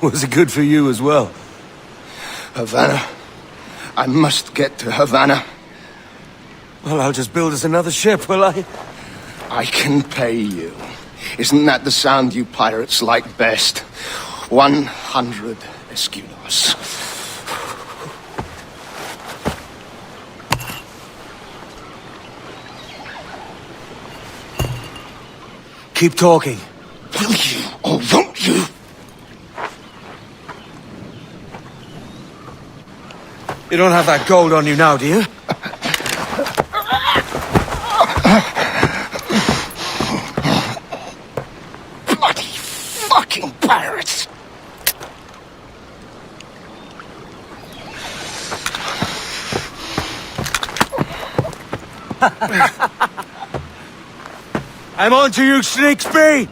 Was it good for you as well? Havana. I must get to Havana. Well, I'll just build us another ship, will I? I can pay you. Isn't that the sound you pirates like best? 100 escudos. Keep talking. Will you or won't you? You don't have that gold on you now, do you? Bloody fucking pirates! I'm on to you, Snakesby!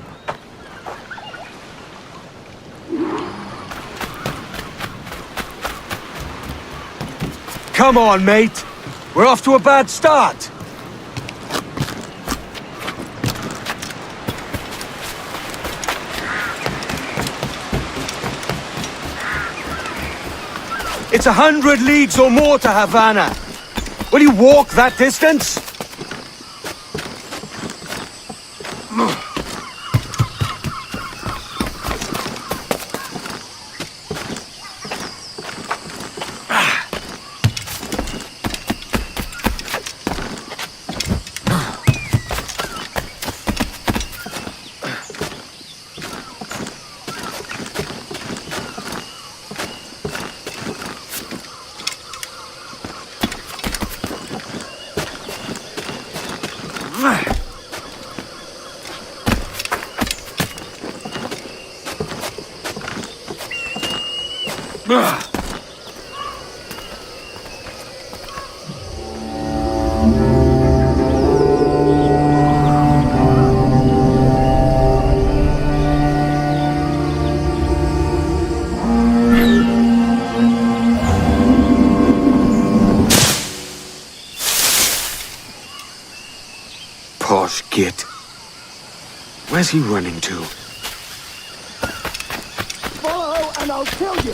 Come on, mate. We're off to a bad start. It's 100 leagues or more to Havana. Will you walk that distance? git. Where's he running to? Follow and I'll kill you!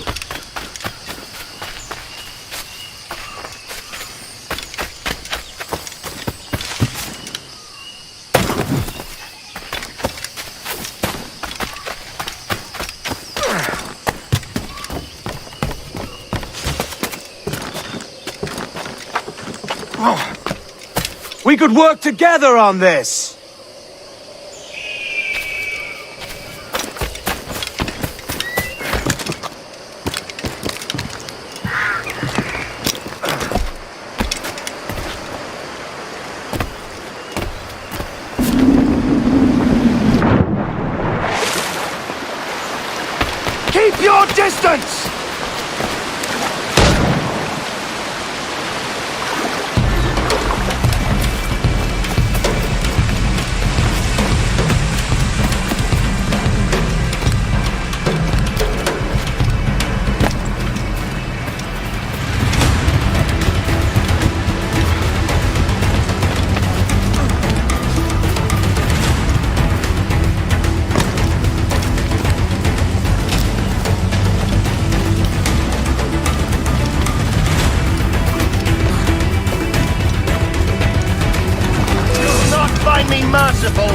We could work together on this! Keep your distance! Find me merciful!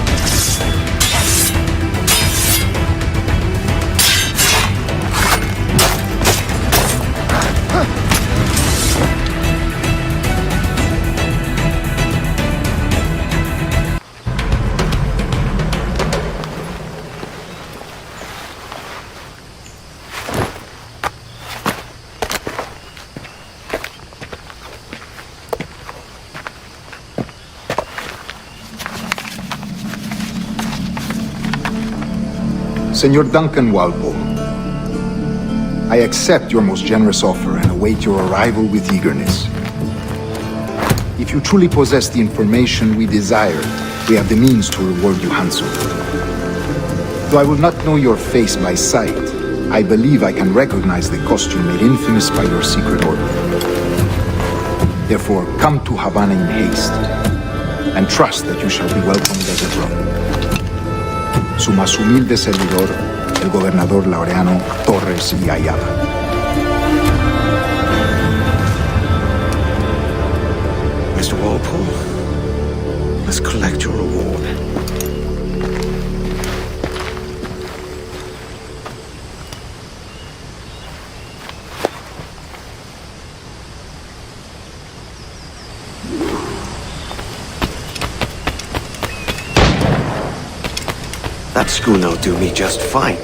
Senor Duncan Walpole, I accept your most generous offer and await your arrival with eagerness. If you truly possess the information we desire, we have the means to reward you handsomely. Though I will not know your face by sight, I believe I can recognize the costume made infamous by your secret order. Therefore, come to Havana in haste, and trust that you shall be welcomed as a brother. Su más humilde servidor, el gobernador Laureano Torres y Ayala. Mr. Walpole, let's collect your reward. That schooner'll do me just fine.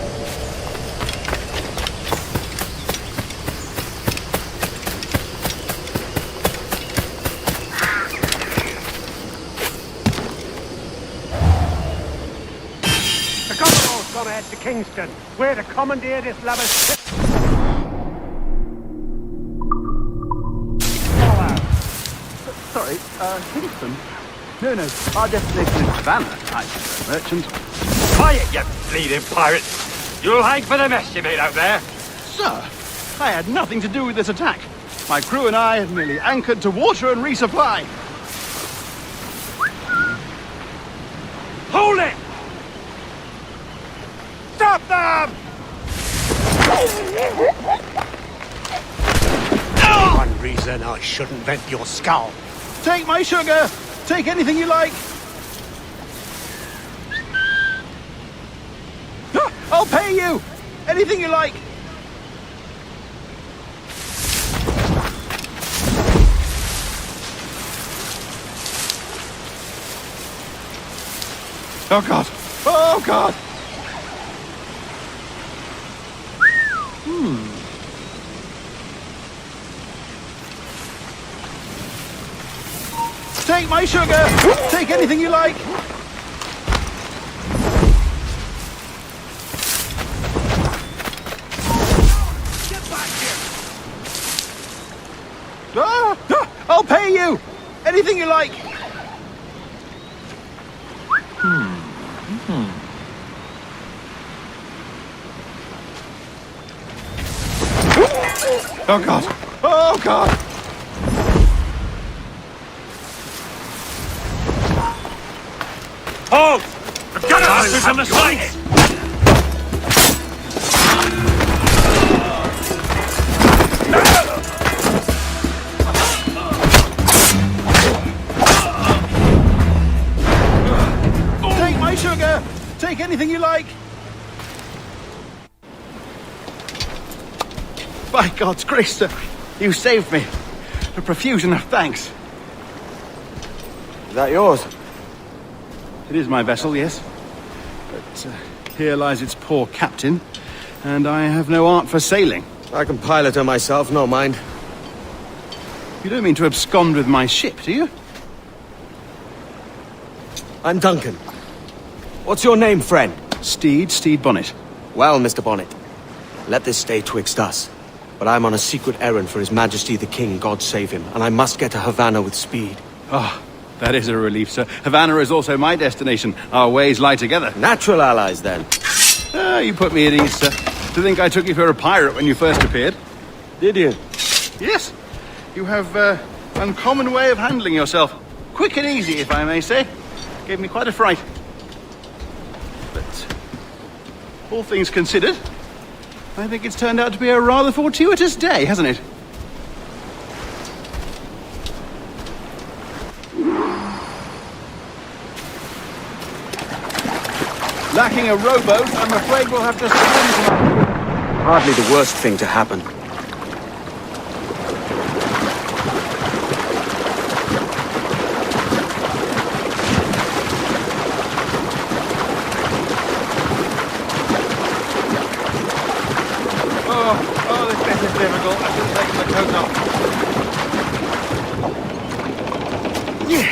The Commodore's gone ahead to Kingston. We're to commandeer this lavish ship. Sorry, Kingston? No, our destination is Havana. I'm a merchant. Quiet, you bleeding pirate! You'll hang for the mess you made out there. Sir, I had nothing to do with this attack. My crew and I have merely anchored to water and resupply. Hold it! Stop them! One reason I shouldn't vent your skull. Take my sugar! Take anything you like! I'll pay you! Anything you like! Oh God! Oh God! Take my sugar! Take anything you like! Get back here! I'll pay you! Anything you like! Oh God! Oh God! Hold! Bastards on the sides! Take my sugar! Take anything you like! By God's grace, sir, you saved me. A profusion of thanks. Is that yours? It is my vessel, yes. But here lies its poor captain, and I have no art for sailing. I can pilot her myself, no mind. You don't mean to abscond with my ship, do you? I'm Duncan. What's your name, friend? Steed Bonnet. Well, Mr. Bonnet, let this stay twixt us. But I'm on a secret errand for His Majesty the King, God save him, and I must get to Havana with speed. Oh, that is a relief, sir. Havana is also my destination. Our ways lie together. Natural allies, then. You put me at ease, sir. To think I took you for a pirate when you first appeared. Did you? Yes. You have uncommon way of handling yourself. Quick and easy, if I may say. Gave me quite a fright. But all things considered, I think it's turned out to be a rather fortuitous day, hasn't it? Lacking a rowboat, I'm afraid we'll have to swim to... Hardly the worst thing to happen. Oh, this bit is difficult. I should have taken the coat off. Yeah.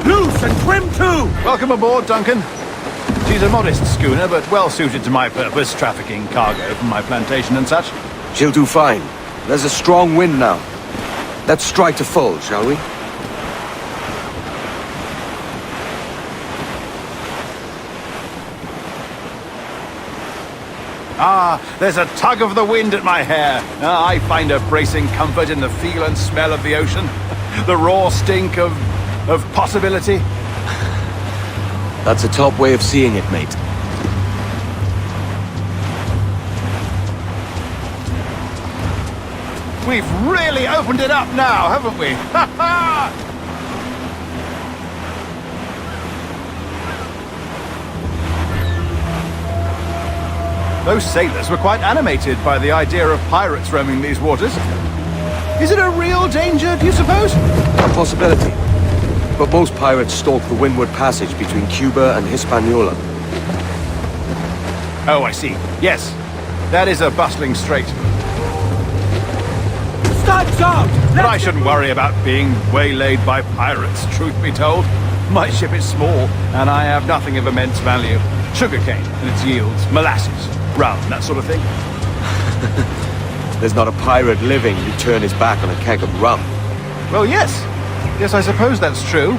Loose and trim too! Welcome aboard, Duncan. She's a modest schooner, but well suited to my purpose, trafficking cargo from my plantation and such. She'll do fine. There's a strong wind now. Let's strike to full, shall we? Ah, there's a tug of the wind at my hair. Ah, I find a bracing comfort in the feel and smell of the ocean. The raw stink of possibility. That's a top way of seeing it, mate. We've really opened it up now, haven't we? Ha ha! Those sailors were quite animated by the idea of pirates roaming these waters. Is it a real danger, do you suppose? A possibility. But most pirates stalk the windward passage between Cuba and Hispaniola. Oh, I see. Yes. That is a bustling strait. Start out! But I shouldn't worry about being waylaid by pirates, truth be told. My ship is small, and I have nothing of immense value. Sugarcane and its yields, molasses, rum, that sort of thing. There's not a pirate living who'd turn his back on a keg of rum. Well, yes. Yes, I suppose that's true.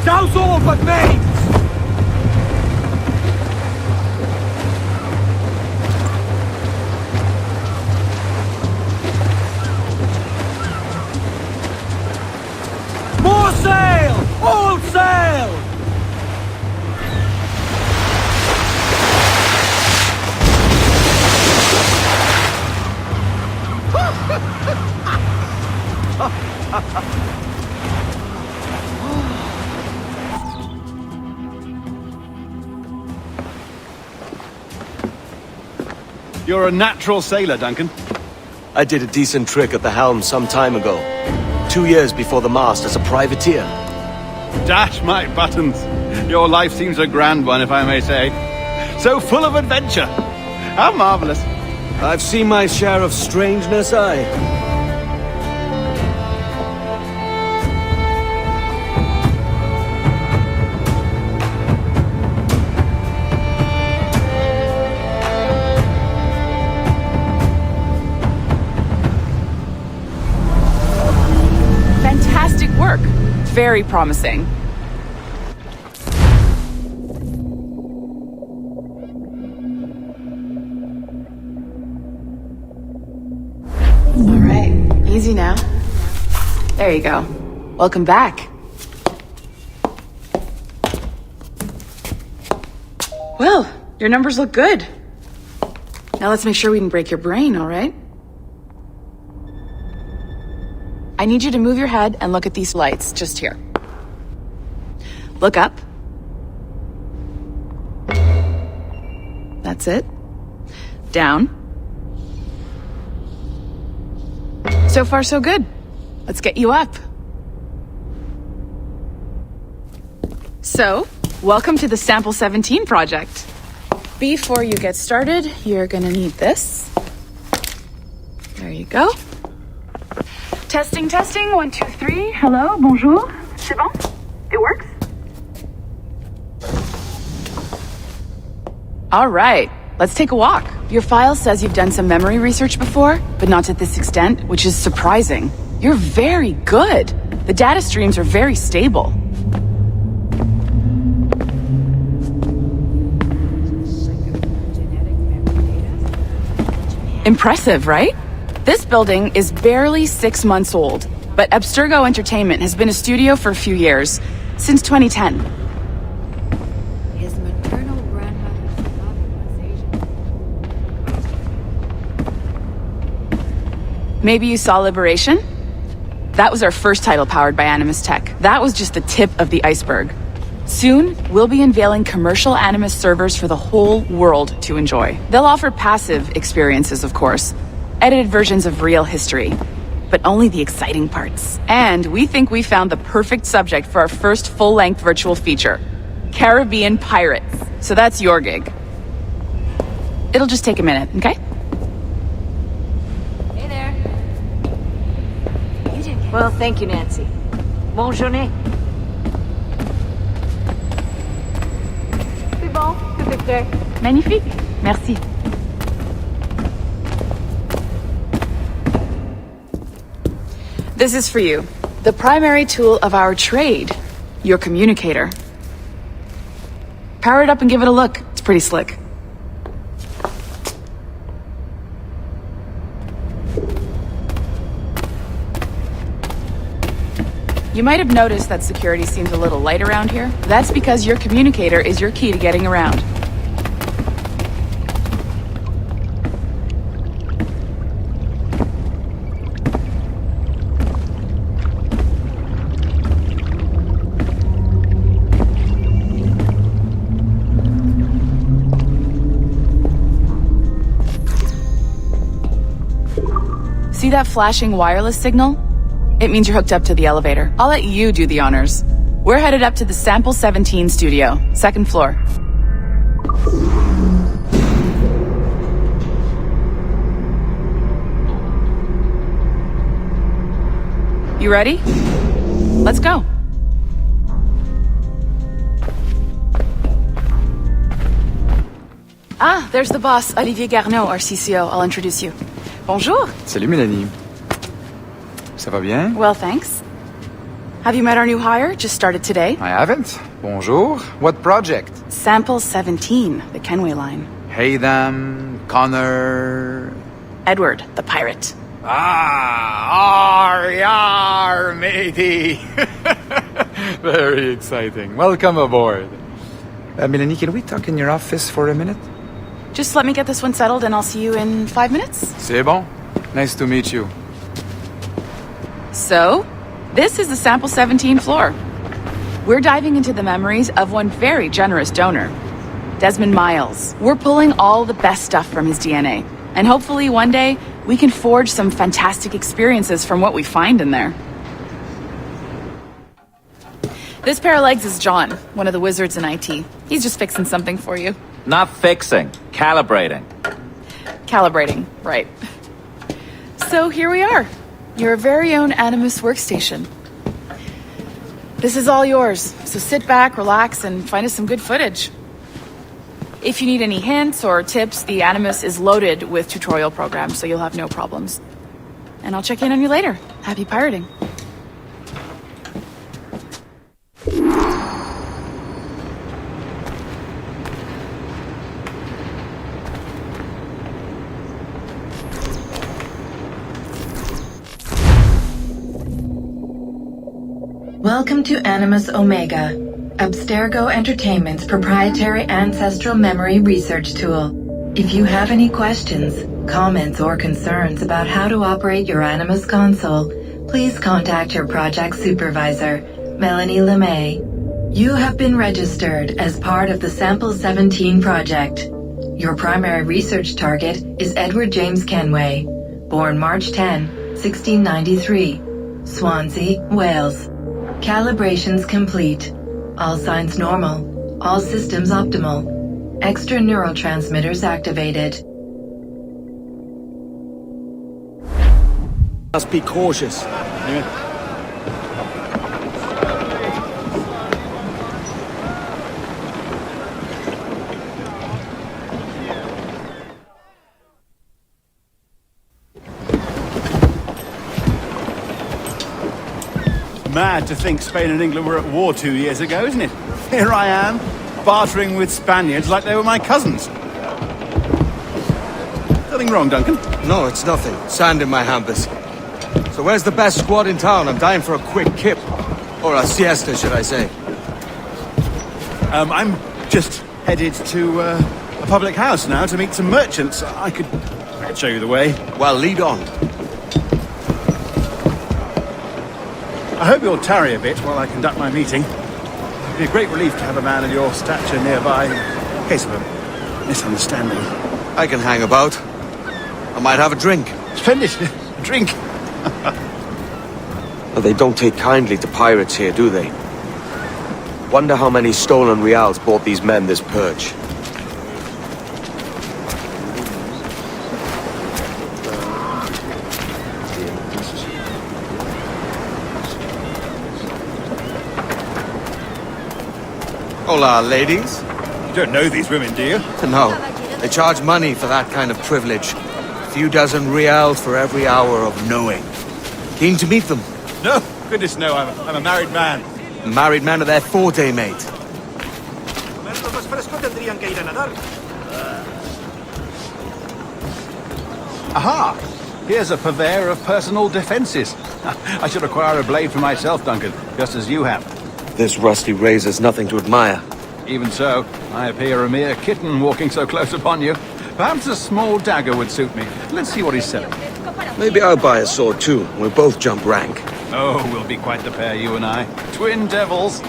Douse all but mates! More sail! All sail! You're a natural sailor, Duncan. I did a decent trick at the helm some time ago. 2 years before the mast as a privateer. Dash my buttons. Your life seems a grand one, if I may say. So full of adventure. How marvelous. I've seen my share of strangeness, aye. very promising. All right, easy now. There you go. Welcome back. Well, your numbers look good. Now let's make sure we can break your brain, all right? I need you to move your head and look at these lights just here. Look up. That's it. Down. So far, so good. Let's get you up. So, welcome to the Sample 17 project. Before you get started, you're gonna need this. There you go. Testing, testing, 1, 2, 3. Hello, bonjour. C'est bon? It works? All right, let's take a walk. Your file says you've done some memory research before, but not to this extent, which is surprising. You're very good. The data streams are very stable. Impressive, right? This building is barely 6 months old, but Abstergo Entertainment has been a studio for a few years, since 2010. His maternal grandmother's father was Asian. Maybe you saw Liberation? That was our first title powered by Animus Tech. That was just the tip of the iceberg. Soon, we'll be unveiling commercial Animus servers for the whole world to enjoy. They'll offer passive experiences, of course, edited versions of real history, but only the exciting parts. And we think we found the perfect subject for our first full-length virtual feature, Caribbean pirates. So that's your gig. It'll just take a minute, okay? Hey there. You didn't get Well, thank you, Nancy. Bonne journée. C'est bon, tout est prêt. Magnifique. Merci. This is for you. The primary tool of our trade, your communicator. Power it up and give it a look. It's pretty slick. You might have noticed that security seems a little light around here. That's because your communicator is your key to getting around. See that flashing wireless signal? It means you're hooked up to the elevator. I'll let you do the honors. We're headed up to the Sample 17 studio, 2nd floor. You ready? Let's go. Ah, there's the boss, Olivier Garneau, our CCO. I'll introduce you. Bonjour. Salut Mélanie. Ça va bien? Well, thanks. Have you met our new hire? Just started today. I haven't. Bonjour. What project? Sample 17, the Kenway line. Hey them, Connor... Edward, the pirate. Ah, yar, matey. Very exciting. Welcome aboard. Mélanie, can we talk in your office for a minute? Just let me get this one settled and I'll see you in 5 minutes. C'est bon. Nice to meet you. So, this is the Sample 17 floor. We're diving into the memories of one very generous donor, Desmond Miles. We're pulling all the best stuff from his DNA. And hopefully one day, we can forge some fantastic experiences from what we find in there. This pair of legs is John, one of the wizards in IT. He's just fixing something for you. Not fixing, calibrating. Calibrating, right. So here we are, your very own Animus workstation. This is all yours, so sit back, relax, and find us some good footage. If you need any hints or tips, the Animus is loaded with tutorial programs, so you'll have no problems. And I'll check in on you later. Happy pirating. Welcome to Animus Omega, Abstergo Entertainment's proprietary ancestral memory research tool. If you have any questions, comments, or concerns about how to operate your Animus console, please contact your project supervisor, Melanie LeMay. You have been registered as part of the Sample 17 project. Your primary research target is Edward James Kenway, born March 10, 1693, Swansea, Wales. Calibrations complete. All signs normal. All systems optimal. Extra neurotransmitters activated. Must be cautious. Mad to think Spain and England were at war 2 years ago, isn't it? Here I am, bartering with Spaniards like they were my cousins. Nothing wrong, Duncan? No, it's nothing. Sand in my hampers. So where's the best squad in town? I'm dying for a quick kip. Or a siesta, should I say. I'm just headed to a public house now to meet some merchants. I could show you the way. Well, lead on. I hope you'll tarry a bit while I conduct my meeting. It'd be a great relief to have a man of your stature nearby in case of a misunderstanding. I can hang about. I might have a drink. Splendid. A drink. They don't take kindly to pirates here, do they? Wonder how many stolen reals bought these men this perch. Hola, ladies. You don't know these women, do you? No. They charge money for that kind of privilege. A few dozen reals for every hour of knowing. Keen to meet them? No, goodness no, I'm a married man. A married man of their forte, mate. Aha! Here's a purveyor of personal defenses. I should acquire a blade for myself, Duncan, just as you have. This rusty razor's nothing to admire. Even so, I appear a mere kitten walking so close upon you. Perhaps a small dagger would suit me. Let's see what he's selling. Maybe I'll buy a sword too. We'll both jump rank. Oh, we'll be quite the pair, you and I. Twin devils.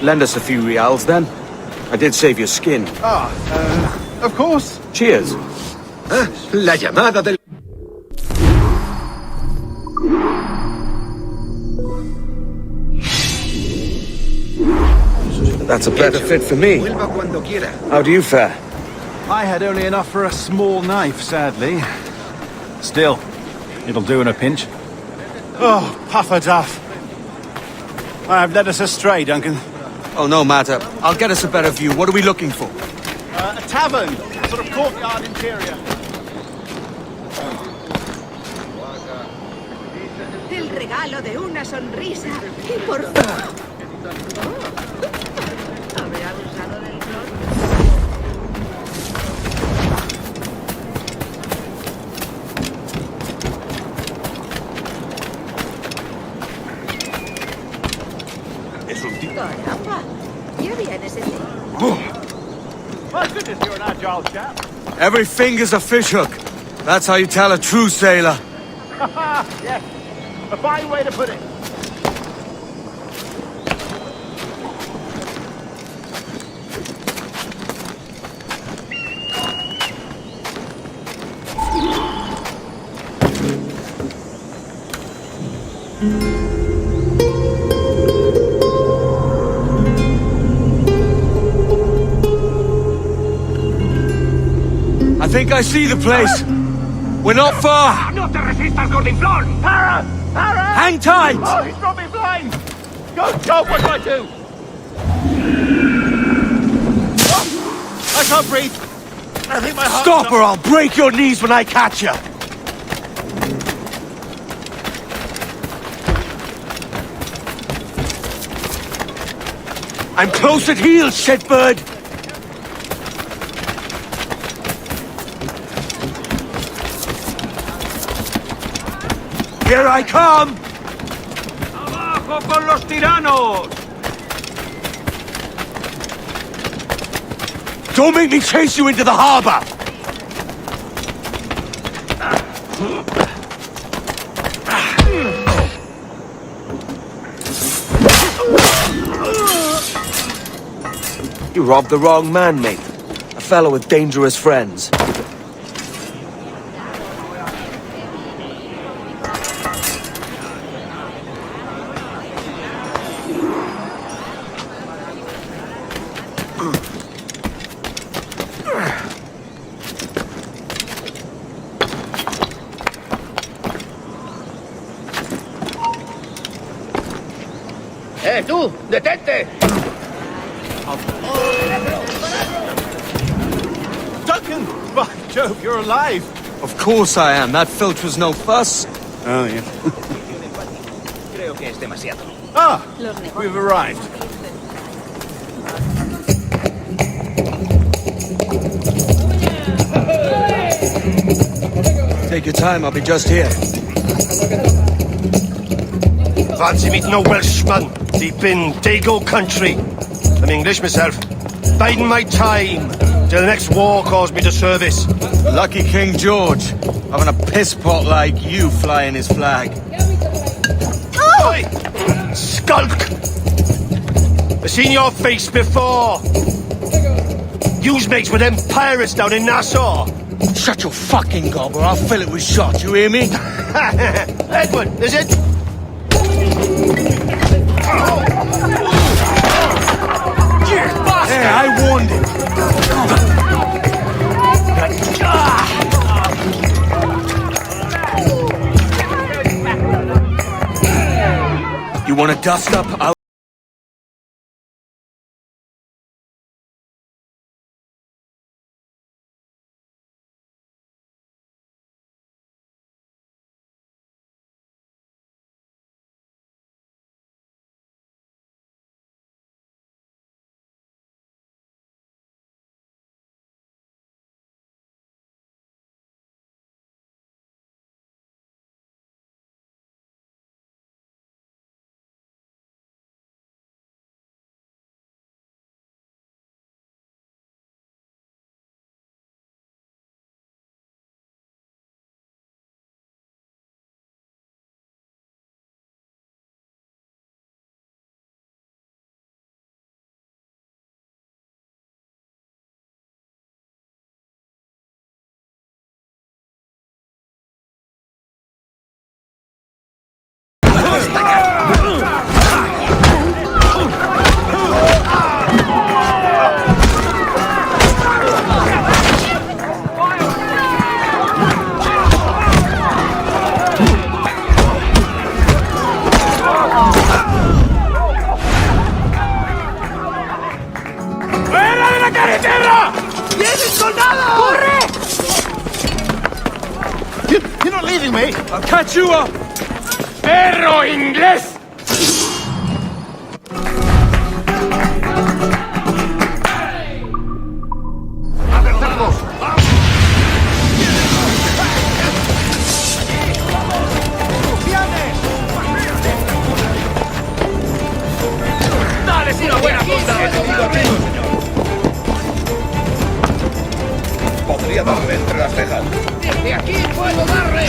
Lend us a few reals, then. I did save your skin. Of course. Cheers. La llamada del... That's a better fit for me. How do you fare? I had only enough for a small knife, sadly. Still, it'll do in a pinch. Oh, puffer duff. I have led us astray, Duncan. Oh, no matter. I'll get us a better view. What are we looking for? A tavern, sort of courtyard interior. El regalo de una sonrisa. Y por favor. ¿Habrá abusado del flor? Caramba. Ya vienes ese. My goodness, you're an agile chap. Every finger's a fishhook. That's how you tell a true sailor. Yes, a fine way to put it. I think I see the place. We're not far. ¡No te resistas, gordinflón! Para! Para! Hang tight! Oh, he's brought me blind! Go, what do I do? Oh, I can't breathe. I think my heart... Stop or I'll break your knees when I catch you. I'm close at heel, shitbird! Here I come! ¡Abajo con los tiranos! Don't make me chase you into the harbor! You robbed the wrong man, mate. A fellow with dangerous friends. ¡Tú! ¡Detente! Duncan! By Jove, you're alive! Of course I am. That filch was no fuss. Oh, yeah. Ah! We've arrived. Take your time, I'll be just here. Fancy meeting a Welshman deep in Dago country. I'm English myself. Biding my time till the next war calls me to service. Lucky King George, having a piss pot like you flying his flag. Oi! Skulk! I've seen your face before. You's mates with them pirates down in Nassau. Shut your fucking gob or I'll fill it with shot, you hear me? Edward, is it? Hey, I warned him. You want to dust up? I'll... You're not leaving me! I'll catch you up! ¡Perro inglés! ¡Dale, una buena punta! Podría darle entre las cejas. ¡Desde aquí puedo darle!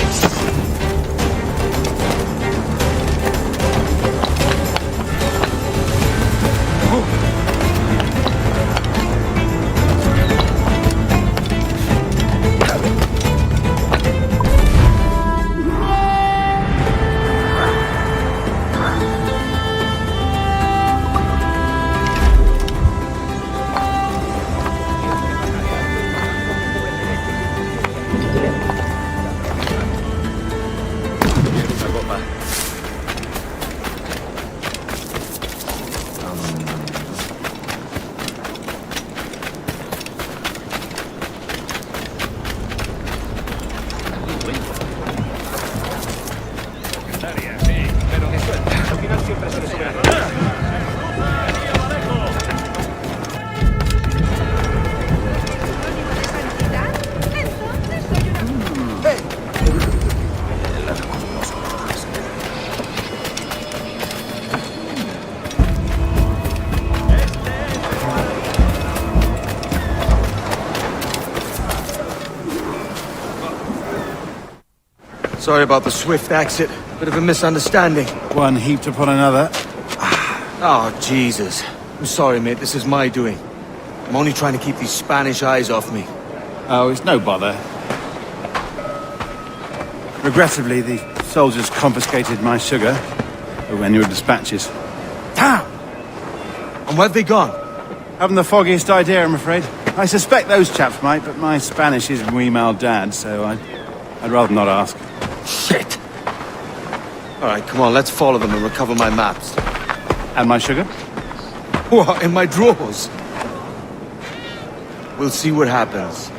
Sorry about the swift exit. Bit of a misunderstanding. One heaped upon another. Oh, Jesus. I'm sorry, mate. This is my doing. I'm only trying to keep these Spanish eyes off me. Oh, it's no bother. Regrettably, the soldiers confiscated my sugar when your dispatches. Damn! And where've they gone? Haven't the foggiest idea, I'm afraid. I suspect those chaps might, but my Spanish is muy mal dad, so I'd rather not ask. Shit! Alright, come on, let's follow them and recover my maps. And my sugar? What, in my drawers? We'll see what happens.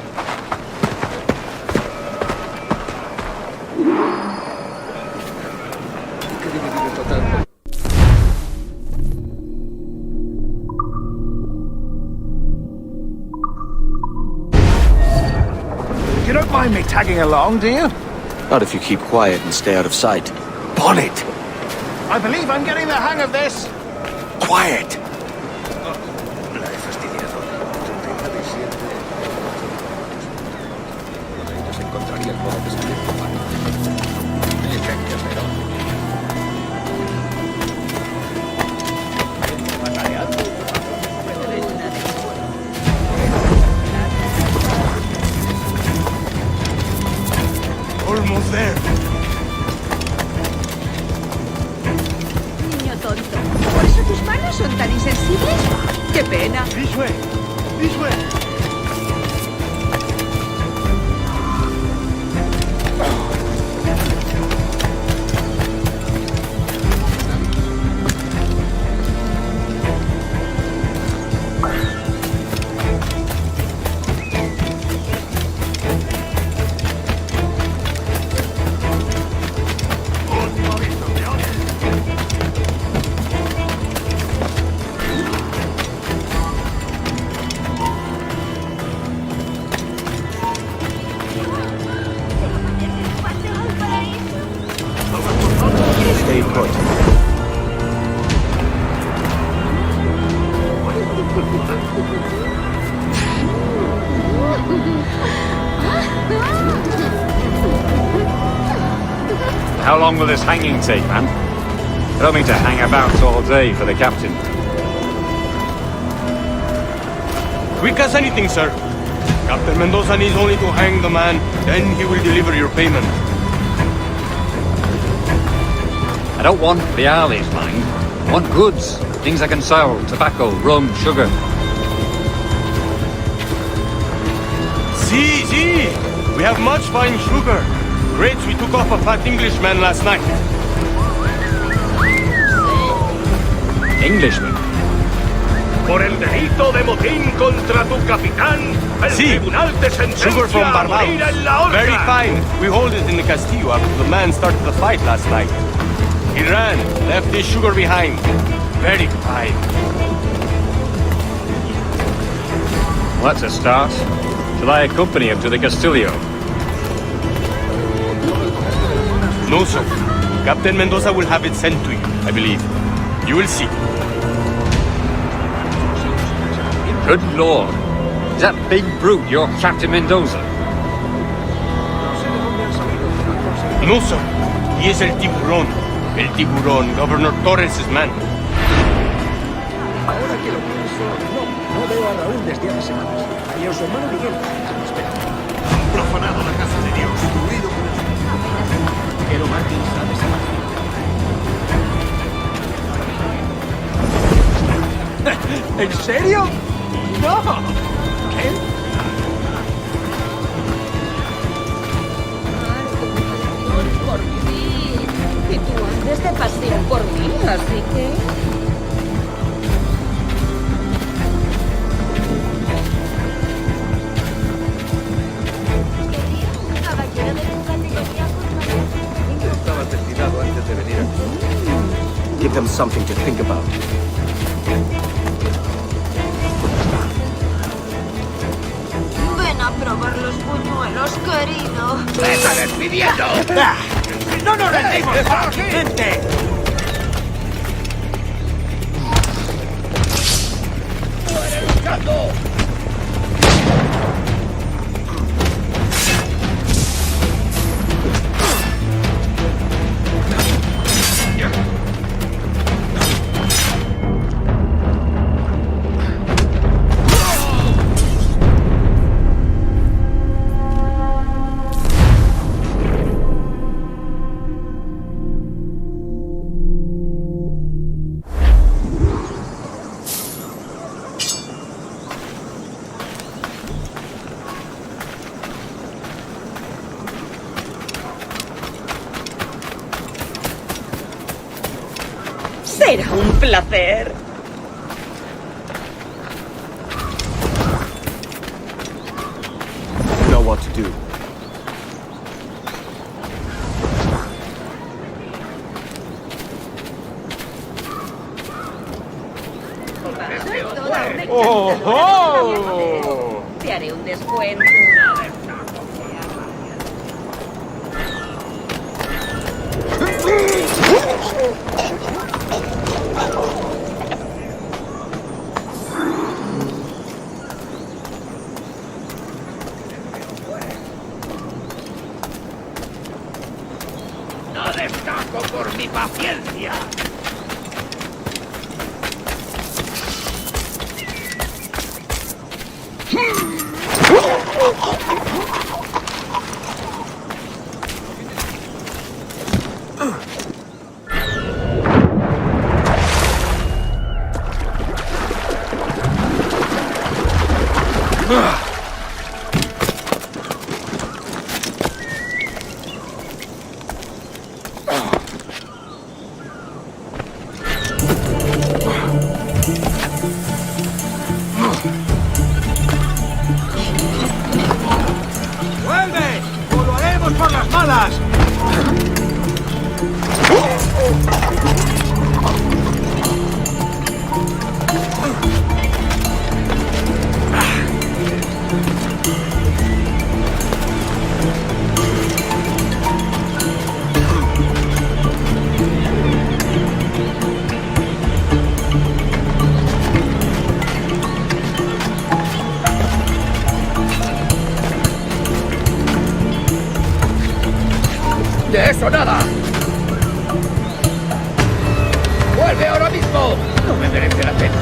You don't mind me tagging along, do you? Not if you keep quiet and stay out of sight. Bonnet! I believe I'm getting the hang of this. Quiet! Almost there. Niño tonto. ¿Por eso tus manos son tan insensibles? ¡Qué pena! This way! This way! Stay put. How long will this hanging take, man? I don't mean to hang about all day for the captain. Quick as anything, sir. Captain Mendoza needs only to hang the man, then he will deliver your payment. I don't want reales, mind. I want goods. Things I can sell. Tobacco, rum, sugar. See, we have much fine sugar. Grapes we took off a fat Englishman last night. Englishman? Por el delito de motín contra tu capitán, el tribunal te sentencia Sugar from a morir en la Barbados. horca. Very fine. We hold it in the Castillo after the man started the fight last night. He ran, left his sugar behind. Very fine. Well, that's a start. Shall I accompany him to the Castillo? No, sir. Captain Mendoza will have it sent to you, I believe. You will see. Good Lord. Is that big brute your Captain Mendoza? No, sir. He is el tiburón. El tiburón, Governor Torres' man. Ahora que lo pienso, no veo a Raúl desde hace semanas. Y a su hermano Miguel. Han profanado la casa de Dios. Destruido por el... Pero Martín está desaparecido. ¿En serio? ¡No! ¿Qué? Por fin. Y tú antes de pasear por mí, así que... Estabas destinado antes de venir aquí. Give them something to think about. Ven a probar los buñuelos, querido. ¡Me está despidiendo! ¡No nos rendimos fácilmente! ¡Muere luchando! Era un placer. You know what to do. ¡Oh! Te haré un descuento. No destaco por mi paciencia. ¡Vuelve! ¡O lo haremos por las malas! ¡De eso nada! ¡Vuelve ahora mismo! No me merece la pena.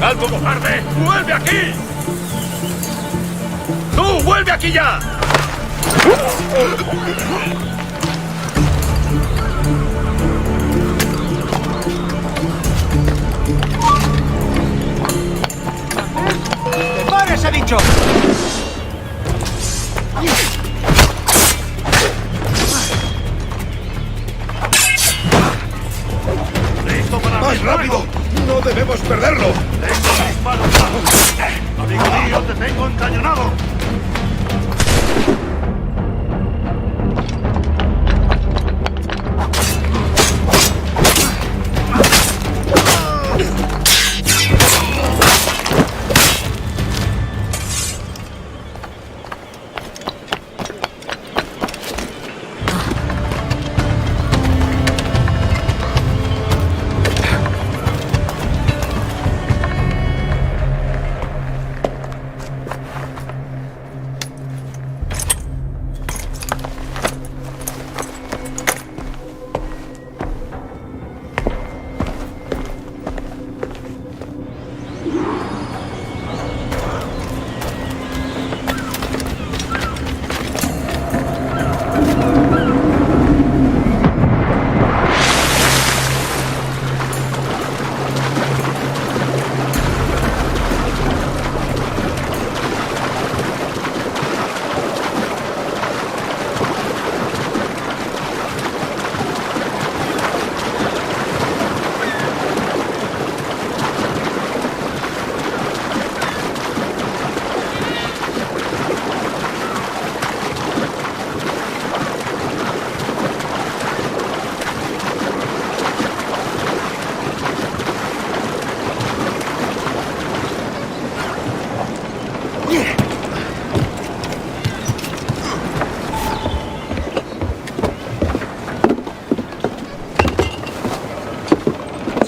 ¡Algo, cobarde! ¡Vuelve aquí! ¡Tú, vuelve aquí ya! ¡Para ese bicho! ¡Listo para ¡Más rápido! ¡No debemos perderlo! ¡Tengo mis manos bajas! ¡Amigo mío, te tengo encañonado!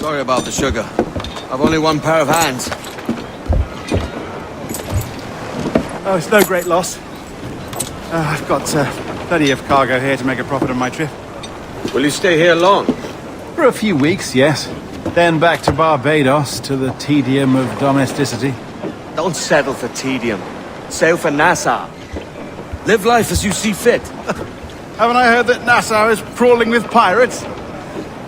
Sorry about the sugar. I've only one pair of hands. Oh, it's no great loss. I've got plenty of cargo here to make a profit on my trip. Will you stay here long? For a few weeks, yes. Then back to Barbados, to the tedium of domesticity. Don't settle for tedium. Sail for Nassau. Live life as you see fit. Haven't I heard that Nassau is crawling with pirates?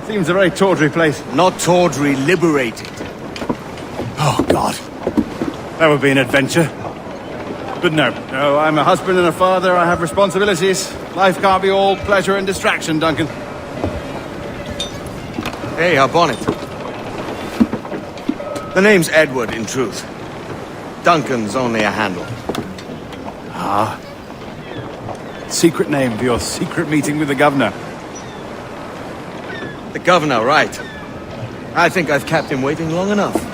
Seems a very tawdry place. Not tawdry, liberated. Oh, God. That would be an adventure. But no, I'm a husband and a father. I have responsibilities. Life can't be all pleasure and distraction, Duncan. Hey, hop on it. The name's Edward, in truth. Duncan's only a handle. Ah. Secret name for your secret meeting with the governor. The governor, right. I think I've kept him waiting long enough.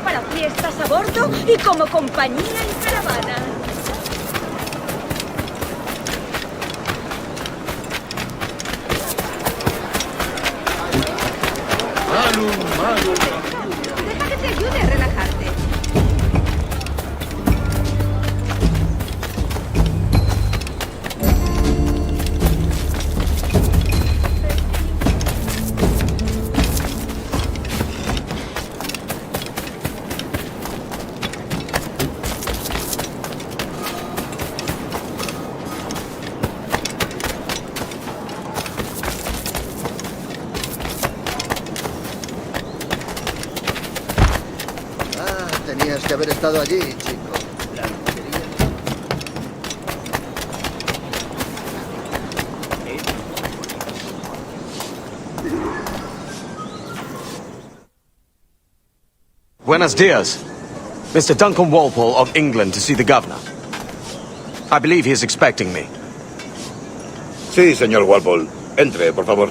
Para fiestas a bordo y como compañía en caravana. Deja que te ayude a relajarte. Tenías que haber estado allí, chico. Buenos dias. Mr. Duncan Walpole of England to see the governor. I believe he is expecting me. Sí, señor Walpole. Entre, por favor.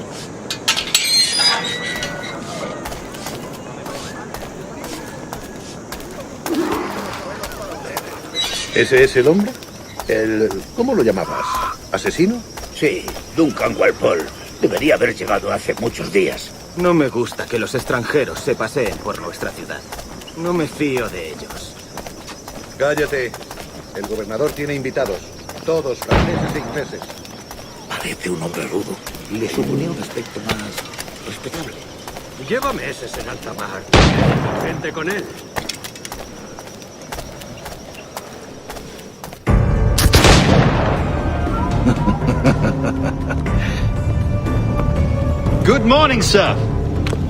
¿Ese es el hombre? ¿Cómo lo llamabas? ¿Asesino? Sí, Duncan Walpole. Debería haber llegado hace muchos días. No me gusta que los extranjeros se paseen por nuestra ciudad. No me fío de ellos. Cállate. El gobernador tiene invitados. Todos franceses e ingleses. Parece un hombre rudo. Le suponía un aspecto más respetable. Lleva meses en alta mar. Gente con él. Good morning, sir.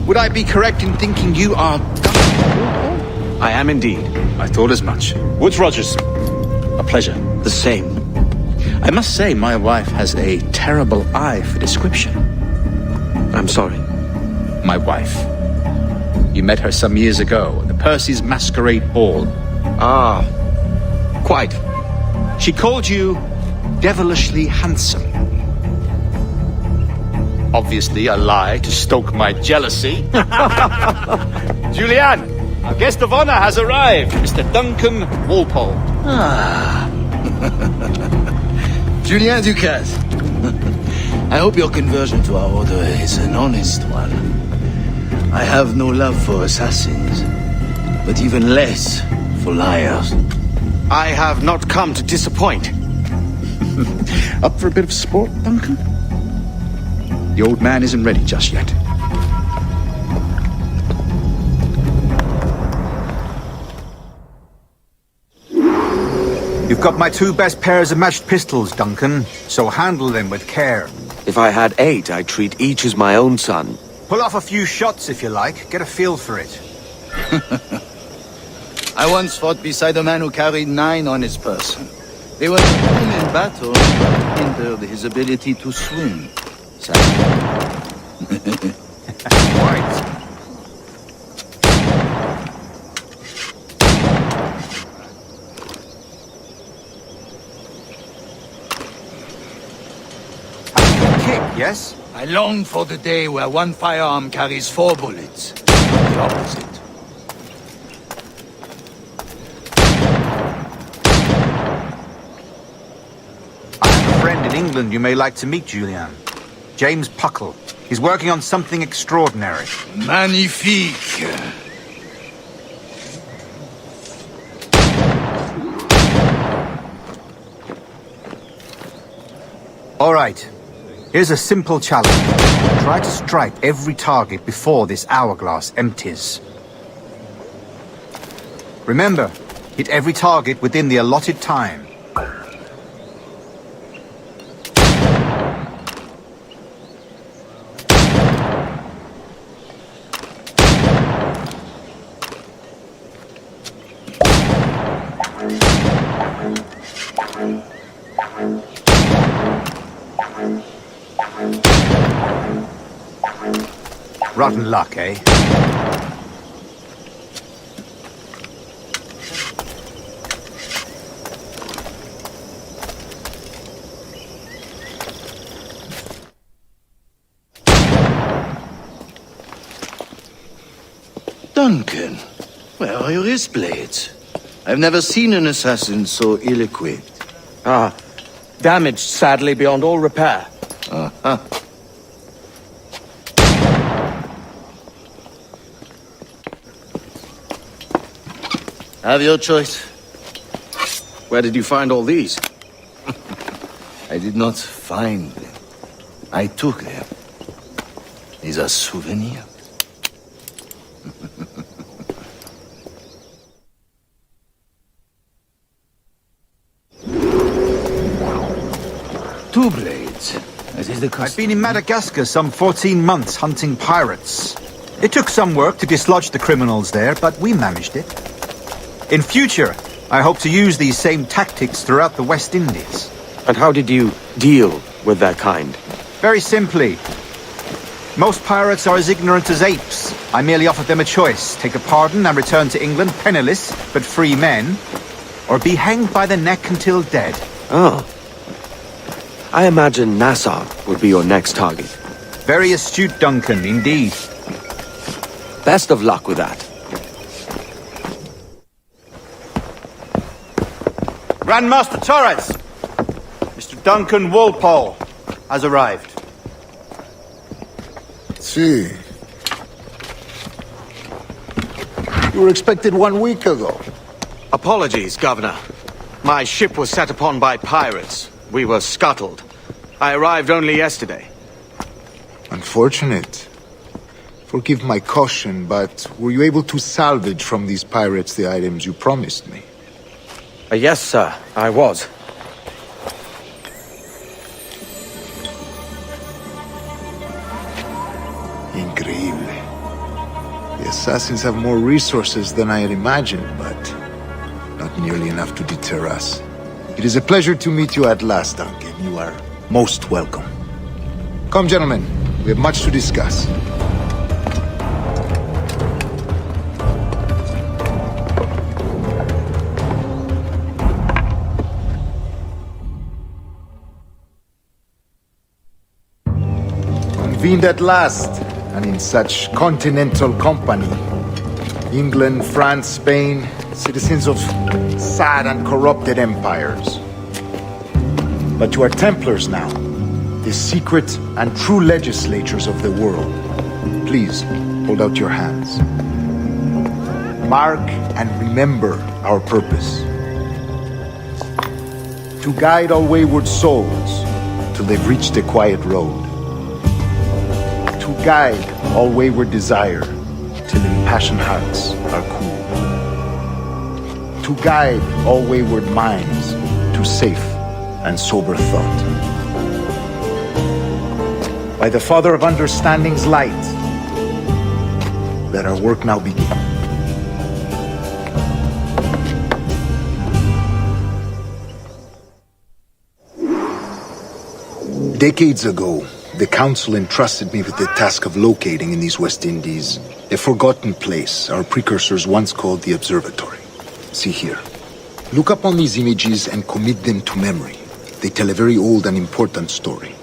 Would I be correct in thinking you are Duncan? I am indeed. I thought as much. Woods Rogers. A pleasure. The same. I must say, my wife has a terrible eye for description. I'm sorry. My wife. You met her some years ago at the Percy's Masquerade Ball. Ah, quite. She called you devilishly handsome. Obviously a lie to stoke my jealousy. Julianne, our guest of honor has arrived, Mr. Duncan Walpole. Ah. Julien Ducasse. I hope your conversion to our order is an honest one. I have no love for assassins, but even less for liars. I have not come to disappoint. Up for a bit of sport, Duncan? The old man isn't ready just yet. You've got my two best pairs of matched pistols, Duncan, so handle them with care. If I had 8, I'd treat each as my own son. Pull off a few shots if you like, get a feel for it. I once fought beside a man who carried 9 on his person. They were killed in battle, but hindered his ability to swim. Yes? I long for the day where one firearm carries 4 bullets. Not the opposite. I have a friend in England you may like to meet, Julian. James Puckle. He's working on something extraordinary. Magnifique! All right. Here's a simple challenge. Try to strike every target before this hourglass empties. Remember, hit every target within the allotted time. Rotten luck, eh? Duncan, where are your wrist blades? I've never seen an assassin so ill-equipped. Ah, damaged sadly beyond all repair. Uh-huh. Have your choice. Where did you find all these? I did not find them. I took them. These are souvenirs. Two blades. That is the cost. I've been in Madagascar some 14 months hunting pirates. It took some work to dislodge the criminals there, but we managed it. In future, I hope to use these same tactics throughout the West Indies. And how did you deal with their kind? Very simply. Most pirates are as ignorant as apes. I merely offered them a choice. Take a pardon and return to England penniless, but free men, or be hanged by the neck until dead. Oh. I imagine Nassau would be your next target. Very astute, Duncan, indeed. Best of luck with that. Grandmaster Torres! Mr. Duncan Walpole has arrived. See. You were expected 1 week ago. Apologies, Governor. My ship was set upon by pirates. We were scuttled. I arrived only yesterday. Unfortunate. Forgive my caution, but were you able to salvage from these pirates the items you promised me? Yes, sir, I was. Increíble. The assassins have more resources than I had imagined, but not nearly enough to deter us. It is a pleasure to meet you at last, Duncan. You are most welcome. Come, gentlemen. We have much to discuss. Convened at last, and in such continental company. England, France, Spain, citizens of sad and corrupted empires. But you are Templars now, the secret and true legislators of the world. Please, hold out your hands. Mark and remember our purpose. To guide all wayward souls till they've reached the quiet road. To guide all wayward desire till impassioned hearts are cool. To guide all wayward minds to safe and sober thought. By the Father of Understanding's light, let our work now begin. Decades ago, the Council entrusted me with the task of locating in these West Indies a forgotten place our precursors once called the Observatory. See here. Look upon these images and commit them to memory. They tell a very old and important story.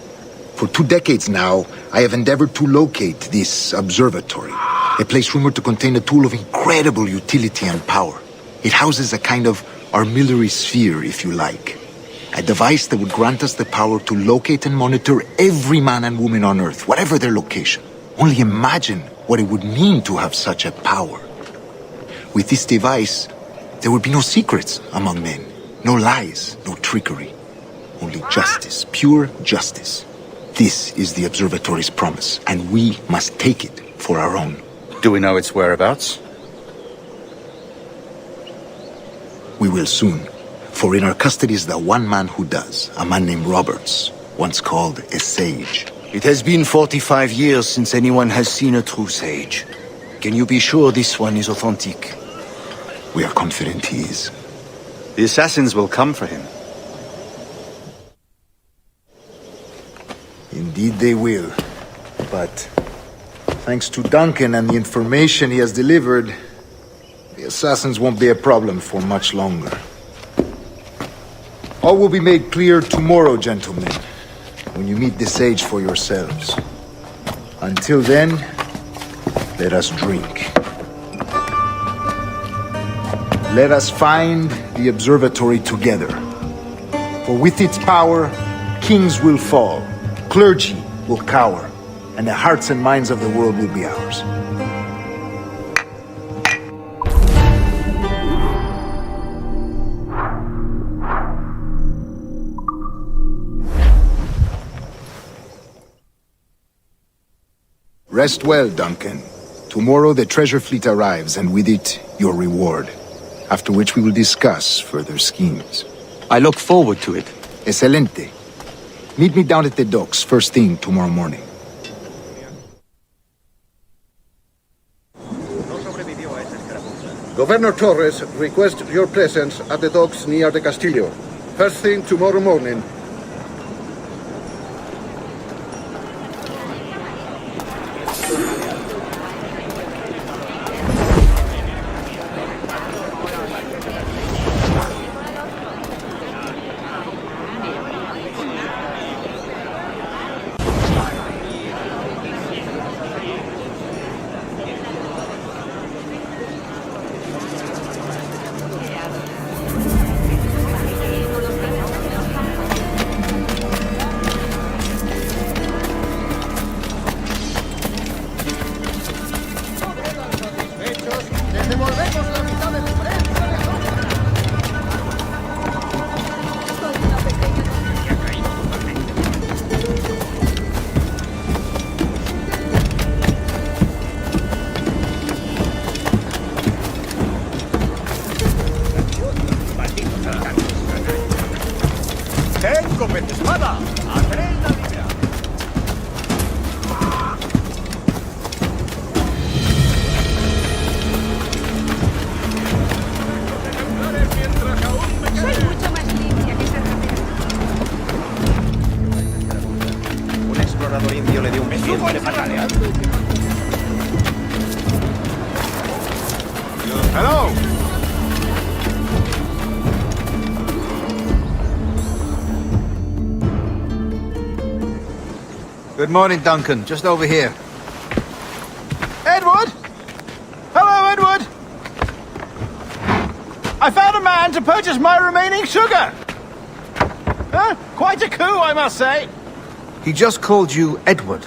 For 2 decades now, I have endeavored to locate this observatory, a place rumored to contain a tool of incredible utility and power. It houses a kind of armillary sphere, if you like. A device that would grant us the power to locate and monitor every man and woman on Earth, whatever their location. Only imagine what it would mean to have such a power. With this device, there would be no secrets among men, no lies, no trickery. Only justice, pure justice. This is the observatory's promise, and we must take it for our own. Do we know its whereabouts? We will soon. For in our custody is the one man who does, a man named Roberts, once called a sage. It has been 45 years since anyone has seen a true sage. Can you be sure this one is authentic? We are confident he is. The assassins will come for him. Indeed they will. But thanks to Duncan and the information he has delivered, the assassins won't be a problem for much longer. All will be made clear tomorrow, gentlemen, when you meet the sage for yourselves. Until then, let us drink. Let us find the observatory together. For with its power, kings will fall, clergy will cower, and the hearts and minds of the world will be ours. Rest well, Duncan. Tomorrow the treasure fleet arrives, and with it, your reward. After which we will discuss further schemes. I look forward to it. Excelente. Meet me down at the docks first thing tomorrow morning. Governor Torres requests your presence at the docks near the Castillo. First thing tomorrow morning. Hello! Good morning, Duncan. Just over here. Edward? Hello, Edward! I found a man to purchase my remaining sugar! Quite a coup, I must say. He just called you Edward.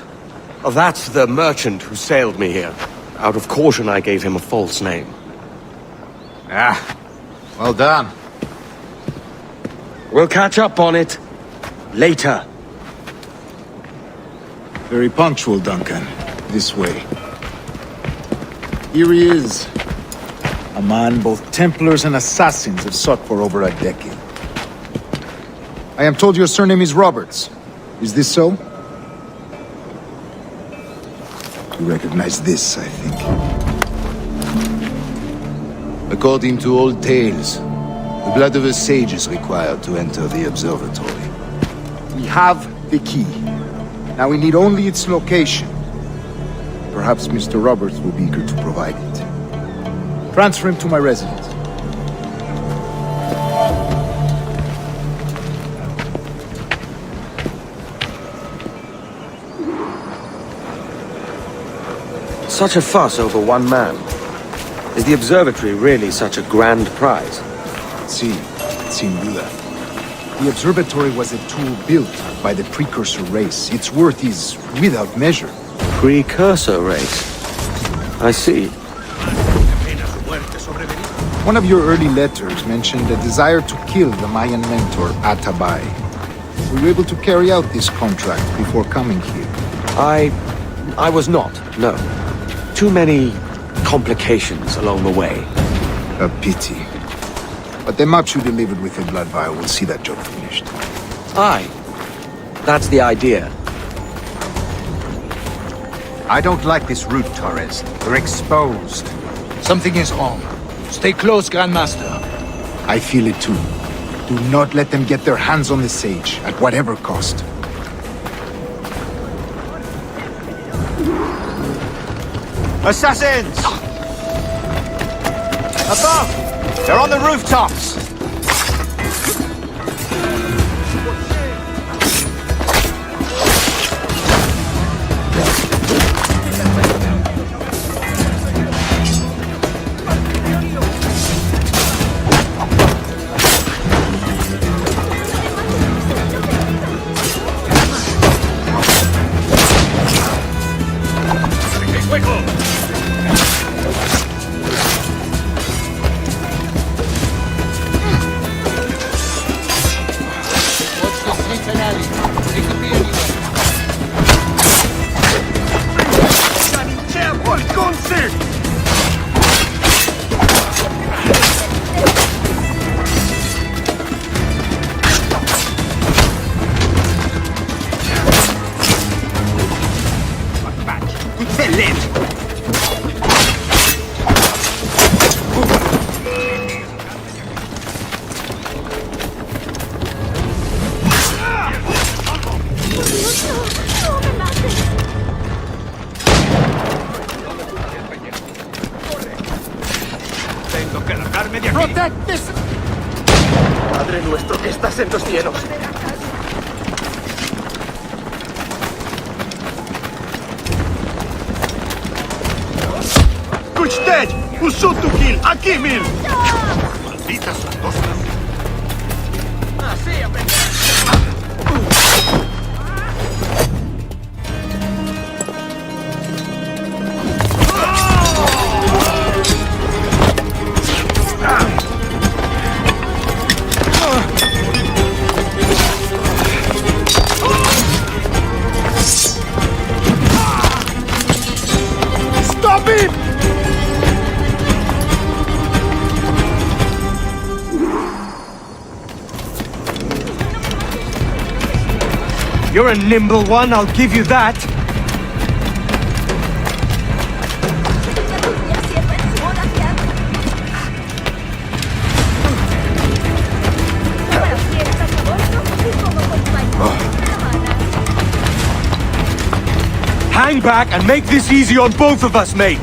Oh, that's the merchant who sailed me here. Out of caution, I gave him a false name. Ah, well done. We'll catch up on it later. Very punctual, Duncan. This way. Here he is. A man both Templars and assassins have sought for over a decade. I am told your surname is Roberts. Is this so? You recognize this, I think. According to old tales, the blood of a sage is required to enter the observatory. We have the key. Now we need only its location. Perhaps Mr. Roberts will be eager to provide it. Transfer him to my residence. Such a fuss over one man. Is the observatory really such a grand prize? Sí, sin duda. The observatory was a tool built by the precursor race. Its worth is without measure. Precursor race? I see. One of your early letters mentioned a desire to kill the Mayan mentor, Atabay. Were you able to carry out this contract before coming here? I was not, no. Too many complications along the way. A pity. But the maps you delivered with the blood vial will see that job finished. Aye. That's the idea. I don't like this route, Torres. We're exposed. Something is wrong. Stay close, Grandmaster. I feel it too. Do not let them get their hands on the sage, at whatever cost. Assassins! Above! They're on the rooftops! Padre nuestro que estás en los cielos. Kuchtet! Usutukil! Akimil! Malditas langostas. Así aprenderás. Stop him! You're a nimble one, I'll give you that. Hang back and make this easy on both of us, mate.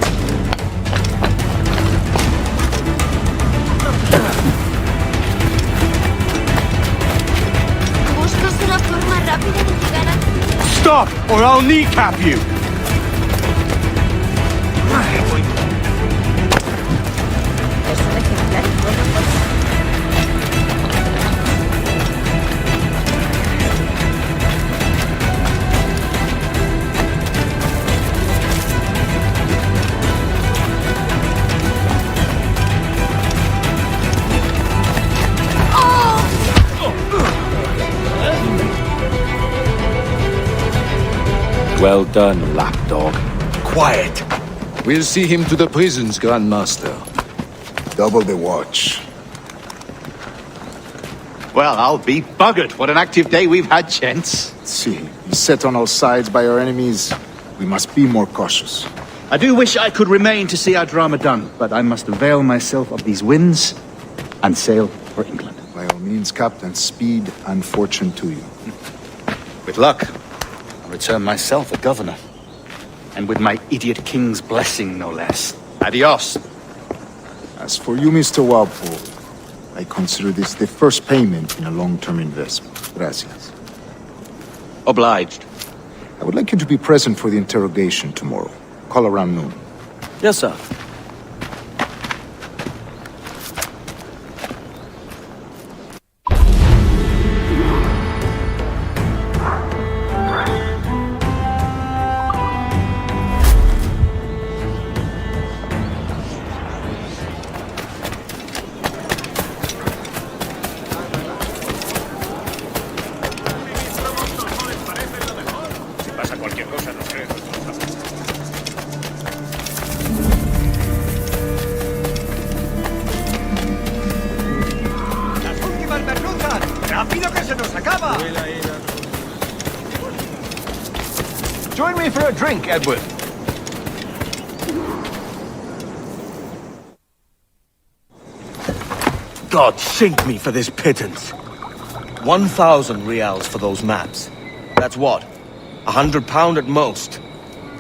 Stop, or I'll kneecap you! Well done, lapdog. Quiet. We'll see him to the prisons, Grandmaster. Double the watch. Well, I'll be buggered. What an active day we've had, gents. See, set on all sides by our enemies. We must be more cautious. I do wish I could remain to see our drama done, but I must avail myself of these winds and sail for England. By all means, Captain, speed and fortune to you. With luck, I'll return myself a governor. And with my idiot king's blessing, no less. Adios. As for you, Mr. Walpole, I consider this the first payment in a long-term investment. Gracias. Obliged. I would like you to be present for the interrogation tomorrow. Call around noon. Yes, sir. Si pasa cualquier cosa, no creo. ¡Las últimas merluzas! ¡Rápido que se nos acaba! Join me for a drink, Edward. God sink me for this pittance. 1,000 reals for those maps. That's what? £100 at most.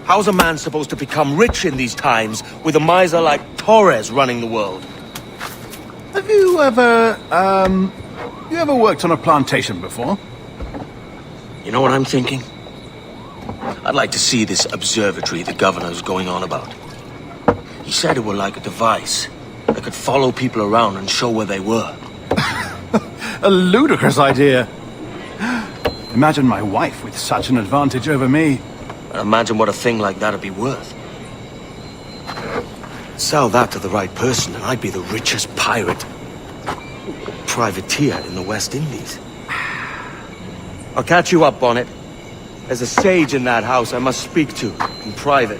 How's a man supposed to become rich in these times with a miser like Torres running the world? Have you ever, worked on a plantation before? You know what I'm thinking? I'd like to see this observatory the governor's going on about. He said it were like a device that could follow people around and show where they were. A ludicrous idea. Imagine my wife with such an advantage over me. And imagine what a thing like that'd be worth. Sell that to the right person and I'd be the richest pirate. Privateer in the West Indies. I'll catch you up on it. There's a sage in that house I must speak to in private.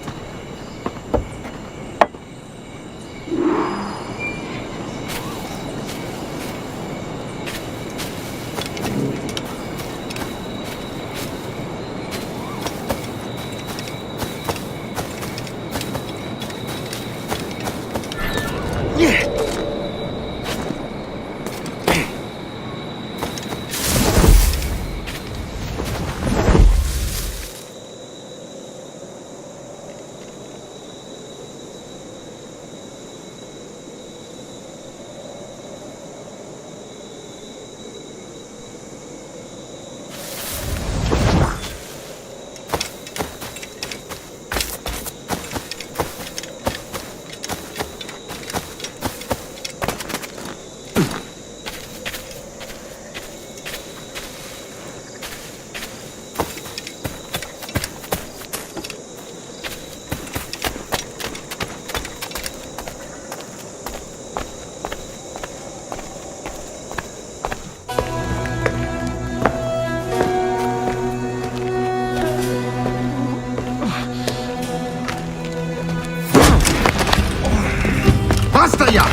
Basta ya!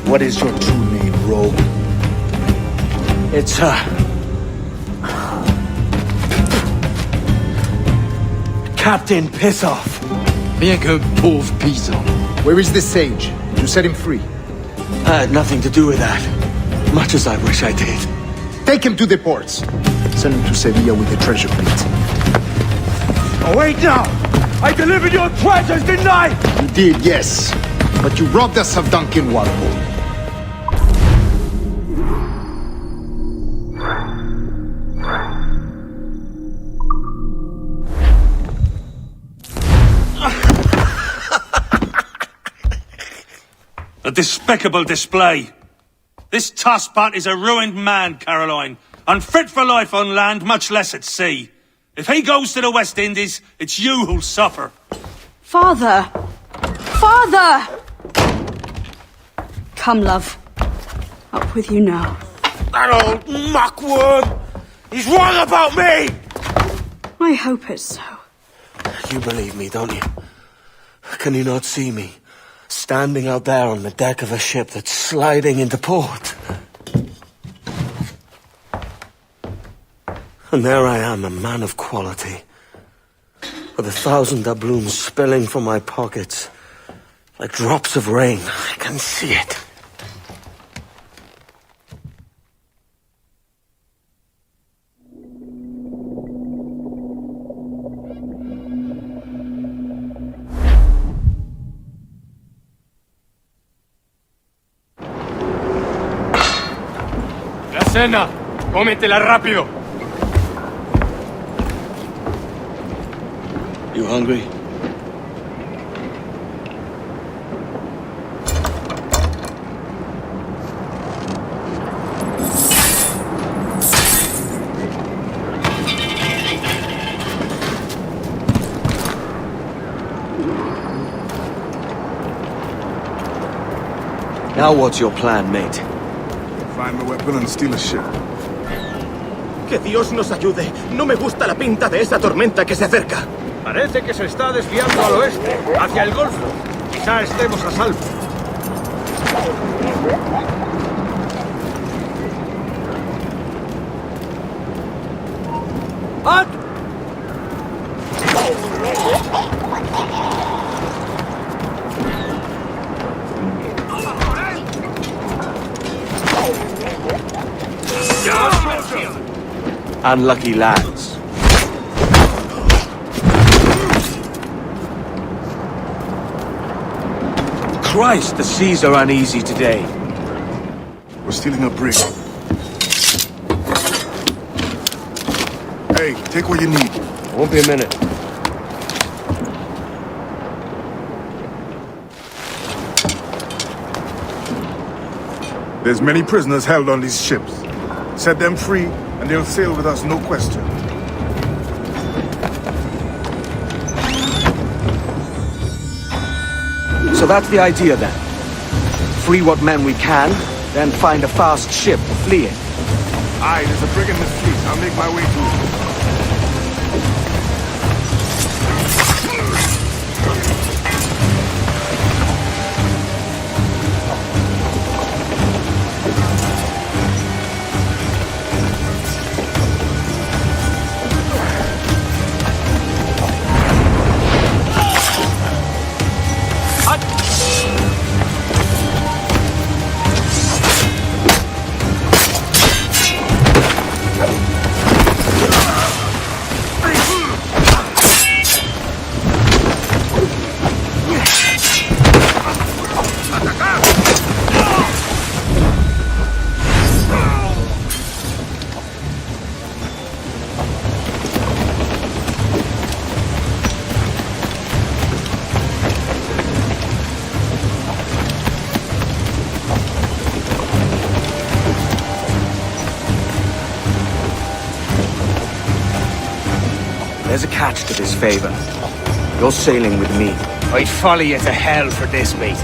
What is your true name, rogue? It's, Captain Pissoff. Bien qu'un pauvre paysan. Where is the sage? Did you set him free? I had nothing to do with that. Much as I wish I did. Take him to the ports. Send him to Sevilla with the treasure fleet. Oh, wait now! I delivered your treasures, didn't I? You did, yes. But you robbed us of Duncan Walpole. A despicable display. This tosspot is a ruined man, Caroline. Unfit for life on land, much less at sea. If he goes to the West Indies, it's you who'll suffer. Father! Father! Come, love. Up with you now. That old muckworm! He's wrong about me! I hope it's so. You believe me, don't you? Can you not see me? Standing out there on the deck of a ship that's sliding into port. And there I am, a man of quality. With 1,000 doubloons spilling from my pockets. Like drops of rain. I can see it. La cena. Cómetela rápido. You hungry? Now what's your plan, mate? Find a weapon and steal a ship. Que Dios nos ayude. No me gusta la pinta de esa tormenta que se acerca. Parece que se está desviando al oeste, hacia el Golfo. Quizá estemos a salvo. ¡At! Unlucky lads. Christ, the seas are uneasy today. We're stealing a brig. Hey, take what you need. Won't be a minute. There's many prisoners held on these ships. Set them free, and they'll sail with us, no question. So that's the idea then. Free what men we can, then find a fast ship to flee in. Aye, there's a brig in this fleet. I'll make my way to it. There's a catch to this favor. You're sailing with me. I'd follow you to hell for this, mate.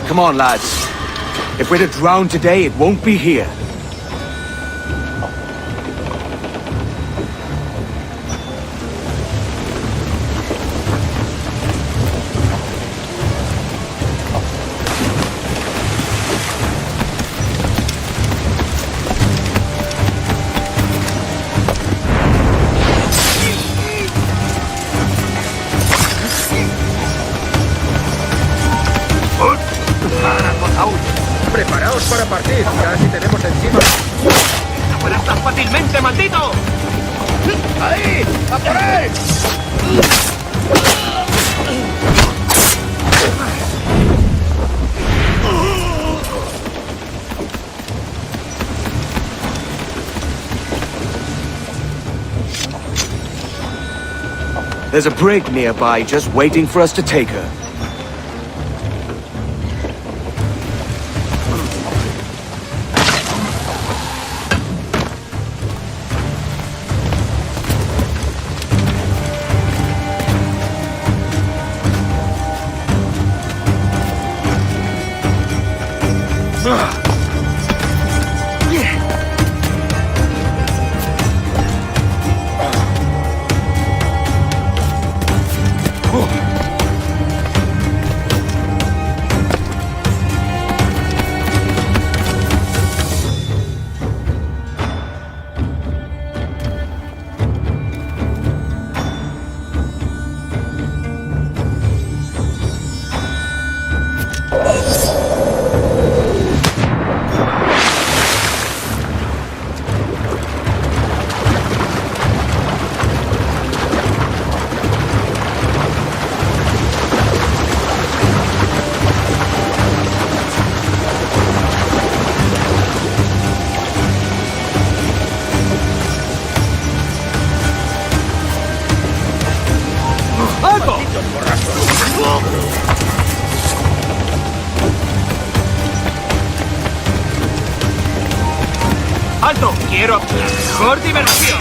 Come on, lads. If we're to drown today, it won't be here. Preparaos para partir, casi tenemos encima. ¡No puedes tan fácilmente, maldito! ¡Ahí! ¡A por ahí! There's a brig nearby just waiting for us to take her. ¡Alto! ¡Quiero la mejor diversión!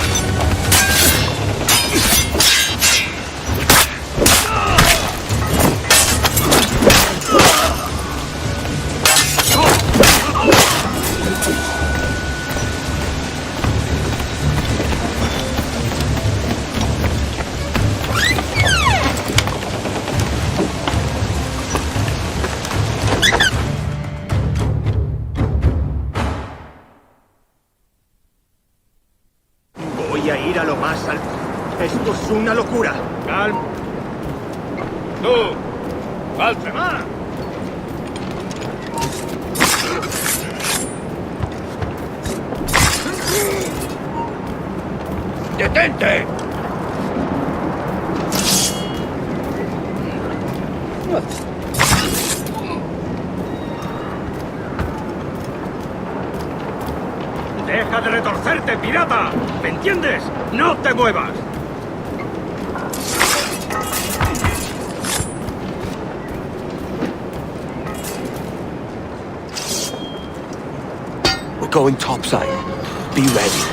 Voy a ir a lo más alto. Esto es una locura. Calma. ¡Tú! ¡Altre más! ¡Detente! ¡Deja de retorcerte, pirata! ¿Me entiendes? ¡No te muevas! We're going topside. Be ready.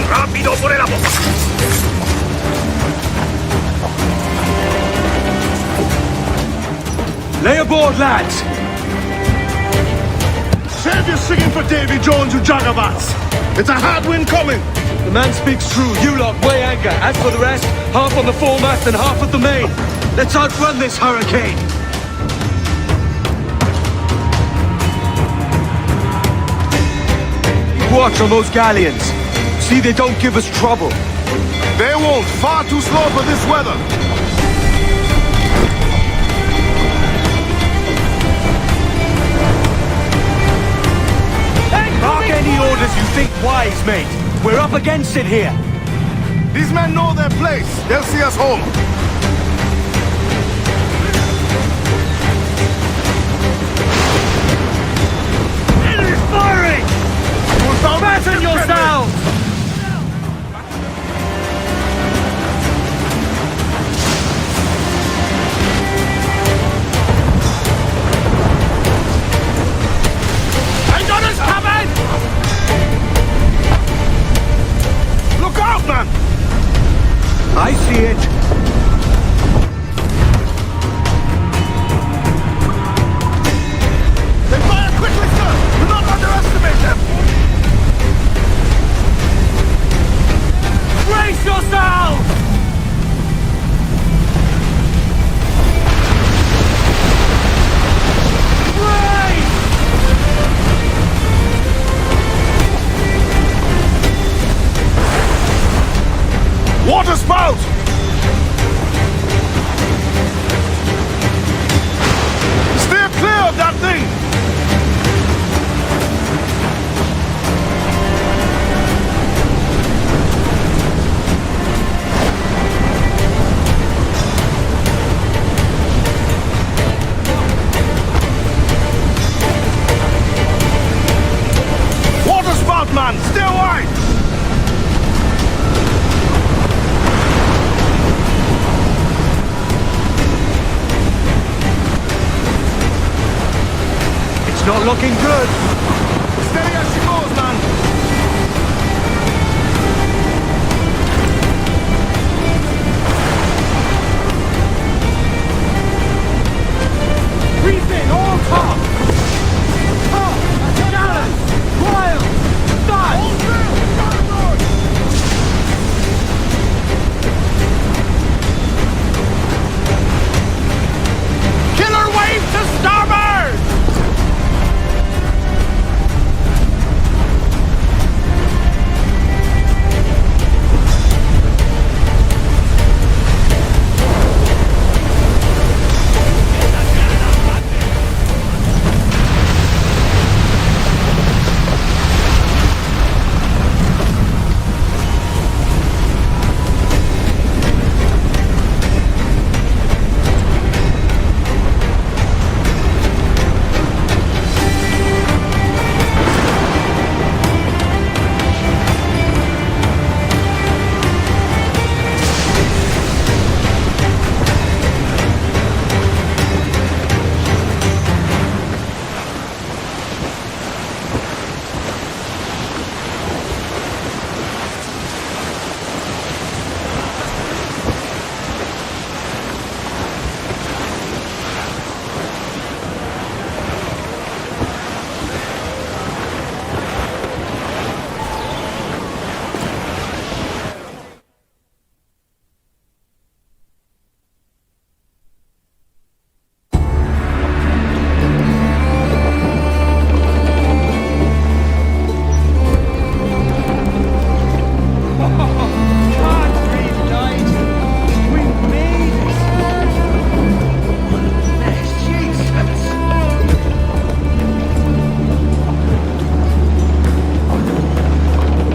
¡Rápido por el agua! Lay aboard, lads! Save your singing for Davy Jones, you jagabats! It's a hard wind coming! The man speaks true. You lot weigh anchor. As for the rest, half on the foremast and half at the main. Let's outrun this hurricane! Keep watch on those galleons. See they don't give us trouble. They won't. Far too slow for this weather. Mark any orders you think wise, mate. We're up against it here. These men know their place. They'll see us home. Enemy's firing! Fasten yourselves! I got us covered! Look out, man! I see it. They fire quickly, sir! Do not underestimate them! Brace yourselves! Brace! Water spout! Steer clear of that thing! Water spout, man! Stay wide! looking good. Steady as she goes, man. Briefing, all top! Top! Gallant! Wild! Start! Killer wave to starboard!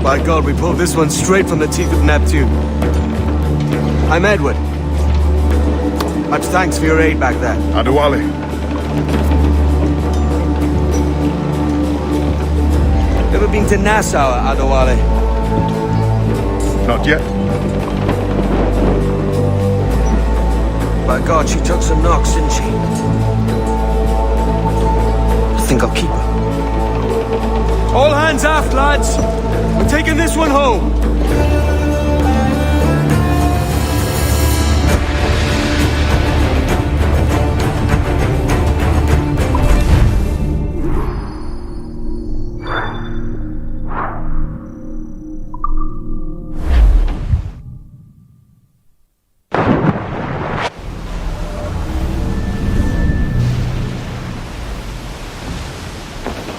By God, we pulled this one straight from the teeth of Neptune. I'm Edward. Much thanks for your aid back there. Adewale. Ever been to Nassau, Adewale? Not yet. By God, she took some knocks, didn't she? I think I'll keep her. All hands aft, lads! We're taking this one home!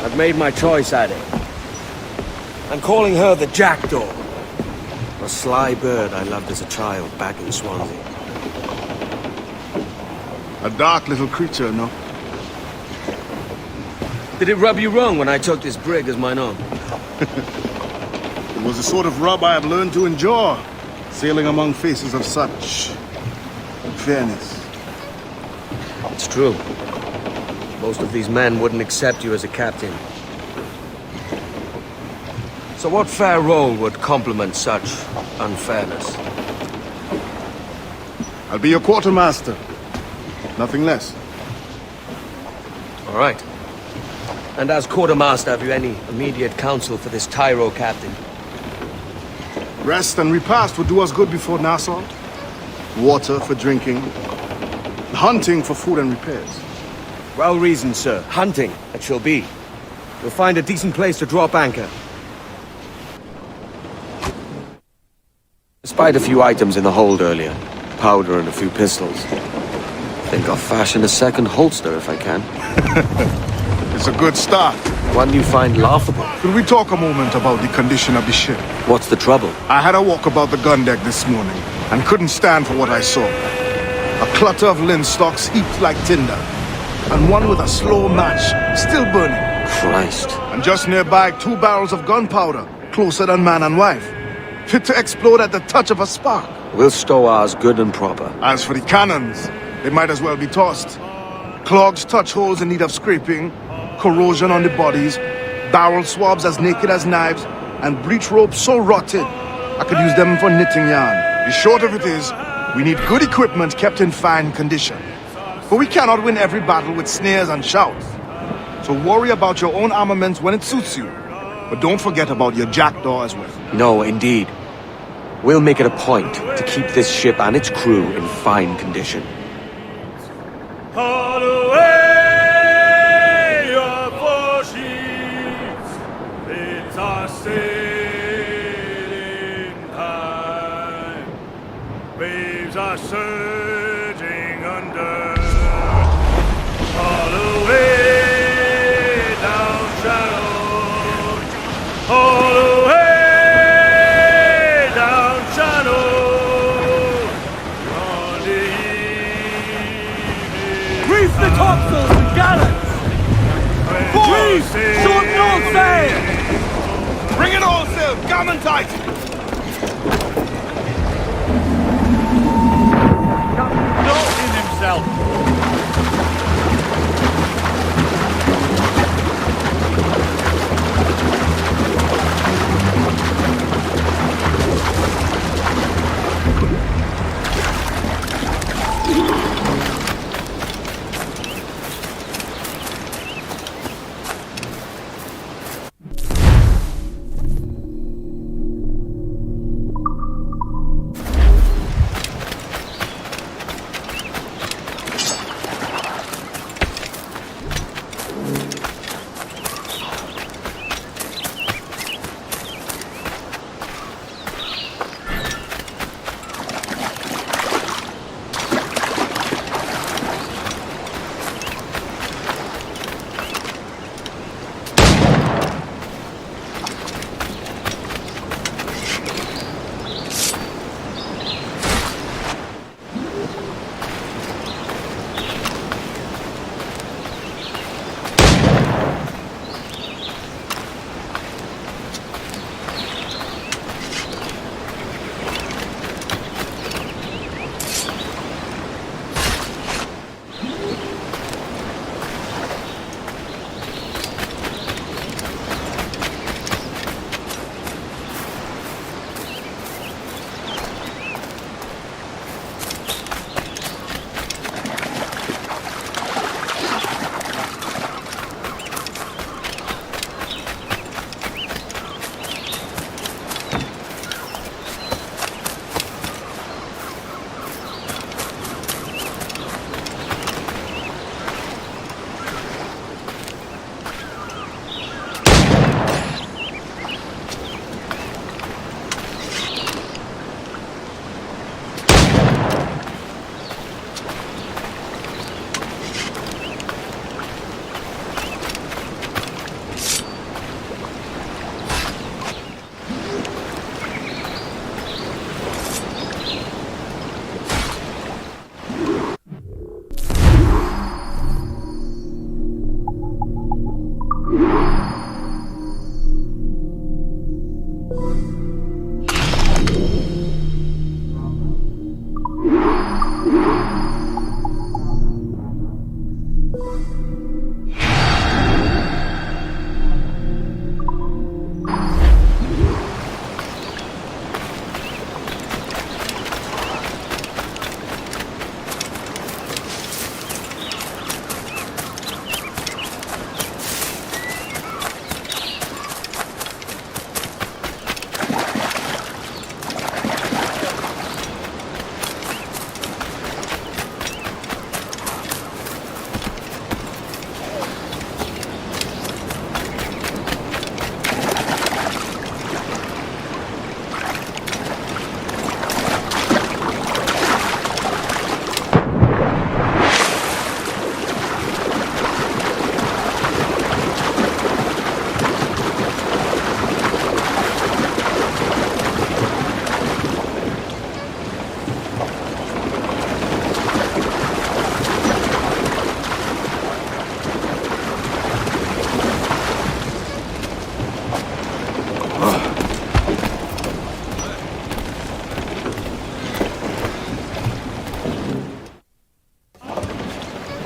I've made my choice, Addy. I'm calling her the Jackdaw. A sly bird I loved as a child back in Swansea. A dark little creature, no? Did it rub you wrong when I took this brig as mine own? It was the sort of rub I have learned to endure, sailing among faces of such fairness. It's true. Most of these men wouldn't accept you as a captain. So what fair role would complement such unfairness? I'll be your quartermaster. Nothing less. All right. And as quartermaster, have you any immediate counsel for this Tyro captain? Rest and repast would do us good before Nassau. Water for drinking. Hunting for food and repairs. Well reasoned, sir. Hunting, it shall be. We'll find a decent place to drop anchor. Despite a few items in the hold earlier, powder and a few pistols, I think I'll fashion a second holster if I can. It's a good start. One you find laughable. Could we talk a moment about the condition of the ship? What's the trouble? I had a walk about the gun deck this morning and couldn't stand for what I saw. A clutter of linstocks heaped like tinder, and one with a slow match still burning. Christ. And just nearby, 2 barrels of gunpowder, closer than man and wife, fit to explode at the touch of a spark. We'll stow ours good and proper. As for the cannons, they might as well be tossed. Clogged touch holes in need of scraping, corrosion on the bodies, barrel swabs as naked as knives, and breech ropes so rotted I could use them for knitting yarn. The short of it is, we need good equipment kept in fine condition. For we cannot win every battle with snares and shouts. So worry about your own armaments when it suits you. But don't forget about your jackdaw as well. No, indeed. We'll make it a point to keep this ship and its crew in fine condition. Haul away your four sheets. It's our sailing time. Waves are surging under. Haul away down channel. Haul away down channel. On the Reef the topsails and gallants! Boys, short and all sail! Bring it all sail, gammon tight! Not in himself.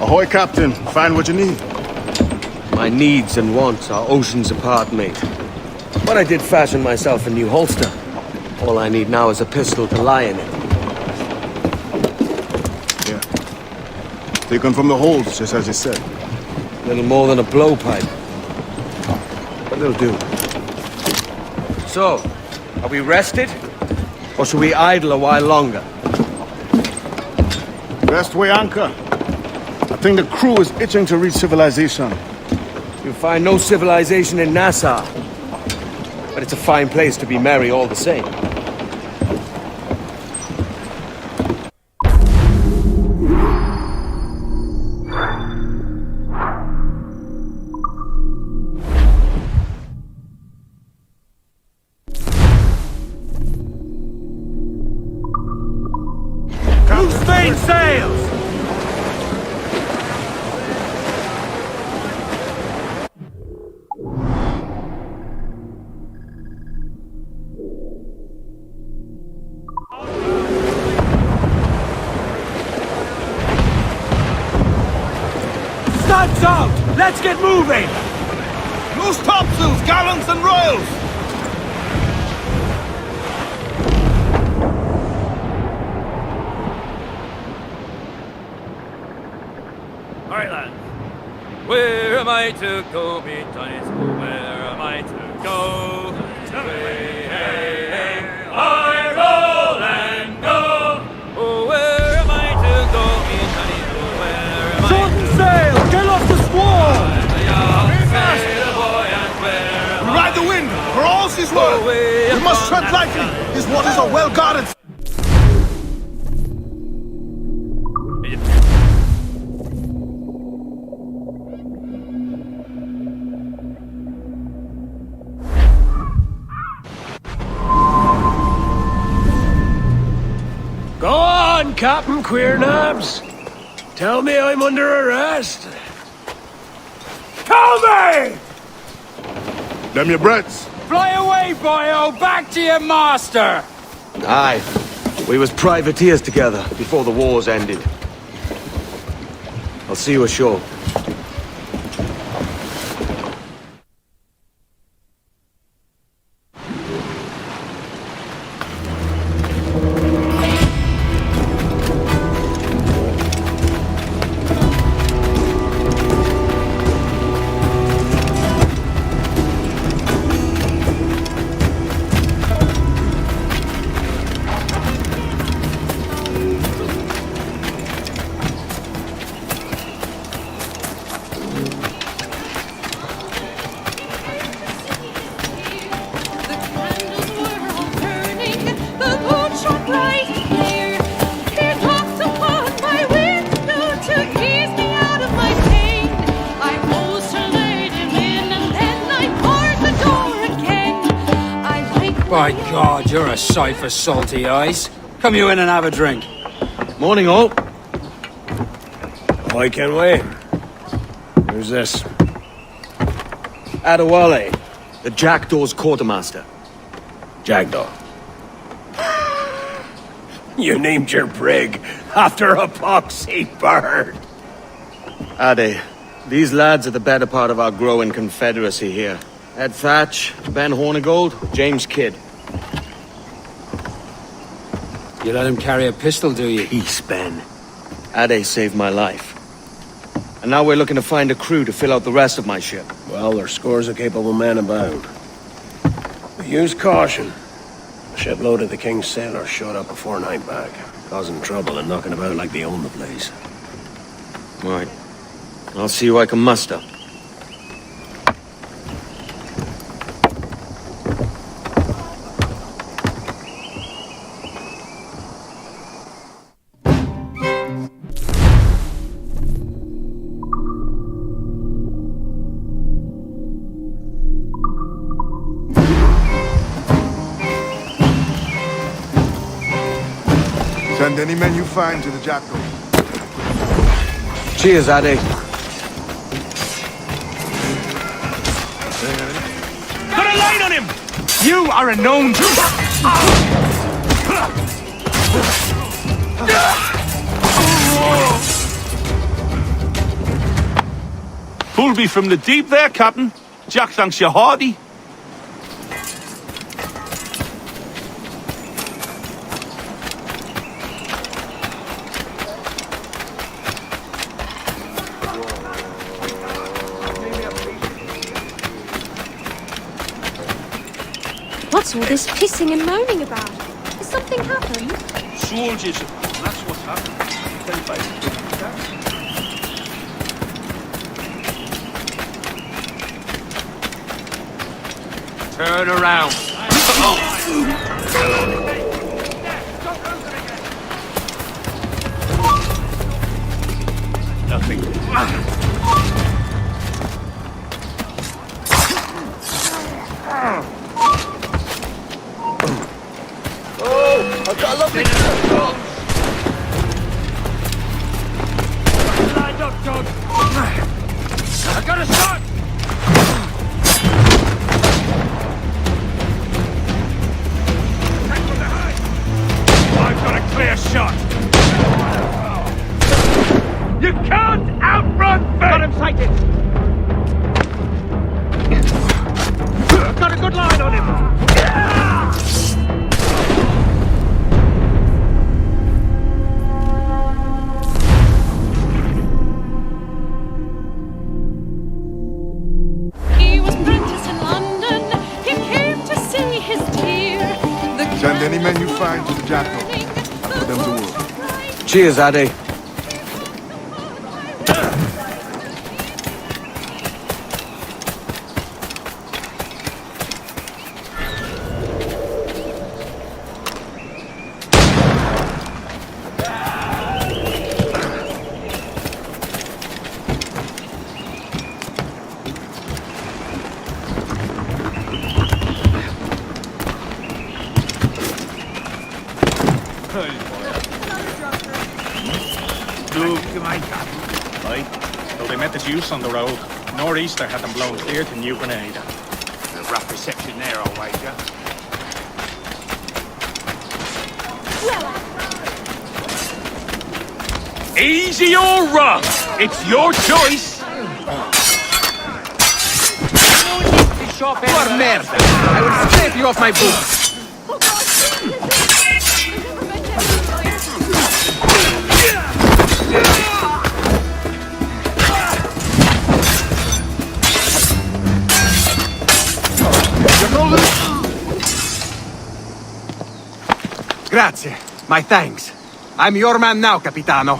Ahoy, Captain. Find what you need. My needs and wants are oceans apart, mate. But I did fashion myself a new holster. All I need now is a pistol to lie in it. Yeah. Taken from the holds, just as you said. Little more than a blowpipe. But it'll do. So, are we rested? Or should we idle a while longer? Best way anchor. I think the crew is itching to reach civilization. You'll find no civilization in Nassau. But it's a fine place to be merry all the same. Loose main sails! Studs out! Let's get moving! Loose topsails, gallants and royals! Alright, lads. Where am I to go, me tiny school? Where am I to go? Hey, hey, hey, I roll and go. Oh, where am I to go, me tiny school? Where am I to Shorten sail! Get off the squall! We ride the wind, for all's his word. We must tread lightly. His waters are well guarded. Go on, Captain Queernabs. Tell me I'm under arrest. Tell me! Them your breads. Fly away, boyo! Back to your master! Aye. We was privateers together before the wars ended. I'll see you ashore. By God, you're a sight for salty eyes. Come you in and have a drink. Morning, all. I can wait. Who's this? Adewale, the Jackdaw's quartermaster. Jackdaw. You named your brig after a poxy bird. Ade, these lads are the better part of our growing confederacy here. Ed Thatch, Ben Hornigold, James Kidd. You let him carry a pistol, do you? Peace, Ben. Ade saved my life. And now we're looking to find a crew to fill out the rest of my ship. Well, there's scores of capable men about. But use caution. A shipload of the King's sailors showed up before night back, causing trouble and knocking about like they own the place. Right. I'll see who I can muster. Send any men you find to the Jackdaw. Cheers, Ade. Put a line on him! You are a known... Pulled me from the deep there, Captain. Jack thanks you hardy. What's all this pissing and moaning about? Has something happened? Soldiers, that's what's happened. Turn around. Nothing. Oh, I've got a lovely Lined up, dog. I got a shot. I've got a clear shot. You can't outrun me! Got him sighted! I've got a good line on him! He was apprenticed in London. He came to see his dear. Send any men you find to the jackal. And put them to work. Cheers, Addy. Right. Though they met the Jews on the road, nor'easter had them blown clear to New Grenada. A rough reception there, I'll wager. Easy or rough, it's your choice. Por merda! I will scrape you off my boots! Grazie. My thanks. I'm your man now, Capitano.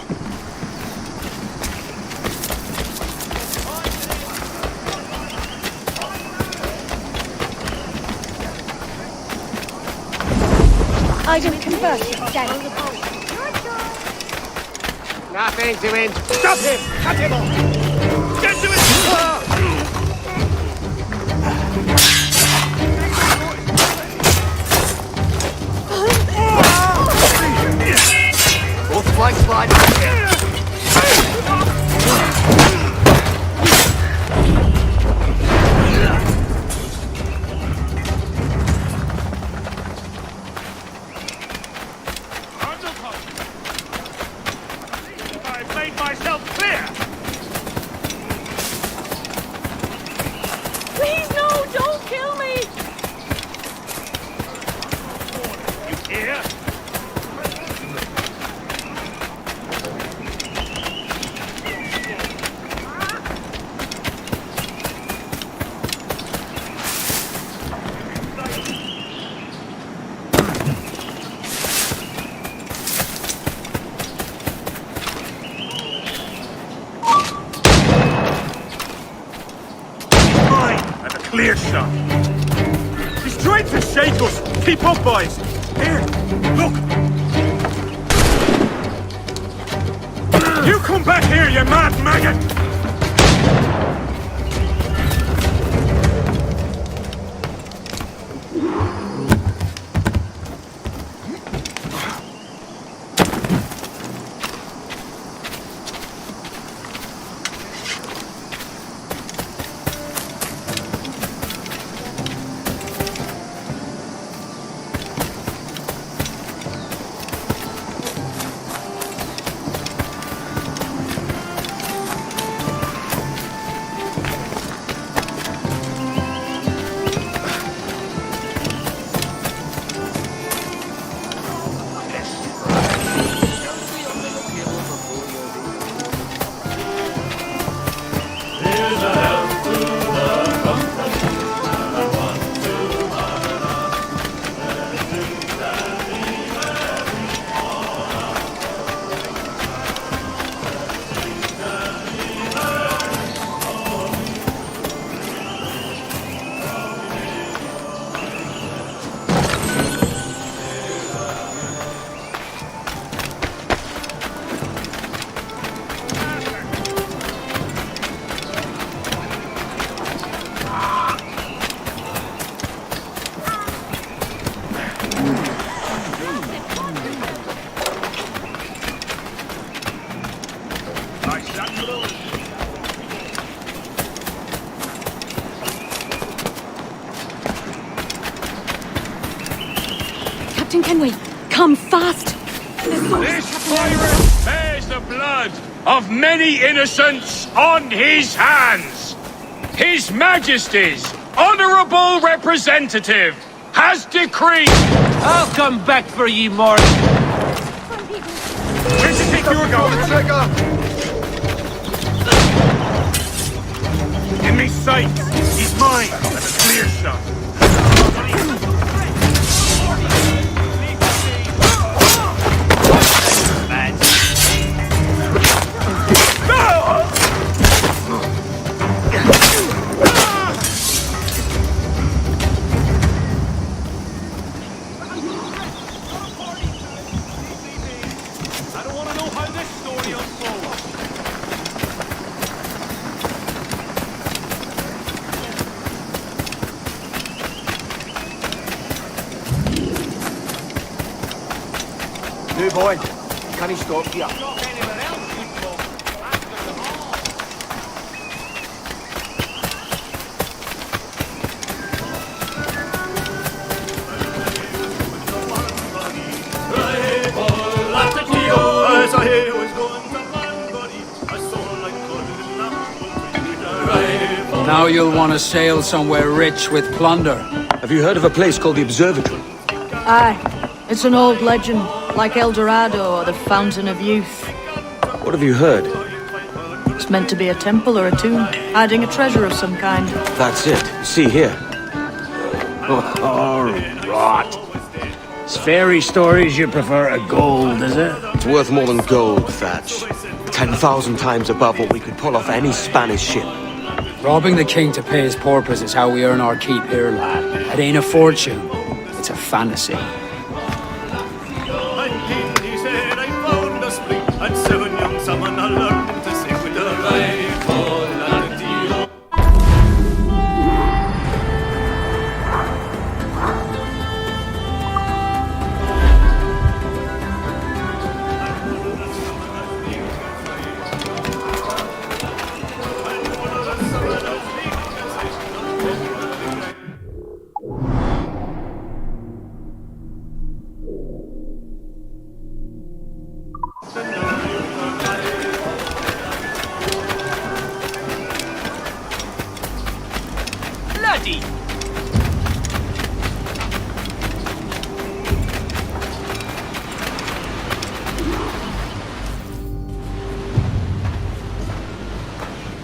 I didn't convert his dead. Nothing to it. Stop him! Cut him off! Get to it! Both flanks slide. I've made myself clear. Please, no, don't kill me! You hear? I've a clear shot. He's trying to shake us. Keep up, boys. Here, look. You come back here, you mad maggot. Captain Kenway, come fast! This pirate bears the blood of many innocents on his hands. His Majesty's honourable representative has decreed... I'll come back for ye, Morgan. Where's the take you were going? In me sight! He's mine! That's a clear shot. New boy, can he stop here? Now you'll want to sail somewhere rich with plunder. Have you heard of a place called the Observatory? Aye. It's an old legend, like El Dorado or the Fountain of Youth. What have you heard? It's meant to be a temple or a tomb, hiding a treasure of some kind. That's it. See here. Oh, rot. It's fairy stories you prefer to gold, is it? It's worth more than gold, Thatch. 10,000 times above what we could pull off any Spanish ship. Robbing the king to pay his porpoise is how we earn our keep here, lad. It ain't a fortune. It's a fantasy. And 7 young salmon are learning to sing with the rifle and the deal.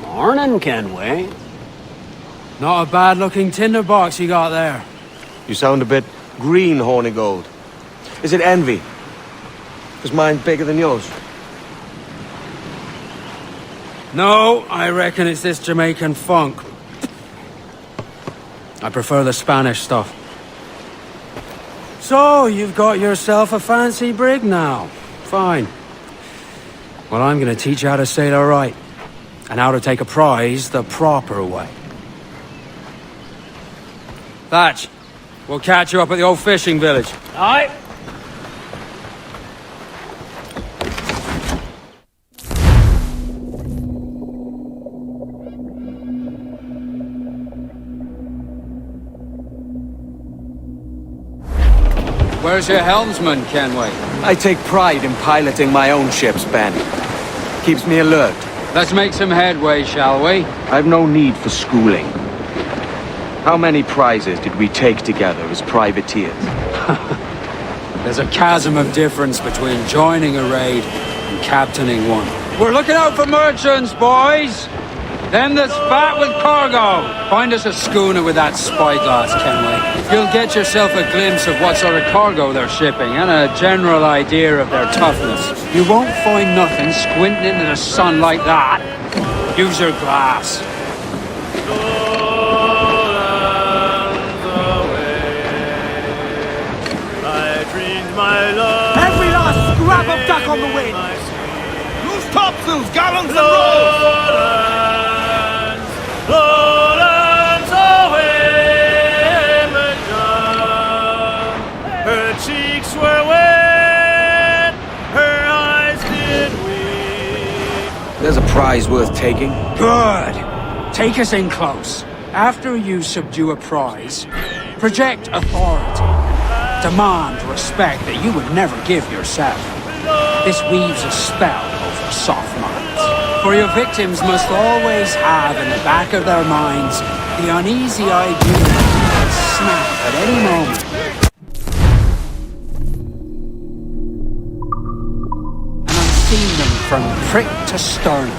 Morning, Kenway. Not a bad-looking tinderbox you got there. You sound a bit green, Horny Gold. Is it envy? Is mine bigger than yours? No, I reckon it's this Jamaican funk. I prefer the Spanish stuff. So, you've got yourself a fancy brig now. Fine. Well, I'm gonna teach you how to sail her right. And how to take a prize the proper way. Thatch, we'll catch you up at the old fishing village. Aye. Where's your helmsman, Kenway? I take pride in piloting my own ships, Ben. Keeps me alert. Let's make some headway, shall we? I've no need for schooling. How many prizes did we take together as privateers? There's a chasm of difference between joining a raid and captaining one. We're looking out for merchants, boys! Them that's fat with cargo. Find us a schooner with that spyglass, Kenway. You'll get yourself a glimpse of what sort of cargo they're shipping and a general idea of their toughness. You won't find nothing squinting into the sun like that. Use your glass. Every last scrap of duck on the wind! Loose topsails, gallants and rolls! Lowlands away, her cheeks were wet, her eyes did weep, There's a prize worth taking. Good. Take us in close. After you subdue a prize, project authority. Demand respect that you would never give yourself. This weaves a spell over soft minds. For your victims must always have in the back of their minds the uneasy idea that you can snap at any moment. And unseen them from prick to sternum.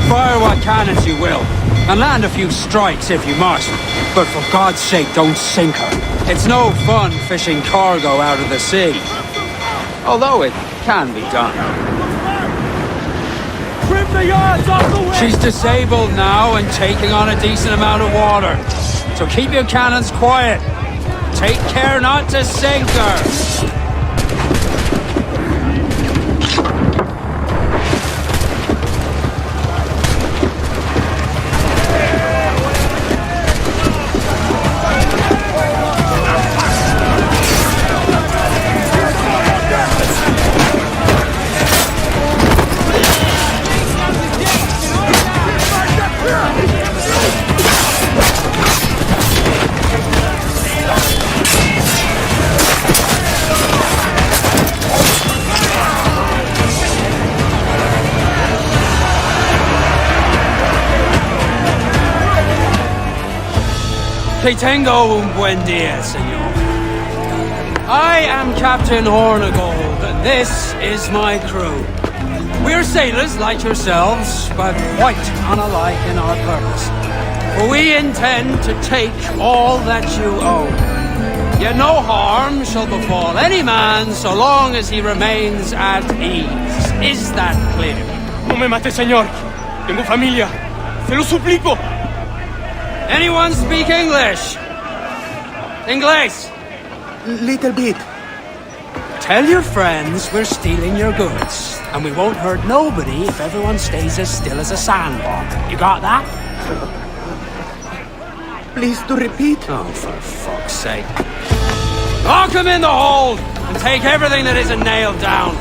Fire what cannons you will, and land a few strikes if you must. But for God's sake, don't sink her. It's no fun fishing cargo out of the sea. Although it can be done. Trim the yards off the wind! She's disabled now and taking on a decent amount of water. So keep your cannons quiet. Take care not to sink her. Que tengo un buen día, señor. I am Captain Hornigold. This is my crew. We're sailors like yourselves, but quite unalike in our purpose. For we intend to take all that you own. Yet no harm shall befall any man so long as he remains at ease. Is that clear? No me mate, señor. Tengo familia. Se lo suplico. Anyone speak English? English? Little bit. Tell your friends we're stealing your goods, and we won't hurt nobody if everyone stays as still as a sandbar. You got that? Please to repeat. Oh, for fuck's sake. Lock them in the hold, and take everything that isn't nailed down.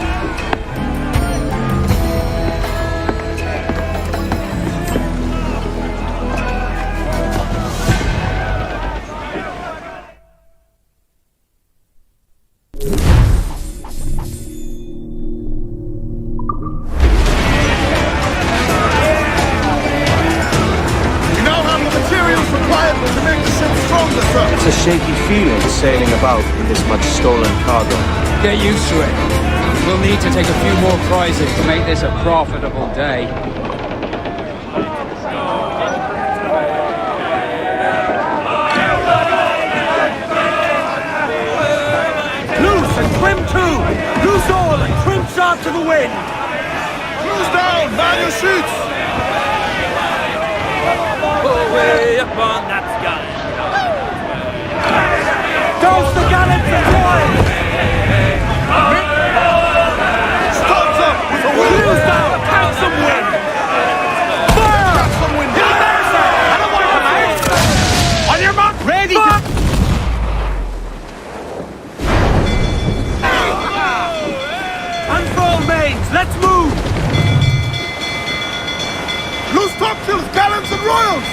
It's a shaky feeling sailing about with this much stolen cargo. Get used to it. We'll need to take a few more prizes to make this a profitable day. Loose and trim to! Loose all and trim sharp to the wind! Cruise down! Man your shoots! Away up on that sky! Toast the gallants and boys! Stops up with a wind! Cruise down! Catch some wind! Fire! Catch some wind! Get there, sir! I don't want to mate! On your mark! Ready! Unfurl mains! Let's move! Loose topsails, gallants and royals!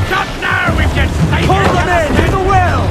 Shut now! We've just pull them in the well!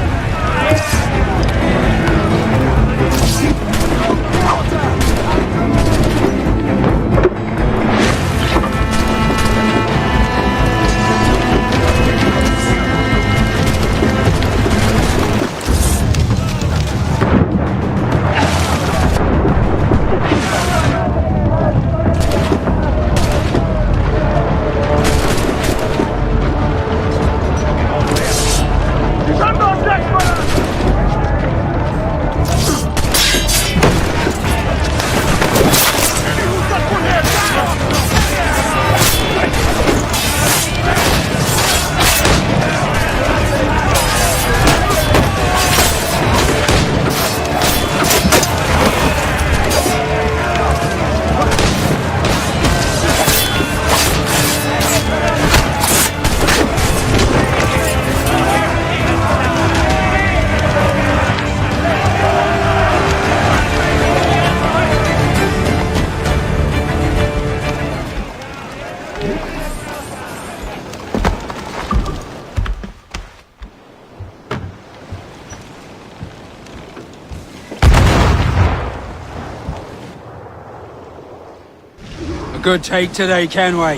good take today, Kenway.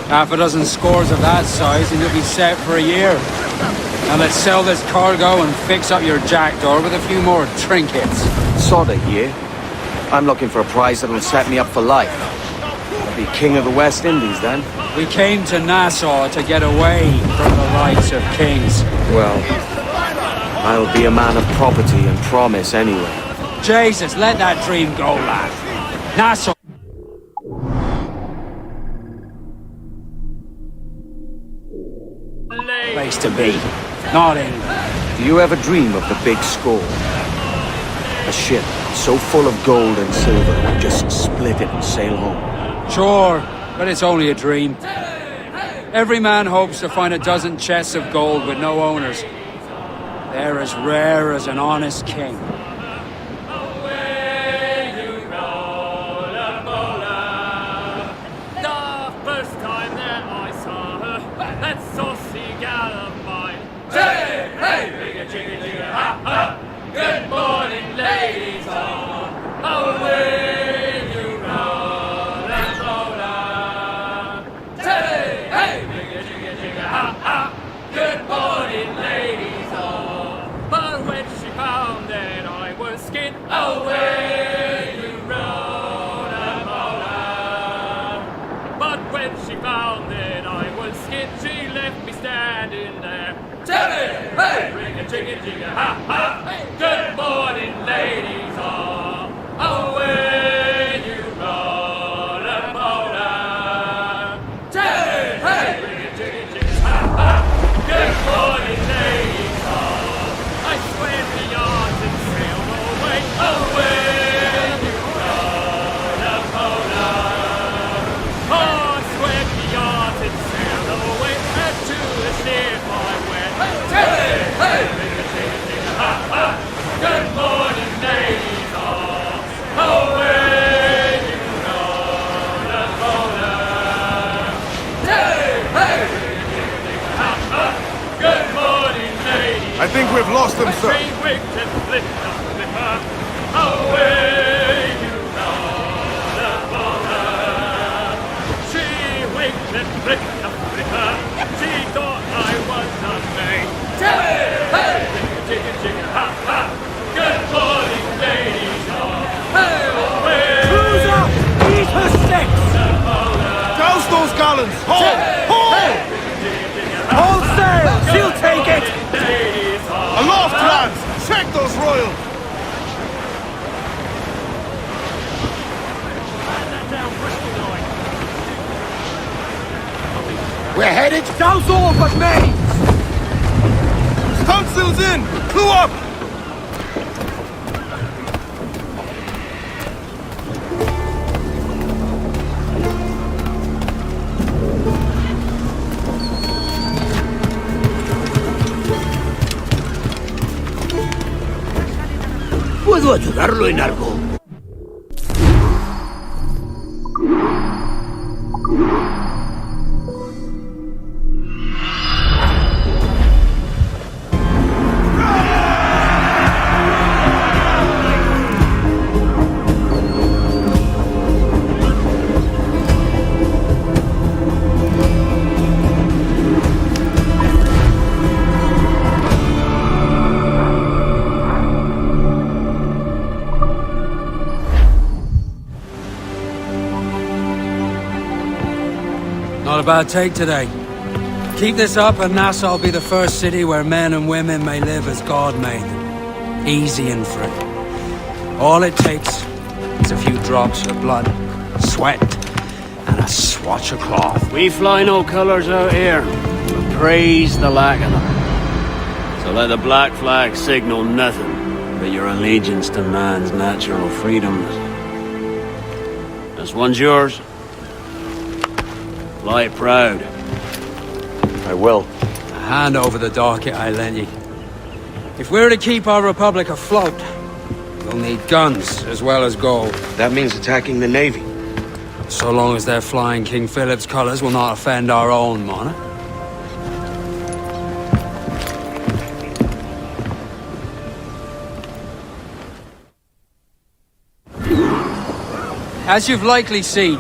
Half a dozen scores of that size and you'll be set for a year. Now let's sell this cargo and fix up your jackdaw with a few more trinkets. Sorta year. I'm looking for a prize that'll set me up for life. I'll be king of the West Indies then. We came to Nassau to get away from the rights of kings. Well, I'll be a man of property and promise anyway. Jesus, let that dream go, lad. Nassau. Place to be. Not England. Do you ever dream of the big score? A ship so full of gold and silver that just split it and sail home. Sure, but it's only a dream. Every man hopes to find a dozen chests of gold with no owners. They're as rare as an honest king. Good morning, ladies all. Away you roll and roll on. Hey, hey, jigga, jigga, jigga, ha, ha. Good morning, ladies all. But when she found that I was skin, away you roll and roll on. But when she found that I was skin, she left me standing there. Hey, hey, jigga, jigga, jigga, ha, ha. Good morning, ladies all. Away you roll and roll on. Hey, hey, jigga, jigga, jigga, ha, ha. Good morning, ladies all. I swam the yards and sailed away. Away you roll and roll on. Oh, I swam the yards and sailed away. And to the ship I went. Hey, hey, jigga, jigga, jigga, ha, ha. Good morning, ladies all. Away you roll and roll on. Hey, hey, ha, ha. Good morning, ladies. I think we've lost them, sir. She winked and flipped the flipper. Away you roll and roll on. She winked and flipped the flipper. She thought I was a maid. Hey, hey, jigga, jigga, ha, ha. Good morning, ladies all. Hey, away. Cruiser! Eat her sticks! Douse those gallons! Hold! Hold! Hold sail! She'll take it! Aloft, lads! Check those royals! We're headed douse all but mains! Stunsails in! Clue up! ¿Puedo ayudarlo en algo? Not a bad take today. Keep this up and Nassau will be the first city where men and women may live as God made them. Easy and free. All it takes is a few drops of blood, sweat, and a swatch of cloth. We fly no colours out here, but praise the lack of them. So let the black flag signal nothing but your allegiance to man's natural freedoms. This one's yours. Fly proud. I will. Hand over the docket I lent you. If we're to keep our republic afloat, we'll need guns as well as gold. That means attacking the Navy. So long as they're flying King Philip's colours will not offend our own monarch. As you've likely seen,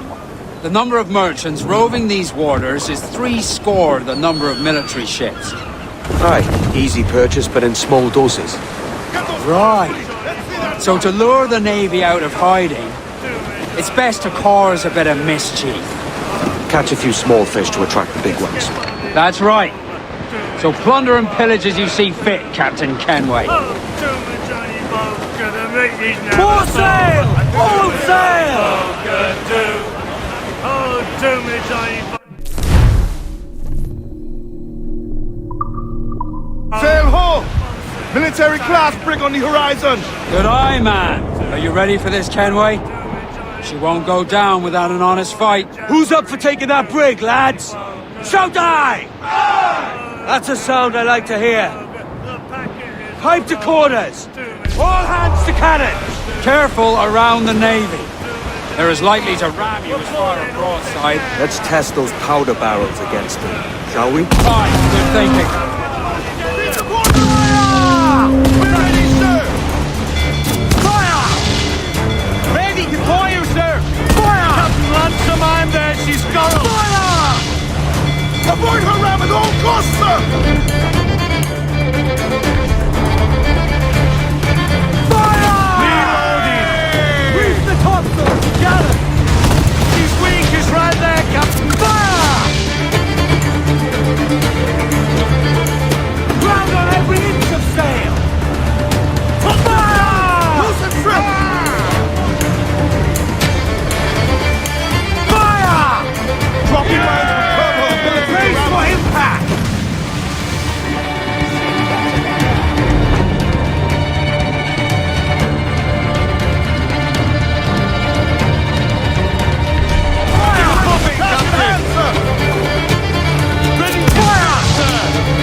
The number of merchants roving these waters is 70 the number of military ships. Aye, easy purchase, but in small doses. Right. So to lure the Navy out of hiding, it's best to cause a bit of mischief. Catch a few small fish to attract the big ones. That's right. So plunder and pillage as you see fit, Captain Kenway. More sail! All sail! Oh, do me, Johnny. Sail ho! Military class brig on the horizon! Good eye, man. Are you ready for this, Kenway? She won't go down without an honest fight. Who's up for taking that brig, lads? Shout aye! That's a sound I like to hear. Pipe to quarters. All hands to cannon. Careful around the Navy. They're as likely to ram you as far across side. Let's test those powder barrels against them, shall we? Aye, good thinking. We're ready, sir! Fire! Ready to fire, sir! Fire! Captain Ransom, I'm there, she's got him! Fire! Avoid her ram at all costs, sir! Fire! Reloading! Reef the topsails, gallant! She's weak, is right there, Captain! Fire! Ground on every inch of sail! Fire! Lose and trip! Fire! Dropping lines with purple ability! Brace for impact! Ready, fire!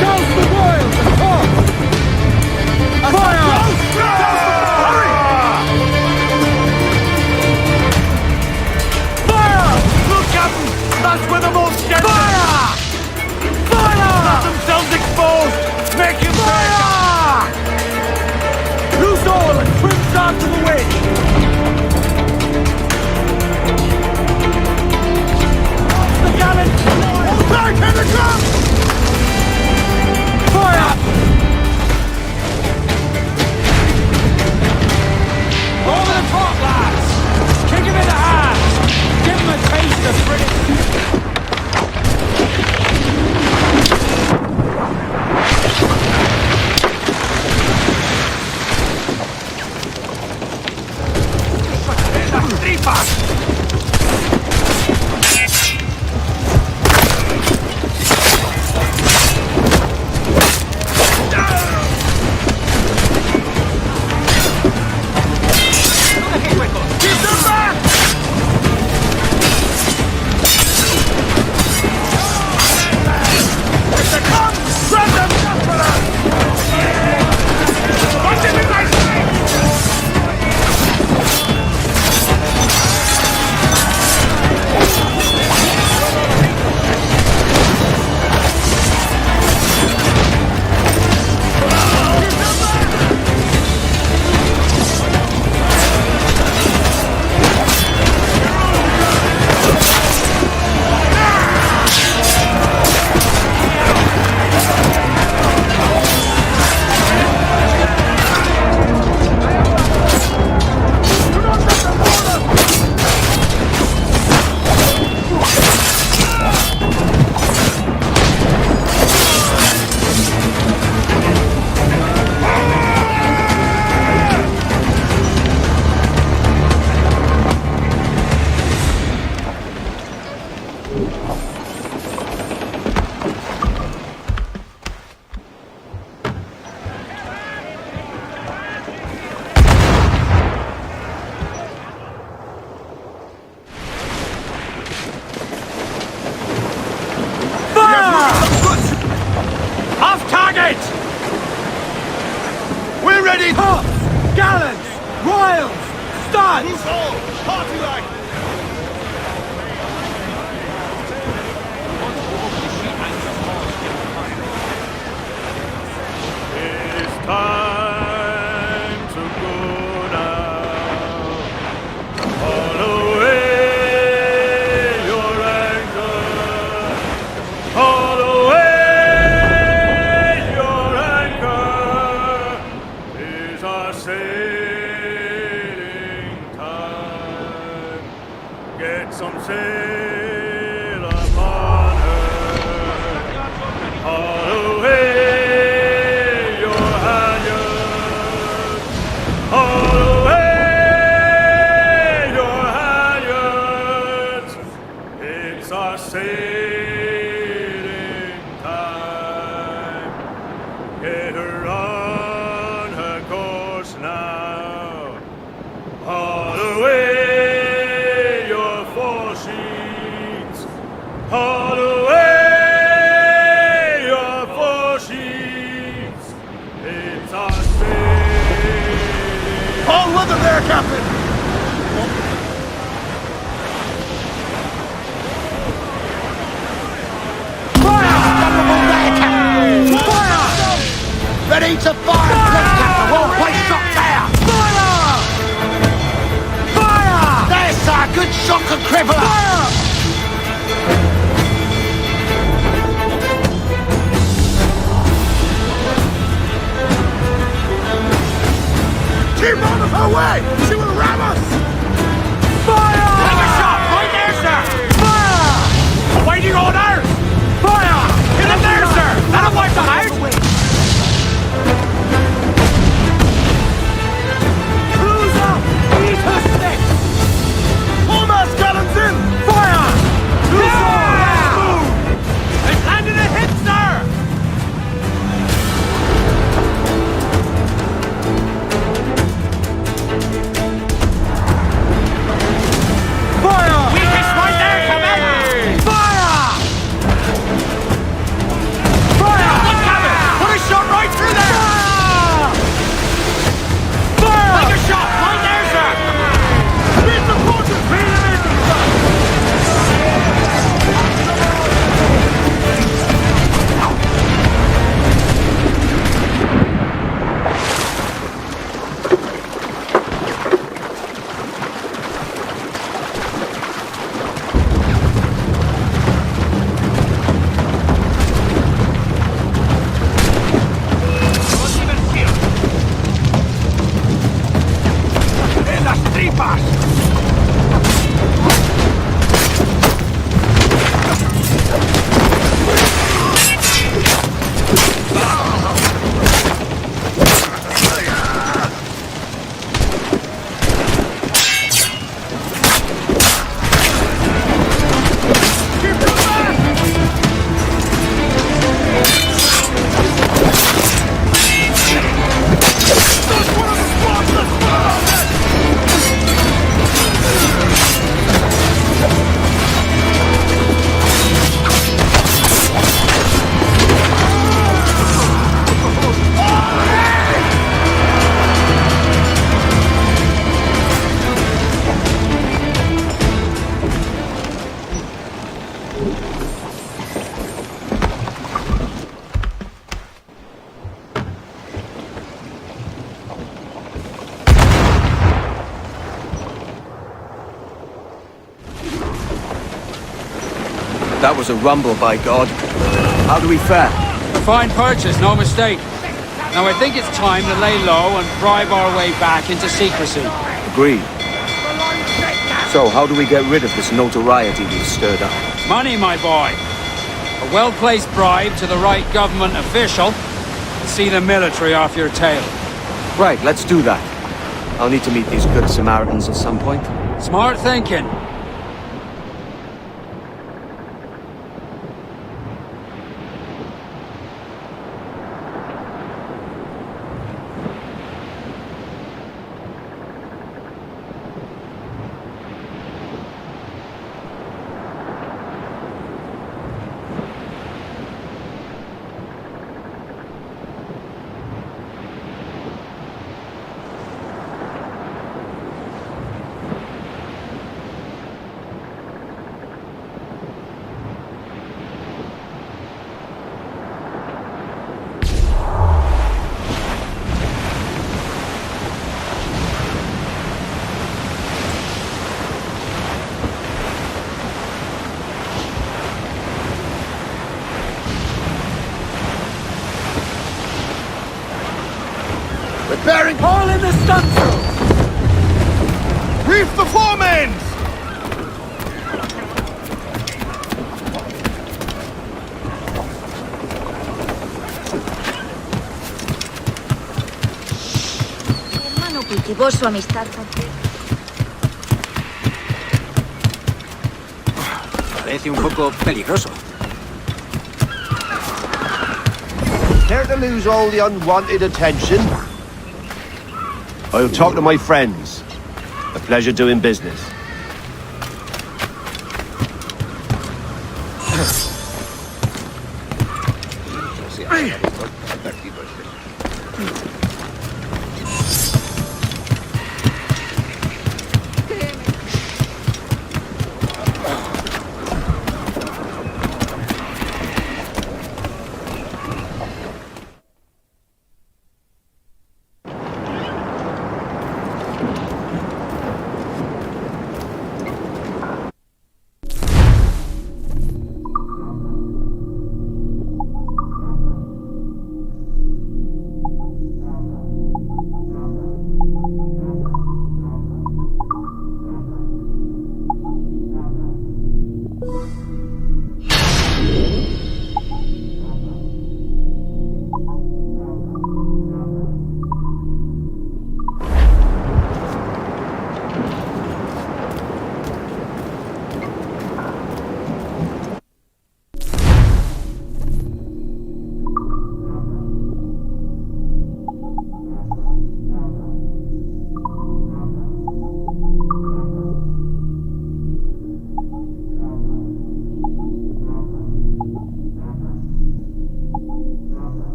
Douse the royals and talk! Fire! Fire! Look, Captain! That's where the most get fire! Fire! Let themselves exposed! Make him fire! Loose all and trim down to the wind! The gallant! Back in the gun! Fire! Over the top, lads! Kick him in the hands! Give him a taste of British... Tripas! Off target! We're ready! Tops! Gallants! Royals! Studs! Who's all? Party like! It's time to go now. All away, Haul away your halyards. Haul away your halyards. It's our sailing time. Get her on her course now. Haul away your foresheets. Haul away your foresheets. It's our sailing. All weather there, Captain! Ready to fire! The whole place shot down! Fire! Fire! There's a good shock and cripple! Fire! Keep out of her way! She will ram us! Fire! Take a shot! Right there, sir! Fire! Awaiting orders! Fire! Hit him there, sir! That'll wipe them out! Cruise up! Eat her sticks! All my skeletons in! Fire! Yeah! They've landed a hit, sir! Fire! Weakest right there, Commander! Fire! Fire! Look, Captain! Put a shot right through there! Fire! Take a shot right there, sir! Beat the fortress! Beat them in! ¡En las tripas! That was a rumble, by God. How do we fare? A fine purchase, no mistake. Now I think it's time to lay low and bribe our way back into secrecy. Agreed. So, how do we get rid of this notoriety we've stirred up? Money, my boy. A well-placed bribe to the right government official and see the military off your tail. Right, let's do that. I'll need to meet these good Samaritans at some point. Smart thinking. Bearing all in the stunsail! Reef the foremans! cultivó su amistad con... Parece un poco peligroso. Care to lose all the unwanted attention? I'll talk to my friends. A pleasure doing business.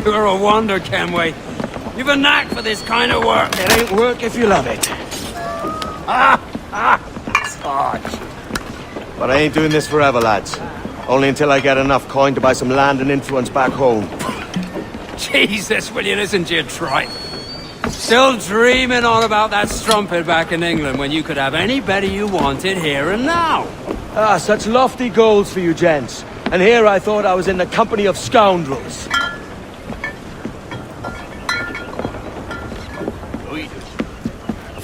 You're a wonder, Kenway. You've a knack for this kind of work. It ain't work if you love it. Sarge. But I ain't doing this forever, lads. Only until I get enough coin to buy some land and influence back home. Jesus, will you listen to your tripe? Still dreaming on about that strumpet back in England when you could have anybody you wanted here and now. Ah, such lofty goals for you gents. And here I thought I was in the company of scoundrels.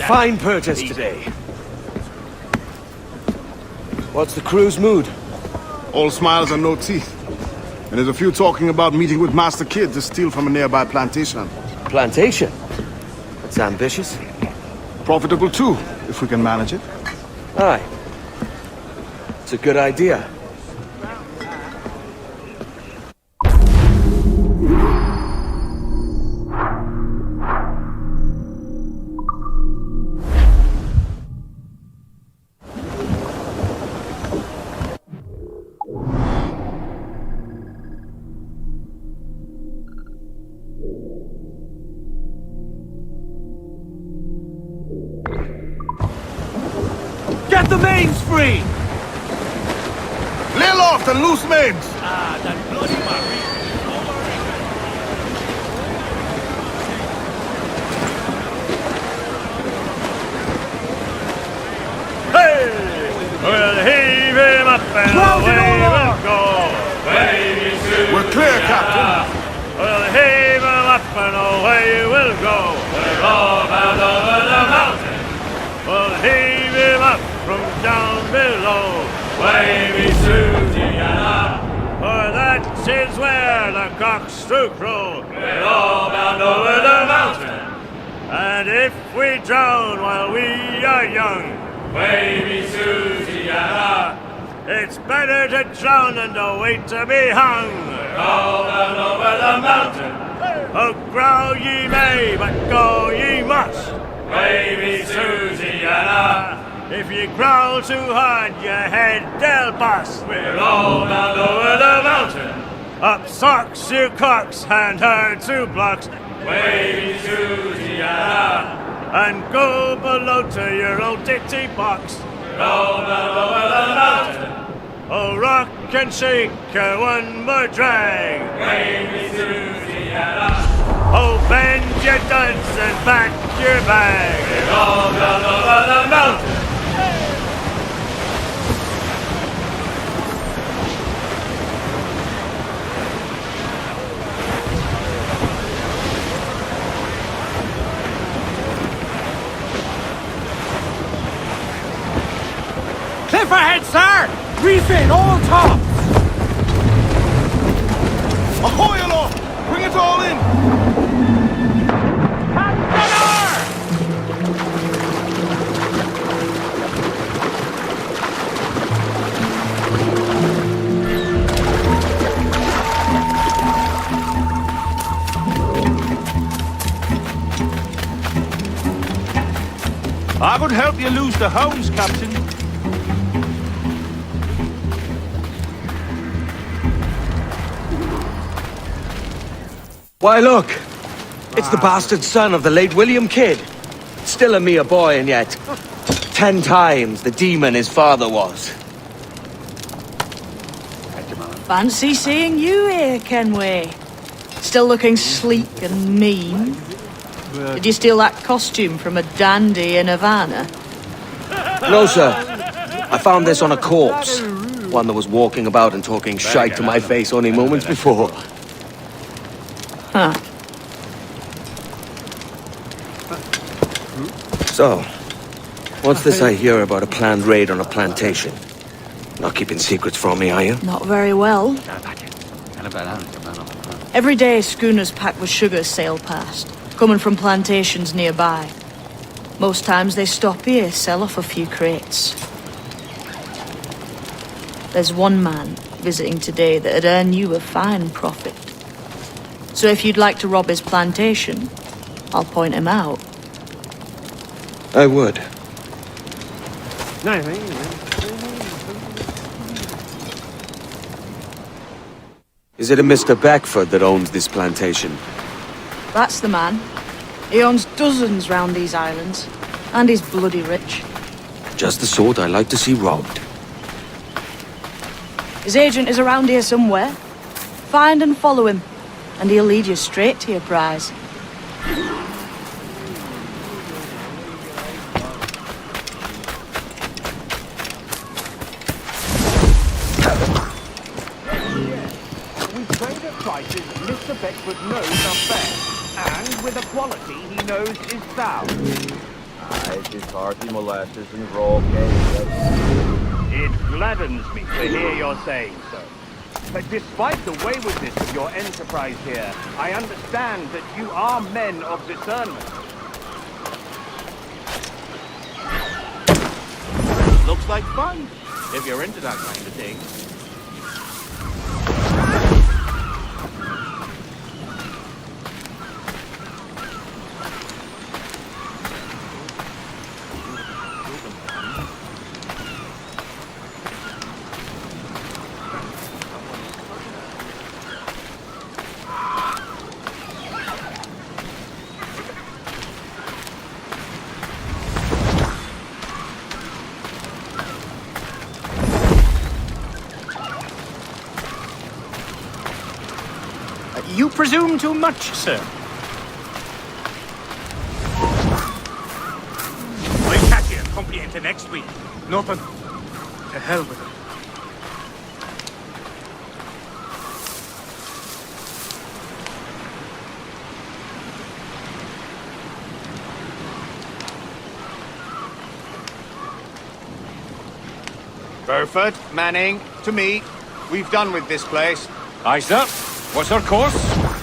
Fine purchase today. What's the crew's mood? All smiles and no teeth. And there's a few talking about meeting with Master Kid to steal from a nearby plantation. Plantation? That's ambitious. Profitable too, if we can manage it. Aye. It's a good idea. Get the mains free! Lay aloft and loose mains! Ah, that bloody Marie. Hey! We'll heave him up and away we'll go. We're clear, Captain. We'll heave him up and away we'll go. We're all bound over the mountain. We'll heave him up from down below. Wavy Susiana, for that is where the cocks do crow. We're all bound over the mountain. And if we drown while we are young, Wavy Susiana, it's better to drown than to wait to be hung. We're all bound over the mountain. Oh, growl ye may, but go ye must. Wavy Susiana, if you growl too hard, your head they'll bust. We're all bound over the mountain. Up socks, you cocks, and her 2 blocks. Wavy Susie-Anna. And go below to your old ditty box. Go below the mountain. Oh, rock and shake one more drag. Wavy Susie-Anna. Oh, bend your duds and pack your bag. Go below the mountain. Cliff ahead, sir! Reef in, all tops! Ahoy aloft! Bring it all in! I would help you lose the hounds, Captain. Why, look! It's the bastard son of the late William Kidd. Still a mere boy, and yet 10 times the demon his father was. Fancy seeing you here, Kenway. Still looking sleek and mean. Did you steal that costume from a dandy in Havana? No, sir. I found this on a corpse. One that was walking about and talking shite to my face only moments before. Huh. So, what's this I hear about a planned raid on a plantation? Not keeping secrets from me, are you? Not very well. Every day schooners packed with sugar sail past, coming from plantations nearby. Most times they stop here, sell off a few crates. There's one man visiting today that'd earn you a fine profit. So if you'd like to rob his plantation, I'll point him out. I would. Is it a Mr. Beckford that owns this plantation? That's the man. He owns dozens round these islands, and he's bloody rich. Just the sort I like to see robbed. His agent is around here somewhere. Find and follow him, and he'll lead you straight to your prize. We trade at prices Mr. Beckford knows are fair, and with a quality he knows is sound. It is hearty molasses and raw cake. It gladdens me to hear you're saying so. But despite the waywardness of your enterprise here, I understand that you are men of discernment. Looks like fun, if you're into that kind of thing. You presume too much, sir. I'll catch you and compliente next week. Nothing. To hell with it. Burford, Manning, to me. We've done with this place. Aye, sir. What's our course?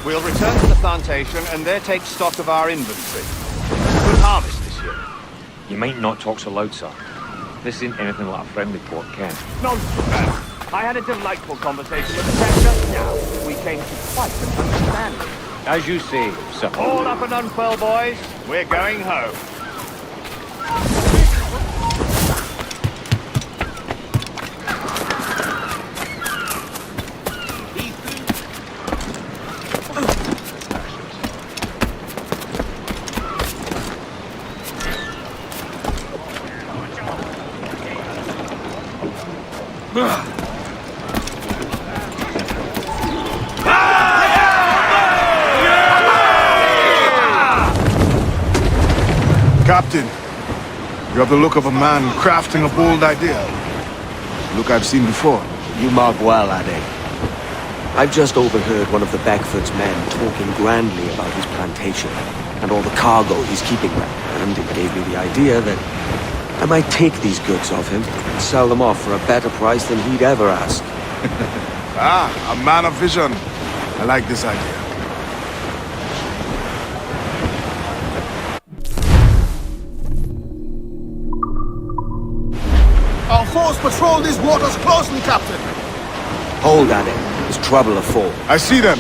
We'll return to the plantation and there take stock of our inventory. Good harvest this year. You might not talk so loud, sir. This isn't anything like a friendly port, Ken. Nonsense, man. I had a delightful conversation with the chap just now. We came to quite an understanding. As you say, sir. All up and unfurl, boys. We're going home. Captain, you have the look of a man crafting a bold idea. Look I've seen before. You mark well, Ade. I've just overheard one of the Beckford's men talking grandly about his plantation and all the cargo he's keeping there, and it gave me the idea that I might take these goods off him and sell them off for a better price than he'd ever ask. A man of vision. I like this idea. Our force patrol these waters closely, Captain. Hold, Ade. There's trouble afoot. I see them.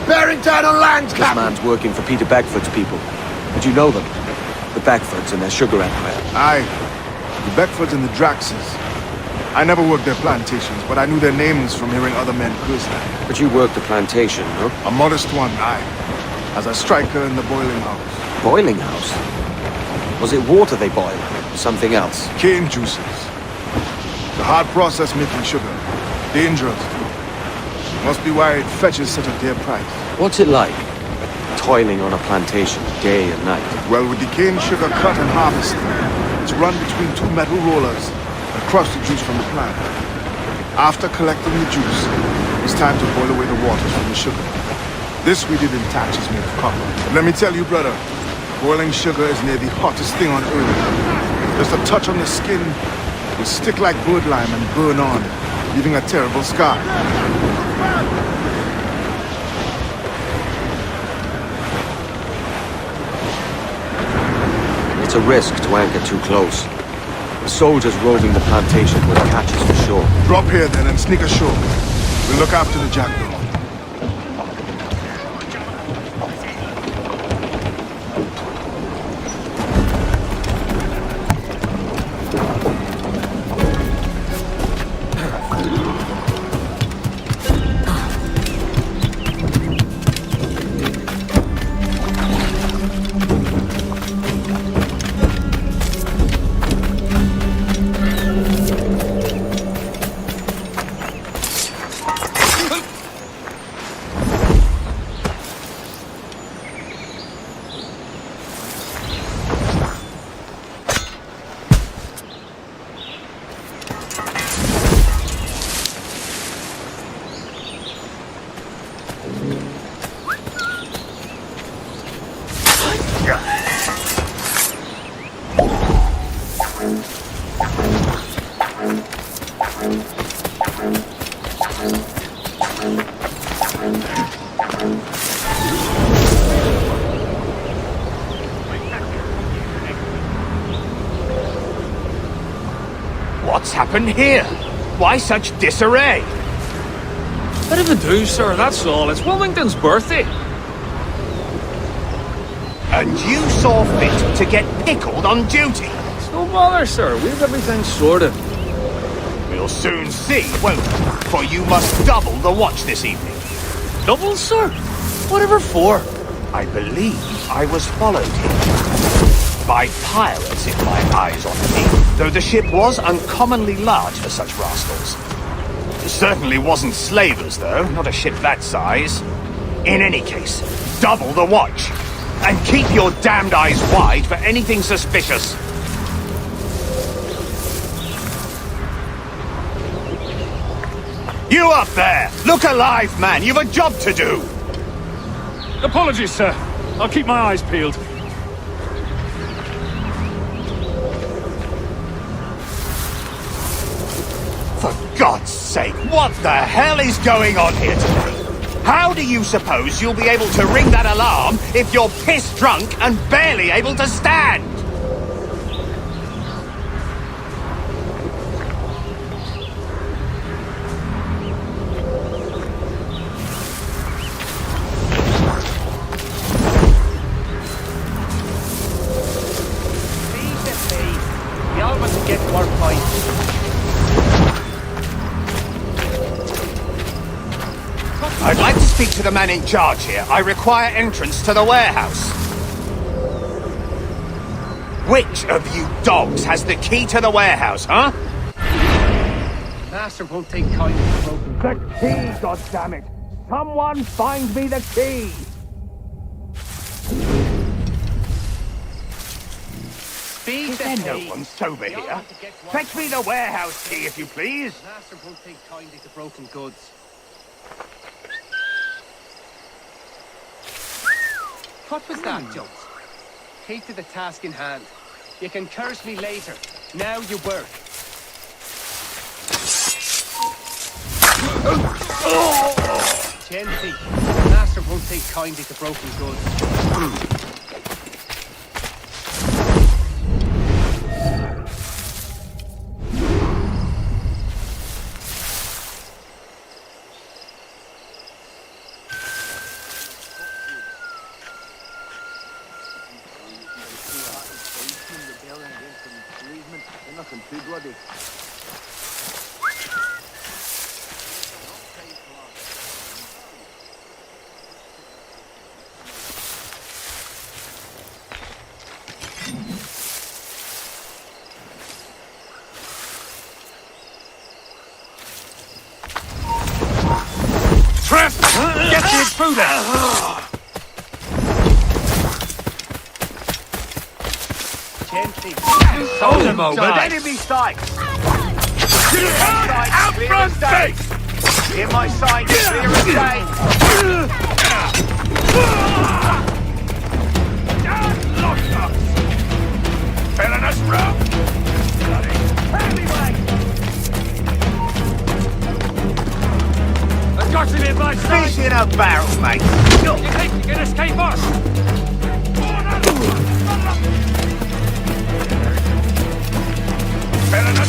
Bearing down on land, This man's working for Peter Beckford's people. Did you know them? The Beckfords and their sugar empire. Aye. The Beckfords and the Draxes. I never worked their plantations, but I knew their names from hearing other men personally. But you worked a plantation, no? A modest one, aye. As a striker in the boiling house. Boiling house? Was it water they boiled? Or something else? Cane juices. The hard process making sugar. Dangerous. Must be why it fetches such a dear price. What's it like? Toiling on a plantation, day and night? Well, with the cane sugar cut and harvested, it's run between two metal rollers and crush the juice from the plant. After collecting the juice, it's time to boil away the waters from the sugar. This we did in thatches made of copper. But let me tell you, brother, boiling sugar is near the hottest thing on earth. Just a touch on the skin will stick like birdlime and burn on, leaving a terrible scar. It's a risk to anchor too close. The soldiers roving the plantation will catch us for sure. Drop here then and sneak ashore. We'll look after the jackdaw. What's happened here? Why such disarray? Bit of a do, sir, that's all. It's Wilmington's birthday. And you saw fit to get pickled on duty? No bother, sir. We've everything sorted. We'll soon see, won't we? For you must double the watch this evening. Double, sir? Whatever for? I believe I was followed here. By pirates, if my eyes on me. Though the ship was uncommonly large for such rascals. It certainly wasn't slavers, though. Not a ship that size. In any case, double the watch. And keep your damned eyes wide for anything suspicious. You up there! Look alive, man! You've a job to do! Apologies, sir. I'll keep my eyes peeled. For God's sake, what the hell is going on here today? How do you suppose you'll be able to ring that alarm if you're piss drunk and barely able to stand? You almost get more points. I'd like to speak to the man in charge here. I require entrance to the warehouse. Which of you dogs has the key to the warehouse, huh? Master won't take kindly to broken. The key, goddammit! Someone find me the key! Is there no one sober here? Fetch me the warehouse key, if you please. Master won't take kindly to broken goods. What was that, Jones? Take to the task in hand. You can curse me later. Now you work. Gently. Master won't take kindly to broken goods. Nothing too bloody. Tramp! Get the intruder! Gently. Hold a moment, enemy sight! Out front, face! In my sight, clear as day! Lost us! Filling us rope! I've got him in my sight! Fish in a barrel, mate! You think you can escape us? Filling us!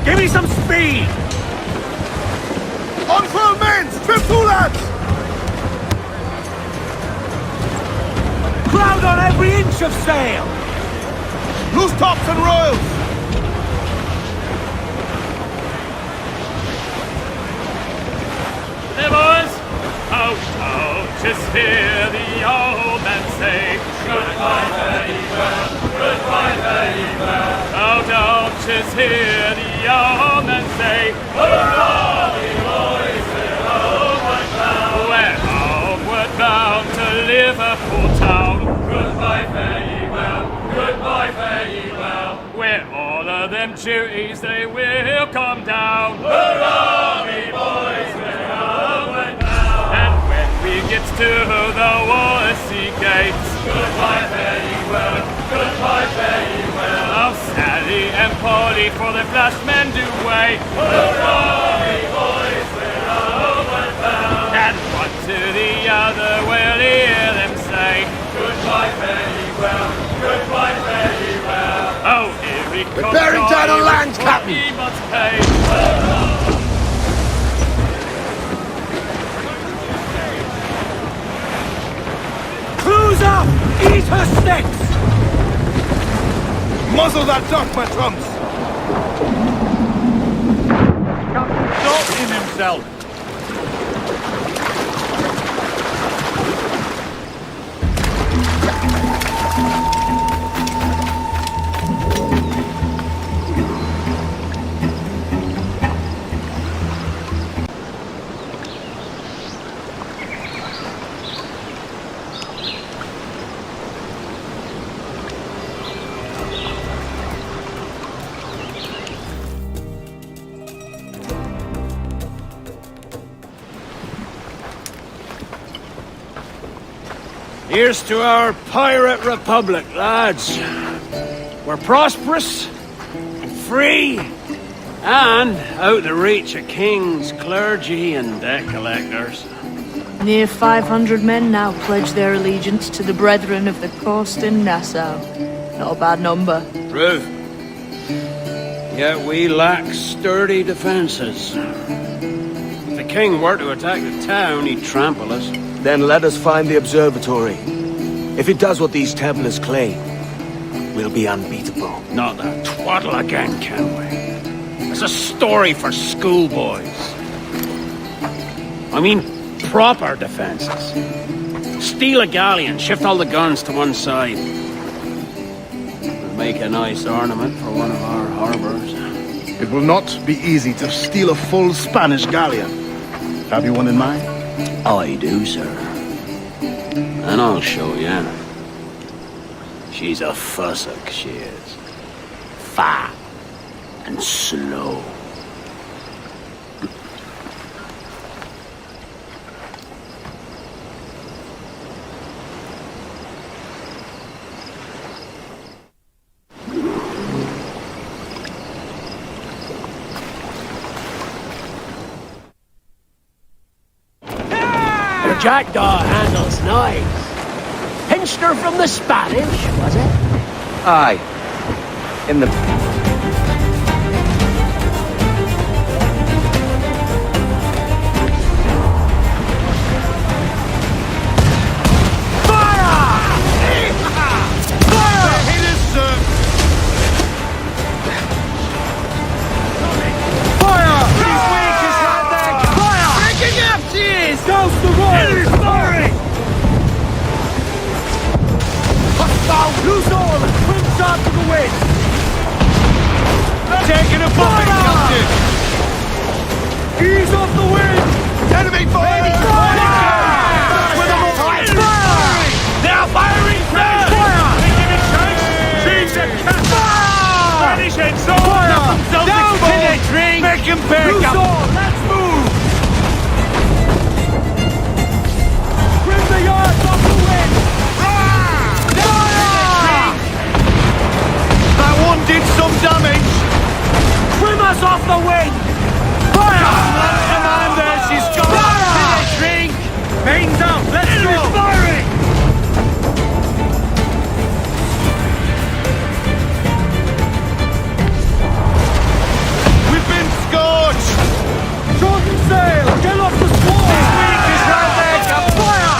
Give me some speed! On full men! Strip to lads! Crowd on every inch of sail! Loose tops and royals! archers hear the yeomen say, hurrah, we boys, we're homeward bound. We're homeward bound to Liverpool town. Goodbye, fare ye well, goodbye, fare ye well. Where all of them duties they will come down. Hurrah, we boys, we're homeward bound. And when we get to the Wallasey gates, goodbye, fare ye well, goodbye, fare ye well. Oh, Sally and Polly for the flash men do wait. Hurrah, we boys, we're homeward bound. And one to the other will hear them say, goodbye, fare ye well, goodbye, fare ye well. Oh, here we come. We're bearing down on land, Captain. He must pay. Clues up! Eat her sticks! Muzzle that duck, my trumps! Not in himself. Here's to our pirate republic, lads. We're prosperous, and free, and out the reach of kings, clergy, and debt collectors. Near 500 men now pledge their allegiance to the Brethren of the Coast in Nassau. Not a bad number. True. Yet we lack sturdy defenses. If the king were to attack the town, he'd trample us. Then let us find the observatory. If it does what these Templars claim, we'll be unbeatable. Not that twaddle again, can we? It's a story for schoolboys. I mean, proper defenses. Steal a galleon, shift all the guns to one side. We'll make a nice ornament for one of our harbors. It will not be easy to steal a full Spanish galleon. Have you one in mind? I do, sir. And I'll show you. She's a fussock, she is. Fat and slow. Your jackdaw handles knives. Pinched her from the Spanish, was it? Aye. In the... Douse the road! Firing! Hostile! Loose all and swim shot to the wind! Taking a bumping, Captain! Ease off the wind! Enemy fire! With them all! Fire! They are firing! Fire! Making it chase! Trees and cats! Spanish heads on! Fire! Down to the drink! Make him back up! Loose all! Let's move! The yards off the wind! Fire! That one did some damage! Trim us off the wind! Fire! Commander, she's got a drink! Mains out! Let's go! Firing! We've been scorched! Shorten sail! Get off the squall! Weak is right there, Captain! Fire!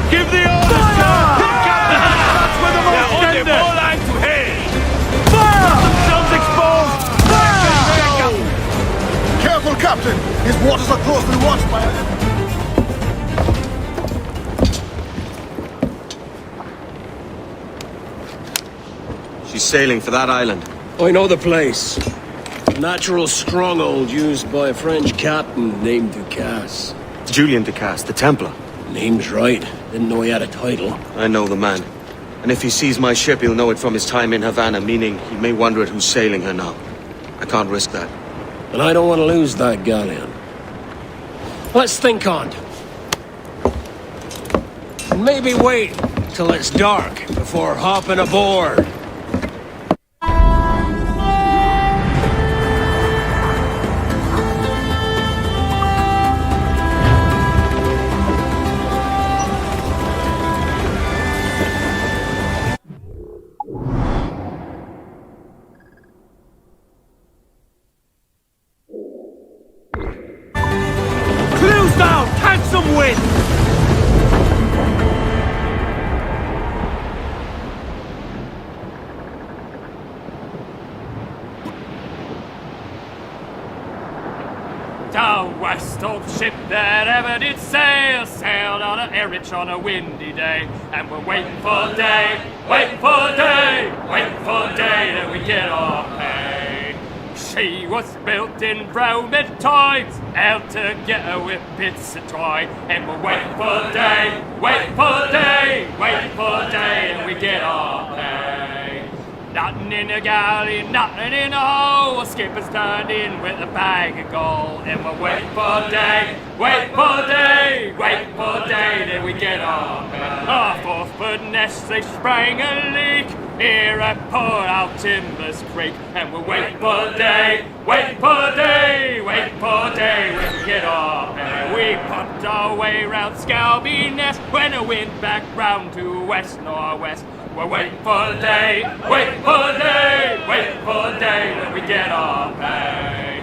Give the orders, sir! That's where the most tender! All line to hail! Fire! Themselves exposed! Fire! Careful, Captain! His waters are closely watched by... She's sailing for that island. I know the place. A natural stronghold used by a French captain named Ducasse. Julian Ducasse, the Templar. Name's right. Didn't know he had a title. I know the man. And if he sees my ship, he'll know it from his time in Havana, meaning he may wonder at who's sailing her now. I can't risk that. And I don't want to lose that galleon. Let's think on it. And maybe wait till it's dark before hopping aboard. Clews down! Catch some wind! Down west of ship that ever did sail, sailed on a Erich on a windy day, and we're waiting for day, waiting for day, waiting for day that we get our pay. She was built in Roman times, out together with bits of twine, and we're waiting for day, waiting for day, waiting for day, and we get our pay. Nothing in the galley, nothing in the hole. Skipper's turned in with a bag of gold, and we're waiting for day, waiting for day, waiting for day, then we get our pay. Our fourth nest, they sprang a leak here at Port Out Timbers Creek, and we're waiting for day, waiting for day, waiting for day, when we get our pay. We pumped our way round Scalby Nest when the wind back round to west-northwest. We're waiting for day, waiting for day, waiting for day, when we get our pay.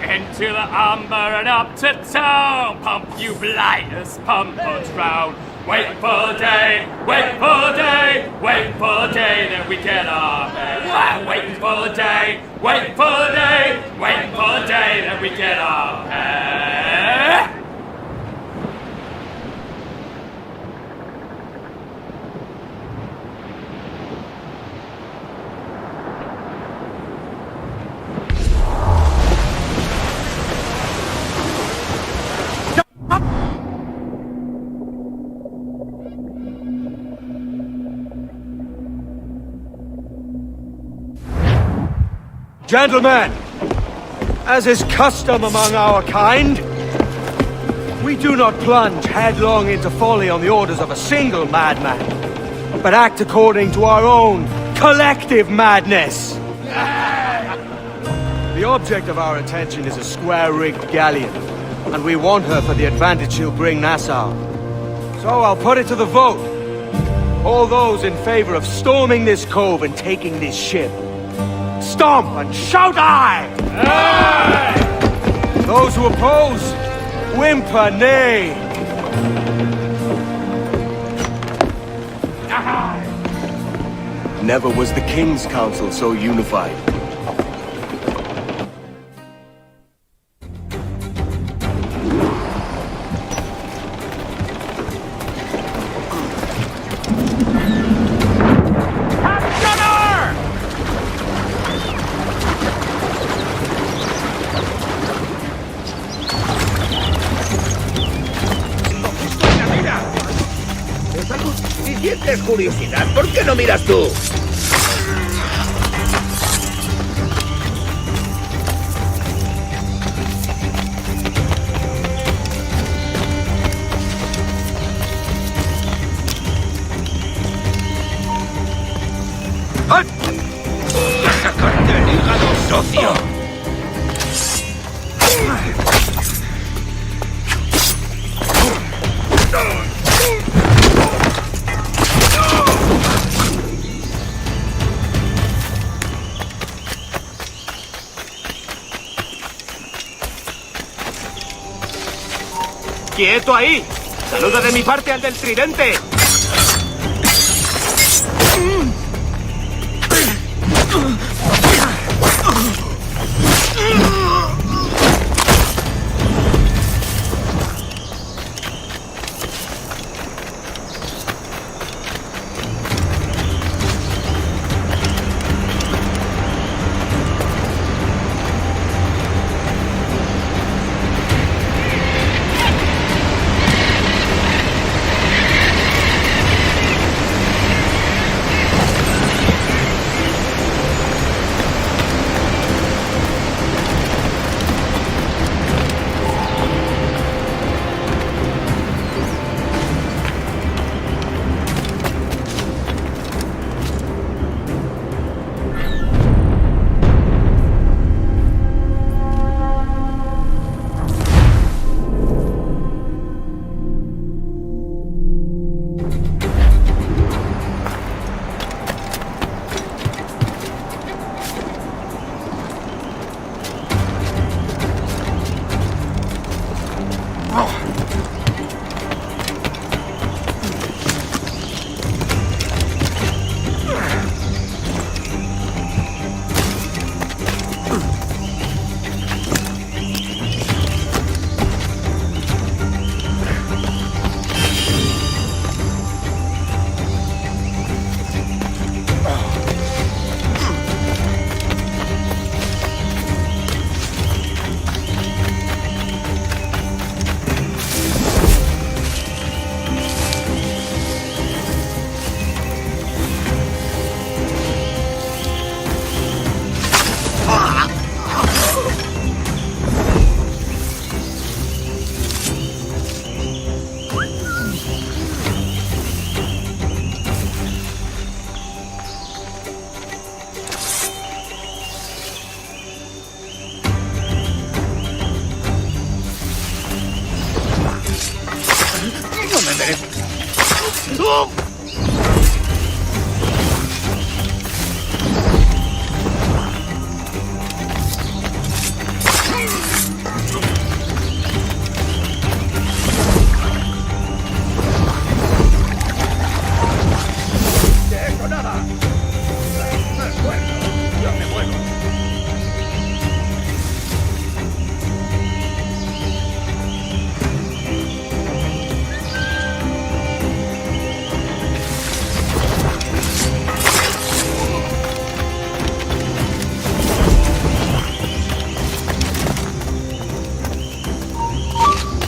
Into the umber and up to town, pump you blighters, pump us round. Waiting for day, waiting for day, waiting for day, then we get our pay. Waiting for day, waiting for day, waiting for day, then we get our pay. Gentlemen, as is custom among our kind, we do not plunge headlong into folly on the orders of a single madman, but act according to our own collective madness. The object of our attention is a square-rigged galleon, and we want her for the advantage she'll bring Nassau. So I'll put it to the vote. All those in favor of storming this cove and taking this ship, stomp and shout aye! Aye! Those who oppose, whimper nay! Aye! Never was the King's Council so unified. Si sientes curiosidad, ¿por qué no miras tú? ¡Sacarte el hígado, socio! ¡Quieto ahí! ¡Saluda de mi parte al del tridente!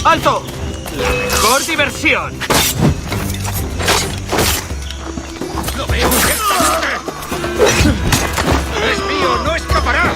¡Alto! La mejor diversión. ¡Lo veo! ¡Es mío! ¡No escapará!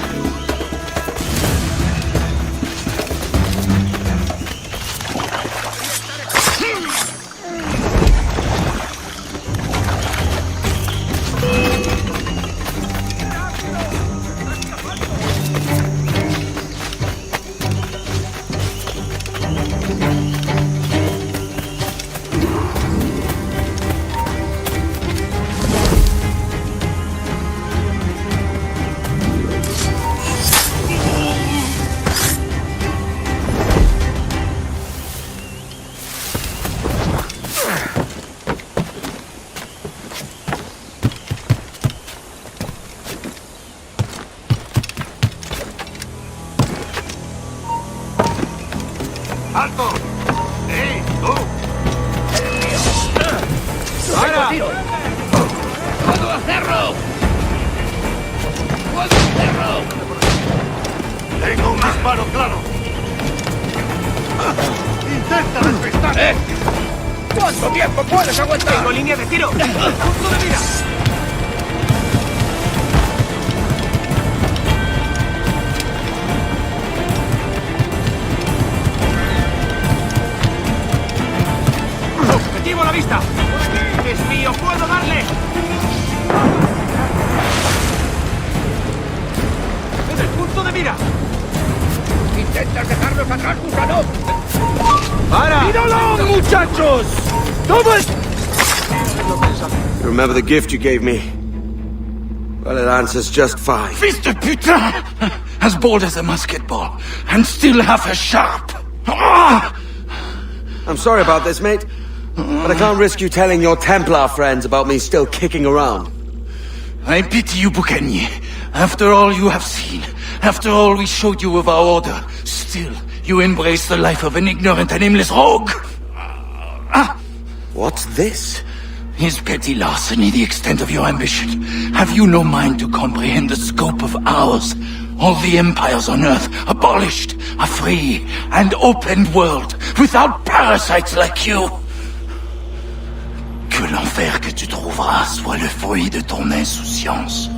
¡Alto! ¡Tú! ¡Para! ¡Puedo hacerlo! ¡Puedo hacerlo! Tengo un disparo claro. ¡Intenta despistar! ¿Cuánto tiempo puedes aguantar? ¡Tengo línea de tiro! ¡Punto de mira! ¡Objetivo a la vista! ¡Es mío! ¡Puedo darle! ¡En el punto de mira! ¡Intentas dejarnos atrás, gusano! ¡Para! ¡Míralo, muchachos! ¡Todo es... You remember the gift you gave me? Well, it answers just fine. Fils de putain! As bold as a musket ball, and still half as sharp. Ah! I'm sorry about this, mate. But I can't risk you telling your Templar friends about me still kicking around. I pity you, Boucanier. After all you have seen, after all we showed you of our order, still you embrace the life of an ignorant and aimless rogue. What's this? Is petty larceny the extent of your ambition? Have you no mind to comprehend the scope of ours? All the empires on Earth abolished, a free and open world, without parasites like you. Que l'enfer que tu trouveras soit le fruit de ton insouciance.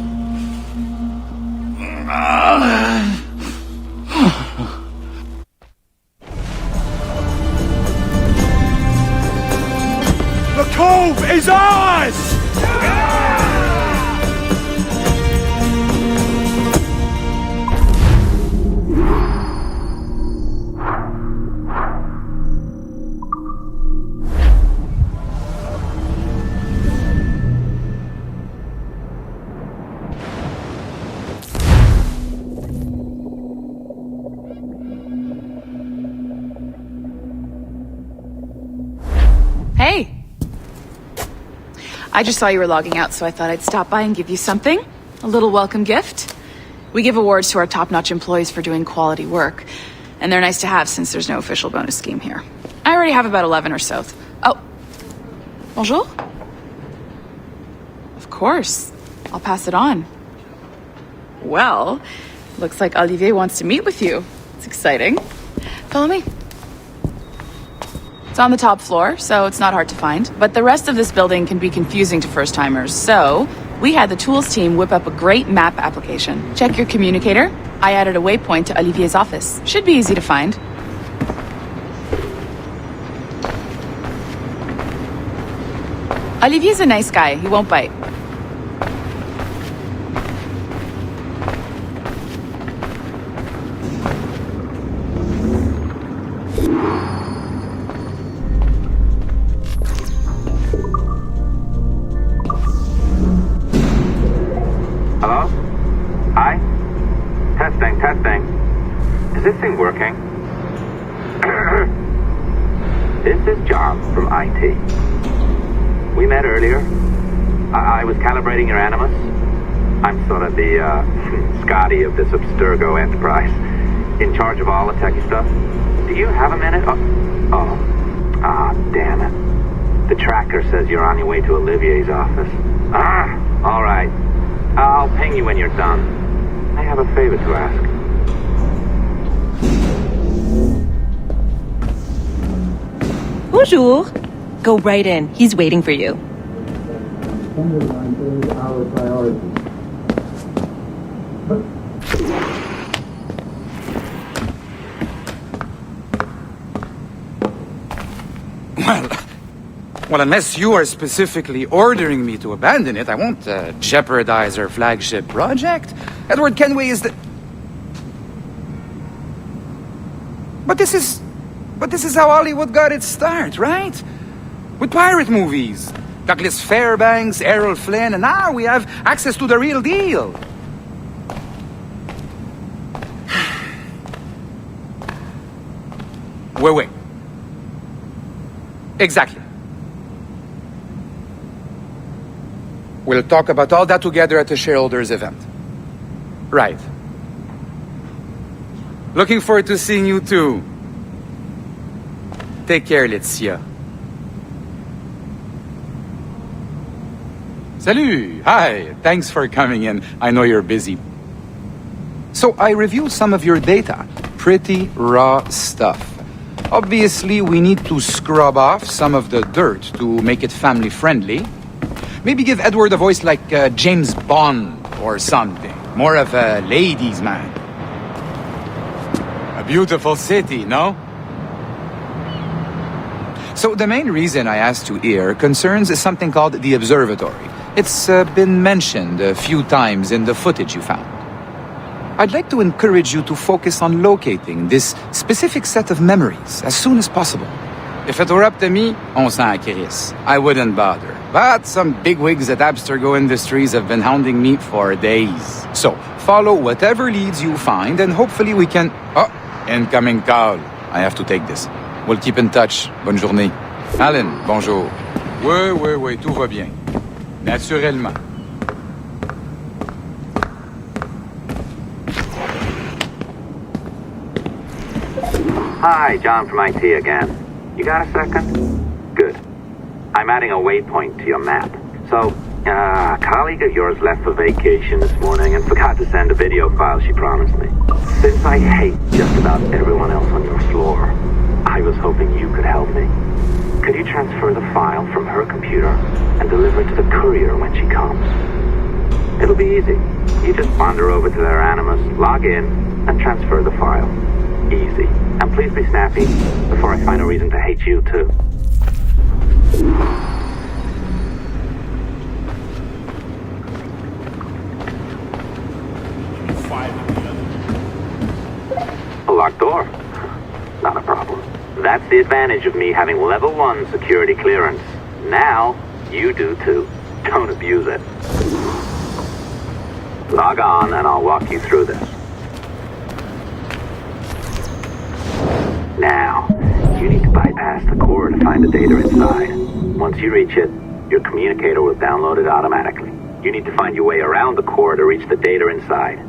The cove is ours! Hey! I just saw you were logging out, so I thought I'd stop by and give you something. A little welcome gift. We give awards to our top-notch employees for doing quality work, and they're nice to have since there's no official bonus scheme here. I already have about 11 or so. Oh. Bonjour? Of course. I'll pass it on. Well, looks like Olivier wants to meet with you. It's exciting. Follow me. It's on the top floor, so it's not hard to find. But the rest of this building can be confusing to first-timers, so we had the tools team whip up a great map application. Check your communicator. I added a waypoint to Olivier's office. Should be easy to find. Olivier's a nice guy. He won't bite. Hello? Hi? Testing. Is this thing working? This is John from IT. We met earlier. I was calibrating your animus. I'm sort of the Scotty of this Abstergo enterprise, in charge of all the techie stuff. Do you have a minute? Damn it. The tracker says you're on your way to Olivier's office. All right. I'll ping you when you're done. I have a favor to ask. Bonjour. Go right in. He's waiting for you. Well, unless you are specifically ordering me to abandon it, I won't jeopardize our flagship project. Edward Kenway is the... But this is how Hollywood got its start, right? With pirate movies. Douglas Fairbanks, Errol Flynn, and now we have access to the real deal. Wait. Exactly. We'll talk about all that together at the shareholders event. Right. Looking forward to seeing you too. Take care, Laetitia. Salut! Hi! Thanks for coming in. I know you're busy. So I reviewed some of your data. Pretty raw stuff. Obviously, we need to scrub off some of the dirt to make it family-friendly. Maybe give Edward a voice like James Bond or something. More of a ladies' man. A beautiful city, no? So the main reason I asked you here concerns something called the observatory. It's been mentioned a few times in the footage you found. I'd like to encourage you to focus on locating this specific set of memories as soon as possible. If it were up to me, on s'en crisse. I wouldn't bother. But some bigwigs at Abstergo Industries have been hounding me for days. So, follow whatever leads you find and hopefully we can... Oh, incoming call. I have to take this. We'll keep in touch. Bonne journée. Alan, bonjour. Oui, tout va bien. Naturellement. Hi, John from IT again. You got a second? Good. I'm adding a waypoint to your map. So, a colleague of yours left for vacation this morning and forgot to send a video file she promised me. Since I hate just about everyone else on your floor, I was hoping you could help me. Could you transfer the file from her computer and deliver it to the courier when she comes? It'll be easy. You just wander over to their Animus, log in, and transfer the file. Easy. And please be snappy before I find a reason to hate you too. A locked door? Not a problem. That's the advantage of me having level 1 security clearance. Now, you do too. Don't abuse it. Log on and I'll walk you through this. Now, you need to bypass the core to find the data inside. Once you reach it, your communicator will download it automatically. You need to find your way around the core to reach the data inside.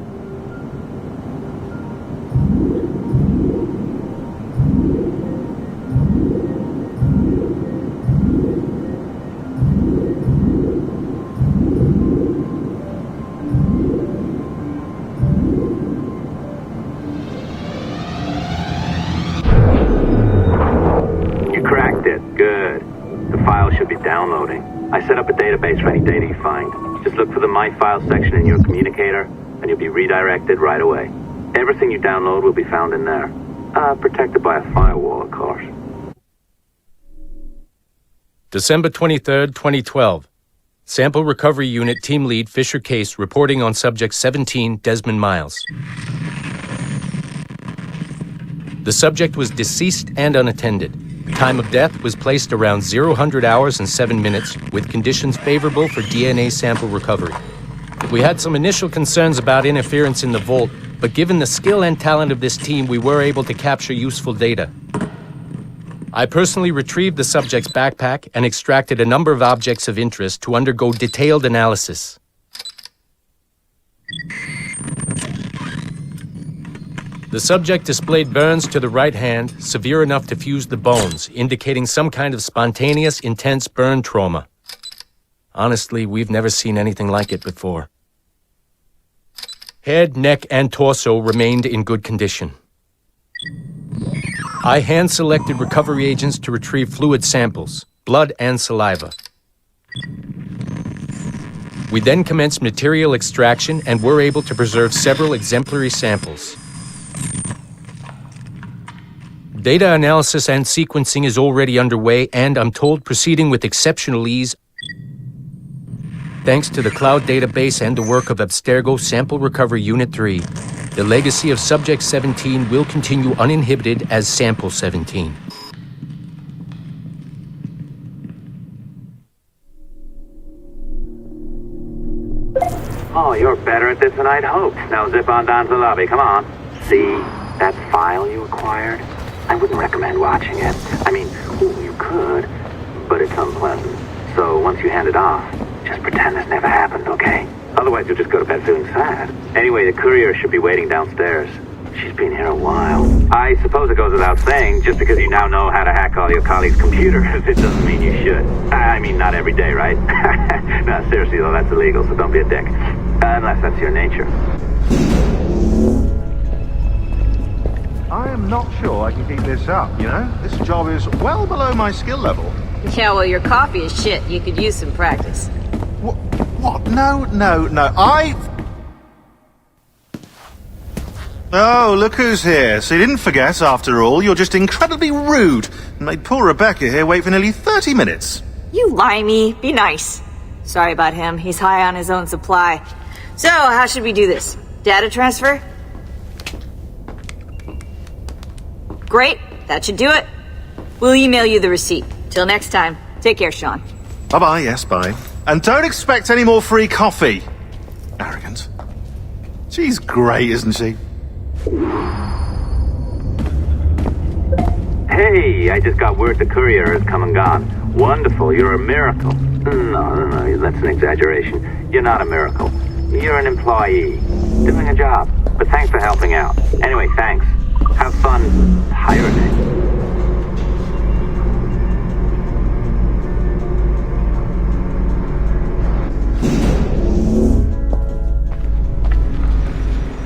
Downloading. I set up a database for any data you find. Just look for the My Files section in your communicator, and you'll be redirected right away. Everything you download will be found in there. Protected by a firewall, of course. December 23rd, 2012. Sample Recovery Unit Team Lead Fisher Case reporting on Subject 17, Desmond Miles. The subject was deceased and unattended. Time of death was placed around 00 hours and 7 minutes, with conditions favorable for DNA sample recovery. We had some initial concerns about interference in the vault, but given the skill and talent of this team, we were able to capture useful data. I personally retrieved the subject's backpack and extracted a number of objects of interest to undergo detailed analysis. The subject displayed burns to the right hand, severe enough to fuse the bones, indicating some kind of spontaneous, intense burn trauma. Honestly, we've never seen anything like it before. Head, neck, and torso remained in good condition. I hand-selected recovery agents to retrieve fluid samples, blood and saliva. We then commenced material extraction and were able to preserve several exemplary samples. Data analysis and sequencing is already underway, and I'm told proceeding with exceptional ease thanks to the cloud database and the work of Abstergo Sample Recovery Unit 3. The legacy of Subject 17 will continue uninhibited as Sample 17. Oh, you're better at this than I'd hoped. Now zip on down to the lobby, come on. See that file you acquired? I wouldn't recommend watching it. I mean, you could, but it's unpleasant. So once you hand it off, just pretend this never happened, okay? Otherwise you'll just go to bed feeling sad. Anyway, the courier should be waiting downstairs. She's been here a while. I suppose it goes without saying, just because you now know how to hack all your colleagues' computers, it doesn't mean you should. I mean, not every day, right? No, seriously though, that's illegal, so don't be a dick. Unless that's your nature. I am not sure I can keep this up, you know? This job is well below my skill level. Yeah, well, your coffee is shit. You could use some practice. What? No. Oh, look who's here. So you didn't forget, after all. You're just incredibly rude and made poor Rebecca here wait for nearly 30 minutes. You limey. Be nice. Sorry about him. He's high on his own supply. So, how should we do this? Data transfer? Great. That should do it. We'll email you the receipt. Till next time. Take care, Sean. Bye-bye, yes, bye. And don't expect any more free coffee. Arrogant. She's great, isn't she? Hey, I just got word the courier has come and gone. Wonderful, you're a miracle. No, that's an exaggeration. You're not a miracle. You're an employee, doing a job. But thanks for helping out. Anyway, thanks. Have fun pirating.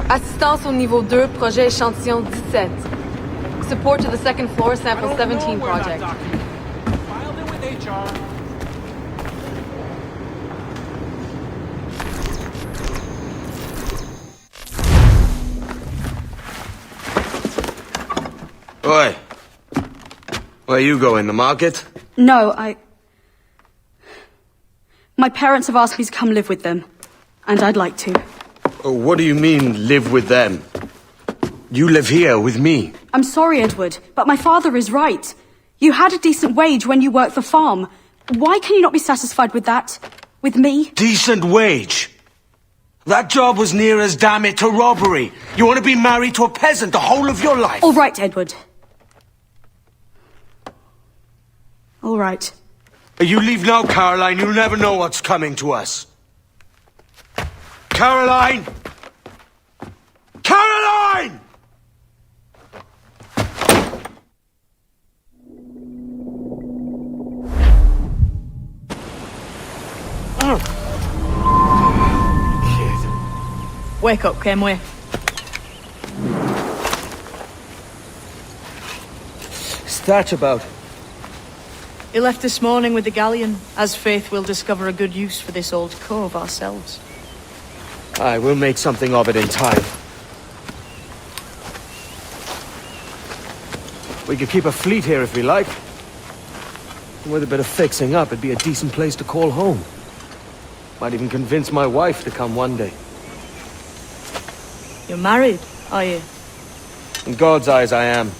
Assistance au niveau 2, projet échantillon 17. Support to the second floor, sample 17 project. Filed it with HR. Oi. Where you going, the market? No, My parents have asked me to come live with them. And I'd like to. Oh, what do you mean, live with them? You live here with me. I'm sorry, Edward, but my father is right. You had a decent wage when you worked the farm. Why can you not be satisfied with that? With me? Decent wage? That job was near as, damn it, to robbery. You want to be married to a peasant the whole of your life? All right, Edward. All right. You leave now, Caroline. You'll never know what's coming to us. Caroline! Caroline! Wake up, Kenway. Start about. He left this morning with the galleon. As faith, we'll discover a good use for this old cove ourselves. Aye, we'll make something of it in time. We could keep a fleet here if we like. With a bit of fixing up, it'd be a decent place to call home. Might even convince my wife to come one day. You're married, are you? In God's eyes, I am.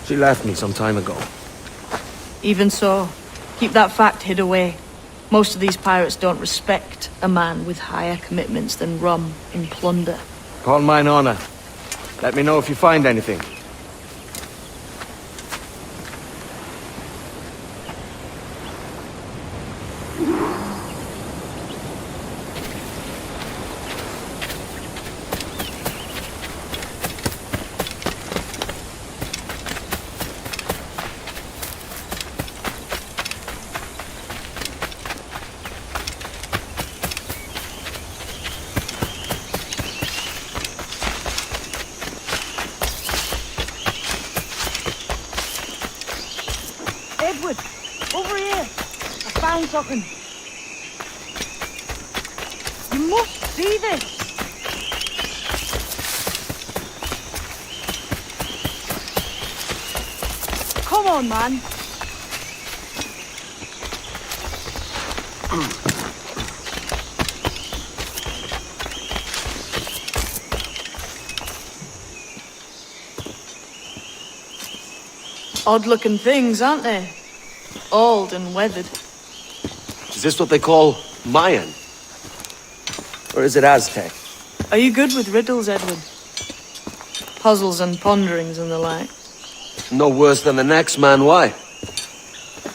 She left me some time ago. Even so, keep that fact hid away. Most of these pirates don't respect a man with higher commitments than rum and plunder. Call mine honor. Let me know if you find anything. Edward, over here. I found something. You must see this. Come on, man. Odd-looking things, aren't they? Old and weathered. Is this what they call Mayan? Or is it Aztec? Are you good with riddles, Edward? Puzzles and ponderings and the like? No worse than the next man, why?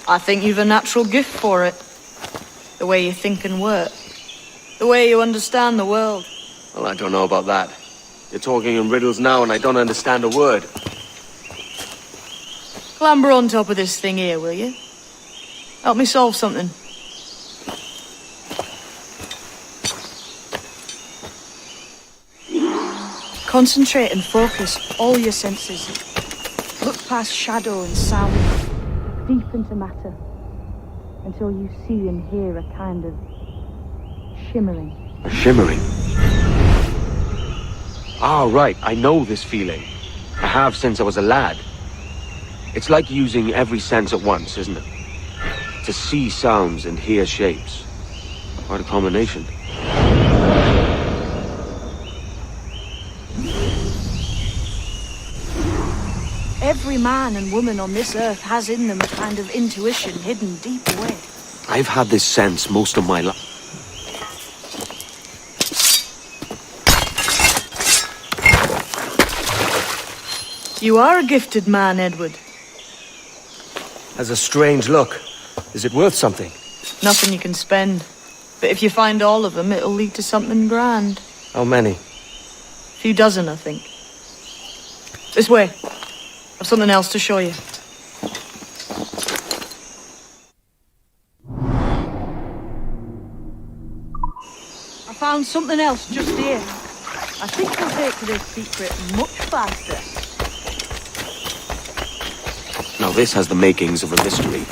I think you've a natural gift for it. The way you think and work. The way you understand the world. Well, I don't know about that. You're talking in riddles now and I don't understand a word. Clamber on top of this thing here, will you? Help me solve something. Concentrate and focus all your senses. Look past shadow and sound, deep into matter, until you see and hear a kind of shimmering. Shimmering? Ah, right, I know this feeling. I have since I was a lad. It's like using every sense at once, isn't it? To see sounds and hear shapes. Quite a combination. Every man and woman on this earth has in them a kind of intuition hidden deep away. I've had this sense most of my life. You are a gifted man, Edward. Has a strange look. Is it worth something? Nothing you can spend. But if you find all of them, it'll lead to something grand. How many? A few dozen, I think. This way. I've something else to show you. I found something else just here. I think we'll take to this secret much faster. Now this has the makings of a mystery.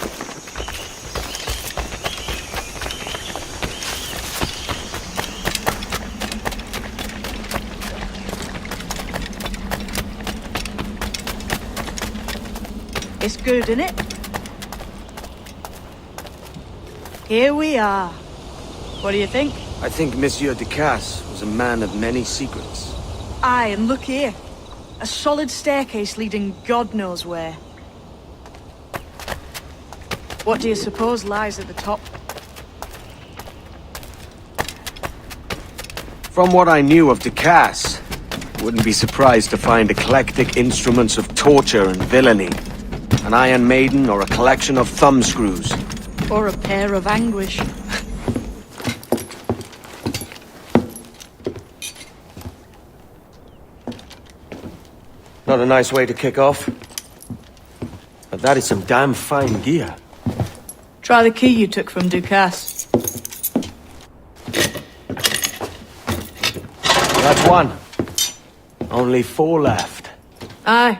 It's good, isn't it? Here we are. What do you think? I think Monsieur Ducasse was a man of many secrets. Aye, and look here. A solid staircase leading God knows where. What do you suppose lies at the top? From what I knew of Ducasse, wouldn't be surprised to find eclectic instruments of torture and villainy. An Iron Maiden or a collection of thumbscrews. Or a pair of anguish. Not a nice way to kick off. But that is some damn fine gear. Try the key you took from Ducasse. That's one. Only 4 left. Aye.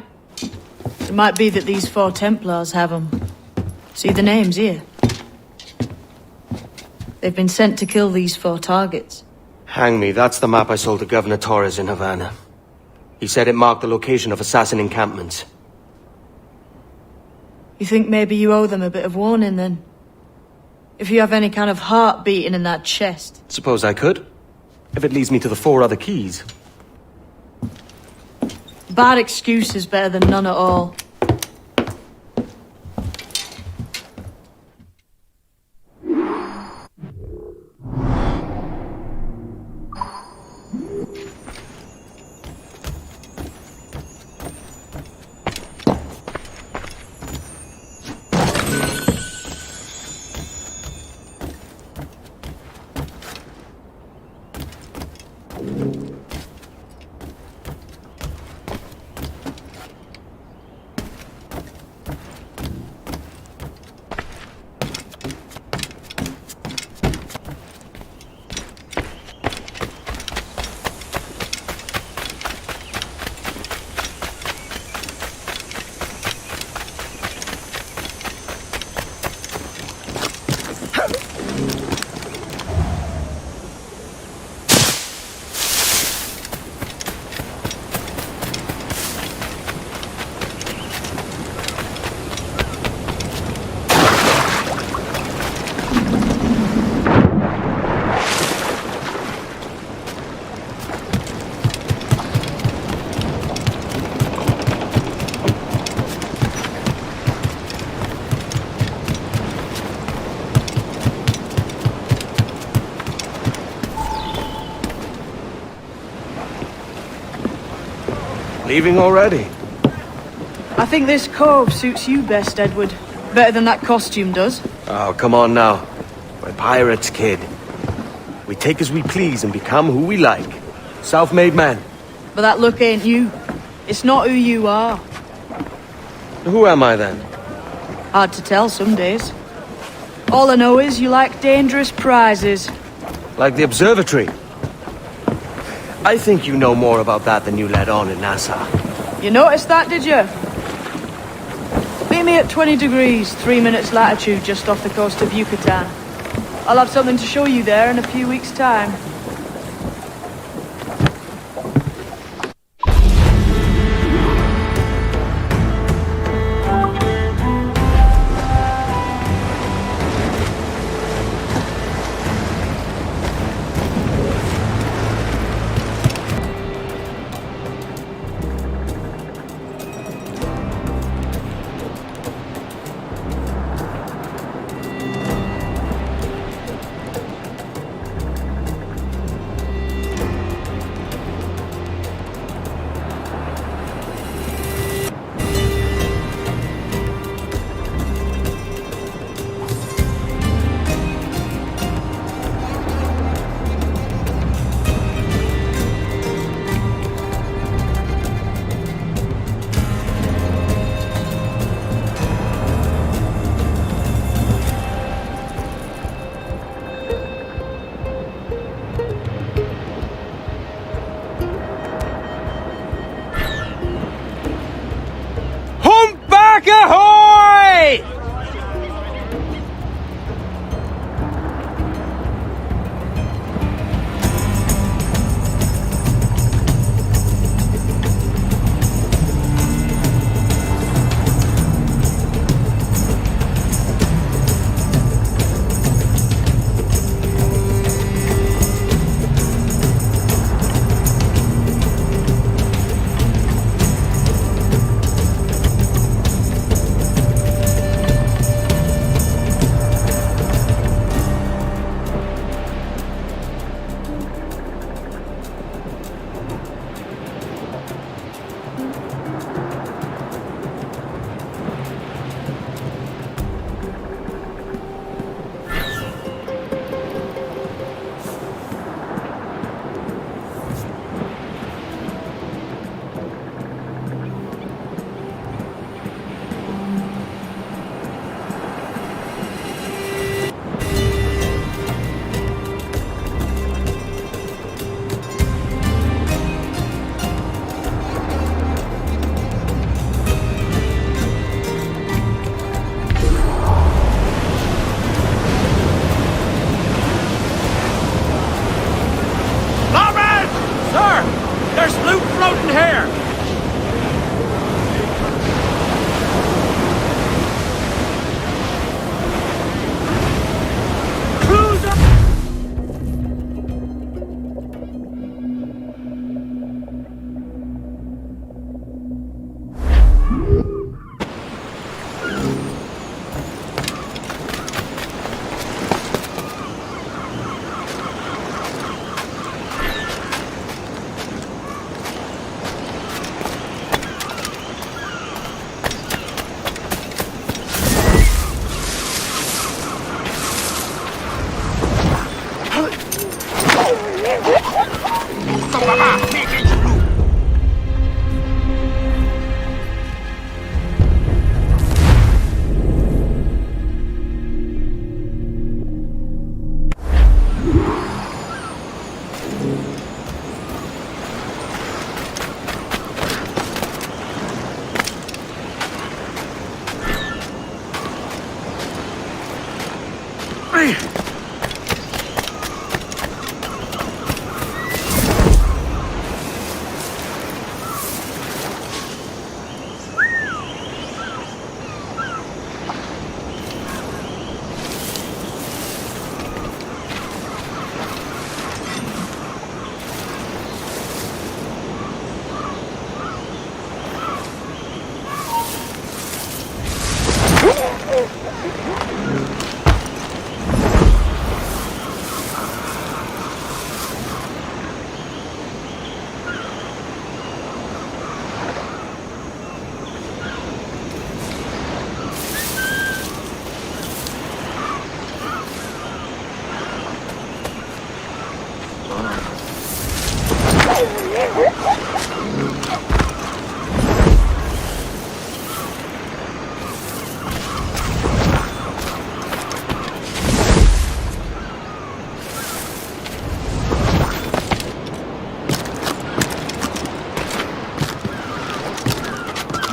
It might be that these 4 Templars have them. See the names here? They've been sent to kill these 4 targets. Hang me, that's the map I sold to Governor Torres in Havana. He said it marked the location of assassin encampments. You think maybe you owe them a bit of warning, then? If you have any kind of heart beating in that chest. Suppose I could. If it leads me to the 4 other keys. Bad excuse is better than none at all. Leaving already? I think this cove suits you best, Edward. Better than that costume does. Oh, come on now. We're pirates, kid. We take as we please and become who we like. Self-made men. But that look ain't you. It's not who you are. Who am I then? Hard to tell some days. All I know is you like dangerous prizes. Like the observatory. I think you know more about that than you let on in Nassau. You noticed that, did you? Meet me at 20 degrees, 3 minutes latitude just off the coast of Yucatan. I'll have something to show you there in a few weeks' time.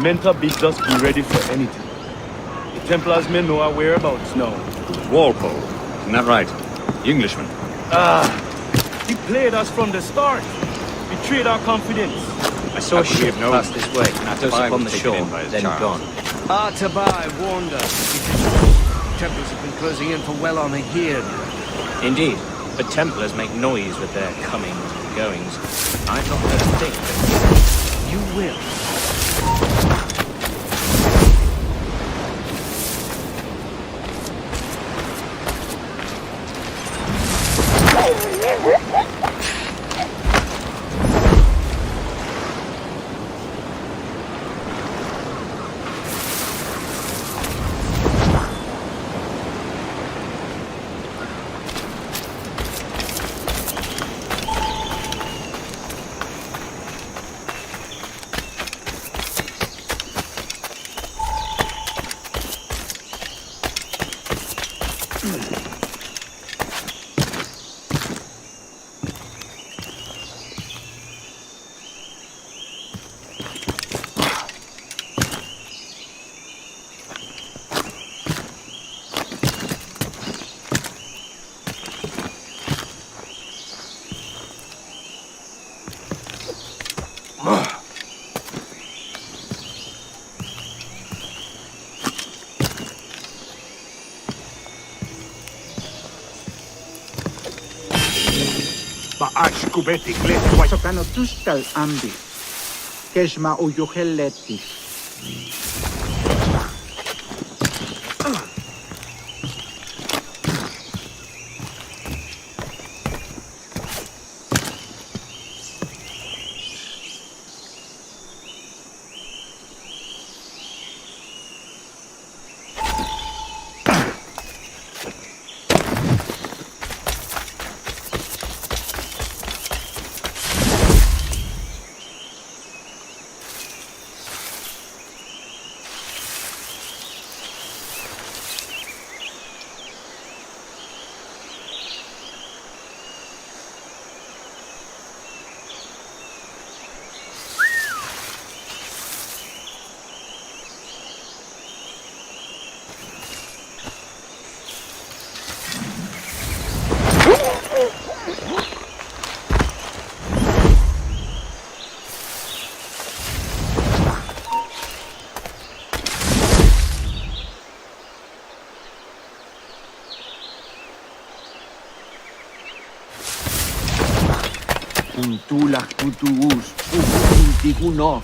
Mentor bids us be ready for anything. The Templars may know our whereabouts now. Walpole, isn't that right? The Englishman. He played us from the start. Betrayed our confidence. I saw a ship pass this way, close upon the shore, then gone. Artabai warned us. Templars have been closing in for well on a year now. Indeed, but Templars make noise with their comings and goings. I've not heard a thing, but you will. Sokanotustal ambi. Keshma uyoheleti. Untulak tutuus, ukuntiguna,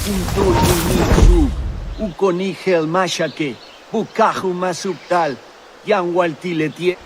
untulinisu, ukonigel mashake, bukaju masuptal, yanwaltiletie.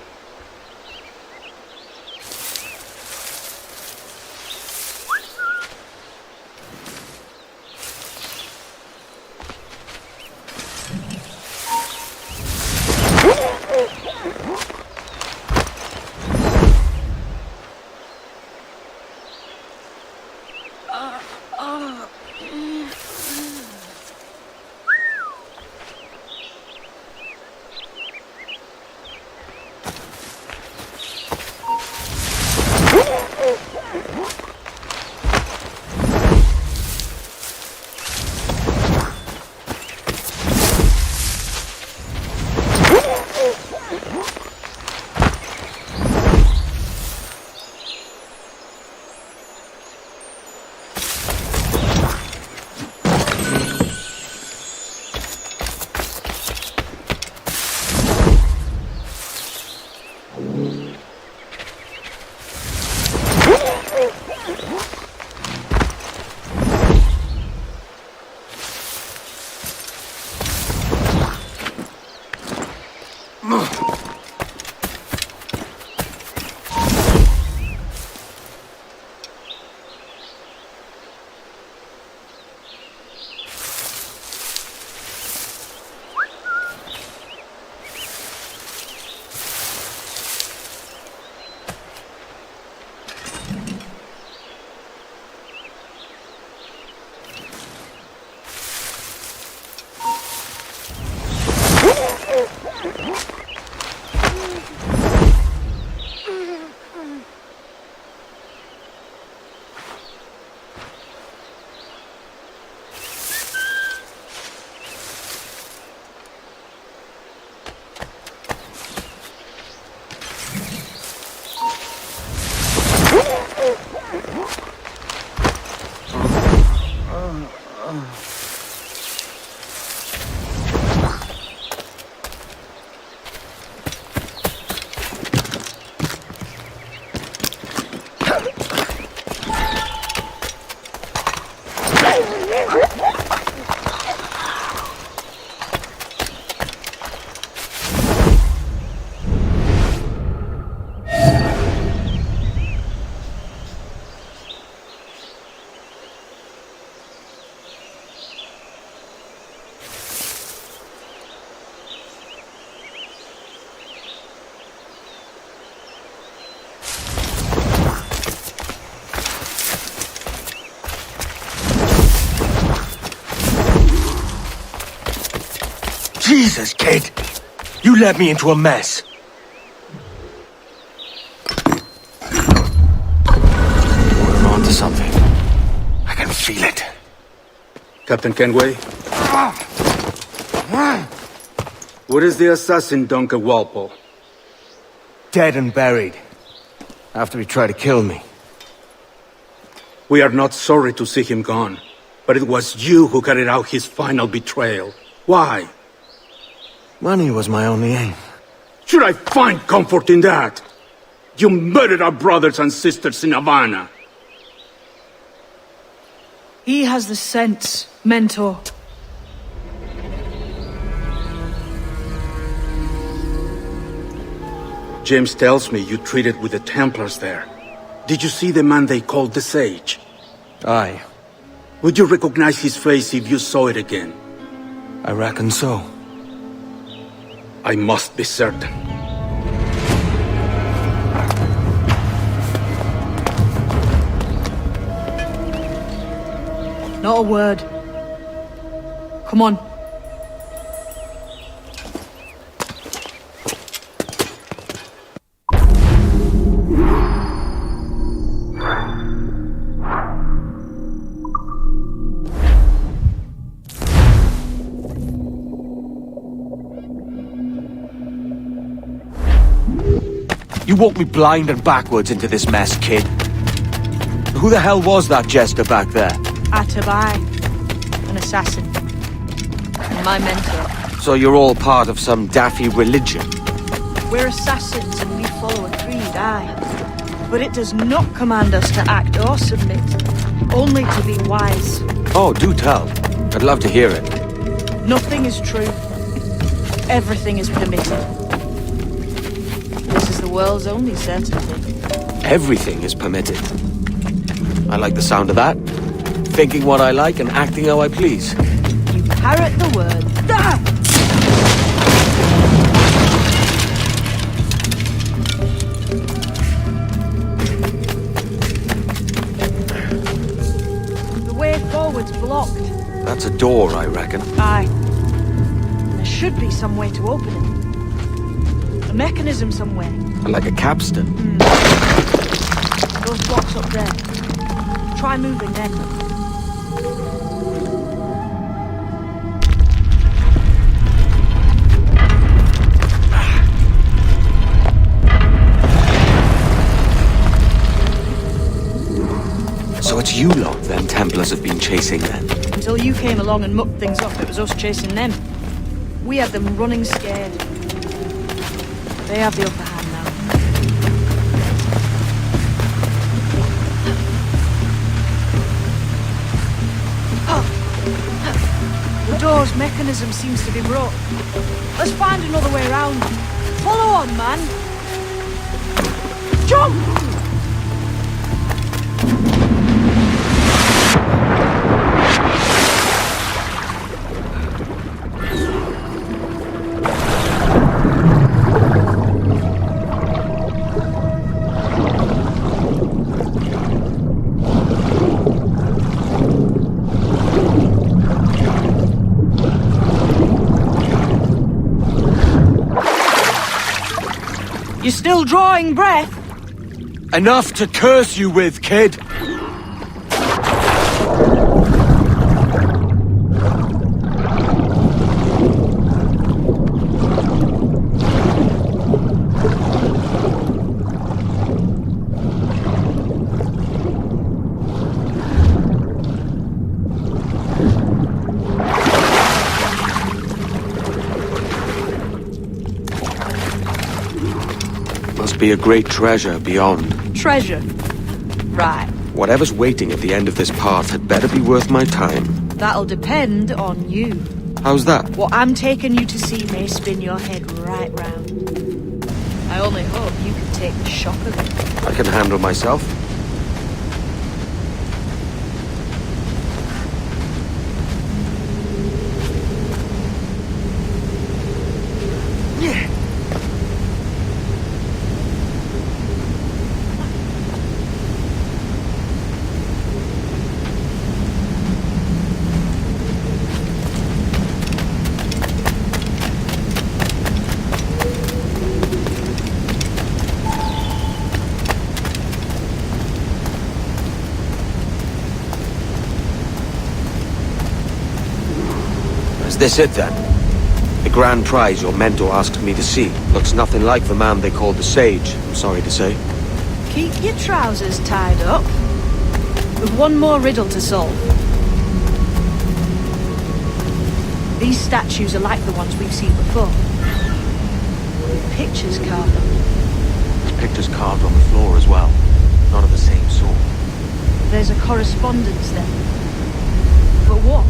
Jesus, kid! You led me into a mess. We're on to something. I can feel it. Captain Kenway? Where is the assassin, Duncan Walpole? Dead and buried. After he tried to kill me. We are not sorry to see him gone, but it was you who carried out his final betrayal. Why? Money was my only aim. Should I find comfort in that? You murdered our brothers and sisters in Havana. He has the sense, Mentor. James tells me you treated with the Templars there. Did you see the man they called the Sage? Aye. Would you recognize his face if you saw it again? I reckon so. I must be certain. Not a word. Come on. You walked me blind and backwards into this mess, kid. Who the hell was that jester back there? Atabai, an assassin. And my mentor. So you're all part of some daffy religion? We're assassins and we follow a creed, aye. But it does not command us to act or submit. Only to be wise. Oh, do tell. I'd love to hear it. Nothing is true. Everything is permitted. This is the world's only certainty. Everything is permitted. I like the sound of that. Thinking what I like and acting how I please. You parrot the word. Ah! The way forward's blocked. That's a door, I reckon. Aye. There should be some way to open it. A mechanism somewhere. Like a capstan. Those blocks up there. Try moving them. So it's you lot them Templars have been chasing then? Until you came along and mucked things up, it was us chasing them. We had them running scared. They have the upper hand now. The door's mechanism seems to be broke. Let's find another way around. Follow on, man. Jump! You're still drawing breath? Enough to curse you with, kid! Must be a great treasure beyond. Treasure? Right. Whatever's waiting at the end of this path had better be worth my time. That'll depend on you. How's that? What I'm taking you to see may spin your head right round. I only hope you can take the shock of it. I can handle myself. Is this it then? The grand prize your mentor asked me to see looks nothing like the man they called the Sage, I'm sorry to say. Keep your trousers tied up. We've one more riddle to solve. These statues are like the ones we've seen before. With pictures carved on them. There's pictures carved on the floor as well. Not of the same sort. There's a correspondence then. But what?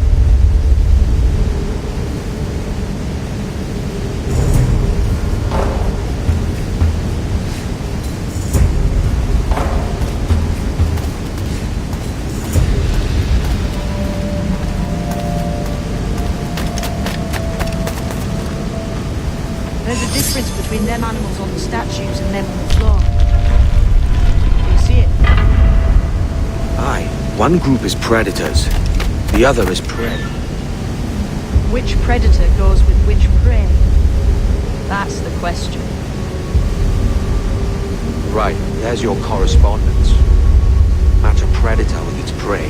There's a difference between them animals on the statues and them on the floor. Do you see it? Aye. One group is predators. The other is prey. Which predator goes with which prey? That's the question. Right, there's your correspondence. Match a predator with its prey.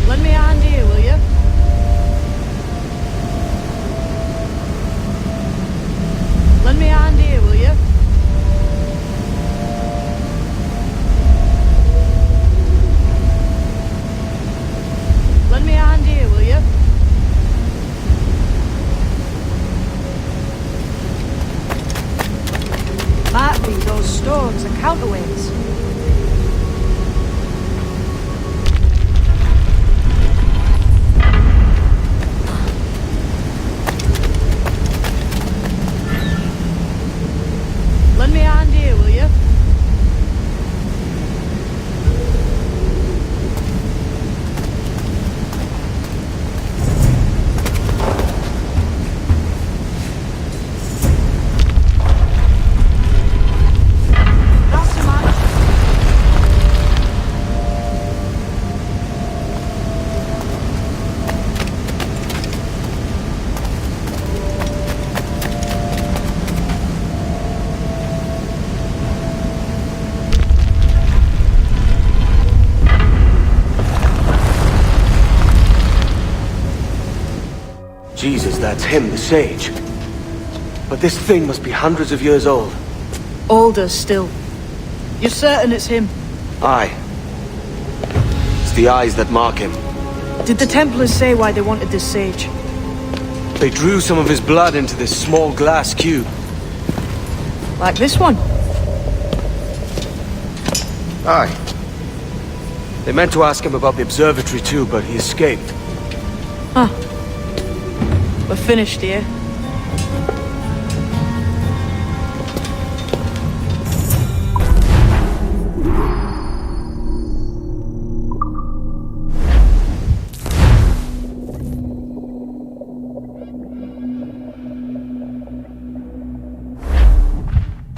Lend me a hand here, will you? Lend me a hand here, will you? Lend me a hand here, will you? Might be those stones are counterweights. Lend me a hand here, will you? Not so much. Jesus, that's him, the Sage. But this thing must be hundreds of years old. Older still. You're certain it's him? Aye. It's the eyes that mark him. Did the Templars say why they wanted this sage? They drew some of his blood into this small glass cube. Like this one? Aye. They meant to ask him about the observatory too, but he escaped. Huh. We're finished here.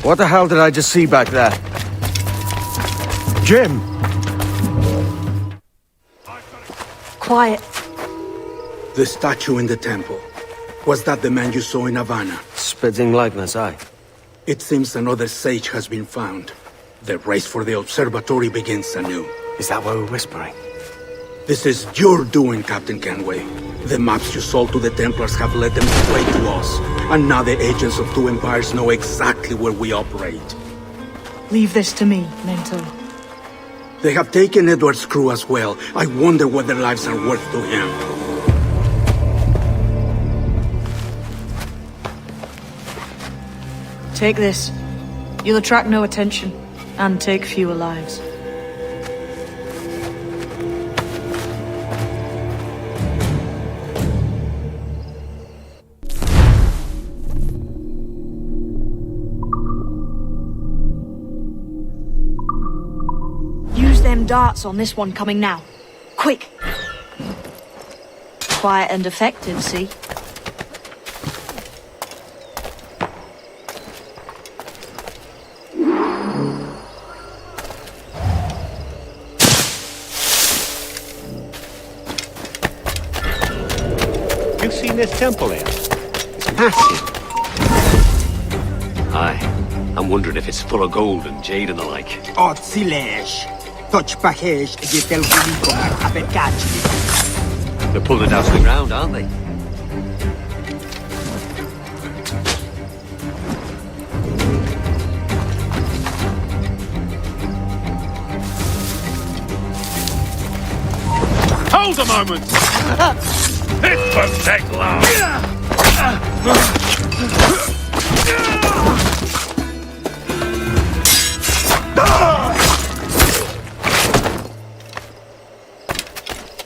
What the hell did I just see back there? Jim! Quiet. The statue in the temple. Was that the man you saw in Havana? Spitting likeness, aye. It seems another sage has been found. The race for the observatory begins anew. Is that why we're whispering? This is your doing, Captain Kenway. The maps you sold to the Templars have led them straight to us. And now the agents of two empires know exactly where we operate. Leave this to me, Mentor. They have taken Edward's crew as well. I wonder what their lives are worth to him. Take this. You'll attract no attention, and take fewer lives. Use them darts on this one coming now. Quick! Quiet and effective, see? You've seen this temple here? It's massive. Aye. I'm wondering if it's full of gold and jade and the like. Otzilesh. Touch pahesh yetel guliko apetkachi. They're pulling it down to the ground, aren't they? Hold a moment! This won't take long!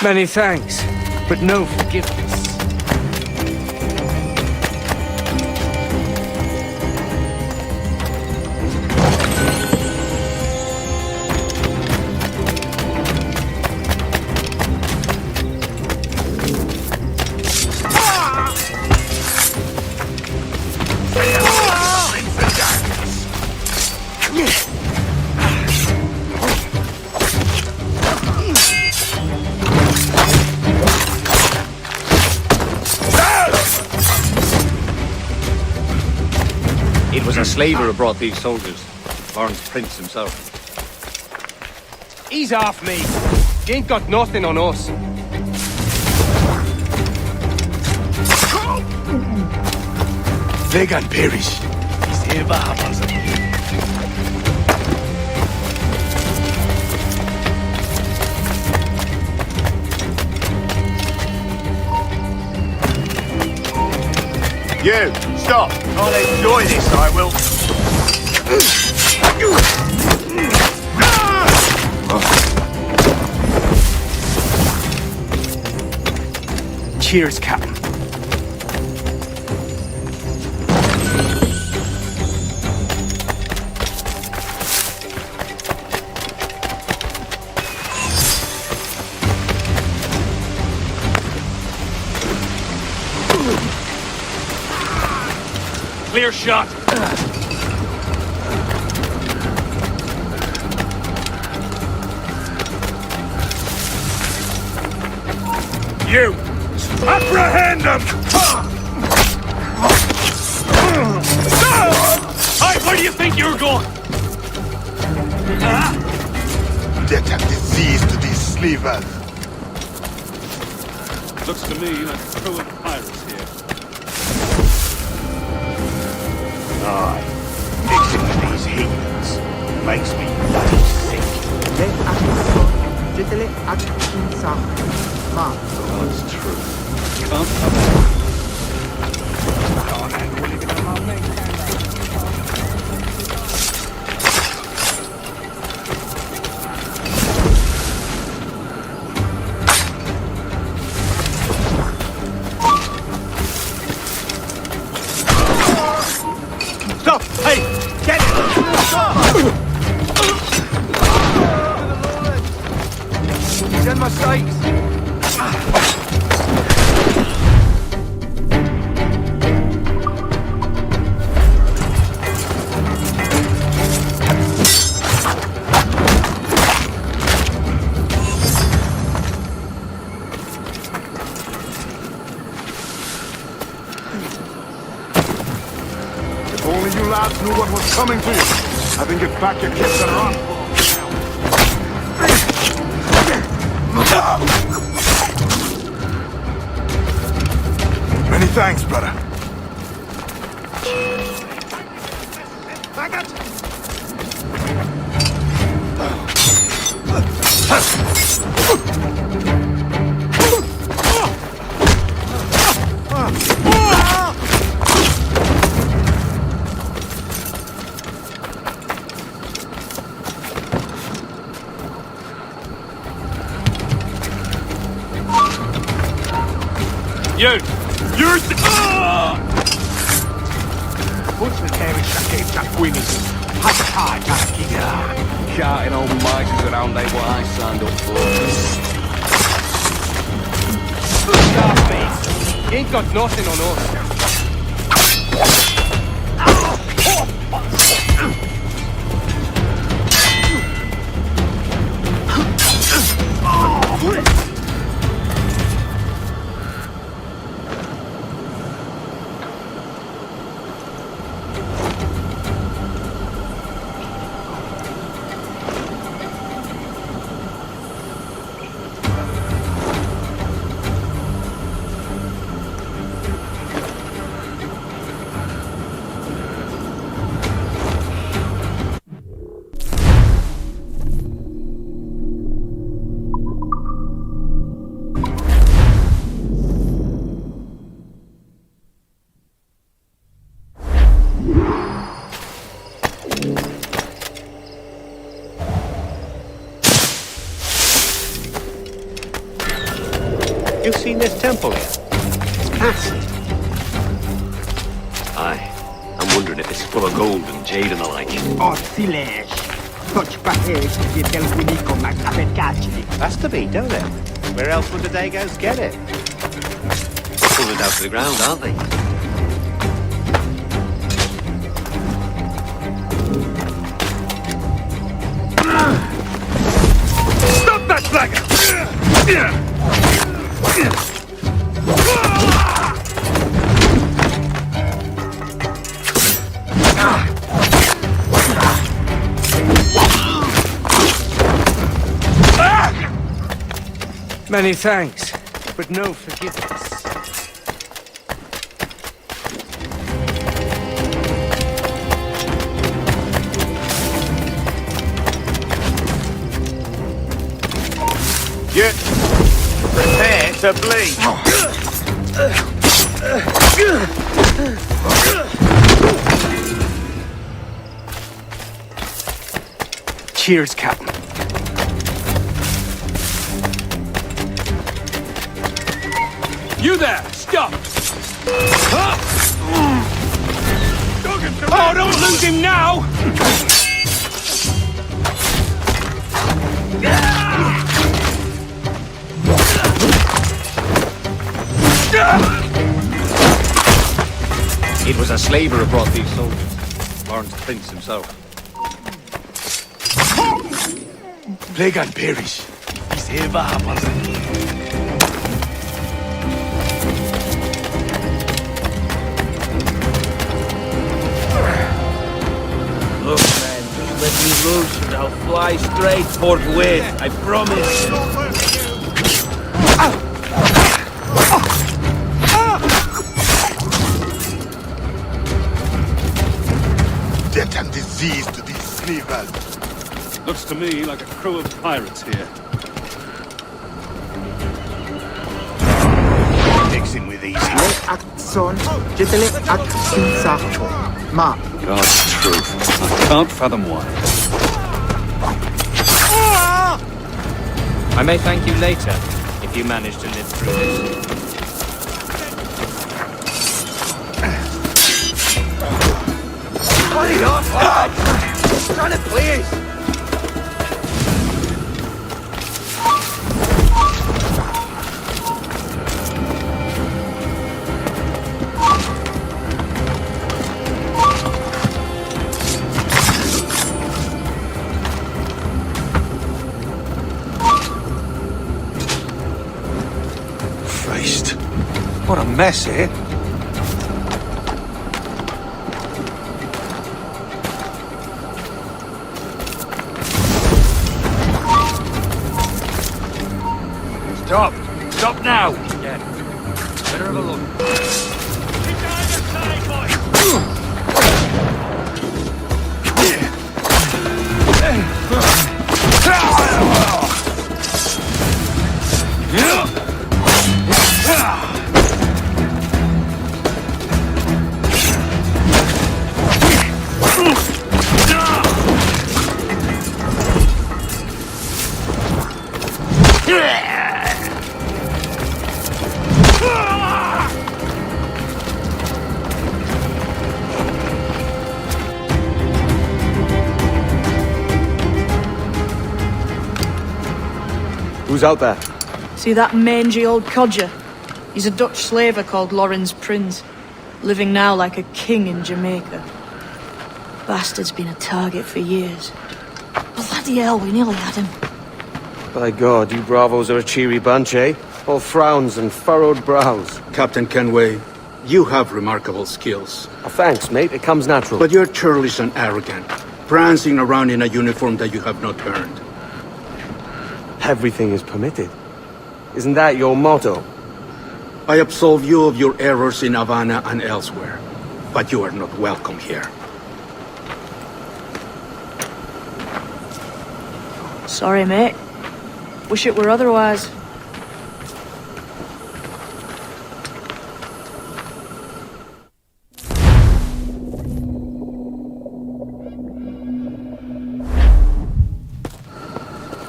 Many thanks, but no forgiveness. It was a slaver who brought these soldiers. Lawrence Prince himself. Ease off me. You ain't got nothing on us. Vegan perish. You, stop! I'll enjoy this, I will. Cheers, Captain. Clear shot. You! Apprehend them! Hey, where do you think you're going? Death and disease to these slavers. Looks to me like a crew of pirates here. Aye, mixing with these heathens makes me bloody sick. That's true. Can't Stop! Hey! Get it! He's in my sights! only you lads knew what was coming to you. I think it's back your kids and run. Many thanks, brother. You're What's the carry shake that winning? Carting old misers around ain't what I signed up for. Scarface, you ain't got nothing on us. You've seen this temple here? It's classy. Aye. I'm wondering if it's full of gold and jade and the like. Oh, silêncio. Toți pahești de telcunico magnificati. Has to be, don't it? Where else would the Dagos get it? Pulling down to the ground, aren't they? Stop that flagger! Many thanks, but no forgiveness. Get prepare to bleed. Cheers, Captain. You there! Stop! Oh, don't lose him now! It was a slaver who brought these soldiers. Lawrence Prince himself. Plague and perish. Is ever happens. Look, man, just let me loose and I'll fly straight forthwith. I promise. Death and disease to these snivels. Looks to me like a crew of pirates here. Mixing with these. God's truth. I can't fathom why. I may thank you later, if you manage to live through this. Cut it off, lad! Run it, please! Christ. What a mess, eh? Who's out there? See that mangy old codger? He's a Dutch slaver called Lawrence Prince, living now like a king in Jamaica. Bastard's been a target for years. Bloody hell, we nearly had him. By God, you bravos are a cheery bunch, eh? All frowns and furrowed brows. Captain Kenway, you have remarkable skills. Oh, thanks, mate. It comes natural. But you're churlish and arrogant, prancing around in a uniform that you have not earned. Everything is permitted. Isn't that your motto? I absolve you of your errors in Havana and elsewhere, but you are not welcome here. Sorry, mate. Wish it were otherwise.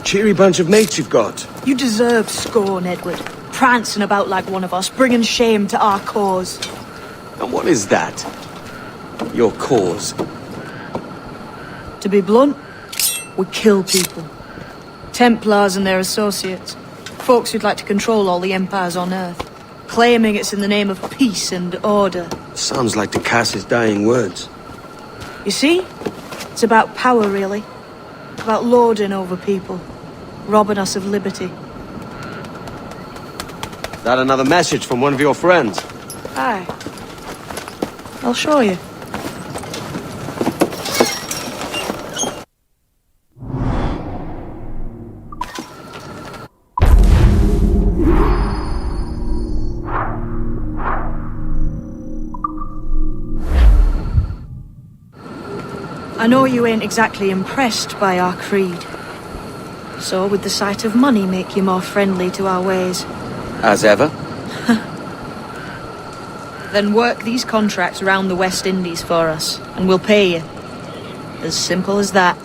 Cheery bunch of mates you've got. You deserve scorn, Edward. Prancing about like one of us, bringing shame to our cause. And what is that? Your cause? To be blunt, we kill people. Templars and their associates. Folks who'd like to control all the empires on Earth. Claiming it's in the name of peace and order. Sounds like to Cass's dying words. You see? It's about power, really. About lording over people. Robbing us of liberty. That another message from one of your friends? Aye. I'll show you. I know you ain't exactly impressed by our creed. So would the sight of money make you more friendly to our ways? As ever. Then work these contracts round the West Indies for us, and we'll pay you. As simple as that.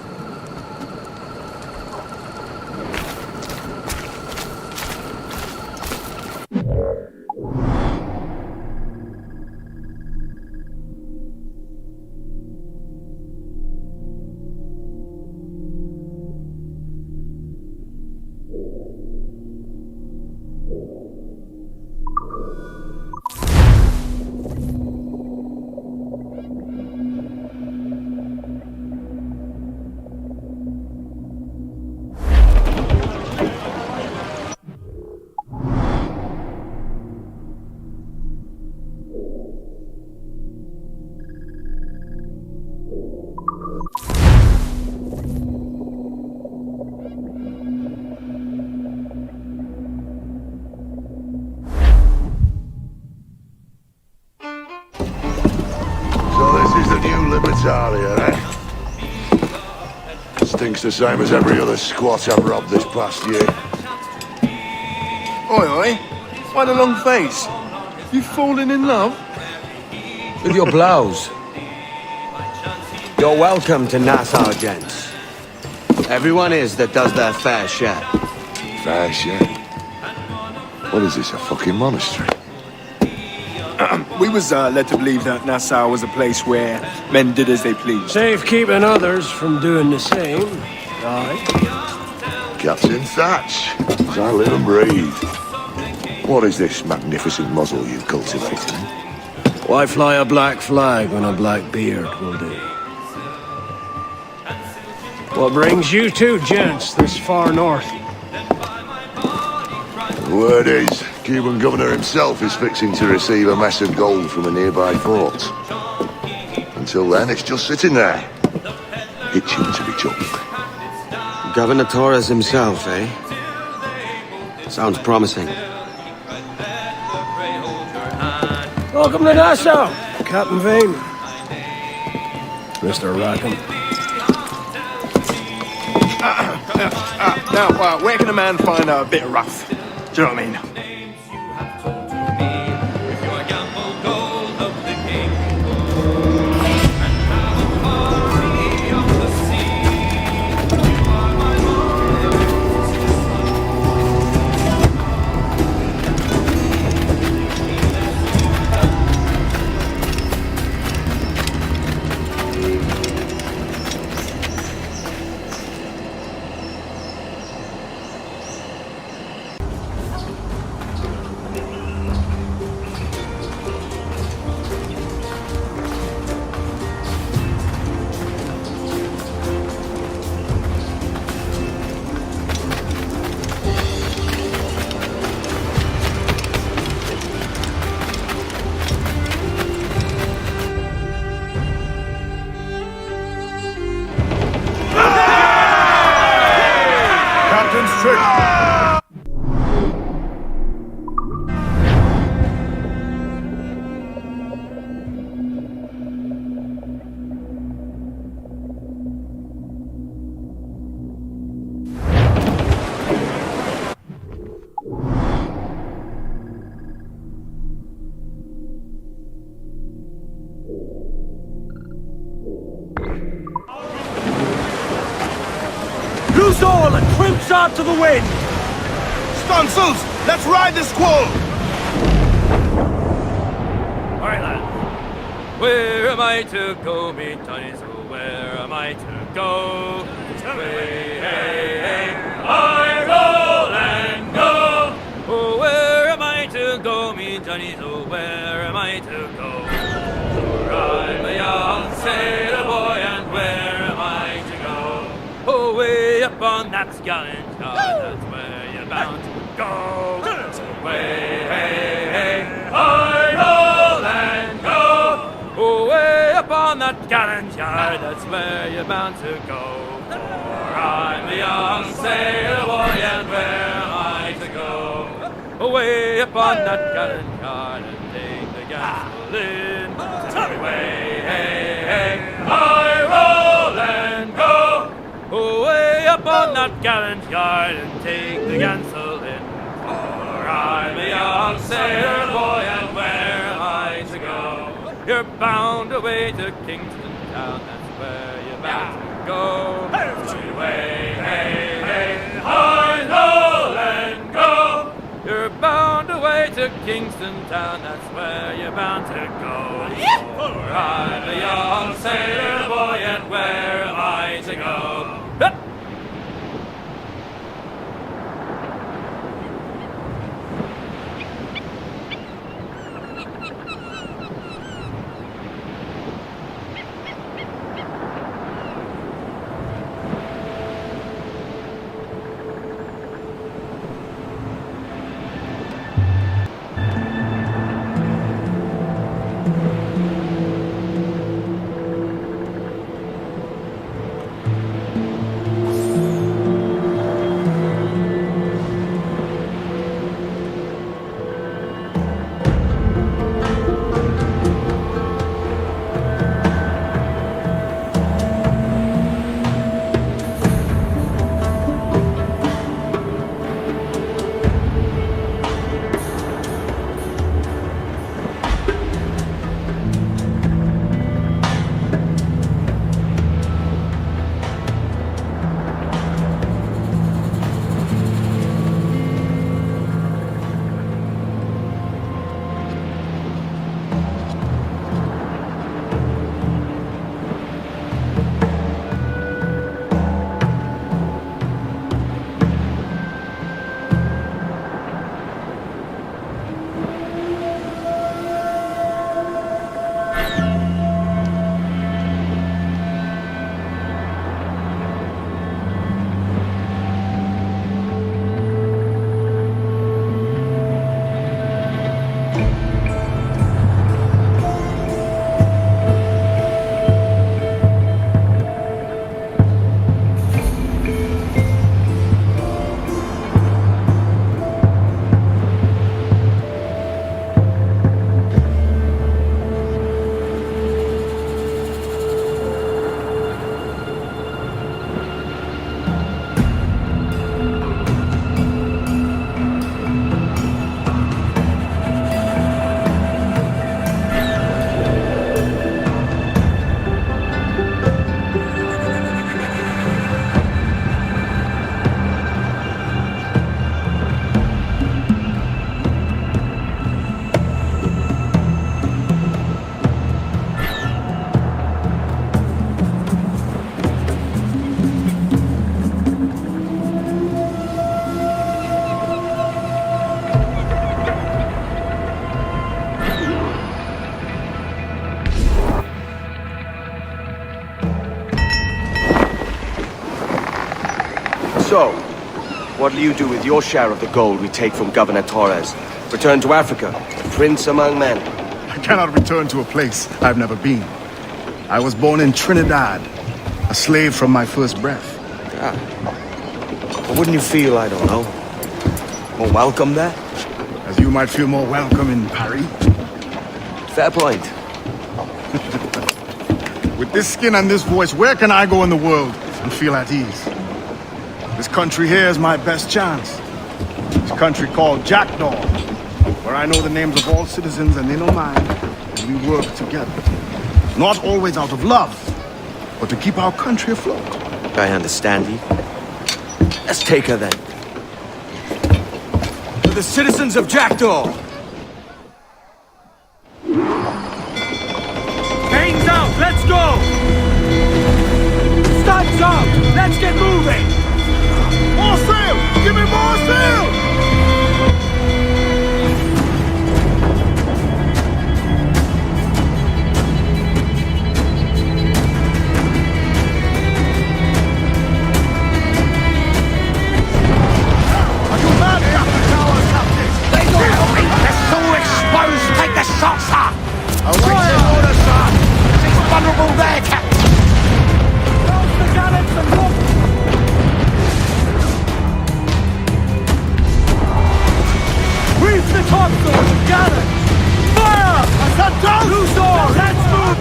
Stinks the same as every other squat I've robbed this past year. Oi, oi. Why the long face? You fallen in love? With your blouse. You're welcome to Nassau, gents. Everyone is that does their fair share. Fair share? What is this, a fucking monastery? We was led to believe that Nassau was a place where men did as they pleased. Safe keeping others from doing the same. Aye. Captain Thatch, as I live and breathe. What is this magnificent muzzle you cultivating? Why fly a black flag when a black beard will do? What brings you two gents this far north? The word is, Cuban governor himself is fixing to receive a mess of gold from a nearby fort. Until then, it's just sitting there, itching to be took. Governor Torres himself, eh? Sounds promising. Welcome to Nassau, Captain Vane. Mr. Rackham. Now, where can a man find a bit of rough? Do you know what I mean? sail and trim short to the wind! Stunsails, let's ride this squall! Alright, lad. Where am I to go, me Johnnies? Oh, where am I to go? Way, hey, hey, I roll and go. Oh, where am I to go, me Johnnies? Oh, where am I to go? For I'm a young sailor boy, and where am I to go? Oh, way up on that gallant yard, that's where you're bound to go. Way, hey, hey, I roll and go. Oh, way up on that gallant yard, that's where you're bound to go. For I'm a young sailor boy, and where am I to go? Away up on that gallant yard and take the gansel in. Away, hey, hey, I roll and go. Away up on that gallant yard and take the gansel in. For I'm a young sailor boy, and where am I to go? You're bound away to Kingston town, that's where you're bound to go. Away, hey, hey, I roll and go. You're bound away to Kingston town, that's where you're bound to go. For I'm a young sailor boy, and where am I to go? So, what'll you do with your share of the gold we take from Governor Torres? Return to Africa, prince among men? I cannot return to a place I've never been. I was born in Trinidad, a slave from my first breath. But wouldn't you feel, I don't know, more welcome there? As you might feel more welcome in Paris. Fair point. With this skin and this voice, where can I go in the world and feel at ease? This country here is my best chance. This country called Jackdaw, where I know the names of all citizens and they know mine, and we work together. Not always out of love, but to keep our country afloat. I understand you. Let's take her then. For the citizens of Jackdaw! Chains out, let's go! Studs up, let's get moving! More sail! Give me more sail! Take the shot, sir! Awaiting order, sir! He's vulnerable there, Captain! Close the gallants and look! Reef the topsails, gallants! Fire! I said down! Loose oars! Let's move!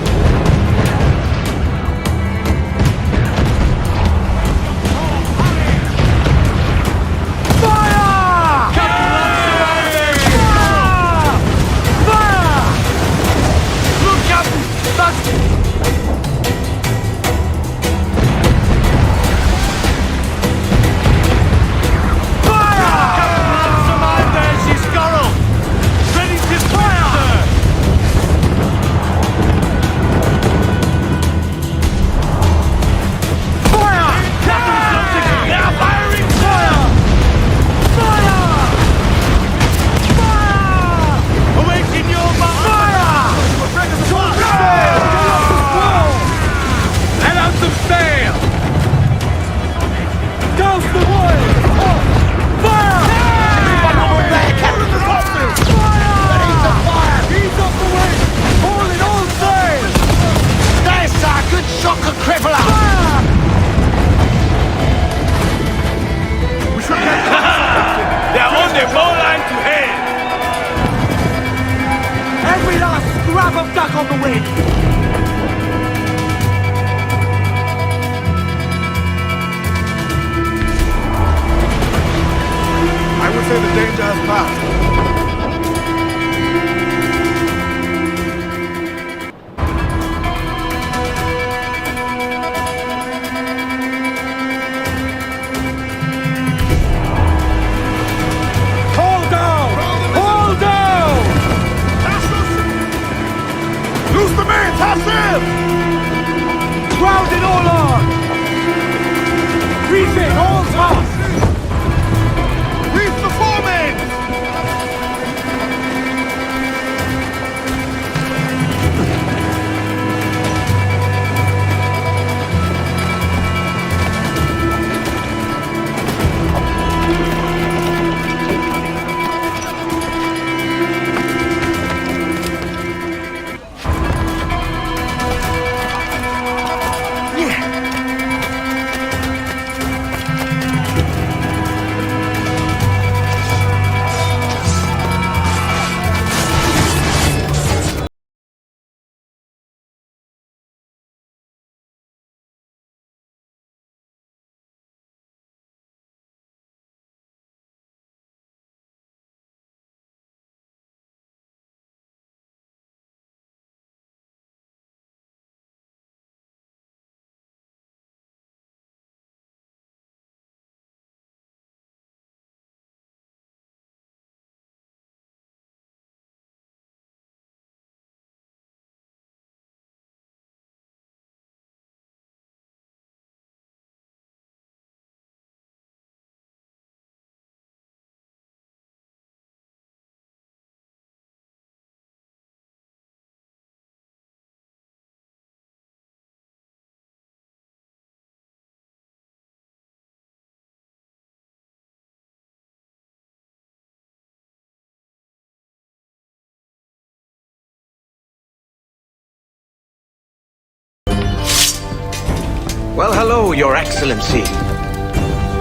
Well, hello, Your Excellency.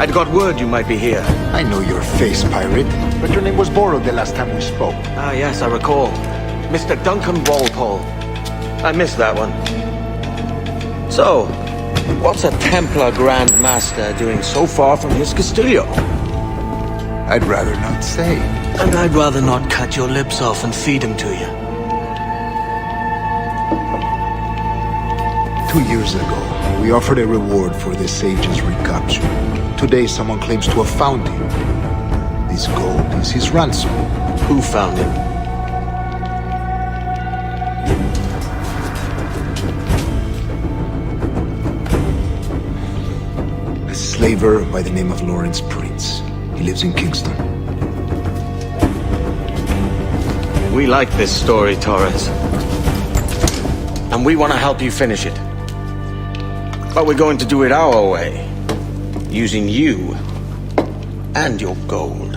I'd got word you might be here. I know your face, pirate, but your name was borrowed the last time we spoke. Ah, yes, I recall. Mr. Duncan Walpole. I missed that one. So, what's a Templar Grand Master doing so far from his Castillo? I'd rather not say. And I'd rather not cut your lips off and feed him to you. 2 years ago, we offered a reward for the sage's recapture. Today, someone claims to have found him. This gold is his ransom. Who found him? A slaver by the name of Lawrence Prince. He lives in Kingston. We like this story, Torres. And we want to help you finish it. But we're going to do it our way. Using you and your gold.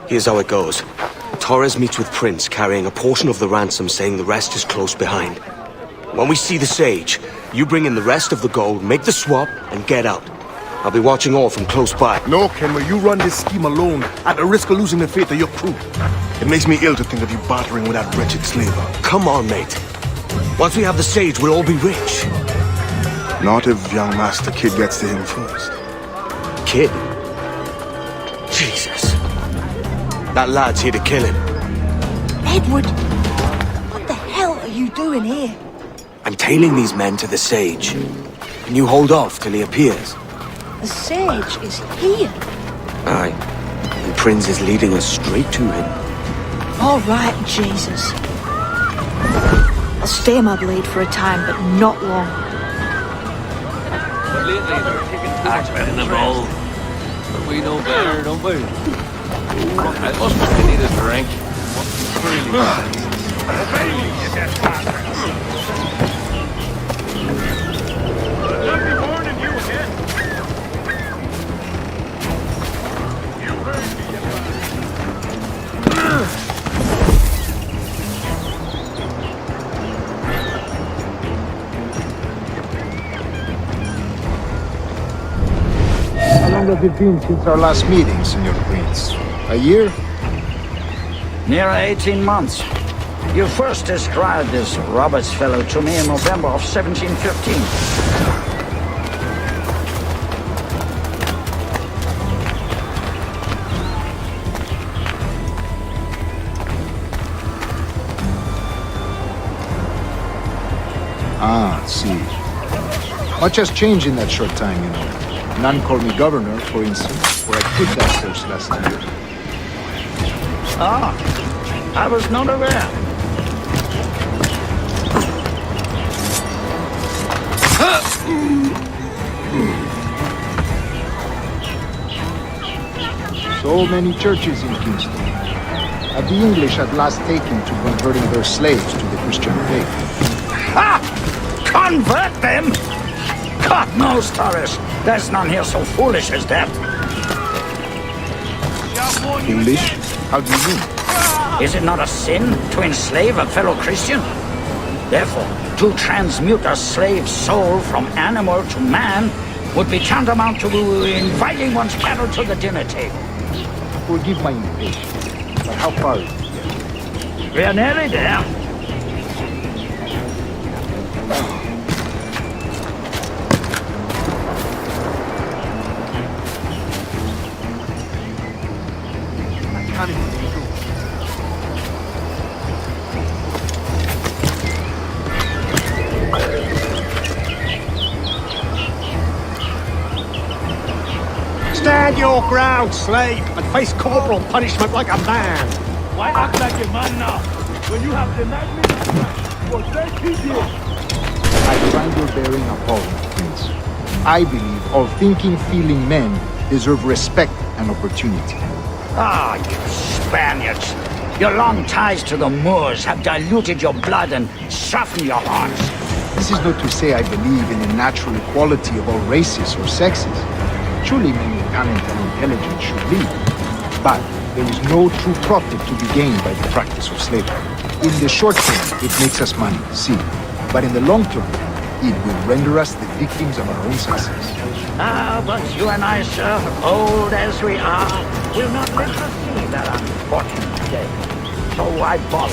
Here's how it goes. Torres meets with Prince, carrying a portion of the ransom, saying the rest is close behind. When we see the sage, you bring in the rest of the gold, make the swap, and get out. I'll be watching all from close by. No, Kenway, you run this scheme alone, at the risk of losing the faith of your crew. It makes me ill to think of you bartering with that wretched slaver. Come on, mate. Once we have the sage, we'll all be rich. Not if young Master Kid gets to him first. Kid? Jesus. That lad's here to kill him. Edward! What the hell are you doing here? I'm tailing these men to the sage. Can you hold off till he appears? The sage is here. Aye. And Prince is leading us straight to him. All right, Jesus. I'll stay my blade for a time, but not long. But lately they're taking tax in the bowl. But we know better, don't we? I must need a drink. How long have it been since our last meeting, Senor Prince? A year? Near 18 months. You first described this Roberts fellow to me in November of 1715. Ah, see. Much has changed in that short time, you know. None called me governor, for instance, where I took that course last year. Ah, I was not aware. So many churches in Kingston. Have the English at last taken to converting their slaves to the Christian faith? Ha! Convert them? God knows, Taurus, there's none here so foolish as that. Foolish? How do you mean? Is it not a sin to enslave a fellow Christian? Therefore, to transmute a slave's soul from animal to man would be tantamount to inviting one's cattle to the dinner table. Forgive my impatience, but how far is it yet? We are nearly there. Stand your ground, slave, and face corporal punishment like a man. Why act like a man now? When you have denied me my right for 30 years. I find your bearing appalling, Prince. I believe all thinking, feeling men deserve respect and opportunity. Ah, you Spaniards! Your long ties to the Moors have diluted your blood and softened your hearts. This is not to say I believe in the natural equality of all races or sexes. Surely men with talent and intelligence should lead. But there is no true profit to be gained by the practice of slavery. In the short term, it makes us money, see. But in the long term, it will render us the victims of our own success. Ah, but you and I, sir, old as we are, will not live to see that unfortunate day. So I follow.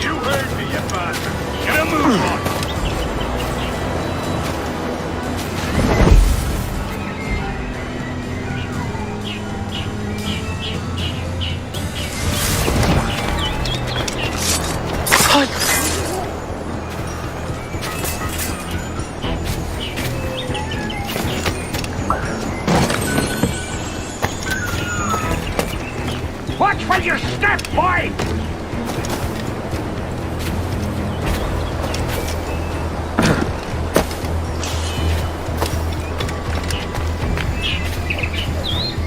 You heard me, you bastard. Get a move on. Watch where you step, boy!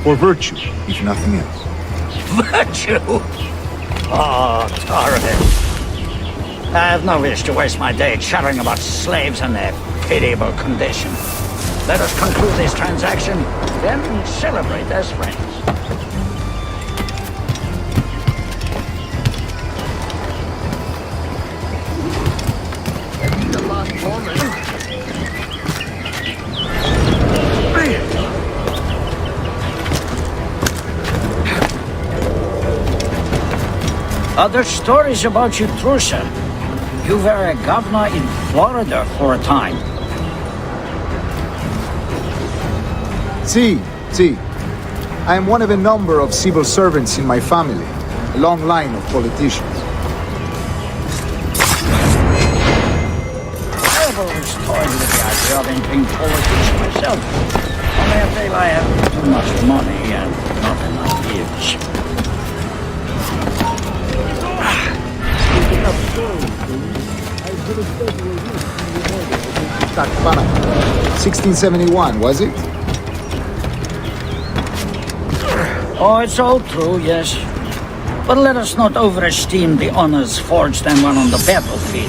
For virtue, if nothing else. Virtue? Oh, Taurus. I have no wish to waste my day chattering about slaves and their pitiable condition. Let us conclude this transaction, then celebrate as friends. Other stories about you, Trusa. You were a governor in Florida for a time. See. I am one of a number of civil servants in my family. A long line of politicians. I've always toyed with the idea of entering politics myself. Only I feel I have too much money and not enough years. 1671, was it? Oh, it's all true, yes. But let us not overesteem the honors forged and won on the battlefield.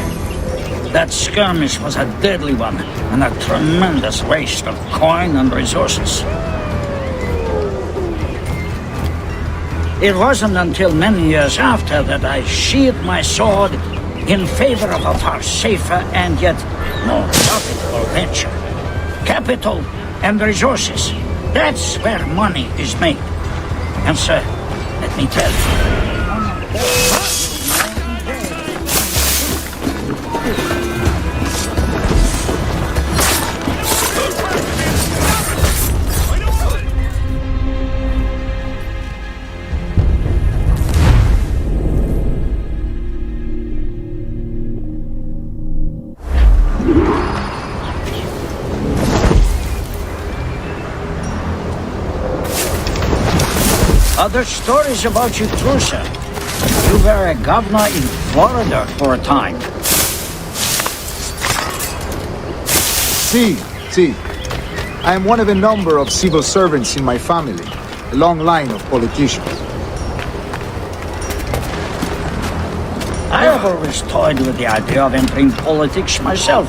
That skirmish was a deadly one, and a tremendous waste of coin and resources. It wasn't until many years after that I sheathed my sword in favor of a far safer and yet more profitable venture. Capital and resources. That's where money is made. And sir, let me tell you. Other stories about you, Trusa. You were a governor in Florida for a time. See. I am one of a number of civil servants in my family, a long line of politicians. I have always toyed with the idea of entering politics myself.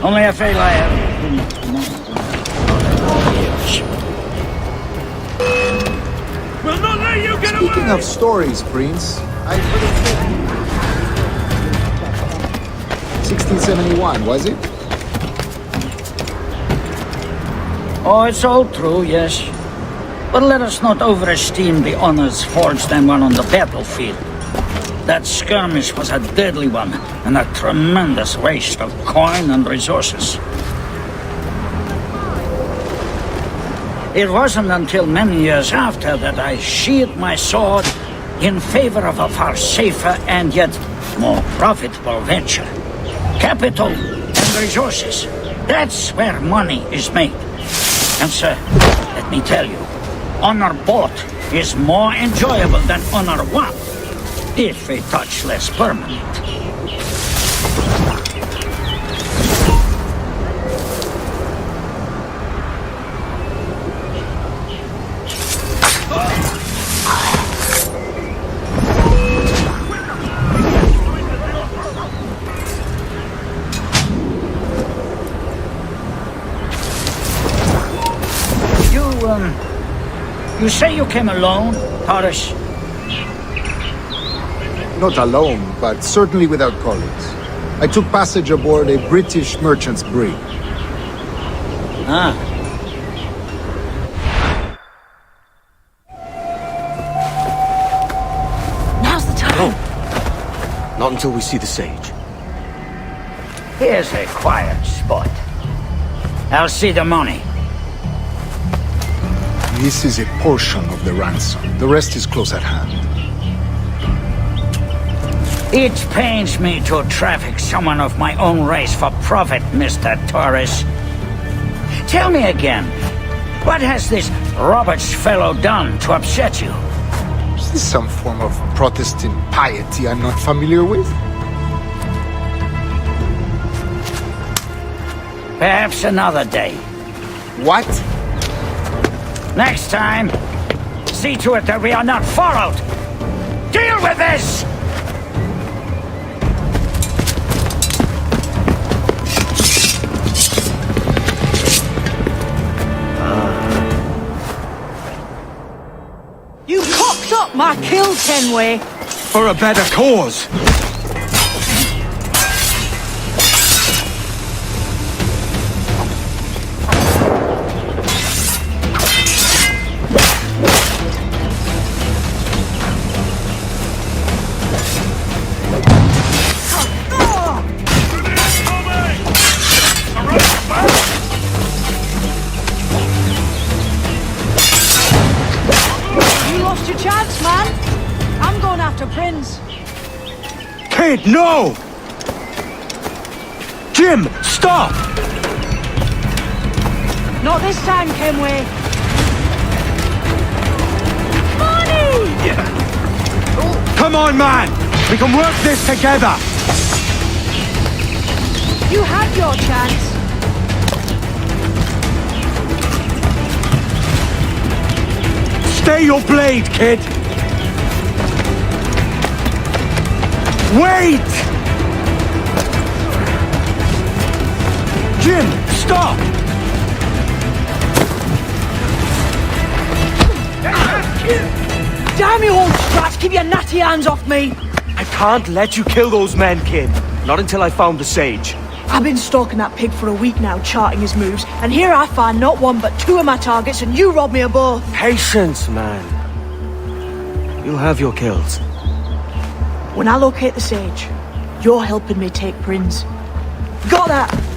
Only I feel I have years. We'll not let you get Speaking away! of stories, Prince, I've heard of 1671, was it? Oh, it's all true, yes. But let us not overesteem the honors forged and won on the battlefield. That skirmish was a deadly one, and a tremendous waste of coin and resources. It wasn't until many years after that I sheathed my sword in favor of a far safer and yet more profitable venture. Capital and resources. That's where money is made. And sir, let me tell you, honor bought is more enjoyable than honor won, if a touch less permanent. You say you came alone, Taurus? Not alone, but certainly without colleagues. I took passage aboard a British merchant's brig. Ah. Now's the time. No. Not until we see the sage. Here's a quiet spot. I'll see the money. This is a portion of the ransom. The rest is close at hand. It pains me to traffic someone of my own race for profit, Mr. Torres. Tell me again, what has this Roberts fellow done to upset you? Is this some form of Protestant piety I'm not familiar with? Perhaps another day. What? Next time, see to it that we are not followed. Deal with this! You cocked up my kill, Kenway! For a better cause! Kid, no! Jim, stop! Not this time, Kenway. Money! Come on, man! We can work this together! You had your chance. Stay your blade, kid! Wait! Jim, stop! Damn you, old strat! Keep your natty hands off me! I can't let you kill those men, kid. Not until I found the sage. I've been stalking that pig for a week now, charting his moves, and here I find not one but two of my targets, and you robbed me of both. Patience, man. You'll have your kills. When I locate the sage, you're helping me take Prince. Got that?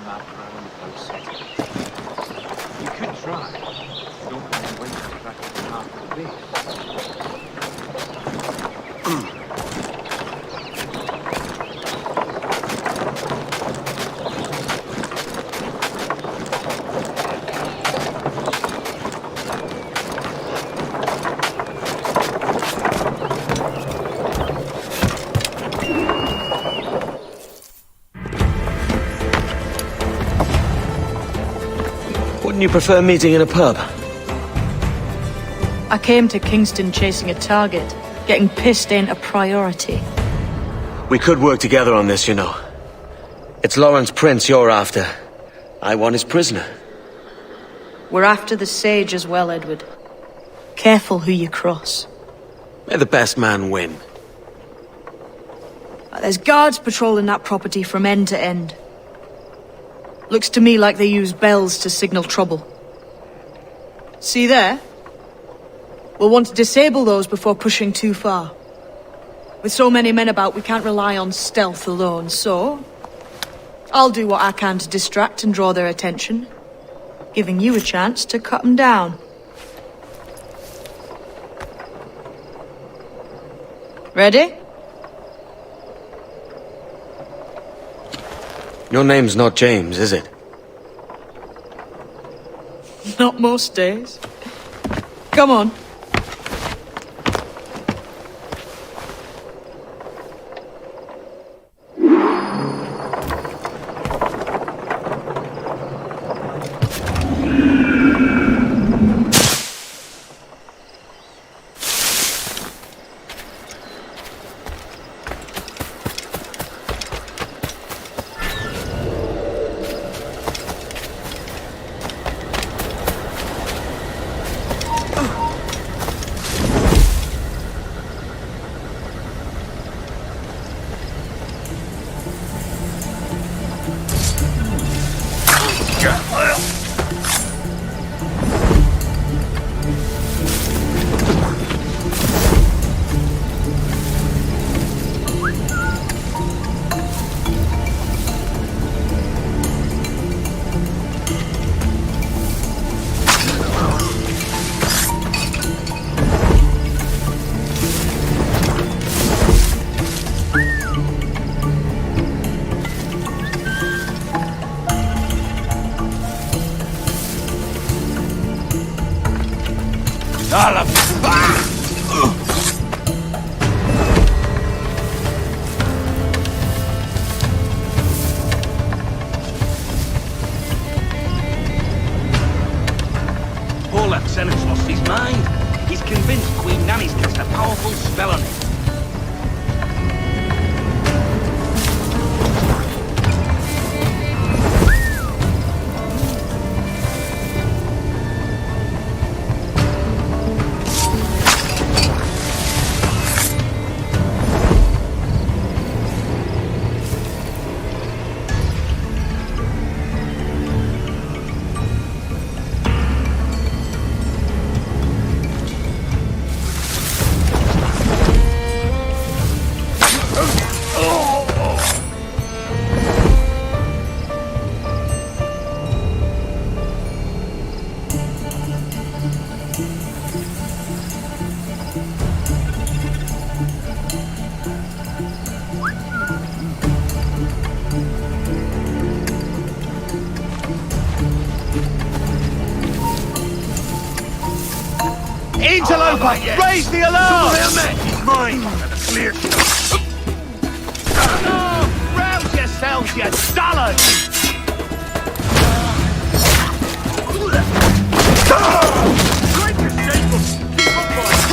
map around those settings. You could try. Don't mind waiting to track the path of the base. Wouldn't you prefer meeting in a pub? I came to Kingston chasing a target. Getting pissed ain't a priority. We could work together on this, you know. It's Lawrence Prince you're after. I want his prisoner. We're after the Sage as well, Edward. Careful who you cross. May the best man win. There's guards patrolling that property from end to end. Looks to me like they use bells to signal trouble. See there? We'll want to disable those before pushing too far. With so many men about, we can't rely on stealth alone, so... I'll do what I can to distract and draw their attention, giving you a chance to cut them down. Ready? Your name's not James, is it? Not most days. Come on. Interloper! Raise the alarm! He's mine! Clear. No! Rouse yourselves, you dullards! Break your staples! Keep up, boys!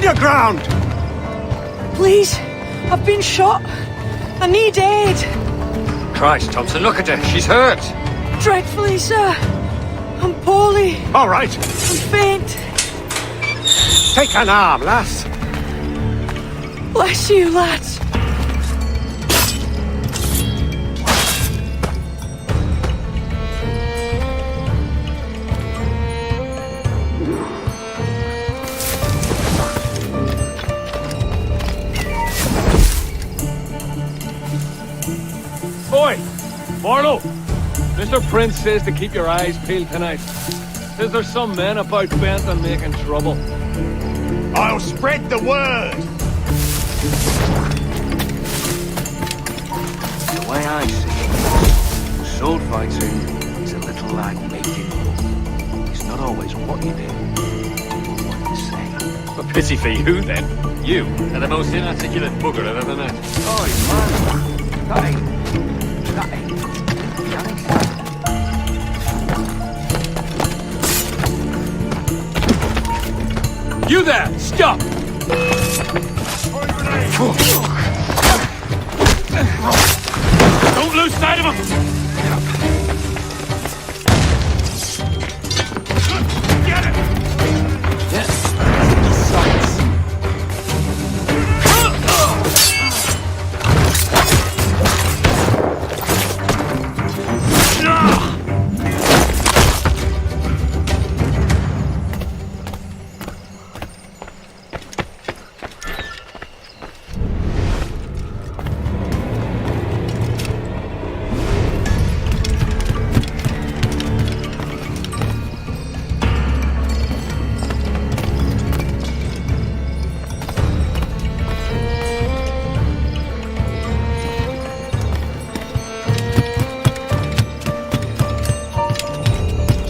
Stand your ground! Please, I've been shot. I need aid. Christ, Thompson, look at her. She's hurt. Dreadfully, sir. I'm poorly. All right. I'm faint. Take an arm, lass. Bless you, lads. Oi! Marlow! Mr. Prince says to keep your eyes peeled tonight. Says there's some men about bent on making trouble. I'll spread the word! The way I see it, sword fighting is a little like making love. It's not always what you do, but what you say. A pity for you, then. You are the most inarticulate bugger I've ever met. Oi, man! That ain't... You there! Stop! Don't lose sight of him! Get it! Yes.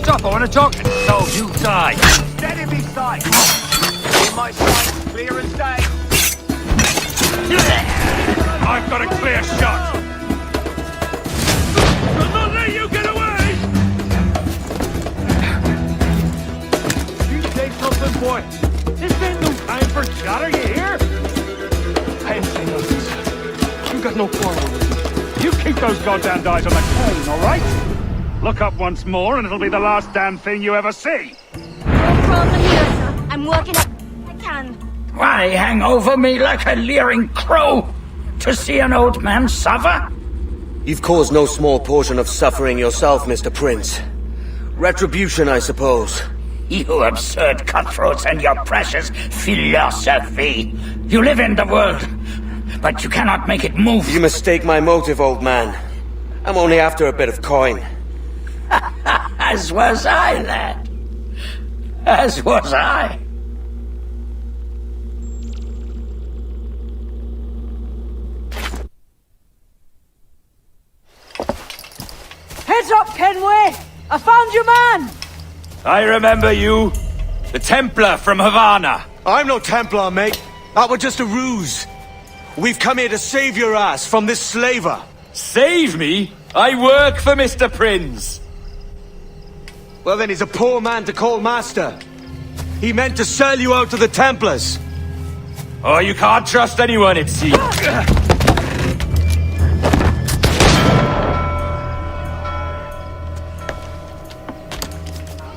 Stop, I want to talk. So you die. Steady me sight! Keep my sight clear as day! I I've got a clear shot! I'll not let you get away! You say something, boy! This ain't no time for chatter, you hear? I ain't saying nothing, sir. You got no quarrel. You keep those goddamn eyes on the cane, all right? Look up once more and it'll be the last damn thing you ever see. No problem here, sir. I'm working up. I can. Why hang over me like a leering crow? To see an old man suffer? You've caused no small portion of suffering yourself, Mr. Prince. Retribution, I suppose. You absurd cutthroats and your precious philosophy. You live in the world, but you cannot make it move. You mistake my motive, old man. I'm only after a bit of coin. As was I, lad. As was I. Heads up, Kenway! I found your man! I remember you. The Templar from Havana. I'm no Templar, mate. That was just a ruse. We've come here to save your ass from this slaver. Save me? I work for Mr. Prince. Well, then he's a poor man to call master. He meant to sell you out to the Templars. Oh, you can't trust anyone, it seems.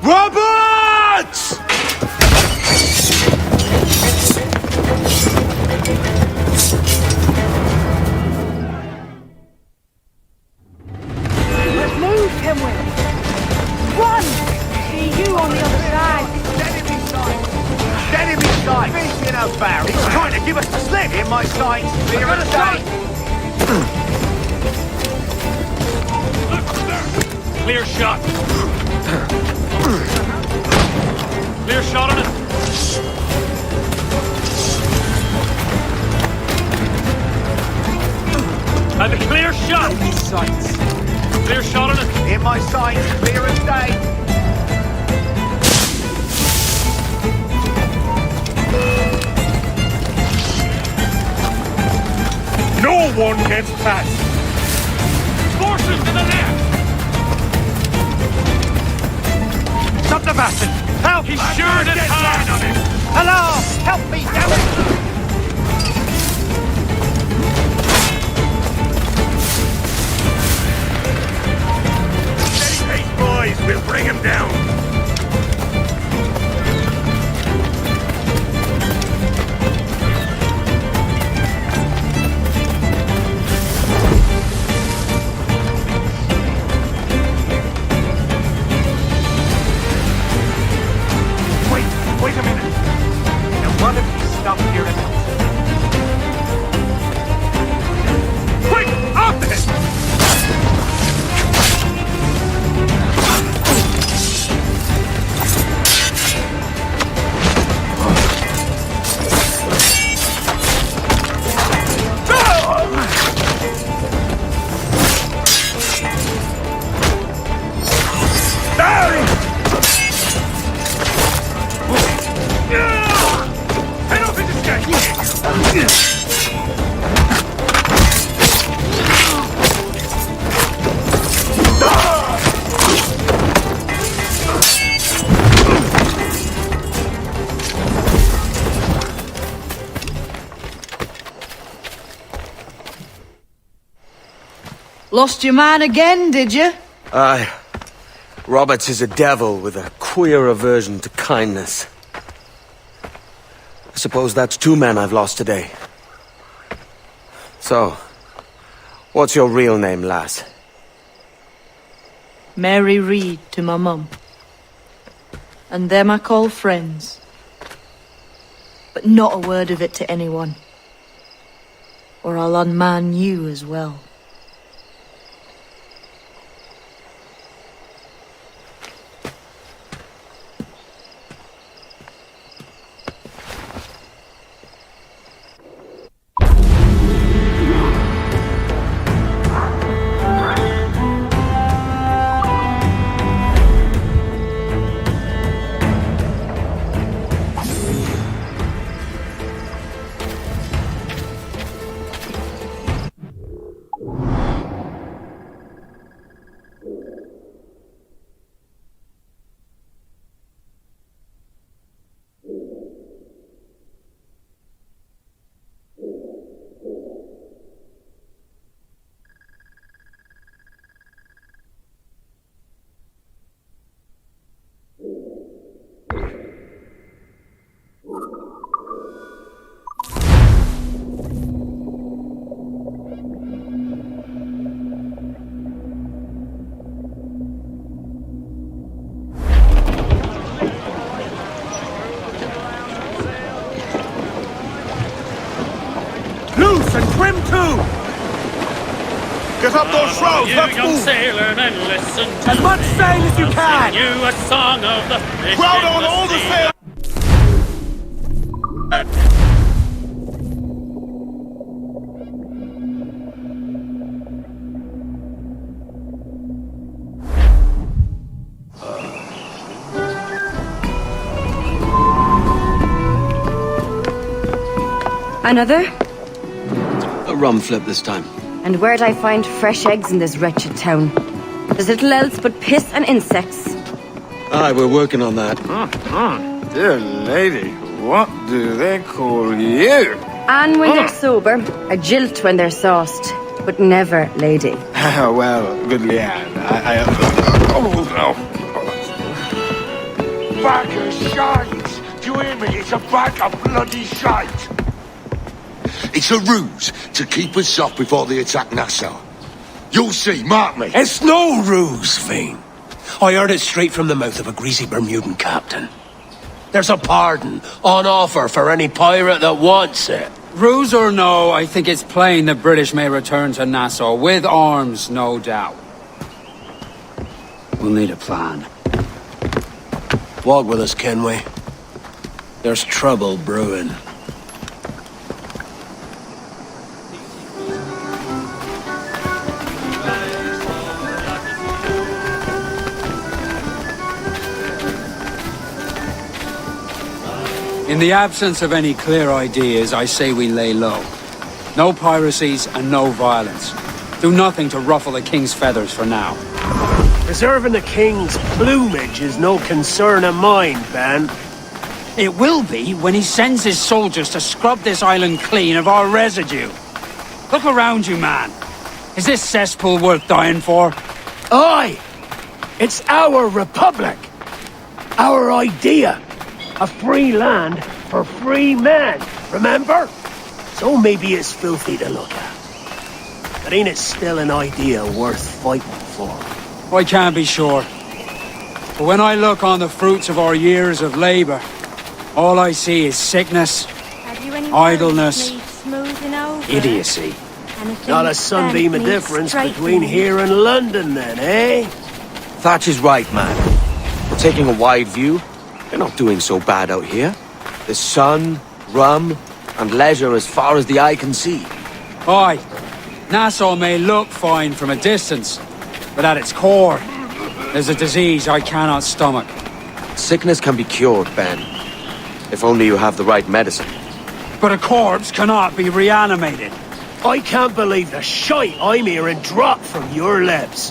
Roberts! Let's move, Kenway! Run! See you on the other side! Enemy sight! Enemy sight! Fish in our barrel! He's trying to give us the slip! In my sight! Clear of sight! Clear shot. Clear shot on it. And a clear shot. Sights. Clear shot on it. In my sight! Clear as day! No one gets past. Forces to the left. Stop the bastard. Help! He's sure to turn on him. Hello! Help me, damn it! Steady pace, boys. We'll bring him down. Wait a minute! Now one of you stop here a minute. Quick! After him! Lost your man again, did you? Aye. Roberts is a devil with a queer aversion to kindness. I suppose that's 2 men I've lost today. So, what's your real name, lass? Mary Reed to my mum. And them I call friends. But not a word of it to anyone. Or I'll unman you as well. Loose and trim too! Get up those shrouds, let's move! Sailor, and listen to as much sail as you can! Sing you a song of the fish crowd in on the all the sea. sail! Another? A rum flip this time. And where'd I find fresh eggs in this wretched town? There's little else but piss and insects. Aye, we're working on that. Dear lady, what do they call you? And when they're sober, a jilt when they're sauced, but never lady. Well, good Leanne, Bag of shite! Do you hear me? It's a bag of bloody shite! It's a ruse to keep us soft before they attack Nassau. You'll see, mark me. It's no ruse, Fiend. I heard it straight from the mouth of a greasy Bermudan captain. There's a pardon on offer for any pirate that wants it. Ruse or no, I think it's plain the British may return to Nassau, with arms, no doubt. We'll need a plan. Walk with us, Kenway. There's trouble brewing. In the absence of any clear ideas, I say we lay low. No piracies and no violence. Do nothing to ruffle the king's feathers for now. Preserving the king's plumage is no concern of mine, Ben. It will be when he sends his soldiers to scrub this island clean of our residue. Look around you, man. Is this cesspool worth dying for? Aye! It's our republic! Our idea! A free land for free men, remember? So maybe it's filthy to look at. But ain't it still an idea worth fighting for? I can't be sure. But when I look on the fruits of our years of labour, all I see is sickness, idleness, idiocy. Not a sunbeam of difference between here and London then, eh? Thatch is right, man. We're taking a wide view. They're not doing so bad out here. There's sun, rum, and leisure as far as the eye can see. Aye, Nassau may look fine from a distance, but at its core, there's a disease I cannot stomach. Sickness can be cured, Ben. If only you have the right medicine. But a corpse cannot be reanimated. I can't believe the shite I'm hearing drop from your lips.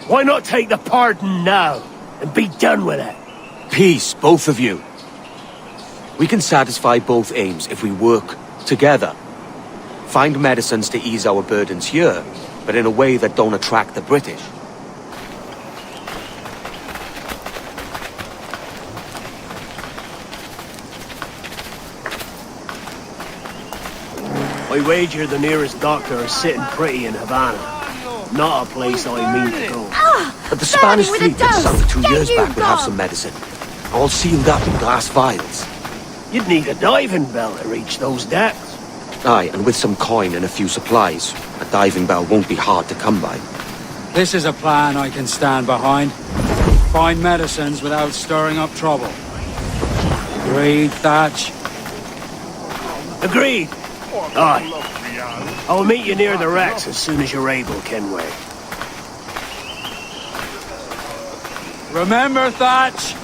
Why not take the pardon now and be done with it? Peace, both of you. We can satisfy both aims if we work together. Find medicines to ease our burdens here, but in a way that don't attract the British. I wager the nearest doctor is sitting pretty in Havana. Not a place I mean to go. But the Spanish fleet that sunk 2 years back would have some medicine. All sealed up in glass vials. You'd need a diving bell to reach those depths. Aye, and with some coin and a few supplies, a diving bell won't be hard to come by. This is a plan I can stand behind. Find medicines without stirring up trouble. Agreed, Thatch? Agreed. Aye. I'll meet you near the wrecks as soon as you're able, Kenway. Remember, Thatch,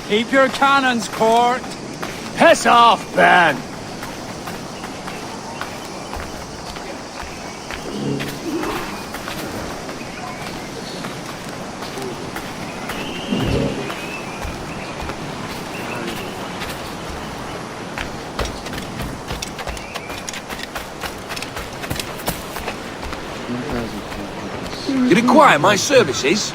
keep your cannons court. Piss off, Ben! You require my services?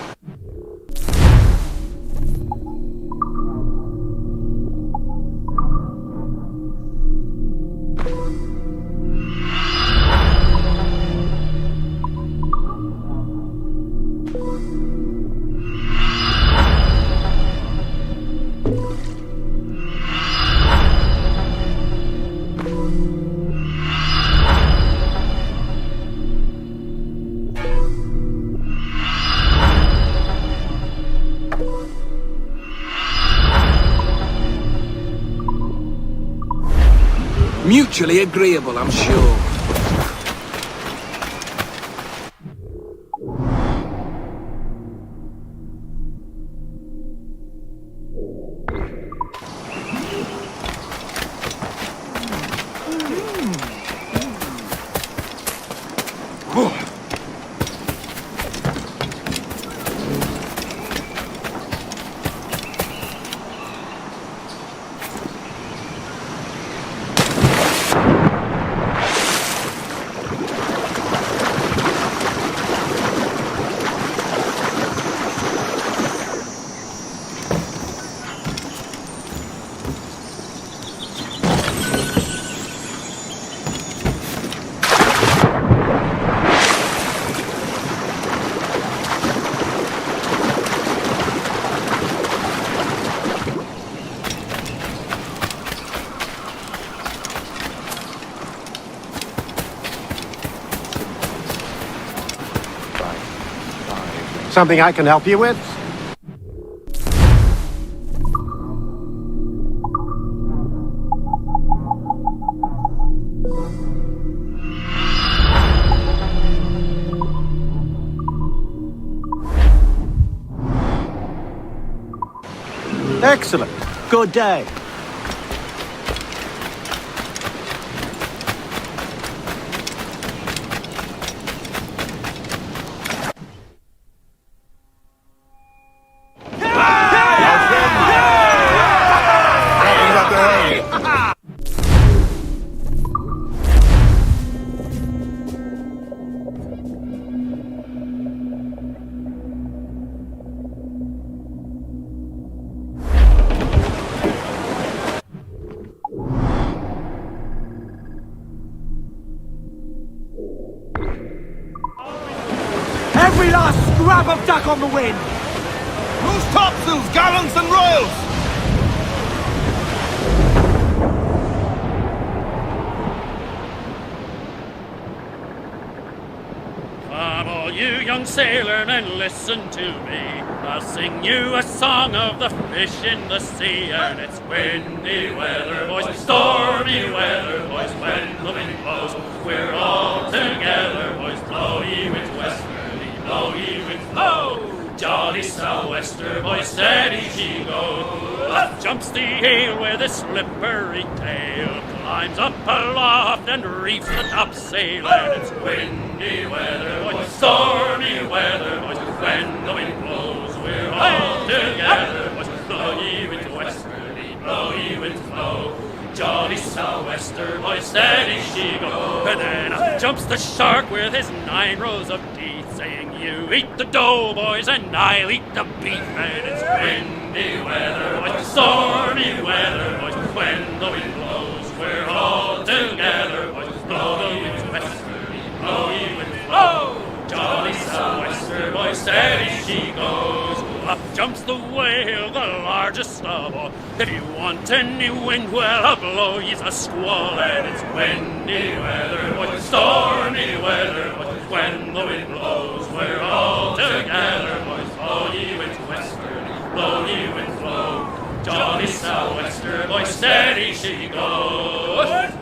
Mutually agreeable, I'm sure. Something I can help you with? Excellent. Good day. Every last scrap of duck on the wind! Loose topsails, gallants and royals! Come all you young sailormen, listen to me. I'll sing you a song of the fish in the sea. And it's windy weather, boys, stormy weather, boys, when the wind blows. We're all together, boys, blow ye with westerly, blow ye with flow. Jolly sou'wester, boys, steady she goes. Up jumps the ale with a slippery tail, climbs up aloft and reefs the topsail. And it's windy weather, boys, stormy weather, boys, when the wind blows. We're all together, boys, blow ye with westerly, blow ye with flow. Jolly sou'wester, boys, steady she goes. And then up jumps the shark with his 9 rows of teeth, saying, you eat the dough, boys, and I'll eat the beef. And it's windy weather, boys, stormy weather, boys, when the wind blows. We're all together, boys, blow ye with westerly, blow ye with flow. Jolly sou'wester, boys, steady she goes. Up jumps the whale, the largest of all. If you want any wind, well, I'll blow ye's a squall. And it's windy weather, boys, stormy weather, boys, when the wind blows. We're all together, boys, blow ye with westerly, blow ye with flow. Jolly sou'wester, boys, steady she goes.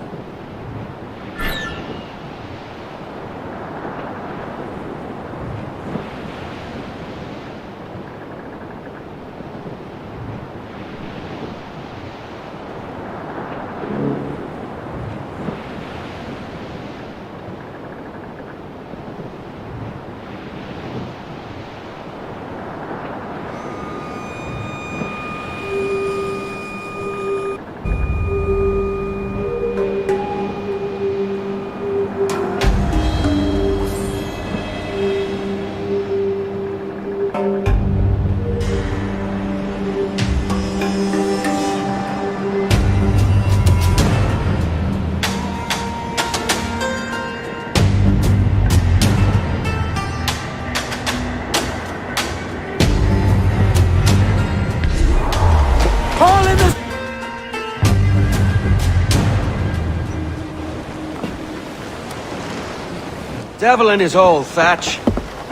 Devil in his hole, Thatch.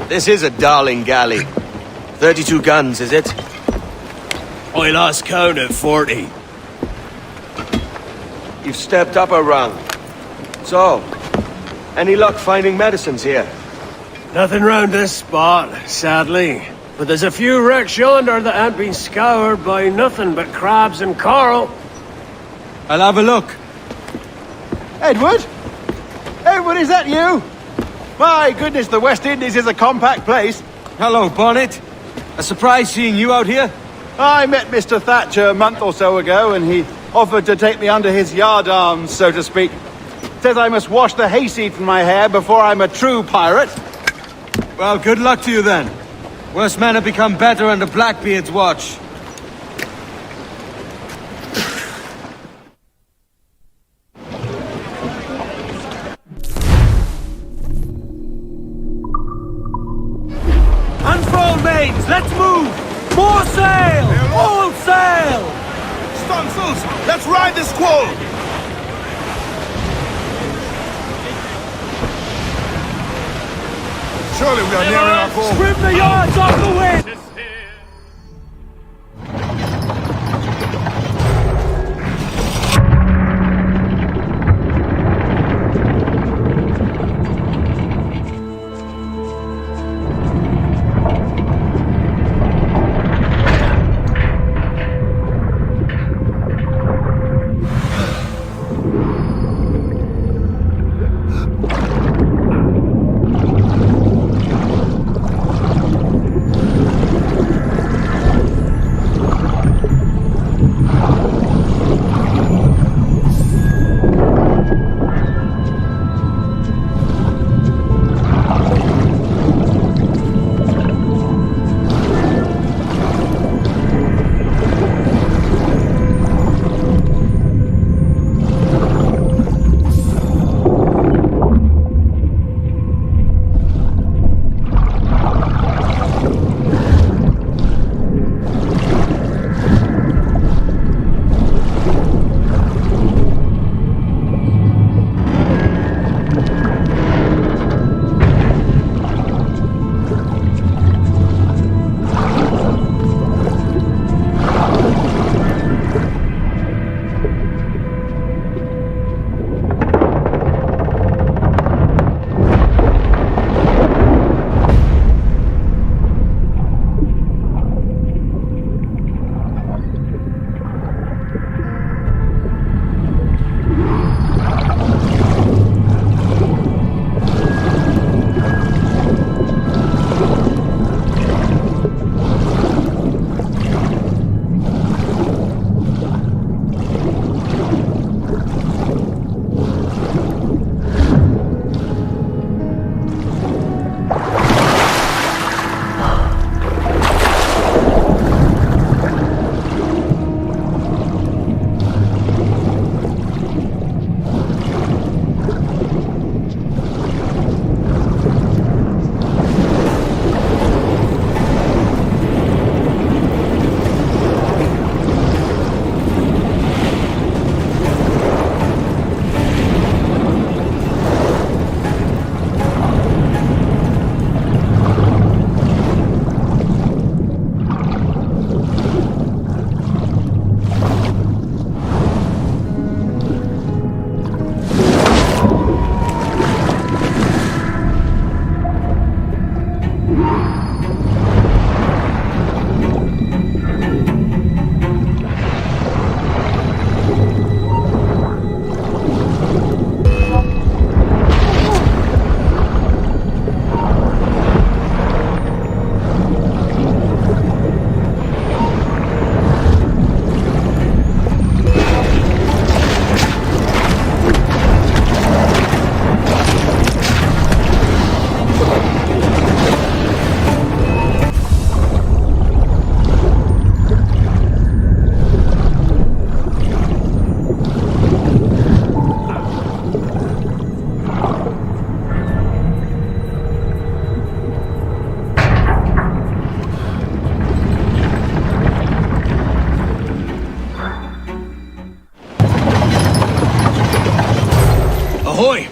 This is a darling galley. 32 guns, is it? I lost count at 40. You've stepped up a rung. So, any luck finding medicines here? Nothing round this spot, sadly. But there's a few wrecks yonder that ain't been scoured by nothing but crabs and coral. I'll have a look. Edward? Edward, is that you? My goodness, the West Indies is a compact place. Hello, Bonnet. A surprise seeing you out here. I met Mr. Thatcher a month or so ago, and he offered to take me under his yardarms, so to speak. Says I must wash the hayseed from my hair before I'm a true pirate. Well, good luck to you then. Worse men have become better under Blackbeard's watch. Unfurl mains, let's move! More sail! All sail! Stunsails, let's ride this squall! Surely we are nearing our goal. Scrimp the yards off the wind! Ahoy!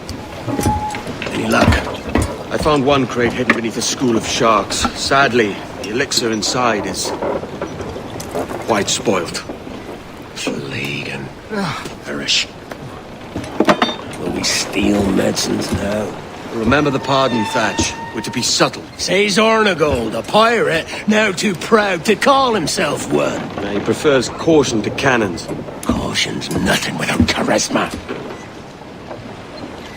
Any luck? I found one crate hidden beneath a school of sharks. Sadly, the elixir inside is quite spoiled. Leaden. Perish. only steal medicines now. Remember the pardon, Thatch. We're to be subtle. Says Ornagold, a pirate, now too proud to call himself one. He prefers caution to cannons. Caution's nothing without charisma.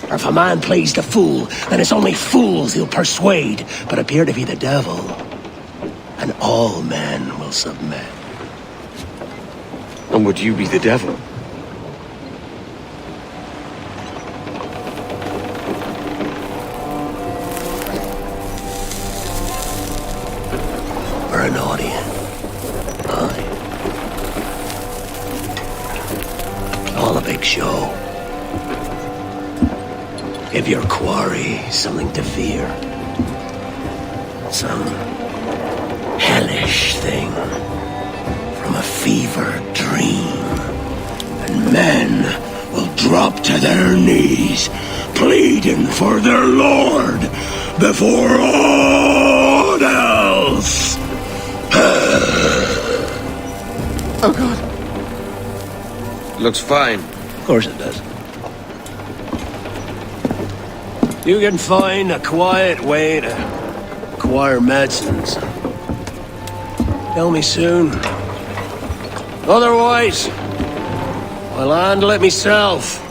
Or if a man plays the fool, then it's only fools he'll persuade, but appear to be the devil. And all men will submit. And would you be the devil? Or an audience. Aye. All a big show. Give your quarry something to fear. Some hellish thing from a fevered dream. And men will drop to their knees, pleading for their lord before all else. Oh, God. Looks fine. Of course it does. You can find a quiet way to acquire medicines. Tell me soon. Otherwise, I'll handle it myself.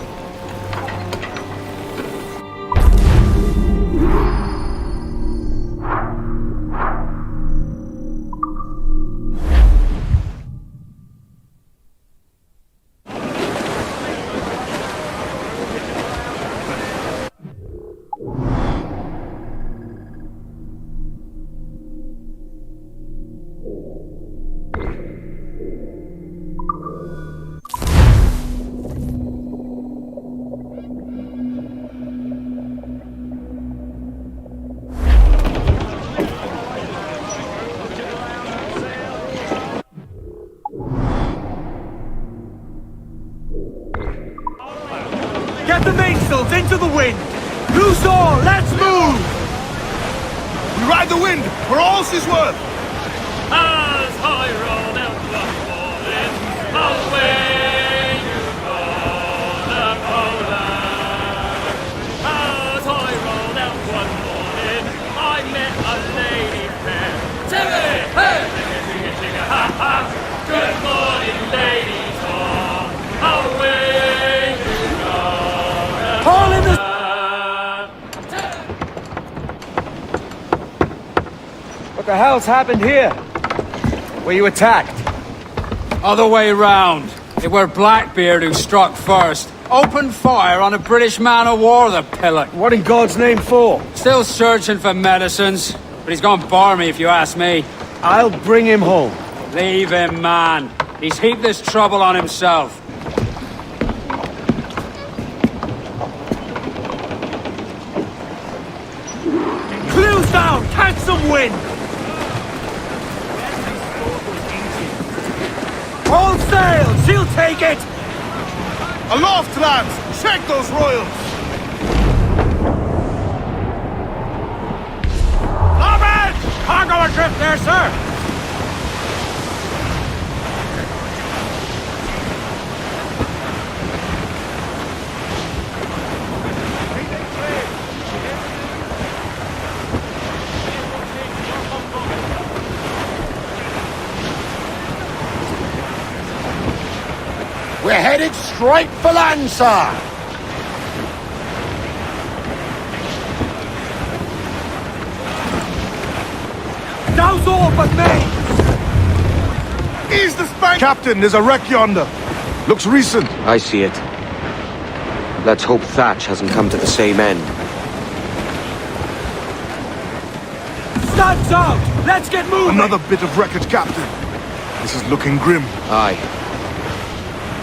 Get the mainsails into the wind! Loose all, let's move! We ride the wind for all she's worth! As I roll down the falling, away you go, the Poland. As I roll down one morning, I met a lady fair. Timmy, hey! Chicka, chicka, ha, ha! Good morning, ladies all. Away you go, the All in the... What the hell's happened here? Were you attacked? Other way round. It were Blackbeard who struck first. Opened fire on a British man-of-war, the pillock. What in God's name for? Still searching for medicines, but he's gone barmy if you ask me. I'll bring him home. Leave him, man. He's heaped this trouble on himself. Clews down! Catch some wind! All sail! She'll take it! Aloft, lads! Check those royals! Larboard! Cargo adrift there, sir! We're headed straight for land, sir. Douse all but me! Ease the spank! Captain, there's a wreck yonder. Looks recent. I see it. Let's hope Thatch hasn't come to the same end. Studs out! Let's get moving! Another bit of wreckage, Captain. This is looking grim. Aye.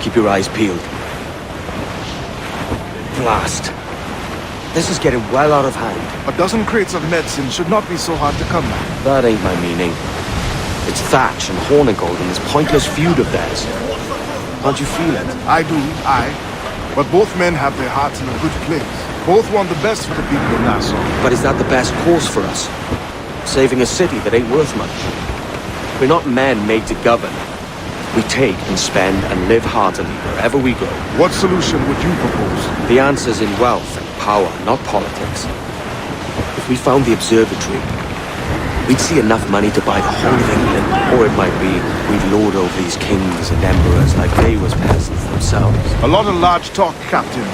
Keep your eyes peeled. Blast. This is getting well out of hand. A dozen crates of medicine should not be so hard to come by. That ain't my meaning. It's Thatch and Hornigold and this pointless feud of theirs. Can't you feel it? I do, aye. But both men have their hearts in a good place. Both want the best for the people of Nassau. But is that the best course for us? Saving a city that ain't worth much? We're not men made to govern. We take and spend and live heartily wherever we go. What solution would you propose? The answer's in wealth and power, not politics. If we found the observatory, we'd see enough money to buy the whole of England. Or it might be we'd lord over these kings and emperors like they was peasants themselves. A lot of large talk, Captain.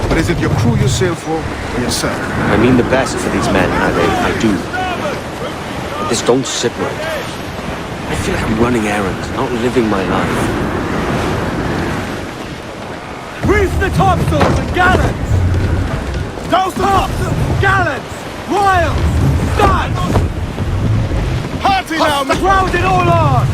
But is it your crew you sail for, or yourself? I mean the best for these men, I do. But this don't sit right. I feel like I'm running errands, not living my life. Reef the topsails and gallants! Toast the topsails! Gallants! Royals! Studs! Hearty now, the crowd in all on!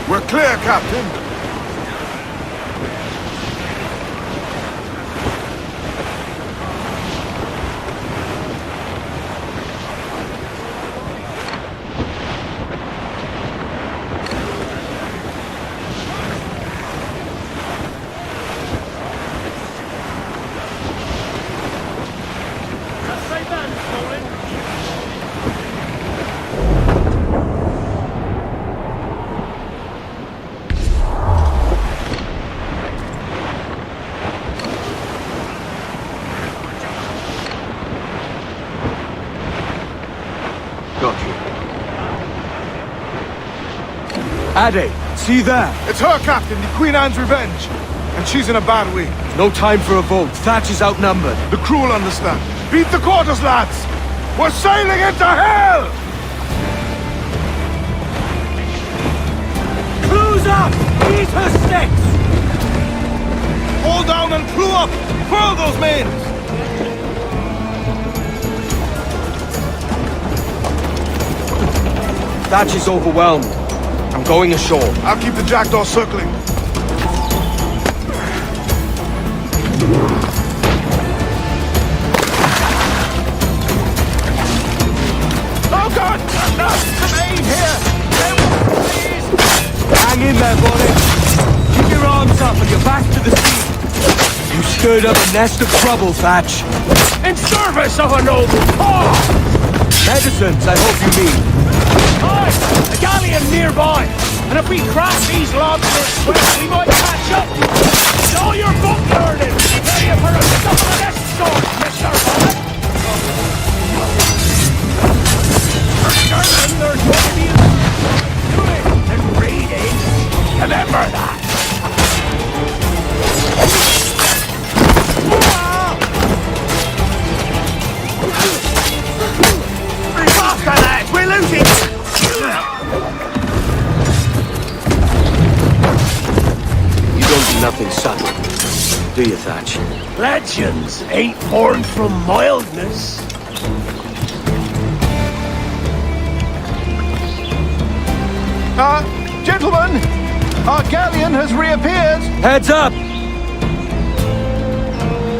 We're clear, Captain. Ade, see there? It's her, Captain, the Queen Anne's Revenge. And she's in a bad way. No time for a vote. Thatch is outnumbered. The crew will understand. Beat the quarters, lads! We're sailing into hell! Close up! Eat her sticks! Hold down and clew up! Furl those mains! Thatch is overwhelmed. I'm going ashore. I'll keep the jackdaw circling. Oh God! No! Some aid here! Please! Hang in there, buddy. Keep your arms up and your back to the sea. You stirred up a nest of trouble, Thatch. In service of a noble cause! Medicines, I hope you mean. Aye, a galleon nearby. And if we crash these lobsters, well, we might catch up. It's all your book learning. Ready for a couple of this sort, Mr. Bullet. For certain, there's going to be doing and reading. Remember that. Faster, lads, we're losing. You don't do nothing subtle, do you, Thatch? Legends ain't born from mildness. Gentlemen, our galleon has reappeared. Heads up!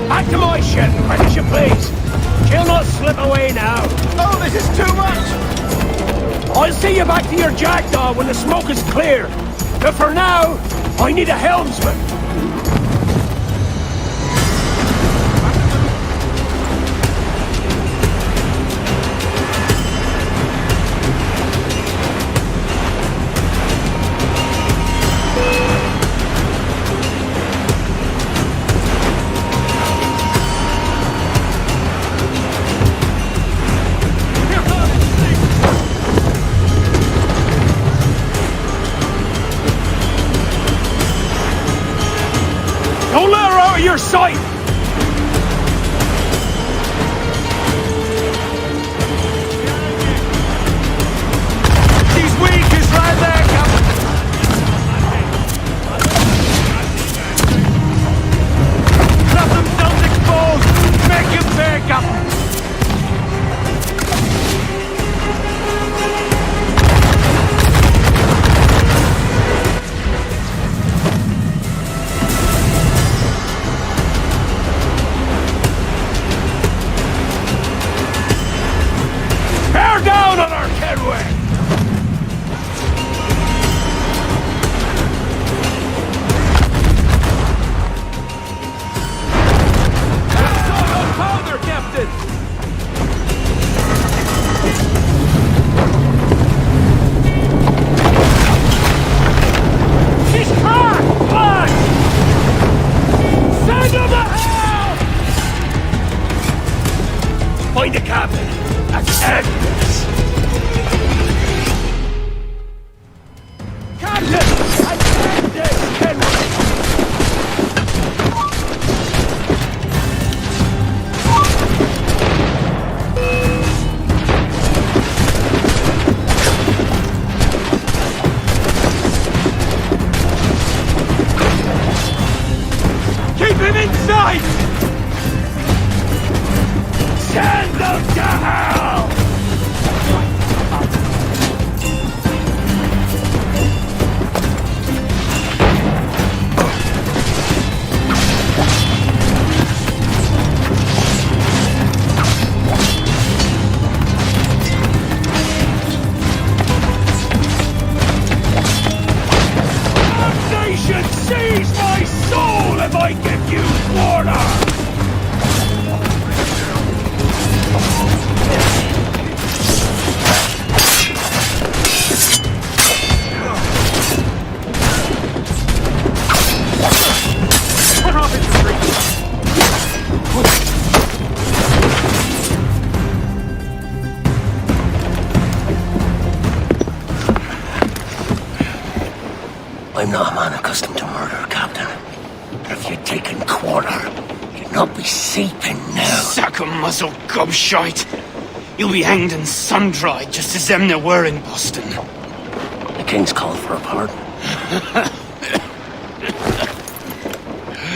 Back to my ship, quick as you please. She'll not slip away now. Oh, this is too much! I'll see you back to your jackdaw when the smoke is clear. But for now, I need a helmsman. right! She's weak, is right there, Captain! Let themselves exposed! Make him pay, Captain! Bear down on our Kenway! Powder, Captain! He's cracked! Fly! Send him to hell! Find the captain! That's Agnes! Captain! I can't this! Henry! Keep him in sight! Send them to hell! Damnation seize my soul if I give you quarter! Put off his street! I'm not a man accustomed to murder, Captain. But if you'd taken quarter, you'd not be seeping now. Sack a muzzle, gobshite! You'll be hanged and sun-dried just as them there were in Boston. The King's called for a pardon.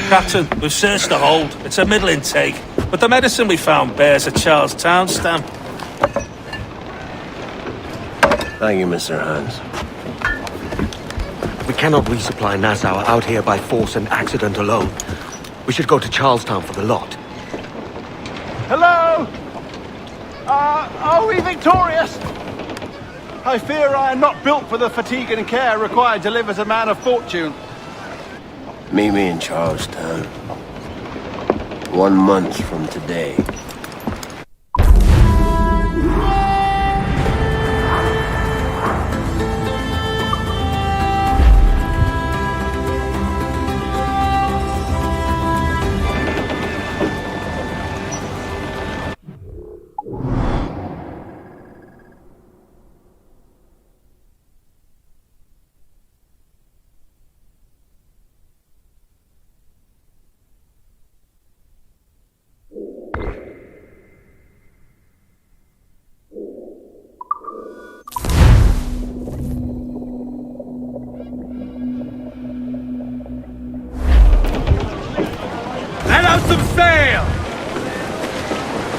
Captain, we've searched the hold. It's a middle intake, but the medicine we found bears a Charlestown stamp. Thank you, Mr. Hans. We cannot resupply Nassau out here by force and accident alone. We should go to Charlestown for the lot. Hello? Are we victorious? I fear I am not built for the fatigue and care required to live as a man of fortune. Meet me in Charlestown. 1 month from today. Let out some sail!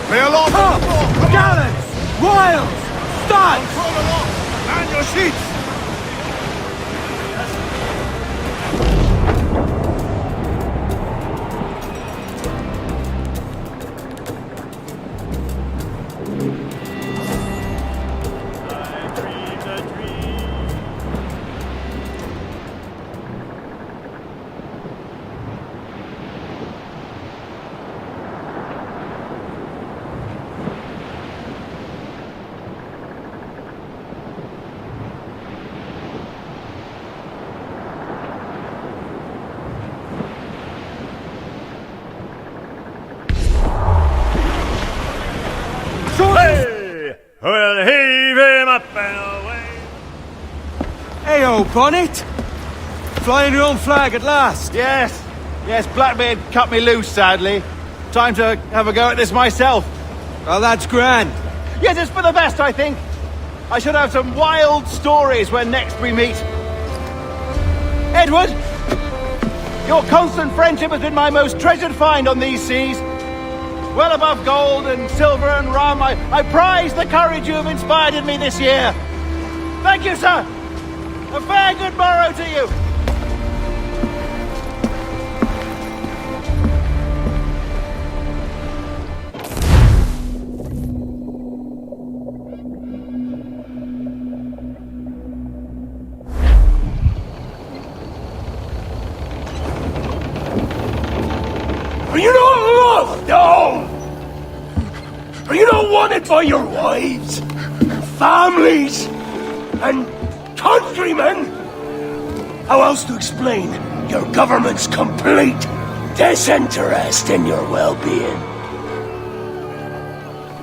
Sail off! Up! Gallants! Royals! Studs! Man your sheets! Hey! We'll heave him up and away! Hey-o, Bonnet! Flying your own flag at last! Yes, Yes, Blackbeard cut me loose, sadly. Time to have a go at this myself. Oh, that's grand. Yes, it's for the best, I think. I should have some wild stories when next we meet. Edward! Your constant friendship has been my most treasured find on these seas. Well above gold and silver and rum, I prize the courage you have inspired in me this year. Thank you, sir. A fair good morrow to you. Are you not loved, no? Are you not wanted by your wives, families, and countrymen? How else to explain your government's complete disinterest in your well-being?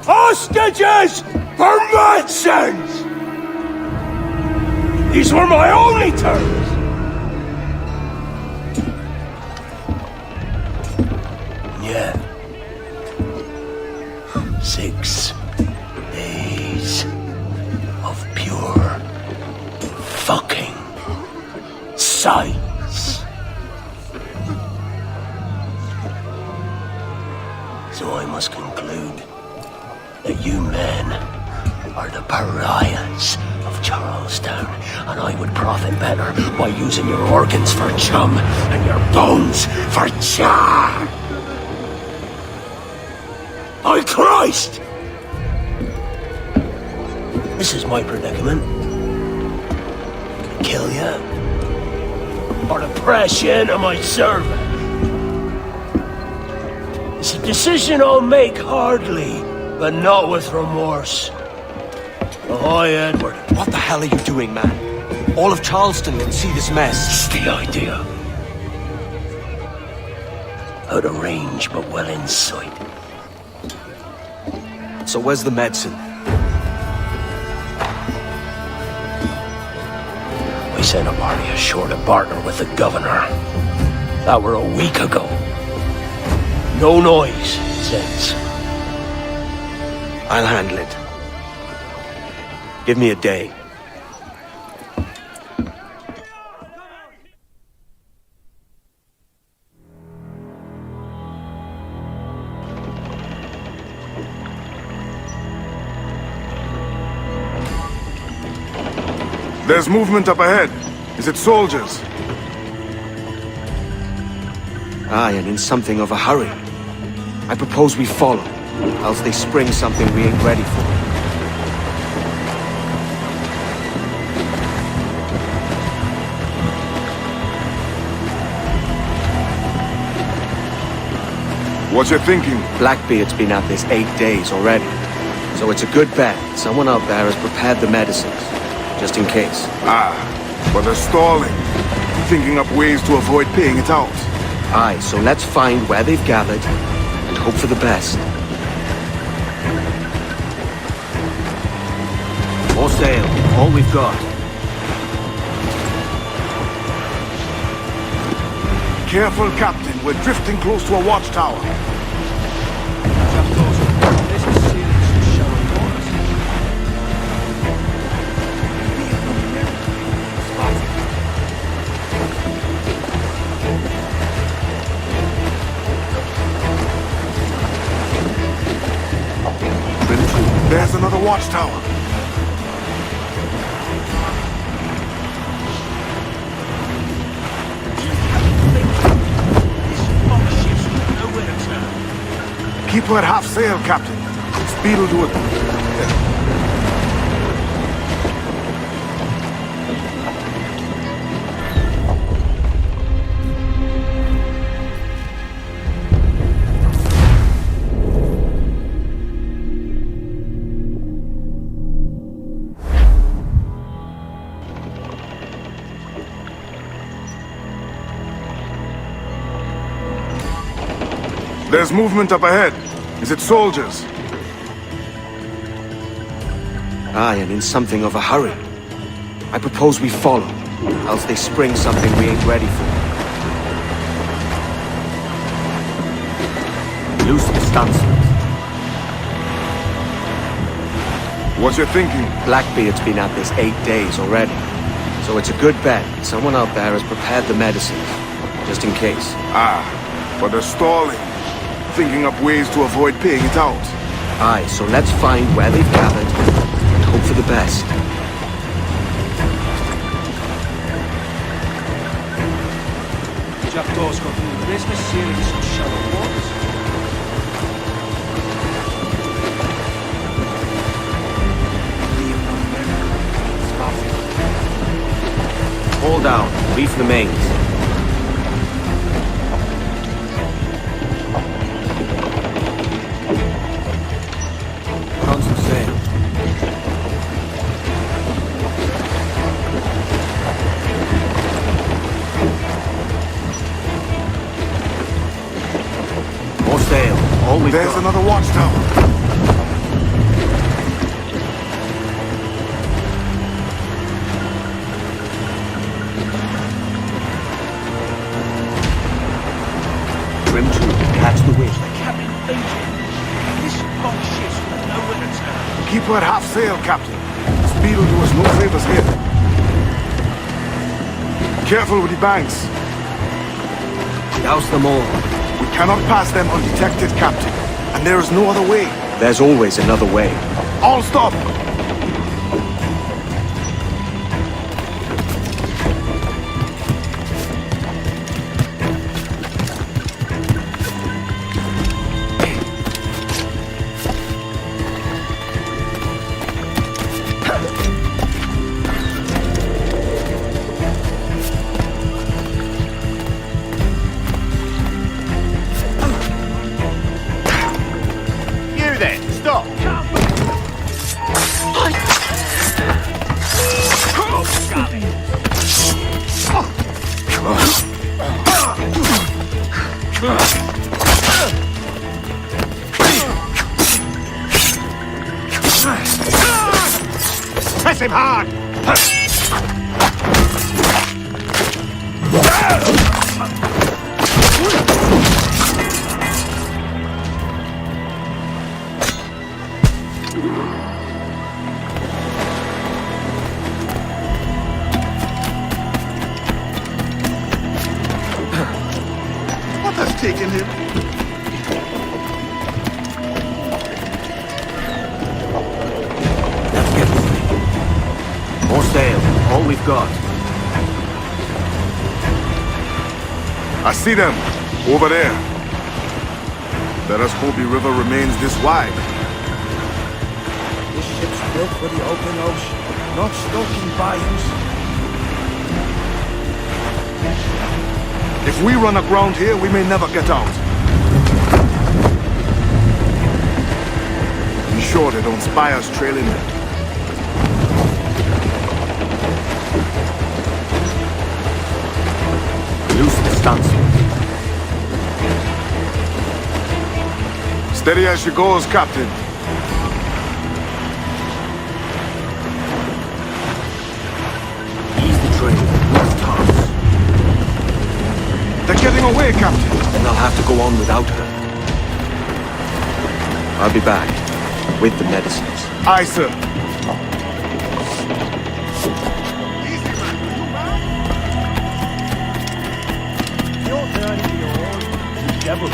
Hostages for medicines! These were my only terms. Yeah. 6 days of pure fucking science. So I must conclude that you men are the pariahs of Charlestown, and I would profit better by using your organs for chum and your bones for char. By Christ! This is my predicament. Kill you, or to press you into my service. It's a decision I'll make hardly, but not with remorse. Ahoy, Edward. What the hell are you doing, man? All of Charleston can see this mess. It's the idea. Out of range, but well in sight. So where's the medicine? We sent a party ashore to barter with the governor. That were a week ago. No noise since. I'll handle it. Give me a day. There's movement up ahead. Is it soldiers? Aye, and in something of a hurry. I propose we follow, else they spring something we ain't ready for. What you thinking? Blackbeard's been at this 8 days already. So it's a good bet someone out there has prepared the medicines. Just in case. But they're stalling. Thinking up ways to avoid paying it out. Aye, so let's find where they've gathered and hope for the best. More sail, all we've got. Careful, Captain. We're drifting close to a watchtower. There's another watchtower. Keep her at half sail, Captain. Speed will do it. There's movement up ahead. Is it soldiers? Aye, and in something of a hurry. I propose we follow, else they spring something we ain't ready for. Loose the stances. What you thinking? Blackbeard's been at this 8 days already. So it's a good bet someone out there has prepared the medicines, just in case. Ah, for the stalling. Thinking up ways to avoid paying it out. Aye, so let's find where they've gathered and hope for the best. Jackdaw's got through the business sailing some shallow waters. Hold down, reef the mains. Constant sail. More sail. All we've There's got. another watchtower. Trim to catch the wind. Captain thinking. This long ship's got nowhere to turn. Keep her at half sail, Captain. Speed will do us no favors here. Careful with the banks. Douse them all. We cannot pass them undetected, Captain. And there is no other way. There's always another way. All stop! You then, stop! Press him hard! What has taken him? Let's get moving. More sail. All we've got. I see them. Over there. Let us hope the river remains this wide. This ship's built for the open ocean, not stuck in bayous. If we run aground here, we may never get out. Be sure they don't spy us trailing them. Loose the stances. Steady as she goes, Captain. Ease the train. Rough toss. They're getting away, Captain. Then they'll have to go on without her. I'll be back. With the medicines. Aye, sir. Your turn to yours. Devil.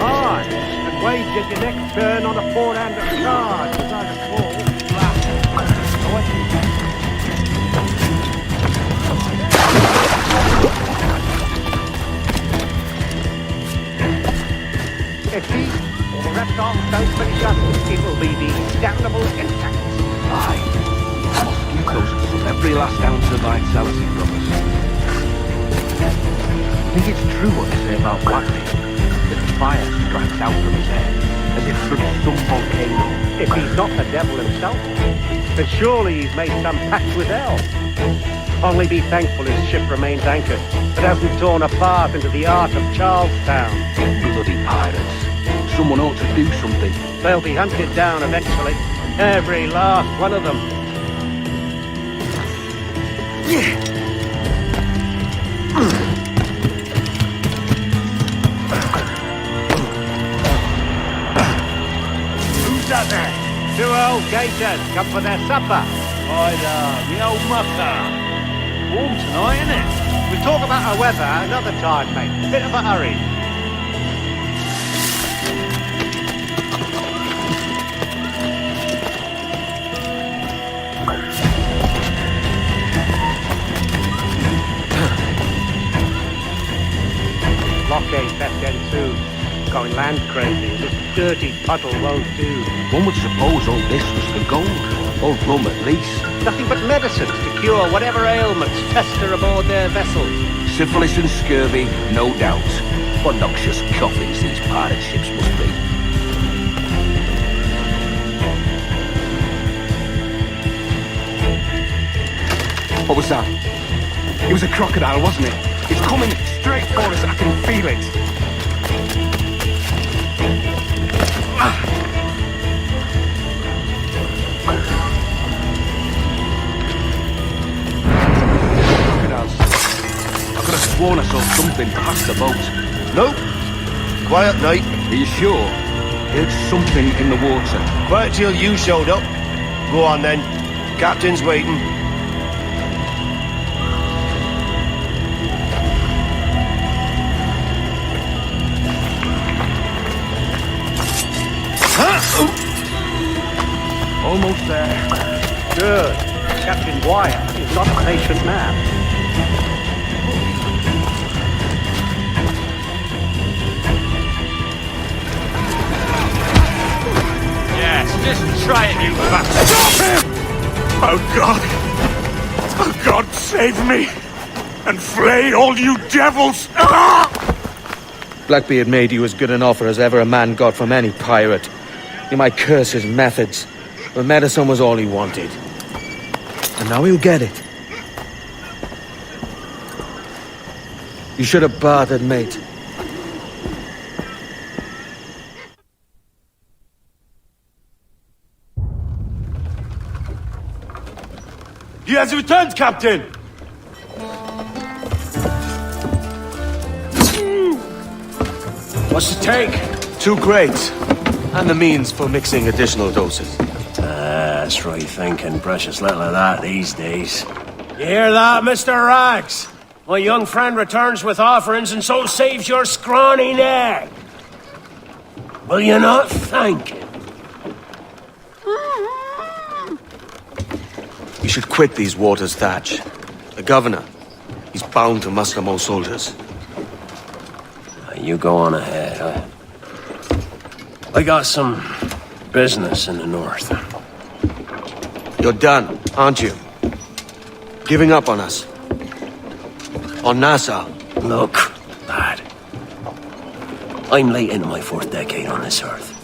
Hard. And wager your next turn on a 4-hander card, as I recall. If these or the rest arms don't finish up, it will be the damnable insects. Aye. Mosquitoes suck every last ounce of vitality from us. I think it's true what they say about Blackbeard. That fire strikes out from his head, as if from some volcano. If he's not the devil himself, then surely he's made some pact with hell. Only be thankful his ship remains anchored. It hasn't torn a path into the heart of Charlestown. Bloody pirates. Someone ought to do something. They'll be hunted down eventually. Every last one of them. old gators come for their supper. By the old mucker. Warm tonight, isn't it? We'll talk about our weather another time, mate. Bit of a hurry. Blockade left end soon. Going land crazy. This dirty puddle won't do. One would suppose all this was for gold. Or rum at least. Nothing but medicines to cure whatever ailments fester aboard their vessels. Syphilis and scurvy, no doubt. What noxious coffins these pirate ships must be. What was that? It was a crocodile, wasn't it? It's coming straight for us. I can feel it. I could have sworn I saw something past the boat. Nope. Quiet night. Are you sure? It's something in the water. Quiet till you showed up. Go on then. Captain's waiting. Almost there. Good. Captain Wyatt is not a patient man. Just try it, you bastard! Stop him! Oh God! Oh God, save me! And flay all you devils! Ah! Blackbeard made you as good an offer as ever a man got from any pirate. You might curse his methods, but medicine was all he wanted. And now he'll get it. You should have bartered, mate. He has returned, Captain! What's the take? 2 crates. And the means for mixing additional doses. That's right thinking. Precious little of that these days. You hear that, Mr. Rags? My young friend returns with offerings and so saves your scrawny neck. Will you not thank him? You should quit these waters, Thatch. The governor, he's bound to muster more soldiers. You go on ahead. I got some business in the north. You're done, aren't you? Giving up on us? On Nassau? Look, lad. I'm late into my 4th decade on this earth.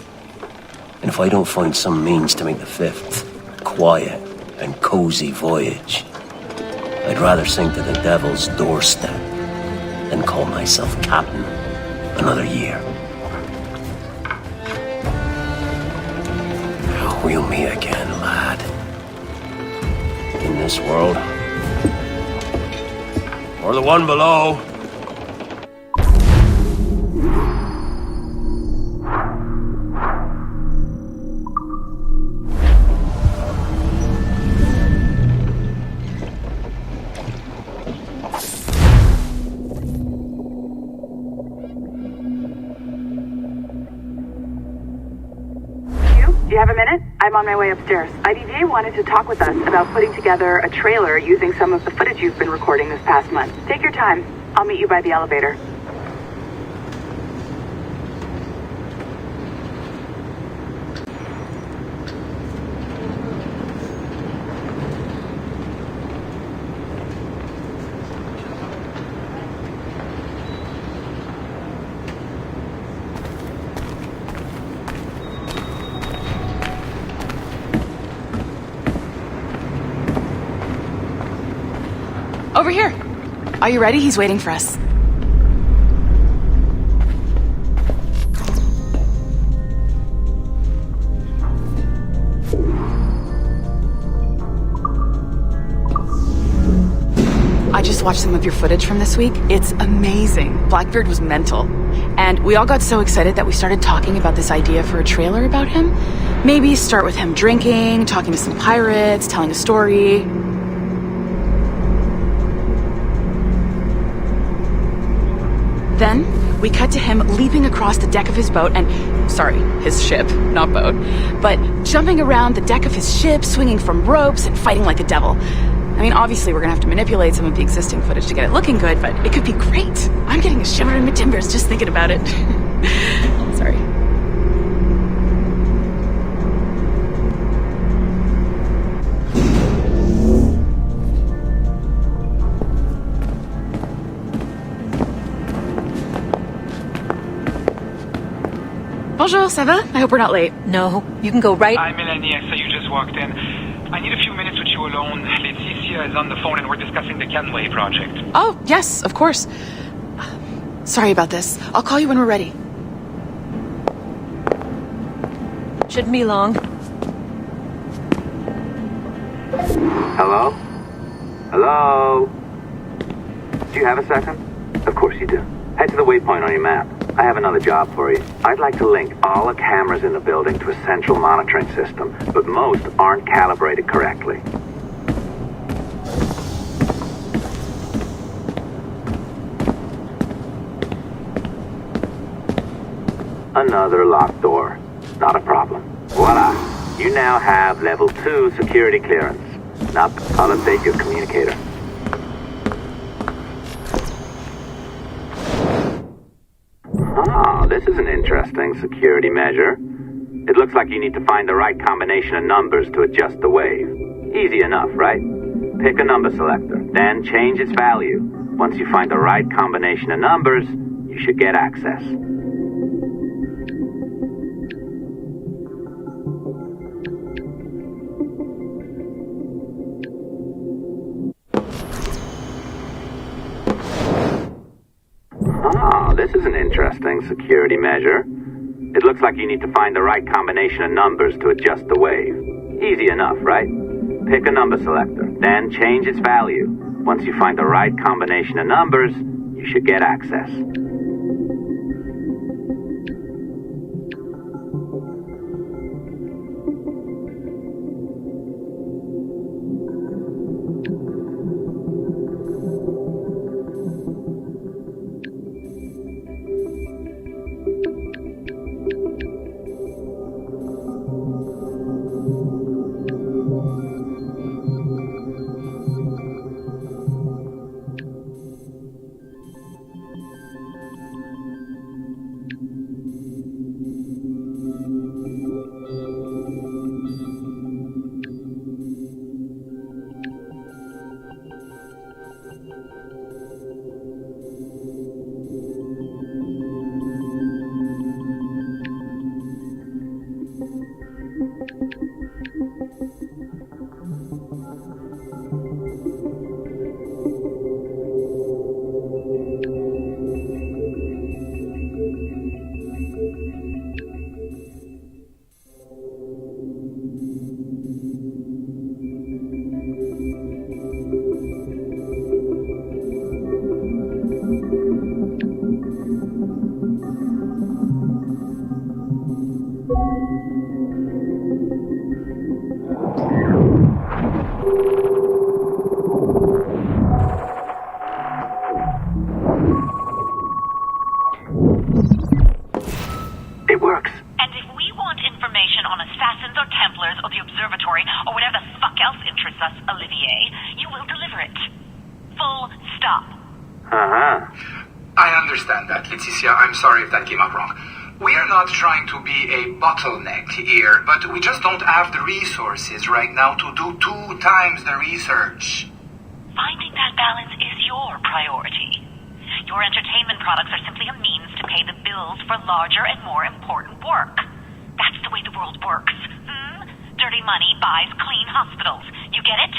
And if I don't find some means to make the 5th quiet and cozy voyage, I'd rather sink to the devil's doorstep than call myself captain another year. We'll meet again, lad. In this world. Or the one below. Do you have a minute? I'm on my way upstairs. IDJ wanted to talk with us about putting together a trailer using some of the footage you've been recording this past month. Take your time. I'll meet you by the elevator. Over here. Are you ready? He's waiting for us. I just watched some of your footage from this week. It's amazing. Blackbeard was mental. and we all got so excited that we started talking about this idea for a trailer about him. Maybe start with him drinking, talking to some pirates, telling a story. Then, we cut to him leaping across the deck of his boat and... Sorry, his ship, not boat. But jumping around the deck of his ship, swinging from ropes, and fighting like a devil. I mean, obviously we're gonna have to manipulate some of the existing footage to get it looking good, but it could be great. I'm getting a shiver in my timbers just thinking about it. Sorry. Bonjour, ça va? I hope we're not late. No, you can go right... Hi, Melanie. I saw you just walked in. I need a few minutes with you alone. Laetitia is on the phone and we're discussing the Canway project. Oh, yes, of course. Sorry about this. I'll call you when we're ready. Shouldn't be long. Hello? Hello? Do you have a second? Of course you do. Head to the waypoint on your map. I have another job for you. I'd like to link all the cameras in the building to a central monitoring system, but most aren't calibrated correctly. Another locked door. Not a problem. Voila! You now have level 2 security clearance. Now, I'll update your communicator. Oh, this is an interesting security measure. It looks like you need to find the right combination of numbers to adjust the wave. Easy enough, right? Pick a number selector, then change its value. Once you find the right combination of numbers, you should get access. Oh, this is an interesting security measure. It looks like you need to find the right combination of numbers to adjust the wave. Easy enough, right? Pick a number selector, then change its value. Once you find the right combination of numbers, you should get access. It works. And if we want information on assassins or Templars or the observatory or whatever the fuck else interests us, Olivier, you will deliver it. Full stop. Uh-huh. I understand that, Laetitia. I'm sorry if that came up wrong. We are not trying to be a bottleneck here, but we just don't have the resources right now to do 2 times the research. Finding that balance is your priority. Your entertainment products are simply a means to pay the bills for larger and more important work. That's the way the world works. Dirty money buys clean hospitals. You get it?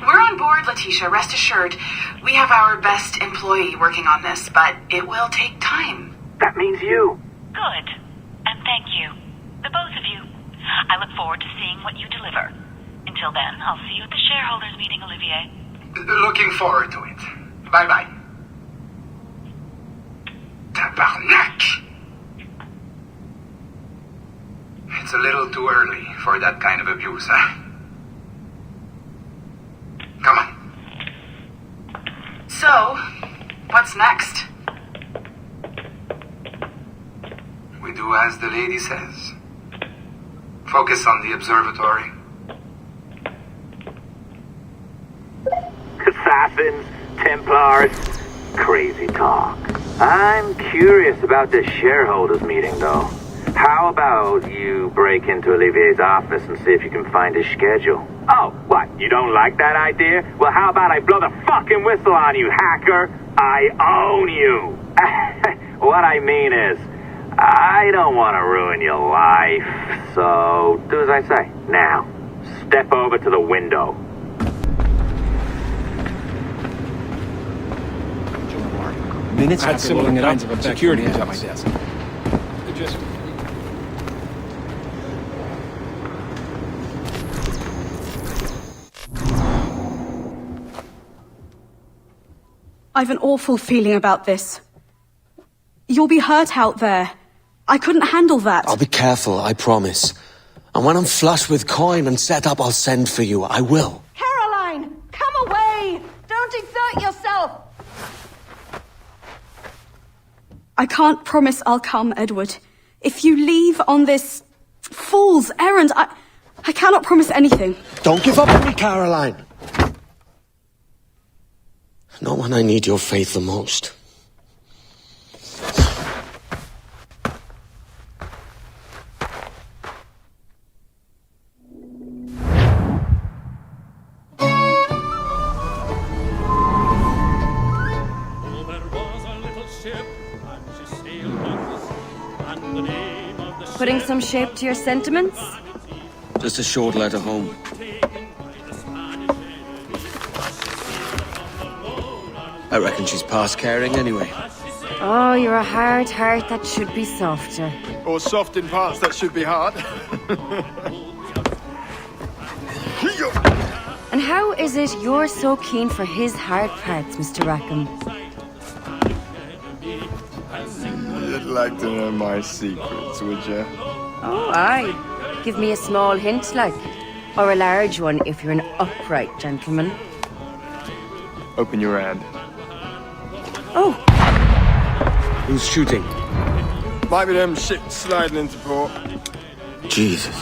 We're on board, Letitia. Rest assured. We have our best employee working on this, but it will take time. That means you. Good. And thank you. The both of you. I look forward to seeing what you deliver. Until then, I'll see you at the shareholders meeting, Olivier. Looking forward to it. Bye-bye. Tabarnak! It's a little too early for that kind of abuse, huh? Come on. So, what's next? We do as the lady says. Focus on the observatory. Assassins, Templars, crazy talk. I'm curious about this shareholders meeting, though. How about you break into Olivier's office and see if you can find his schedule? Oh, what? You don't like that idea? Well, how about I blow the fucking whistle on you, hacker? I own you. What I mean is, I don't want to ruin your life. So, do as I say. Now, step over to the window. Minutes I had after similar loading it kinds up, of effects security when was I at my was- desk. Just I've an awful feeling about this. You'll be hurt out there. I couldn't handle that. I'll be careful, I promise. And when I'm flush with coin and set up, I'll send for you. I will. Caroline, come away! Don't exert yourself! I can't promise I'll come, Edward. If you leave on this fool's errand, I cannot promise anything. Don't give up on me, Caroline. Not when I need your faith the most. Putting some shape to your sentiments? Just a short letter home. I reckon she's past caring anyway. Oh, you're a hard heart that should be softer. Or soft in parts that should be hard. And how is it you're so keen for his hard parts, Mr. Rackham? You'd like to know my secrets, would you? Oh, aye. Give me a small hint, like. Or a large one, if you're an upright gentleman. Open your hand. Oh! Who's shooting? Might be them ships sliding into port. Jesus.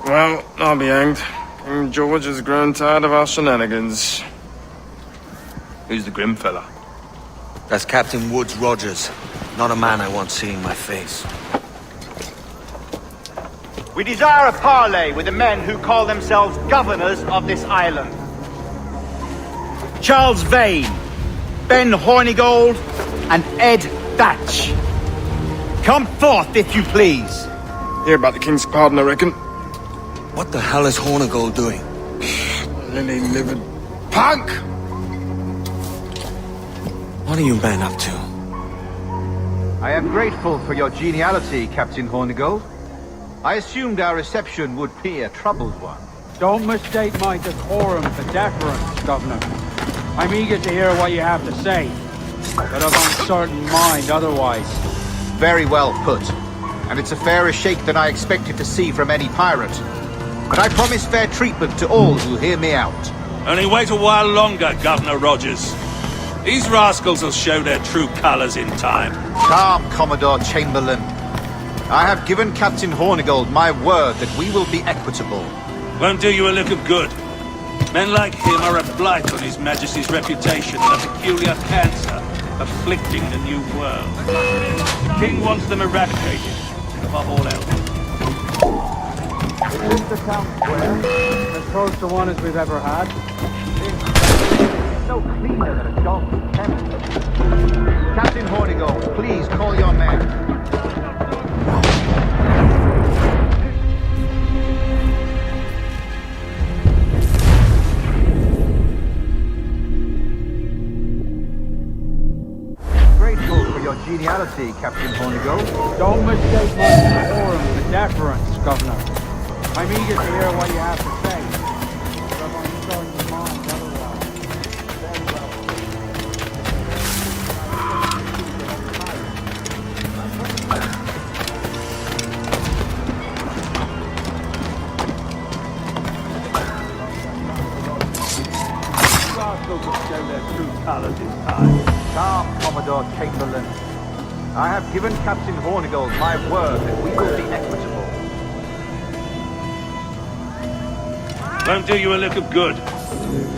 Well, I'll be hanged. King George has grown tired of our shenanigans. Who's the grim fella? That's Captain Woods Rogers. Not a man I want seeing my face. We desire a parley with the men who call themselves governors of this island. Charles Vane, Ben Hornigold, and Ed Thatch. Come forth, if you please. Hear about the King's pardon, I reckon. What the hell is Hornigold doing? Lily-livered punk! What are you men up to? I am grateful for your geniality, Captain Hornigold. I assumed our reception would be a troubled one. Don't mistake my decorum for deference, Governor. I'm eager to hear what you have to say, but of uncertain mind otherwise. Very well put. And it's a fairer shake than I expected to see from any pirate. But I promise fair treatment to all who hear me out. Only wait a while longer, Governor Rogers. These rascals will show their true colors in time. Calm, Commodore Chamberlain. I have given Captain Hornigold my word that we will be equitable. Won't do you a lick of good. Men like him are a blight on His Majesty's reputation and a peculiar cancer afflicting the new world. The King wants them eradicated, above all else. Is the town square as close to one as we've ever had? No cleaner than a dog's kennel. Captain Hornigold, please call your men. Grateful for your geniality, see, Captain Hornigold. Don't mistake my decorum for deference, Governor. I'm eager to hear what you have to say. But I'm starting to mind otherwise. Very well. Rascals will show their true colours this time. Calm, Commodore Chamberlain. I have given Captain Hornigold my word that we will be equitable. Won't do you a lick of good.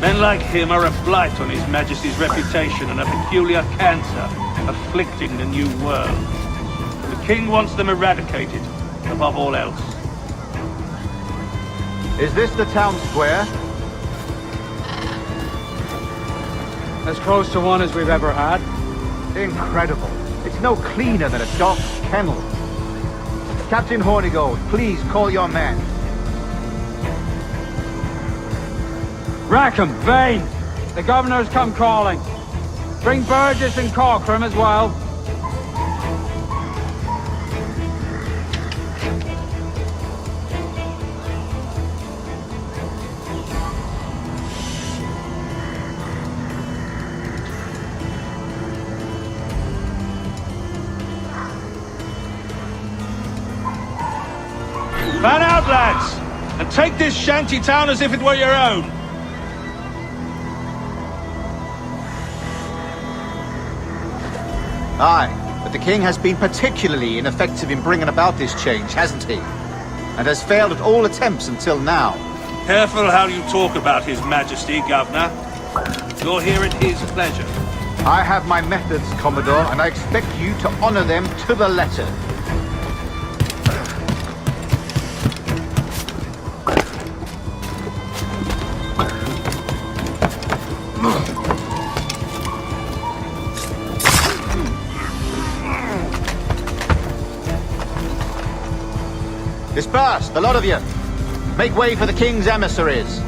Men like him are a blight on His Majesty's reputation and a peculiar cancer afflicting the new world. The King wants them eradicated, above all else. Is this the town square? As close to one as we've ever had. Incredible. It's no cleaner than a dog's kennel. Captain Hornigold, please call your men. Rackham, Vane! The Governor's come calling. Bring Burgess and Cockram as well. Fan out, lads! And take this shanty town as if it were your own! Aye, but the King has been particularly ineffective in bringing about this change, hasn't he? And has failed at all attempts until now. Careful how you talk about His Majesty, Governor. You're here at his pleasure. I have my methods, Commodore, and I expect you to honor them to the letter. Disperse, the lot of you. Make way for the King's emissaries.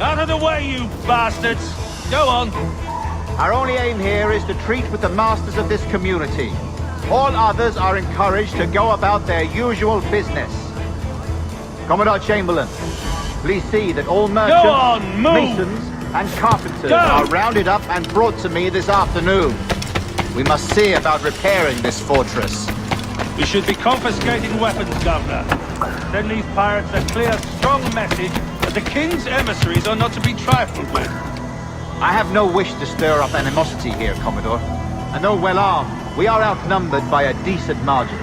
Out of the way, you bastards! Go on. Our only aim here is to treat with the masters of this community. All others are encouraged to go about their usual business. Commodore Chamberlain, please see that all merchants, Go on, move! masons, and carpenters Go! are rounded up and brought to me this afternoon. We must see about repairing this fortress. We should be confiscating weapons, Governor. Send these pirates a clear, strong message that the King's emissaries are not to be trifled with. I have no wish to stir up animosity here, Commodore. And though well armed, we are outnumbered by a decent margin.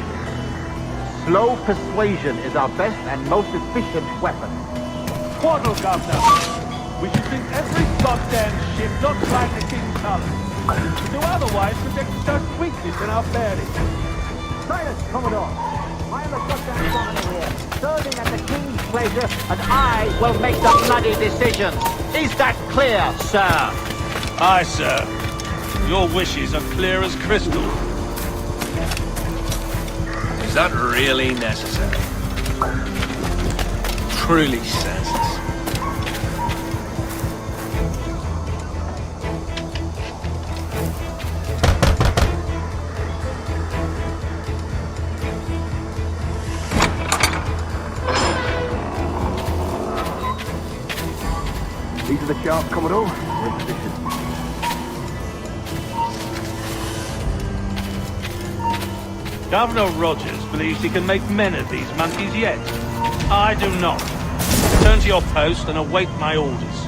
Slow persuasion is our best and most efficient weapon. Twaddle, Governor. We should think every goddamn ship not flying the King's colours. To do otherwise protects our weakness in our bearing. Silence, Commodore. I am a goddamn commoner here, serving at the King's pleasure, and I will make the bloody decisions. Is that clear, sir? Aye, sir. Your wishes are clear as crystal. Is that really necessary? Truly senseless. These are the sharp, Commodore. We're in position. Governor Rogers believes he can make men of these monkeys yet. I do not. Return to your post and await my orders.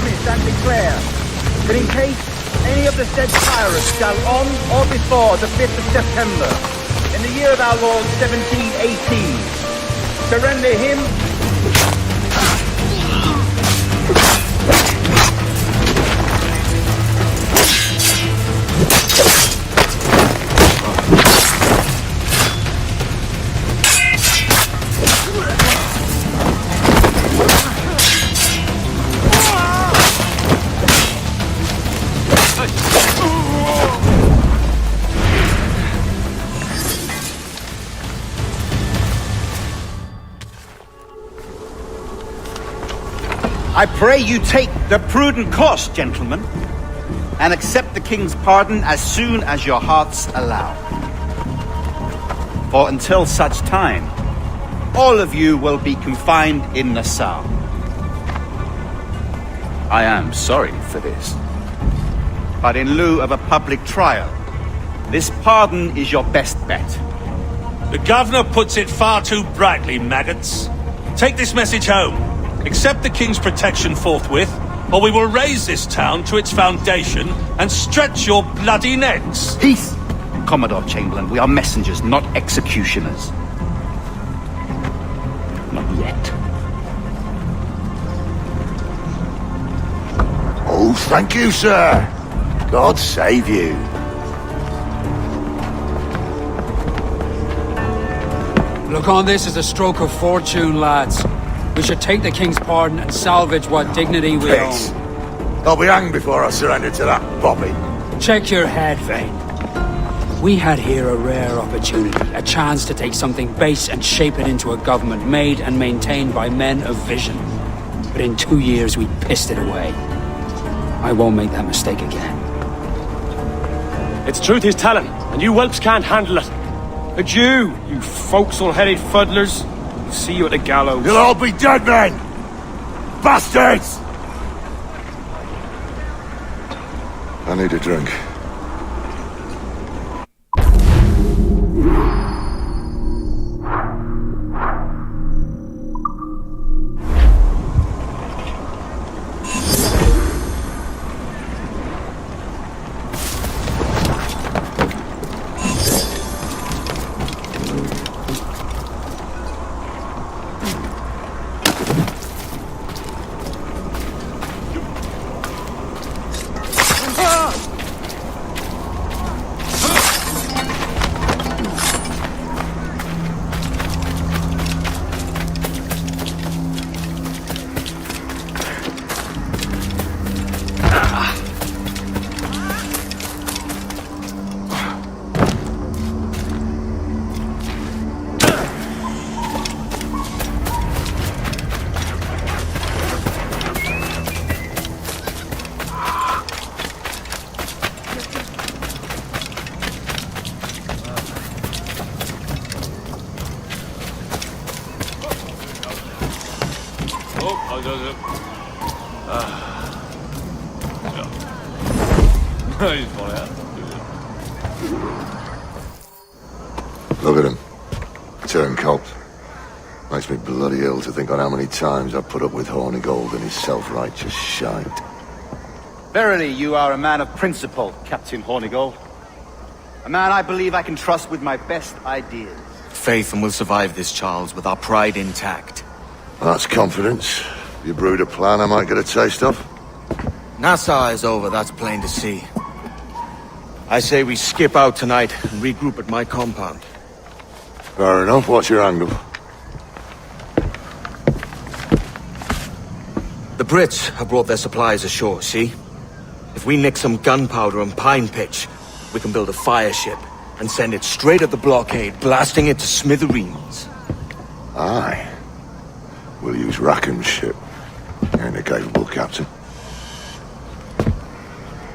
promise and declare that in case any of the said pirates shall on or before the 5th of September, in the year of our Lord 1718, surrender him I pray you take the prudent course, gentlemen, and accept the king's pardon as soon as your hearts allow. For until such time, all of you will be confined in Nassau. I am sorry for this, but in lieu of a public trial, this pardon is your best bet. The governor puts it far too brightly, maggots. Take this message home. Accept the king's protection forthwith, or we will raise this town to its foundation and stretch your bloody necks. Peace! Commodore Chamberlain, we are messengers, not executioners. Not yet. Oh, thank you, sir. God save you. Look on this as a stroke of fortune, lads. We should take the king's pardon and salvage what dignity we Peace. own. I'll be hanged before I surrender to that bobby. Check your head, Vane. We had here a rare opportunity, a chance to take something base and shape it into a government made and maintained by men of vision. But in 2 years, we pissed it away. I won't make that mistake again. It's truth he's telling, and you whelps can't handle it. Adieu, you forecastle-headed fuddlers. See you at the gallows. You'll all be dead men! Bastards! I need a drink. Look at him. Turncoat. Makes me bloody ill to think on how many times I've put up with Hornigold and his self-righteous shite. Verily, you are a man of principle, Captain Hornigold. A man I believe I can trust with my best ideas. Faith, and we'll survive this, Charles, with our pride intact. That's confidence. You brewed a plan I might get a taste of? Nassau is over, that's plain to see. I say we skip out tonight and regroup at my compound. Fair enough. What's your angle? The Brits have brought their supplies ashore, see? If we nick some gunpowder and pine pitch, we can build a fire ship and send it straight at the blockade, blasting it to smithereens. Aye. We'll use Rackham's ship. Ain't a capable captain.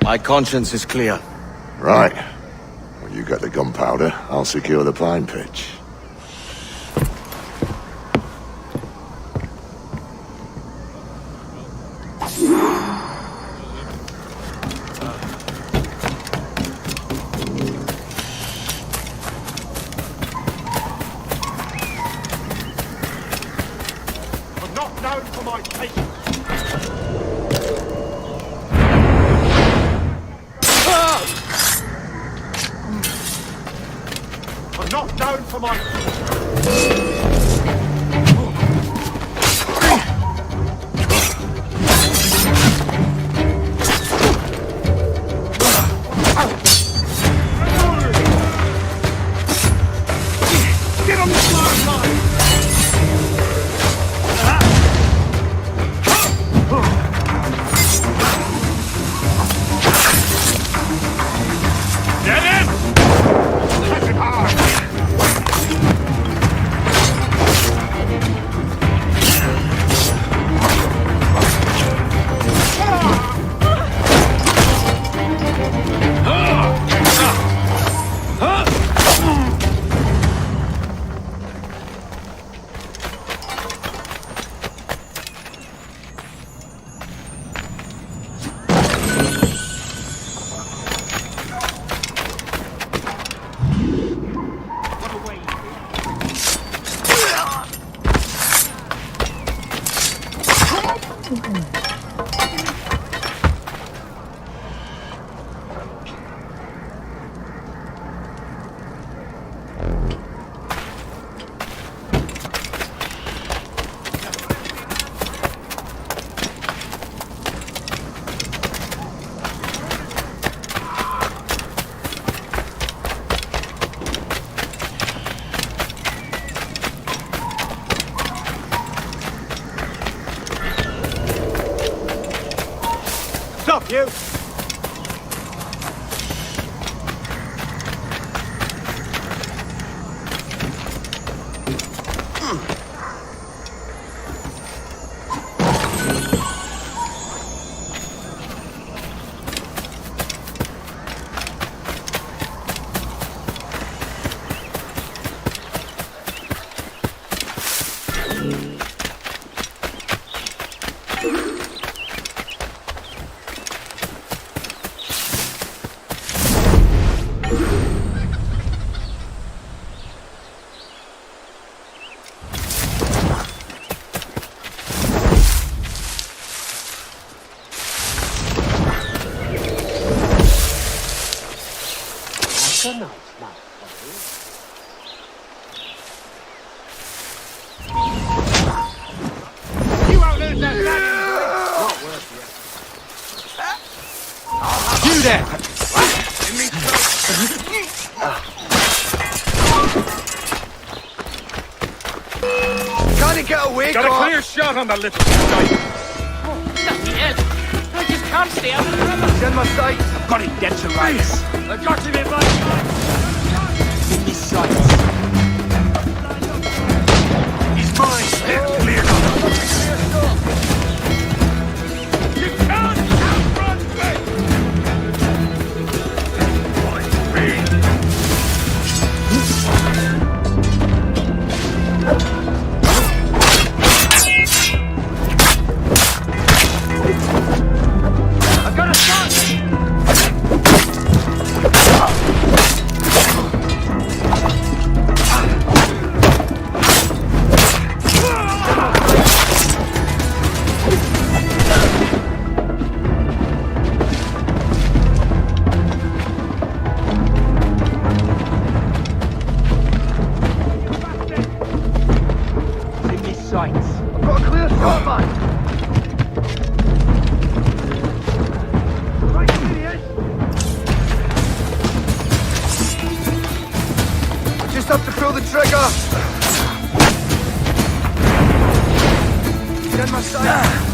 My conscience is clear. Right. When you get the gunpowder, I'll secure the pine pitch. I'm not known for my patience. Come on. Get on the flag line! Get him! Press it hard! Stop, you! You won't lose that dragon! Not worth it. You there! Give me Can't he get away? Got a clear shot on the little shite! Bloody hell! I just can't stay out of the river! Send my sight. I've got it dead to rights! I've got him in my sight! In this sight. He's mine! Clear! You can't outrun me! I've got a shot! I've got a clear shot, man! Right, idiot! I just have to pull the trigger! Send my sight!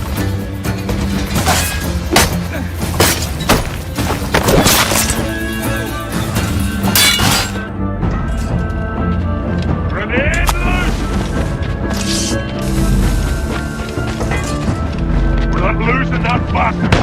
Grenade loose! We're not losing that bastard!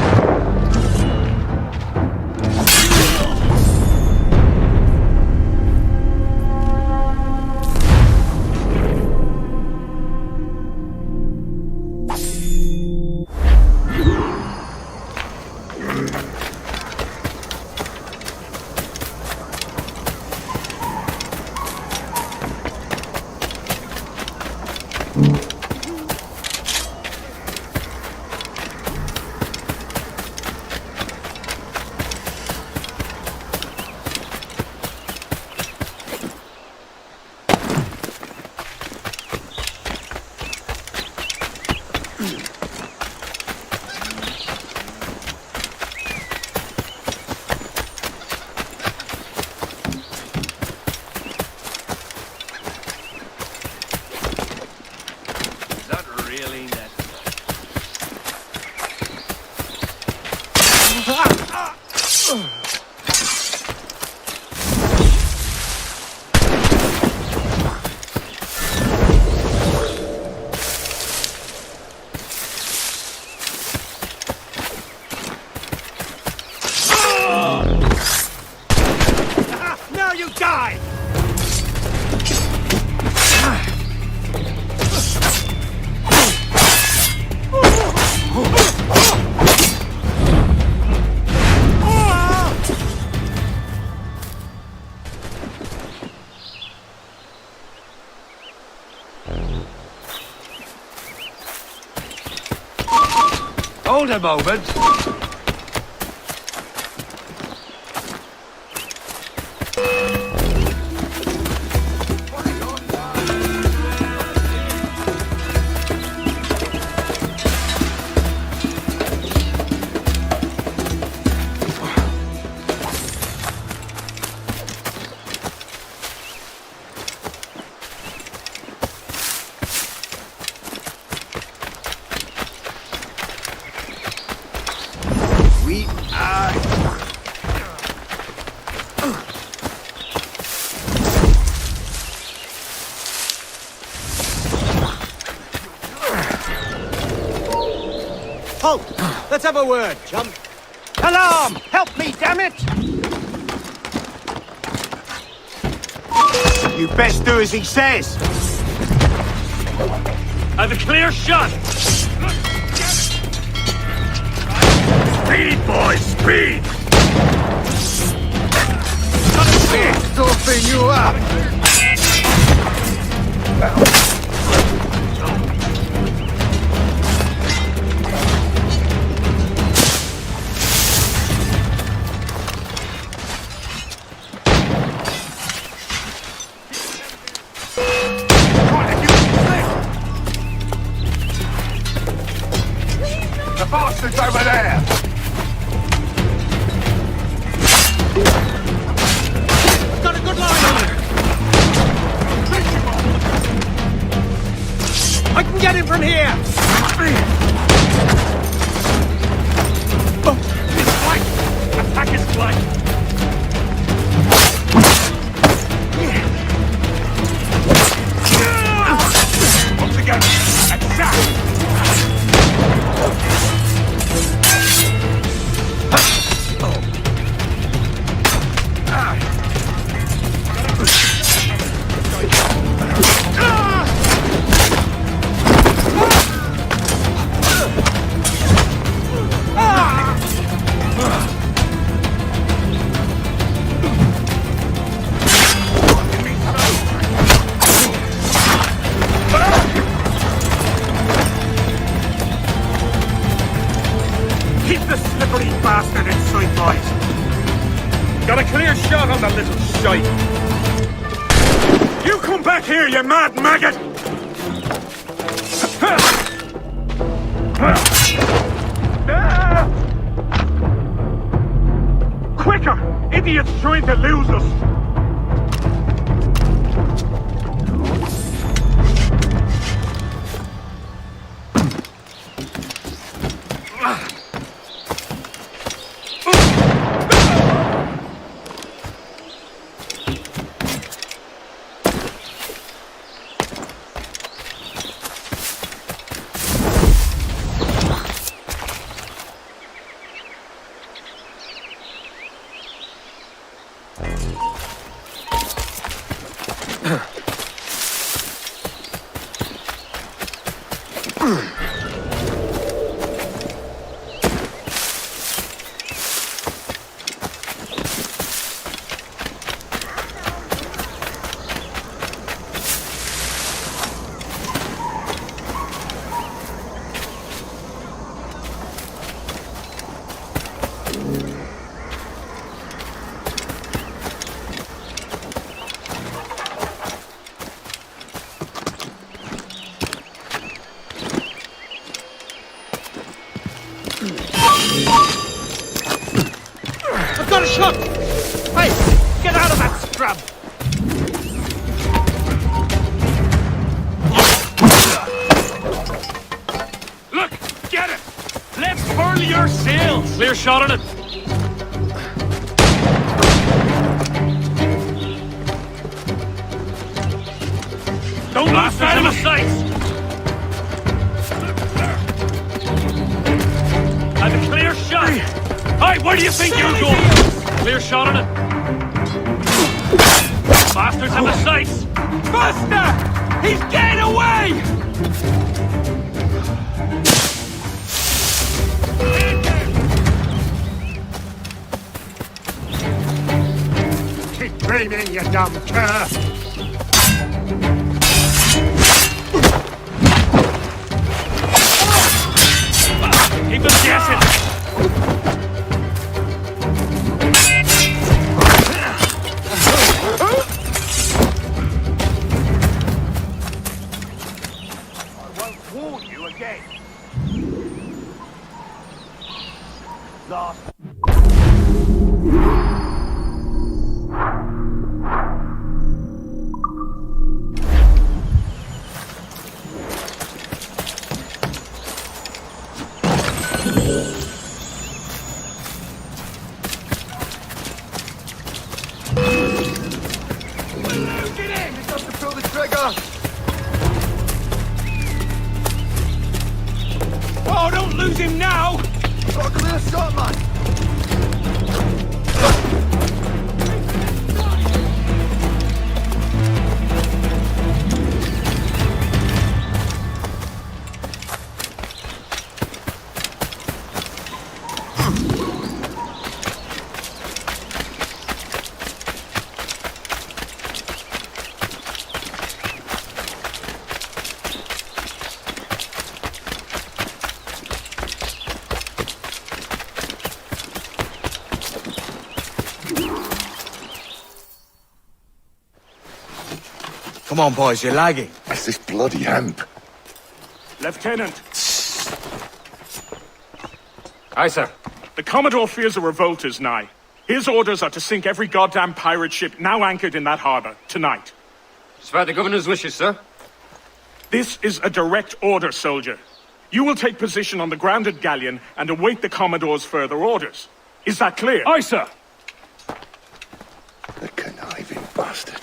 Now you die! Hold a moment. We are... Halt! Let's have a word, chum. Alarm! Help me, damn it! You best do as he says. I've a clear shot! Speed, boys, speed! Doping you up! The bastard's over there! Got a good line on him! I can get him from here! His flank! Attack his flank! Once again, attack! Keep the slippery bastard in sight, boys. Got a clear shot on the little shite. You come back here, you mad maggot! Quicker! Idiot's trying to lose us! I've got a shot! Hey, get out of that scrub! Look! Get it! Let's burn your sails! Clear shot on it! Don't lose sight of the sights! And a clear shot! Hey, where do you think you're going? Clear shot on it! Bastards have the sights! Buster! He's getting away! Keep dreaming, you dumb cur! Keep them guessing! Oh, don't lose him now! Got a clear shot, man! Come on, boys, you're lagging. It's this bloody hemp. Lieutenant! Aye, sir. The Commodore fears a revolt is nigh. His orders are to sink every goddamn pirate ship now anchored in that harbor, tonight. It's by the governor's wishes, sir. This is a direct order, soldier. You will take position on the grounded galleon and await the Commodore's further orders. Is that clear? Aye, sir. The conniving bastard.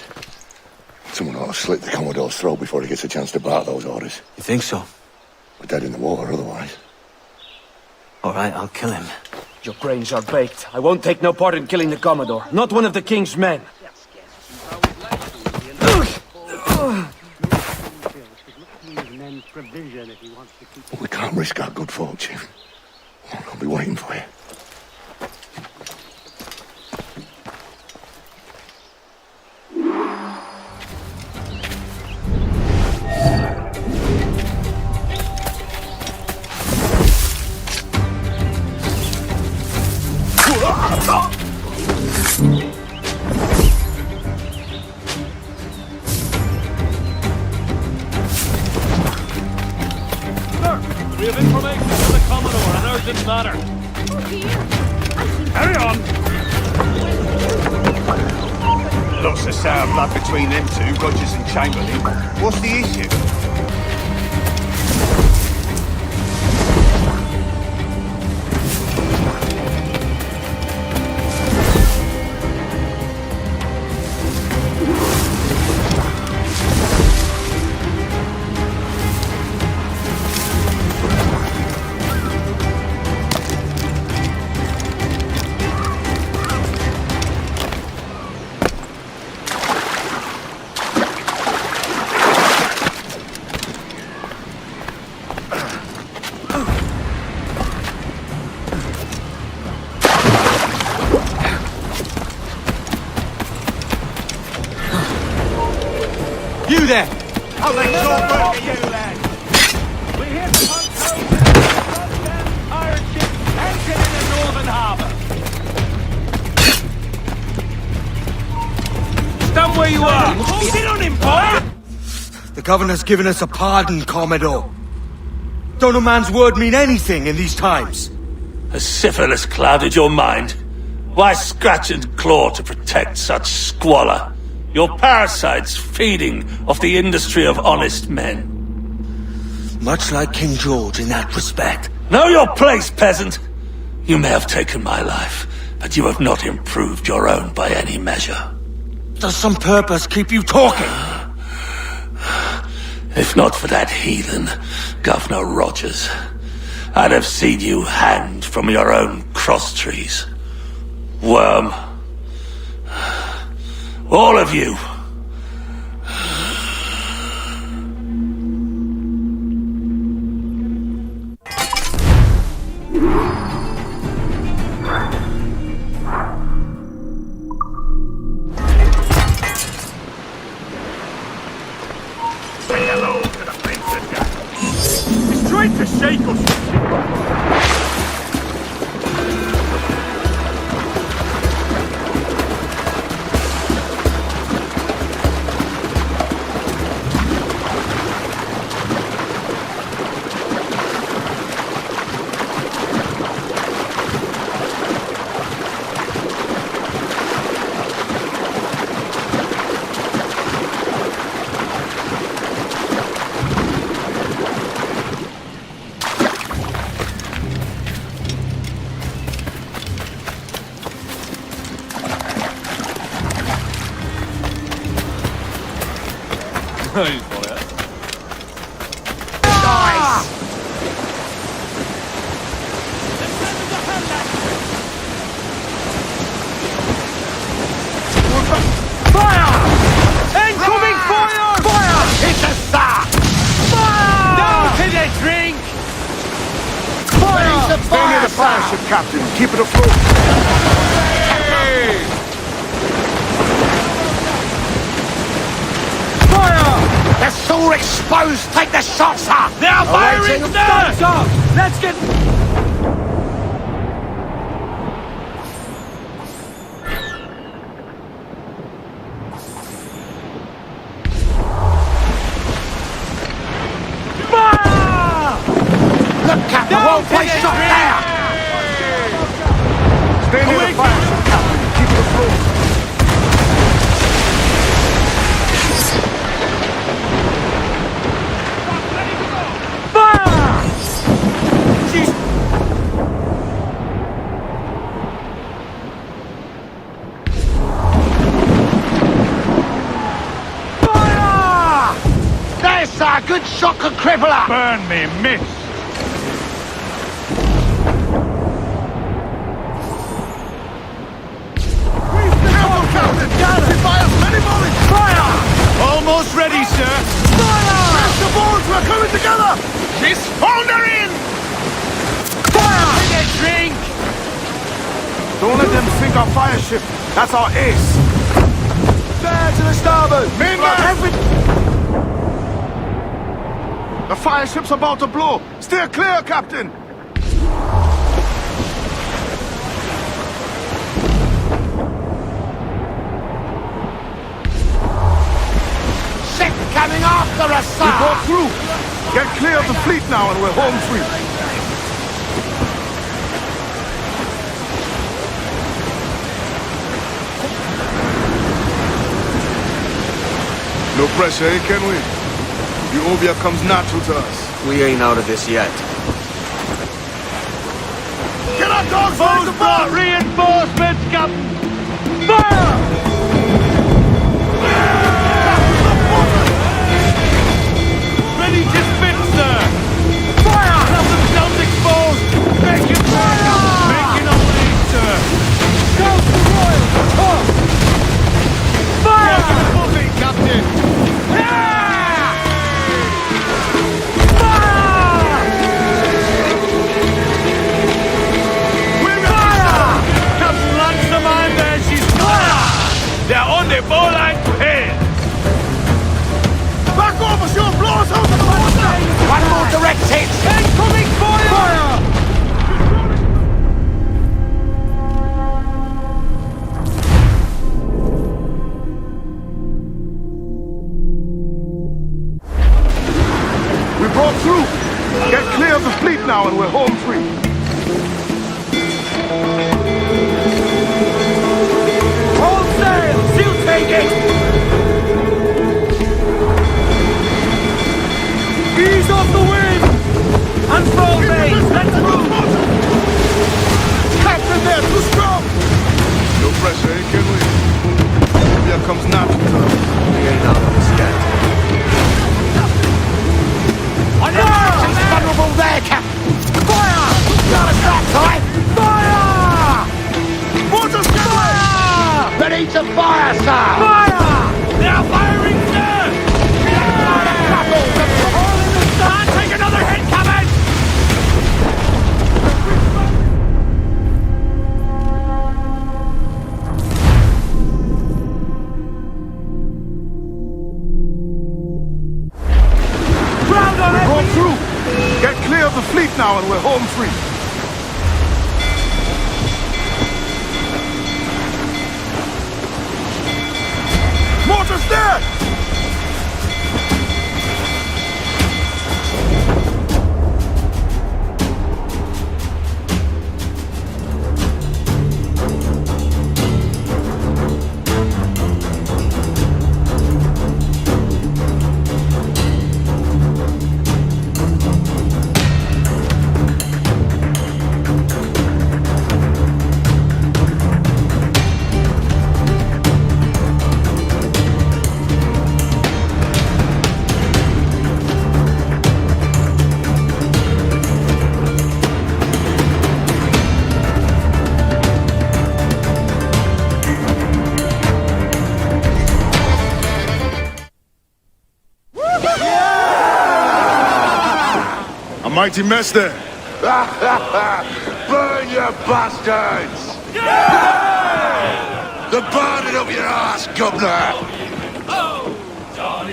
Someone ought to slit the Commodore's throat before he gets a chance to bark those orders. You think so? We're dead in the water otherwise. All right, I'll kill him. Your brains are baked. I won't take no part in killing the Commodore. Not one of the King's men. But we can't risk our good fortune. I'll be waiting for you. We have information from the Commodore, an urgent matter. Carry on! Lots of sour blood between them two, Rogers and Chamberlain. What's the issue? You there! I'll make short work of you, lad! We hit Ponto, goddamn pirate ship anchored in the northern harbour. Stand where you are! Sit on him, boy! The governor's given us a pardon, Commodore. Don't a man's word mean anything in these times? Has syphilis clouded your mind? Why scratch and claw to protect such squalor? Your parasites feeding off the industry of honest men. Much like King George in that respect. Know your place, peasant! You may have taken my life, but you have not improved your own by any measure. Does some purpose keep you talking? If not for that heathen, Governor Rogers, I'd have seen you hanged from your own cross trees. Worm. All of you. Say hello to the princess. He's trying to shake us. Stay near the fire ship, Captain. Keep it afloat. Hey! Fire! They're so exposed! Take the shots up! They're firing, sir! Let's get... Look, Captain, well placed shot there! Stay near the fire ship, Captain. Keep it afloat. Fire! Jeez. Fire! There's a good shock and crippler! Burn me, miss! Almost ready, sir! Fire! Smash the boards! We're coming together! Miss Foundering! Fire! Take a drink! Don't let them sink our fire ship. That's our ace. There to the starboard! The fire ship's about to blow. Steer clear, Captain! Coming after us, sir! We got through! Get clear of the fleet now and we're home free. No pressure, eh, can we? The Obia comes natural to us. We ain't out of this yet. Get our dogs back to boat! Reinforcements, Captain! Fire! Ready to spit, sir! Fire! Have themselves exposed! Make it fire! Making a lead, sir! Go to Royal! Fire! Moving, Captain! Yeah! Fire! We're fire! Captain, launch the mine Fire! They are firing, sir! Can't take another hit coming! Ground on it! Broke through! Get clear of the fleet now and we're home free. Mortar's there! A mighty mess there. Burn, you bastards! The burning of your ass, governor!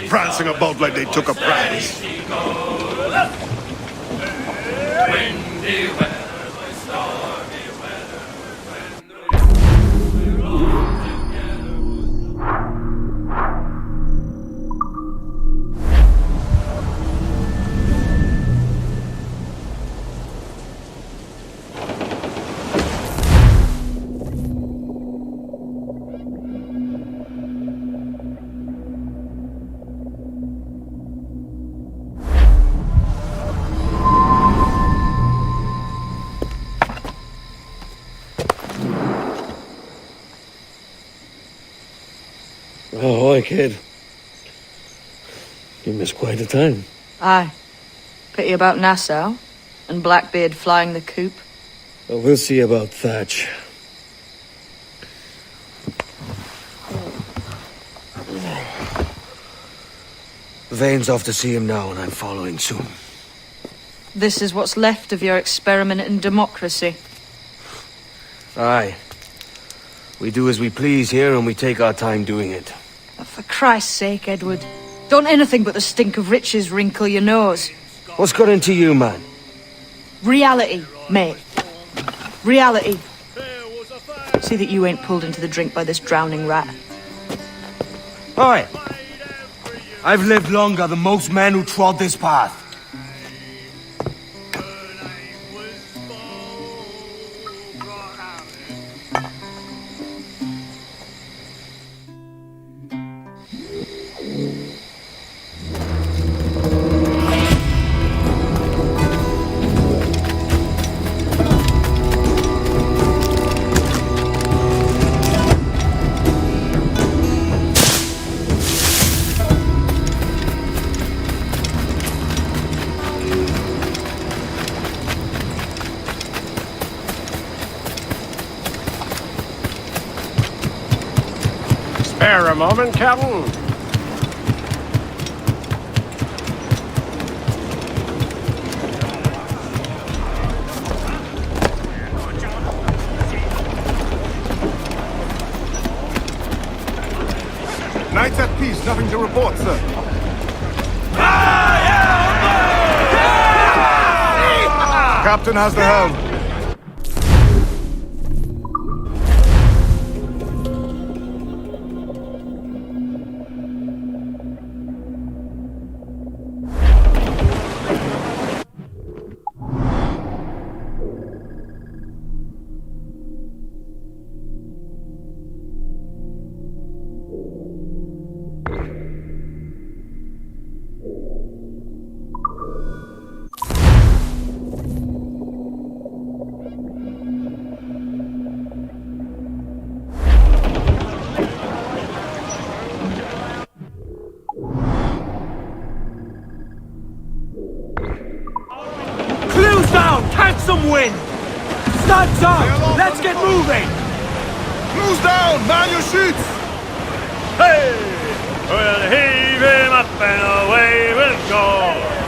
Prancing about like they took a prize. Oh, hi, kid. You missed quite a time. Aye. Pity about Nassau, and Blackbeard flying the coop. Well, we'll see about Thatch. Vane's off to see him now, and I'm following soon. This is what's left of your experiment in democracy. Aye. We do as we please here, and we take our time doing it. For Christ's sake, Edward. Don't anything but the stink of riches wrinkle your nose. What's got into you, man? Reality, mate. Reality. See that you ain't pulled into the drink by this drowning rat. Oi! I've lived longer than most men who trod this path. Spare a moment, Captain. Knights at peace, nothing to report, sir. Captain has the helm. Some wind! Studs up! Let's get moving! Close down! Man your sheets! Hey! We'll heave him up and away we'll go.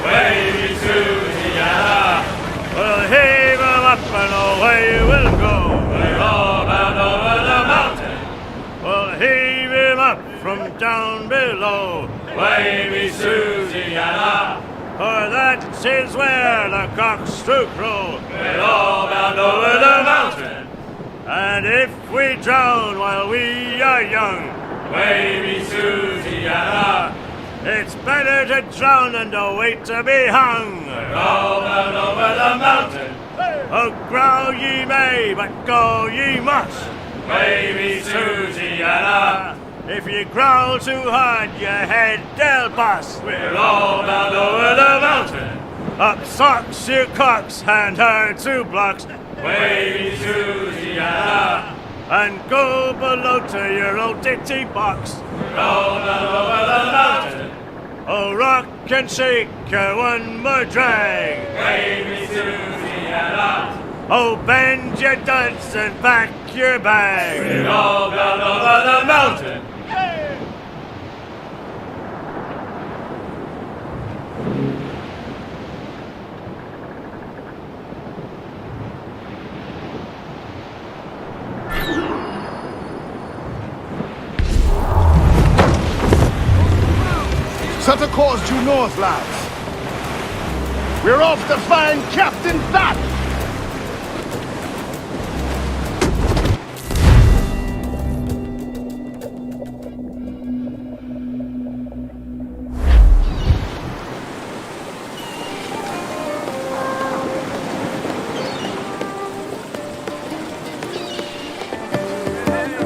Wavy Susiana. We'll heave him up and away we'll go. We're all bound over the mountain. We'll heave him up from down below. Wavy Susiana. For that is where the cocks do crow. We're all bound over the mountain. And if we drown while we are young, Wavy Susiana, it's better to drown than to wait to be hung. We're all bound over the mountain. Oh, growl ye may, but go ye must. Wavy Susiana. If you growl too hard, your head they'll bust. We're all bound over the mountain. Up socks, you cocks, and her 2 blocks. Wavy Susiana. And go below to your old ditty box. We're all bound over the mountain. Oh, rock and shake her one more drag. Wavy Susiana. Oh, bend your duds and pack your bag. We're all bound over the mountain. Set a course due north, lads. We're off to find Captain Fat!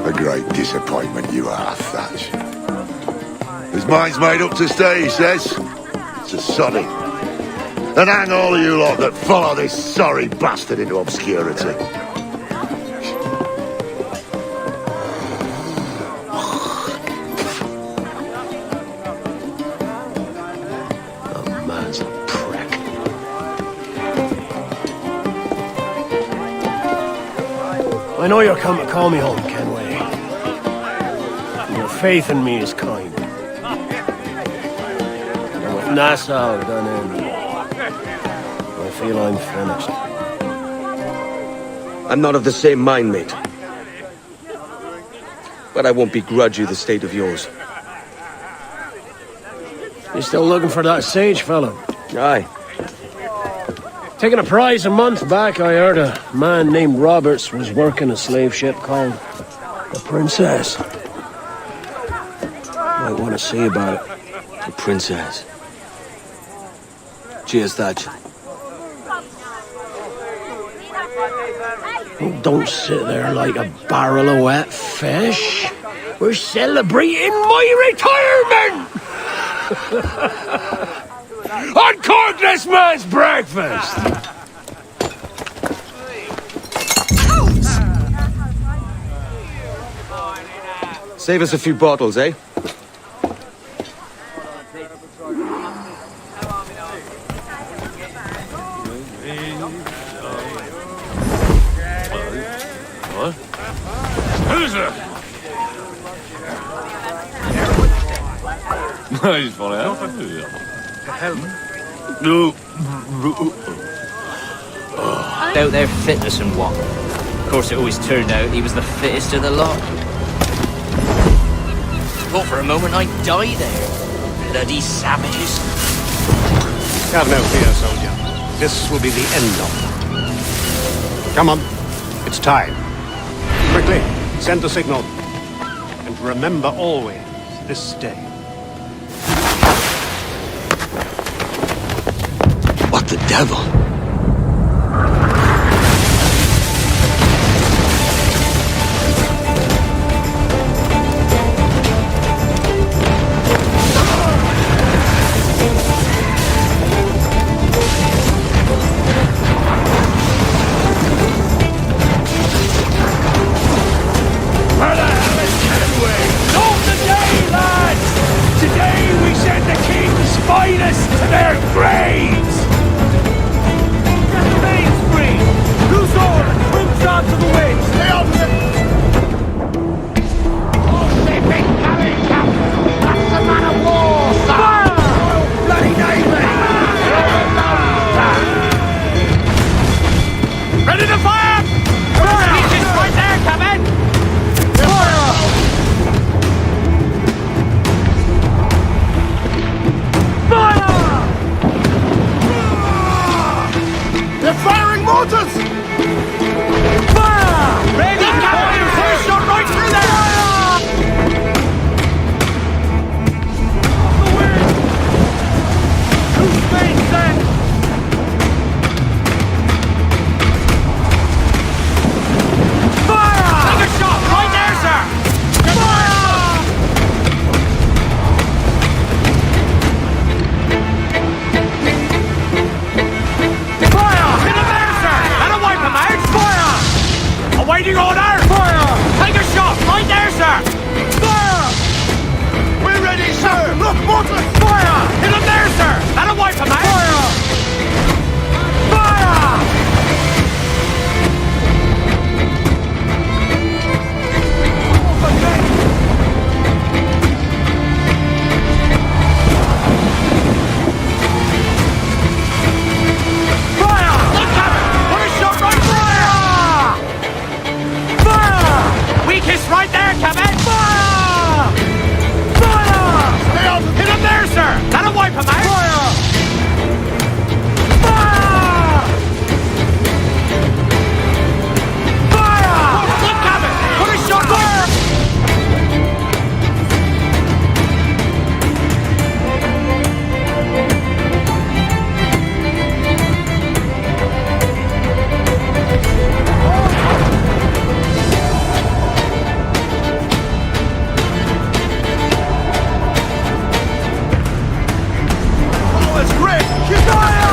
A great disappointment you are, Thatch. His mind's made up to stay, he says. It's a sodding. And hang all of you lot that follow this sorry bastard into obscurity. The man's a prick. I know you're come to call me home, Kenway. And your faith in me is kind. Nassau done in. I feel I'm finished. I'm not of the same mind, mate. But I won't begrudge you the state of yours. You still looking for that sage fellow? Aye. Taking a prize a month back, I heard a man named Roberts was working a slave ship called the Princess. Might want to see about it. The Princess. Cheers, Thatch. Oh, don't sit there like a barrel of wet fish. We're celebrating my retirement! Uncork this man's breakfast! Save us a few bottles, eh? What? Who's it? He's falling out. No. Doubt their fitness and what. Of course, it always turned out he was the fittest of the lot. Thought for a moment I'd die there. Bloody savages. Have no fear, soldier. This will be the end of it. Come on. It's time. Quickly, send the signal. And remember always this day. What the devil? Today we send the king's finest to their graves! Peakus right there, Kevin! Fire! Fire! Stay up! Hit him there, sir! That'll wipe him out! Fire! Fire! Fire! Good, Kevin! Put a shot! Fire! That's great! Fire!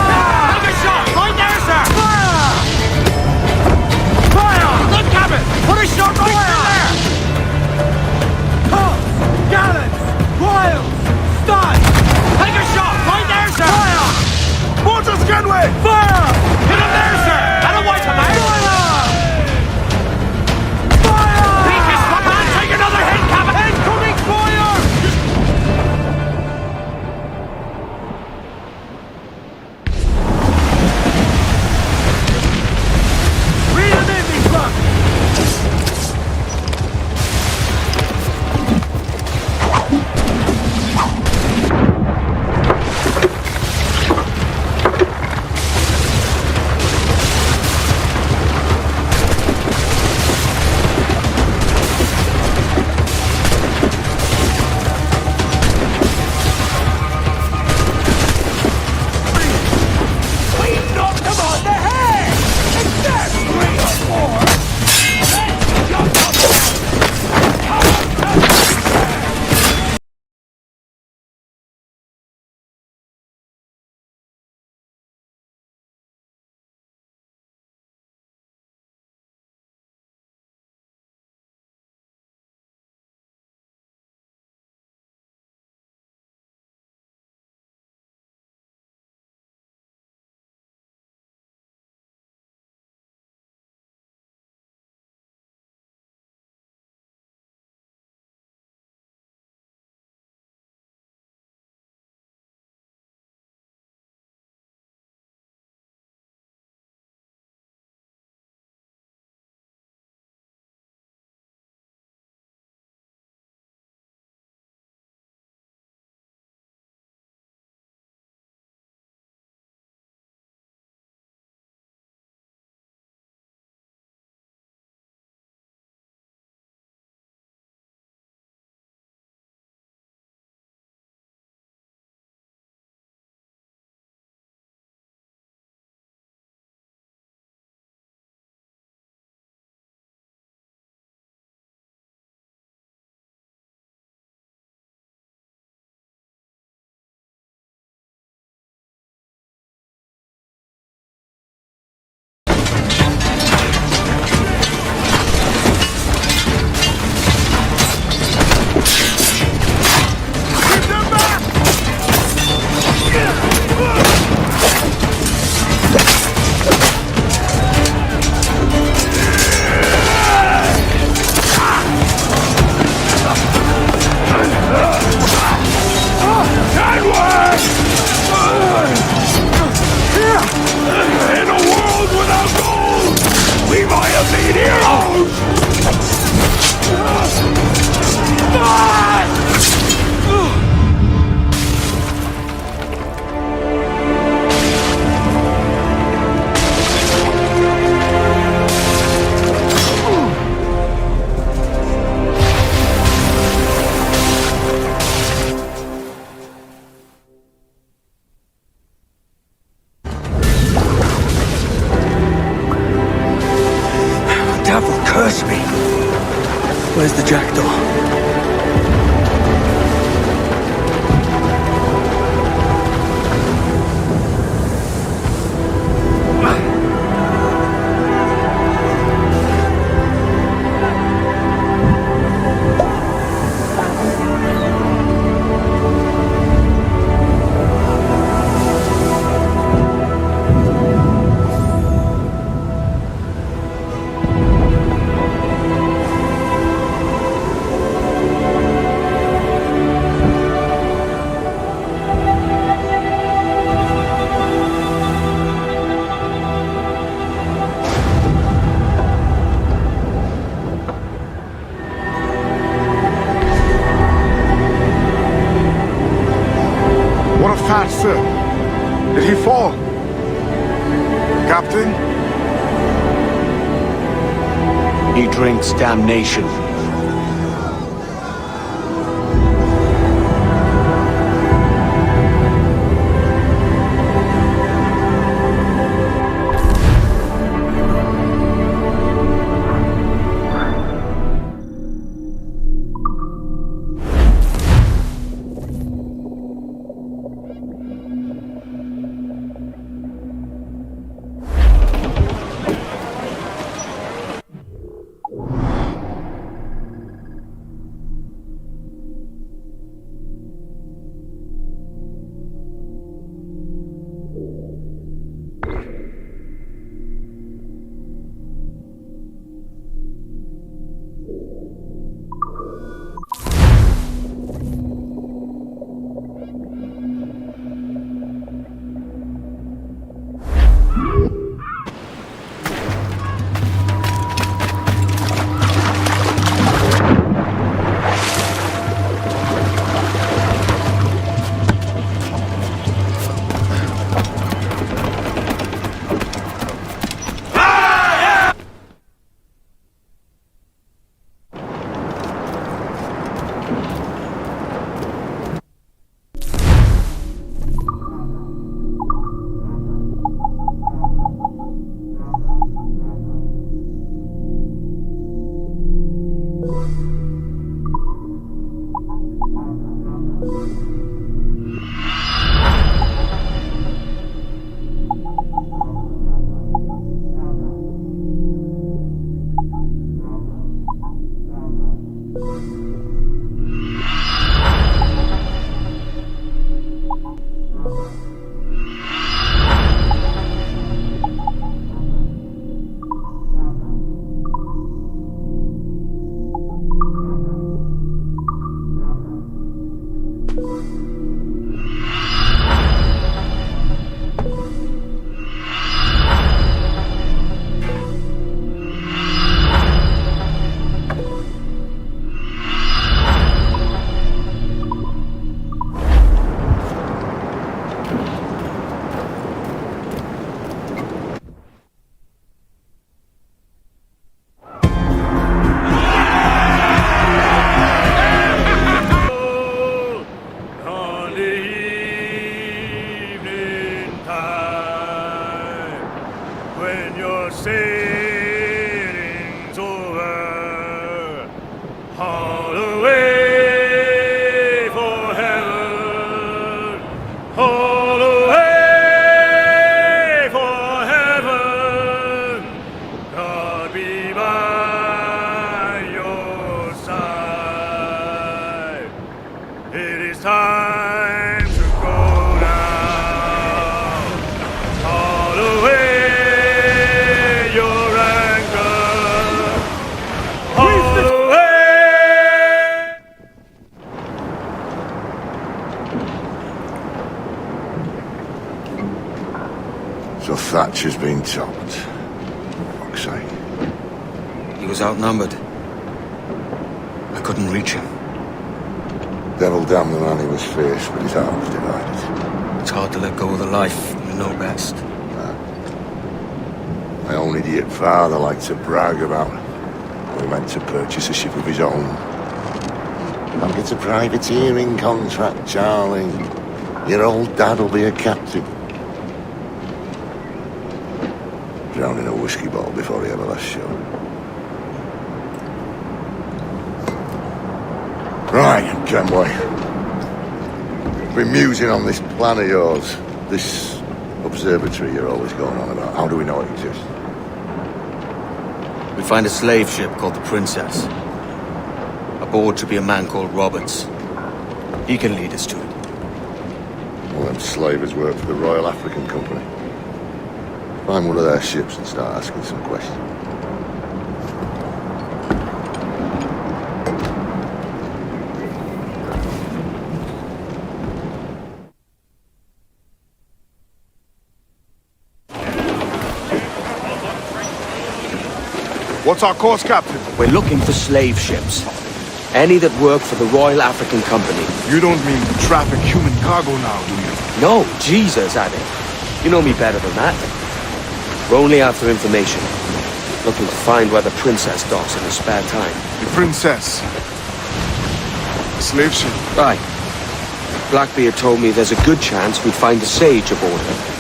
Take a shot! Right there, sir! Fire! Fire! Good, Captain! Put a shot right there! Pumps! Gallons! Royals! Studs! Take a shot! Right there, sir! Fire! Mortar Scanway! Fire! Hit him there, sir! That'll wipe him out! Fire! Fire! Peakus, come on! Take another hit, Captain! Incoming fire! Curse me. Where's the jackdaw? monk's damnation. So Thatcher's been topped. Fuck's sake. He was outnumbered. I couldn't reach him. Devil damn the man, he was fierce, but his heart was divided. It's hard to let go of the life you know best. My own idiot father liked to brag about how he meant to purchase a ship of his own. I'll get a privateering contract, Charlie. Your old dad'll be a captain. Drowned in a whiskey bottle before he ever left shore. Right, Kenway. Been musing on this plan of yours. This observatory you're always going on about. How do we know it exists? We find a slave ship called the Princess. Aboard should be a man called Roberts. He can lead us to it. Well, them slavers work for the Royal African Company. Find one of their ships and start asking some questions. What's our course, Captain? We're looking for slave ships. Any that work for the Royal African Company. You don't mean traffic human cargo now, do you? No, Jesus, Addy. You know me better than that. We're only after information. looking to find where the princess docks in her spare time. The princess. The slave ship. Aye. Blackbeard told me there's a good chance we'd find a sage aboard her.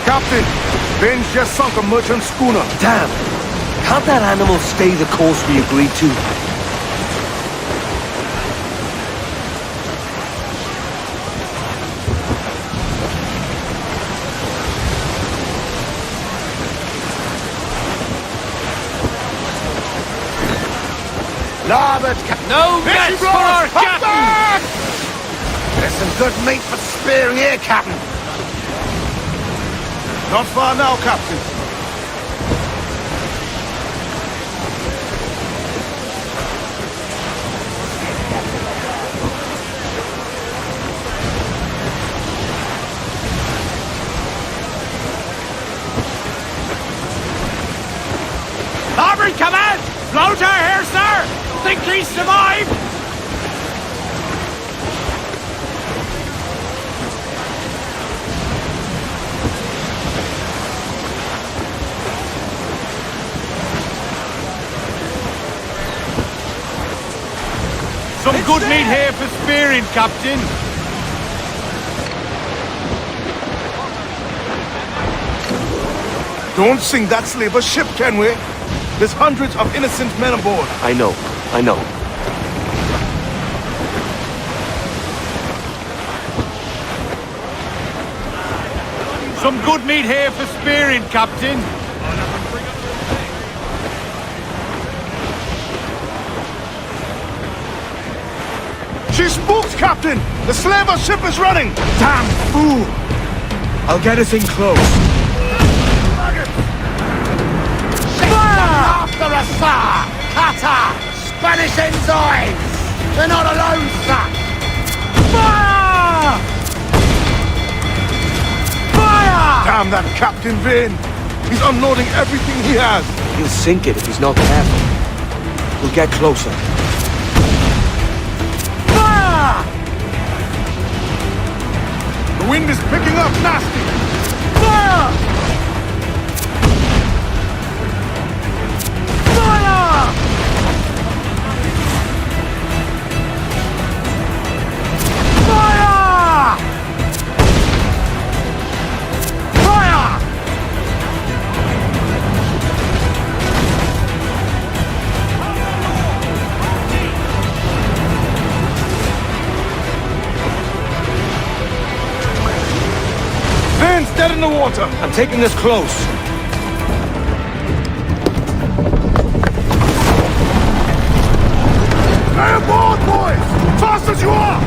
Captain, Ben's just sunk a merchant schooner. Damn! Can't that animal stay the course we agreed to? Larboard, No mess for our captain! There's some good meat for spearing here, Captain. Not far now, Captain. Larboard command! Floater here, sir! Think he survived? Some good meat here for spearing, Captain. Don't sink that slaver ship, can we? There's hundreds of innocent men aboard. I know. Some good meat here for spearing, Captain. She spooks, Captain! The slaver ship is running! Damn fool! I'll get us in close. After us, sir! Cutter! Spanish ensigns! They're not alone, sir! Fire! Fire! Damn that Captain Vane! He's unloading everything he has! He'll sink it if he's not careful. We'll get closer. Fire! The wind is picking up nasty! Fire! Vane's dead in the water! I'm taking us close. Stay aboard, boys! Fast as you are!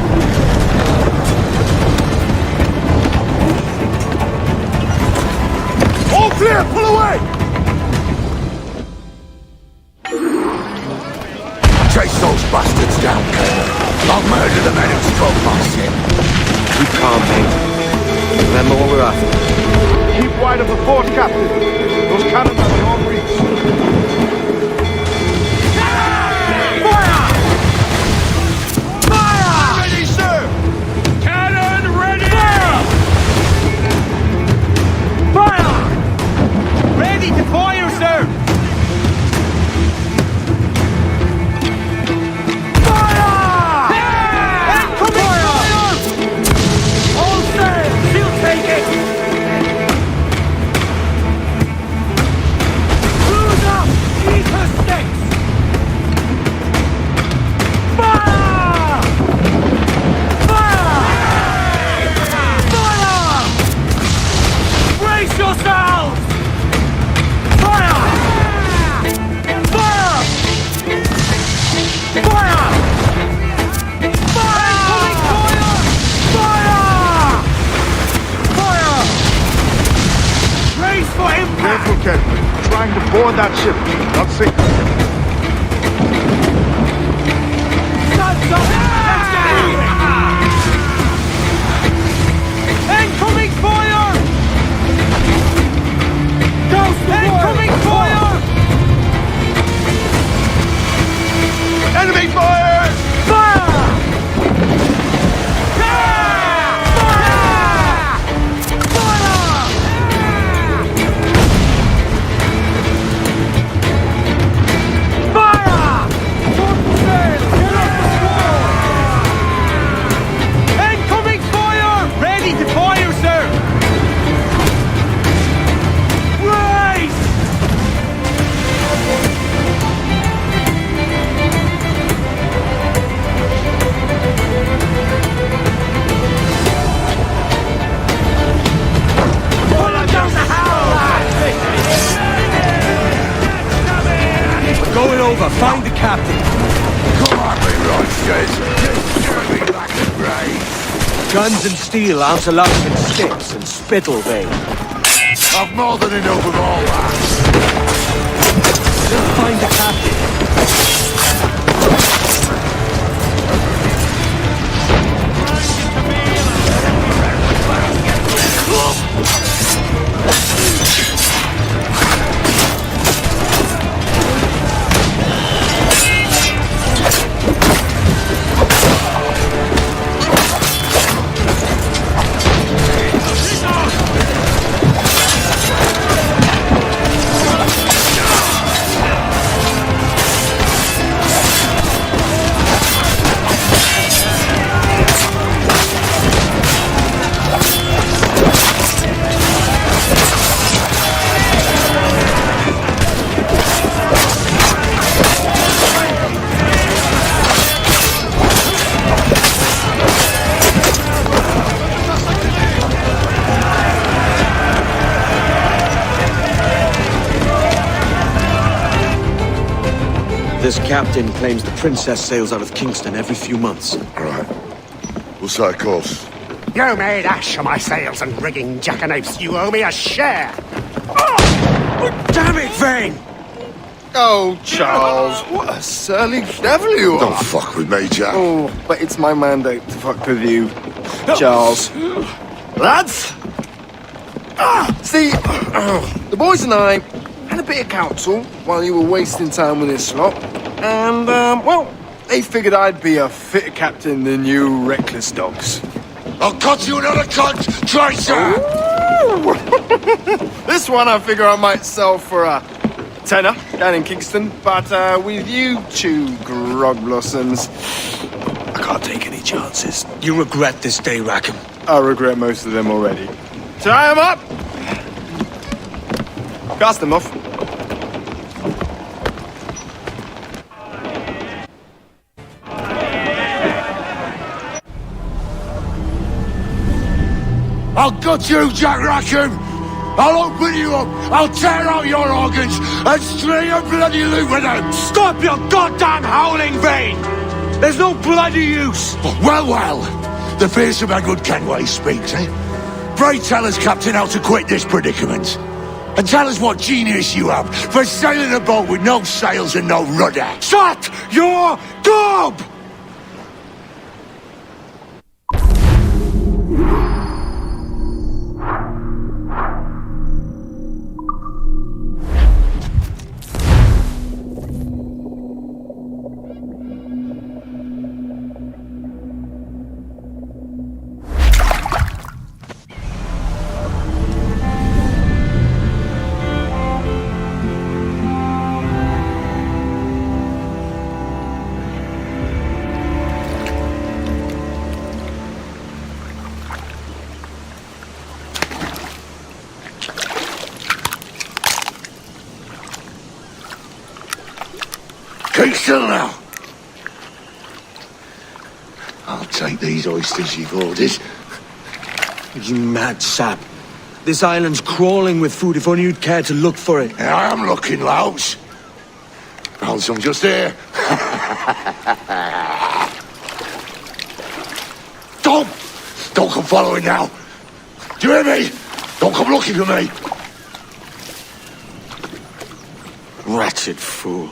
All clear! Pull away! Chase those bastards down, Colonel. I'll murder the men who struck my ship. Keep calm, mate. Remember what we're after. Keep wide of the fort, Captain. Those cannons are beyond reach. Fire! Fire! Ready, sir! Cannon ready! Fire! Fire! Ready to fire, sir! Fire! Incoming fire! All sail! She'll take it! Cruise up! Eat her sticks! Fire! Fire! Fire! Brace yourselves! Fire! Fire! Fire! Fire! Fire! Fire! Brace for impact! Careful, Captain. Trying to board that ship, not sink her. Guns up! Incoming fire! Ghost incoming fire! Find the captain. Come on, me, Rochers. Just turn me back to grace. Guns and steel aren't allowed in sticks and spittle vein. I've more than enough of all that. Just find the captain. This captain claims the princess sails out of Kingston every few months. Right. What's that cost? You made ash of my sails and rigging, jackanapes. You owe me a share. Oh! Damn it, Vane! Oh, Charles, what a surly devil you are. Don't fuck with me, Jack. Oh, but it's my mandate to fuck with you, Charles. Lads! See, the boys and I had a bit of counsel while you were wasting time with this lot. And, well, they figured I'd be a fitter captain than you reckless dogs. I'll cut you another cunt, Tracer! This one I figure I might sell for a tenner down in Kingston, but with you two grog blossoms, I can't take any chances. You regret this day, Rackham. I regret most of them already. Tie them up! Cast them off. I'll gut you, Jack Rackham! I'll open you up, I'll tear out your organs, and string your bloody loot with them! Stop your goddamn howling, Vane! There's no bloody use! Well, well, the fearsome Edward Kenway speaks, eh? Pray tell us, Captain, how to quit this predicament. And tell us what genius you have for sailing a boat with no sails and no rudder. Shut your gob! Keep still now. I'll take these oysters you've ordered. You mad sap. This island's crawling with food if only you'd care to look for it. Yeah, I am looking, Louts. Hold some just here. Don't come following now. Do you hear me? Don't come looking for me. Wretched fool.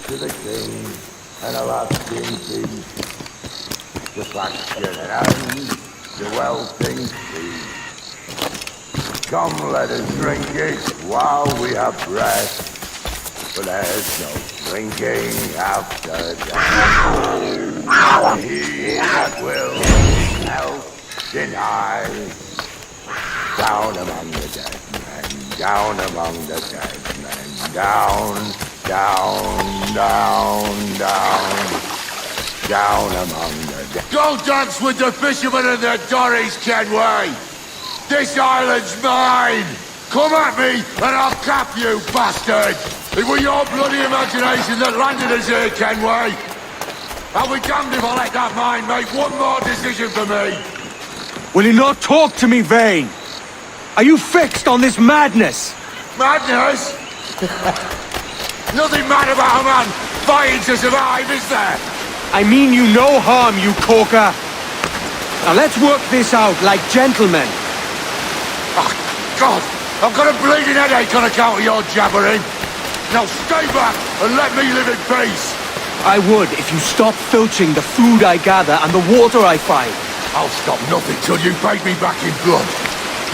To the king and a lasting peace. The faction and the welting sea. Come, let us drink it while we have breath, for there's no drinking after death. He that will help deny. Down among the dead men, down among the dead men, down, down, down, down, down among the dead. Go dance with the fishermen and their dories, Kenway! This island's mine! Come at me and I'll cap you, bastard! It was your bloody imagination that landed us here, Kenway! I'll be damned if I let that mind make one more decision for me! Will you not talk to me, Vane? Are you fixed on this madness? Madness? Nothing mad about a man fighting to survive, is there? I mean you no harm, you corker. Now let's work this out like gentlemen. Oh, God! I've got a bleeding headache on account of your jabbering. Now stay back and let me live in peace. I would if you stopped filching the food I gather and the water I find. I'll stop nothing till you paid me back in blood.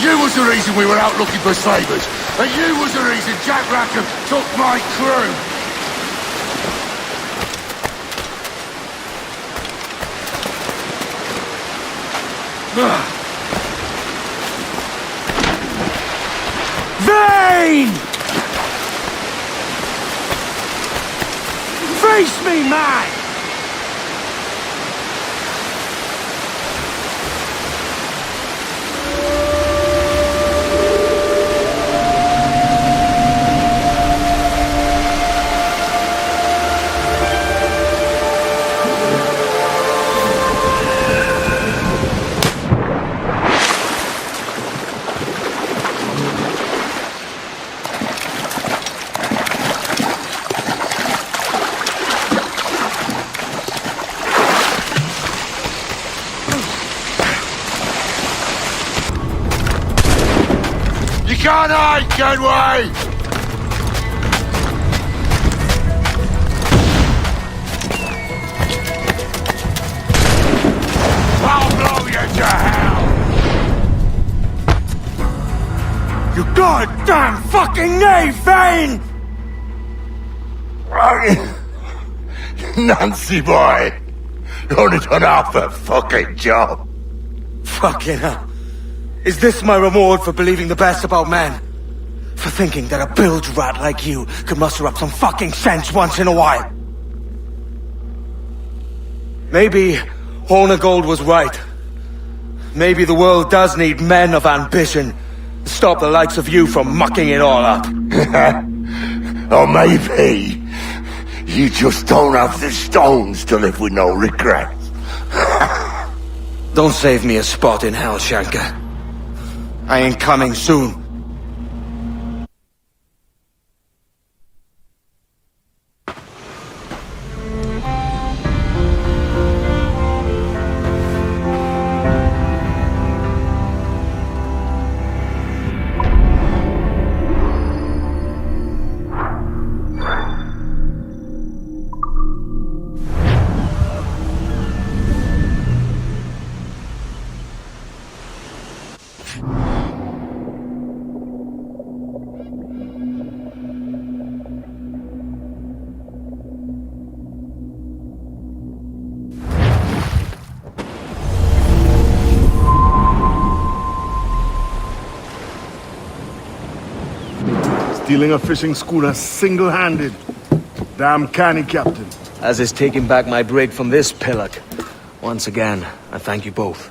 You was the reason we were out looking for slavers, and you was the reason Jack Rackham took my crew. Vane! Face me, man! Can't hide, Kenway! I'll blow you to hell! You goddamn fucking knave, Vane! Nancy boy! You only done half the fucking job! Fucking hell. Is this my reward for believing the best about men? For thinking that a bilge rat like you could muster up some fucking sense once in a while? Maybe Horner Gold was right. Maybe the world does need men of ambition to stop the likes of you from mucking it all up. Or maybe you just don't have the stones to live with no regrets. Don't save me a spot in hell, Shanker. I ain't coming soon. Stealing a fishing schooner single-handed. Damn canny, Captain. As is taking back my brig from this pillock. Once again, I thank you both.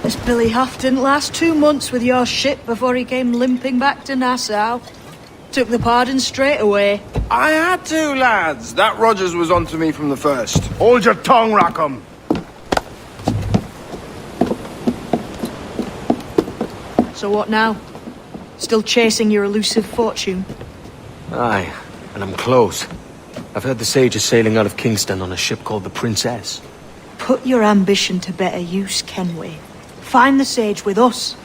This Billy Huff didn't last 2 months with your ship before he came limping back to Nassau. Took the pardon straight away. I had to, lads. That Rogers was onto me from the first. Hold your tongue, Rackham. So what now? Still chasing your elusive fortune? Aye, and I'm close. I've heard the Sage is sailing out of Kingston on a ship called the Princess. Put your ambition to better use, Kenway. Find the Sage with us.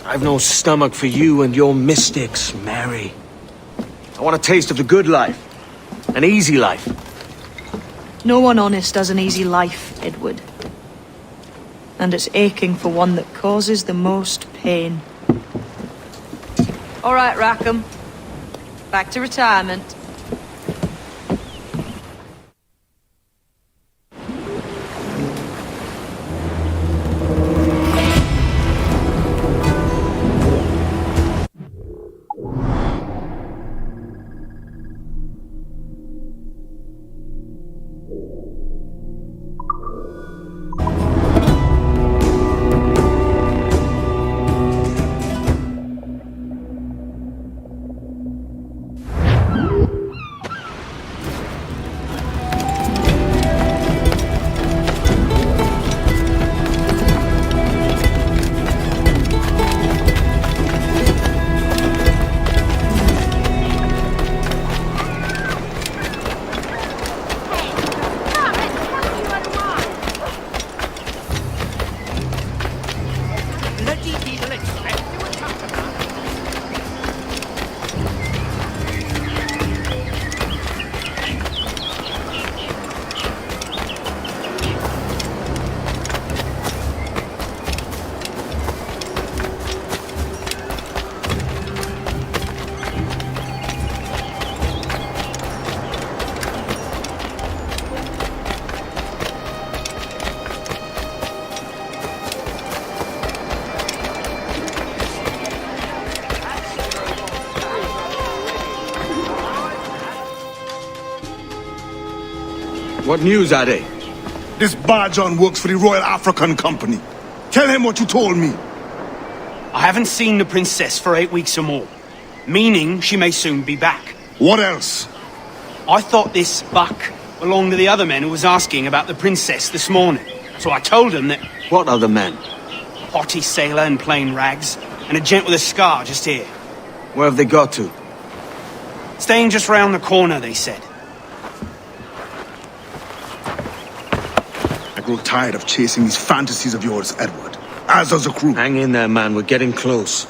I've no stomach for you and your mystics, Mary. I want a taste of the good life. An easy life. No one honest has an easy life, Edward. And it's aching for one that causes the most pain. All right, Rackham. Back to retirement. What news, Ade? This Barjon works for the Royal African Company. Tell him what you told me. I haven't seen the princess for 8 weeks or more, meaning she may soon be back. What else? I thought this buck belonged to the other men who was asking about the princess this morning. So I told him that... What other men? Haughty sailor in plain rags, and a gent with a scar just here. Where have they got to? Staying just round the corner, they said. I grow tired of chasing these fantasies of yours, Edward. As does the crew. Hang in there, man. We're getting close.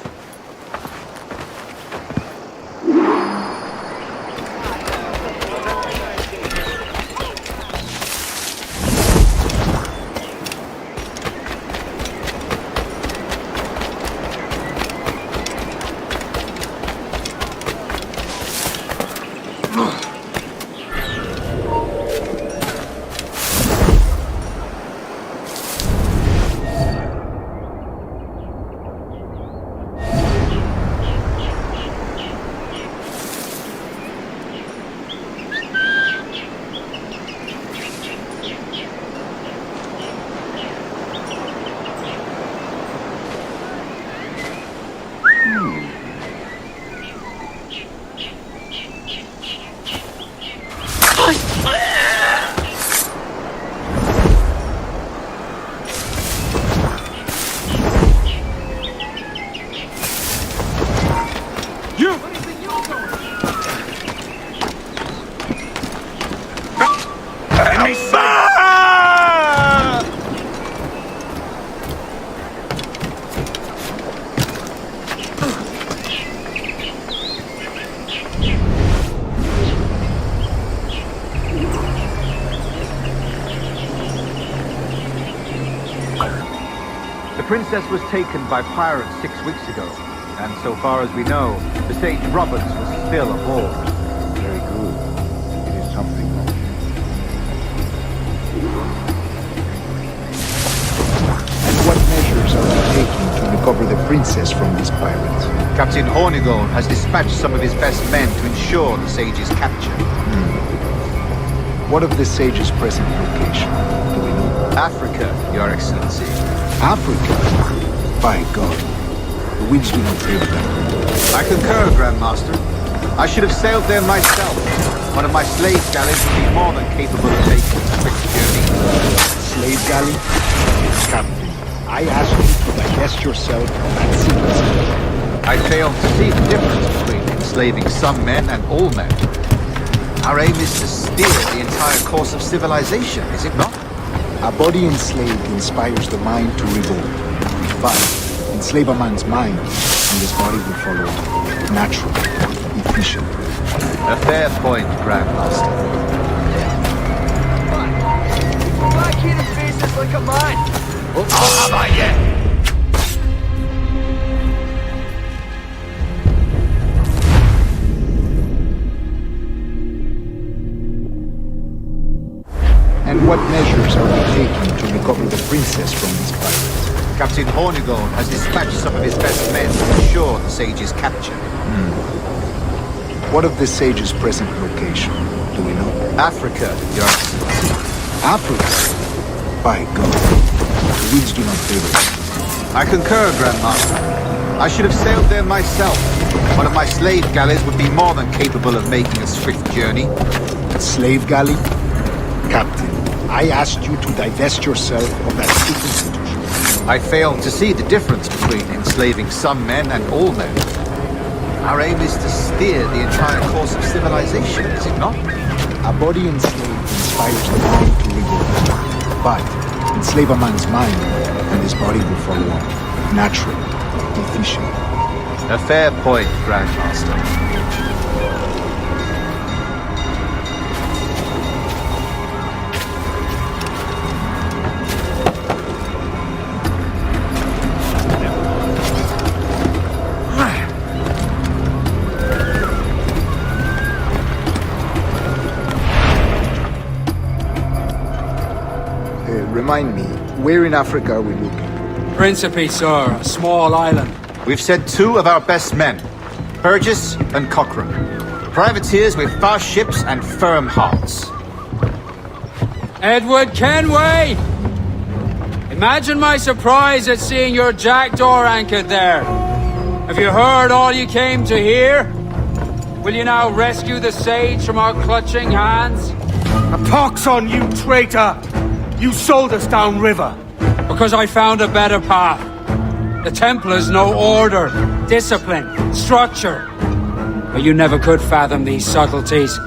The princess was taken by pirates 6 weeks ago, and so far as we know, the sage Roberts was still aboard. Very good. It is something wrong. And what measures are we taking to recover the princess from these pirates? Captain Hornigold has dispatched some of his best men to ensure the sage's capture. What of the sage's present location? Do we know? Africa, Your Excellency. Africa? By God. The winds do not favor them. I concur, Grandmaster. I should have sailed there myself. One of my slave galleys would be more than capable of making a quick journey. Slave galley? Captain, I ask you to divest yourself of that secrecy. I fail to see the difference between enslaving some men and all men. Our aim is to steer the entire course of civilization, is it not? A body enslaved inspires the mind to revolt. But enslave a man's mind, and his body will follow natural, efficient. A fair point, Grandmaster. Why can't a faces like a mine? I'll have I yet! And what measures are we taking to recover the princess from these pirates? Captain Hornigold has dispatched some of his best men to ensure the sage's capture. What of the sage's present location? Do we know? Africa, Your Excellency. Africa? By God. The winds do not favor us. I concur, Grandmaster. I should have sailed there myself. One of my slave galleys would be more than capable of making a swift journey. A slave galley? Captain, I asked you to divest yourself of that institution. I fail to see the difference between enslaving some men and all men. Our aim is to steer the entire course of civilization, is it not? A body enslaved inspires the mind to revolt. But enslave a man's mind, and his body will follow on. Natural, efficient. A fair point, Grandmaster. Remind me, where in Africa are we looking? Principe, sir, a small island. We've sent 2 of our best men, Burgess and Cochrane. Privateers with fast ships and firm hearts. Edward Kenway! Imagine my surprise at seeing your jackdaw anchored there. Have you heard all you came to hear? Will you now rescue the sage from our clutching hands? A pox on you, traitor! You sold us downriver. Because I found a better path. The Templars know order, discipline, structure. But you never could fathom these subtleties.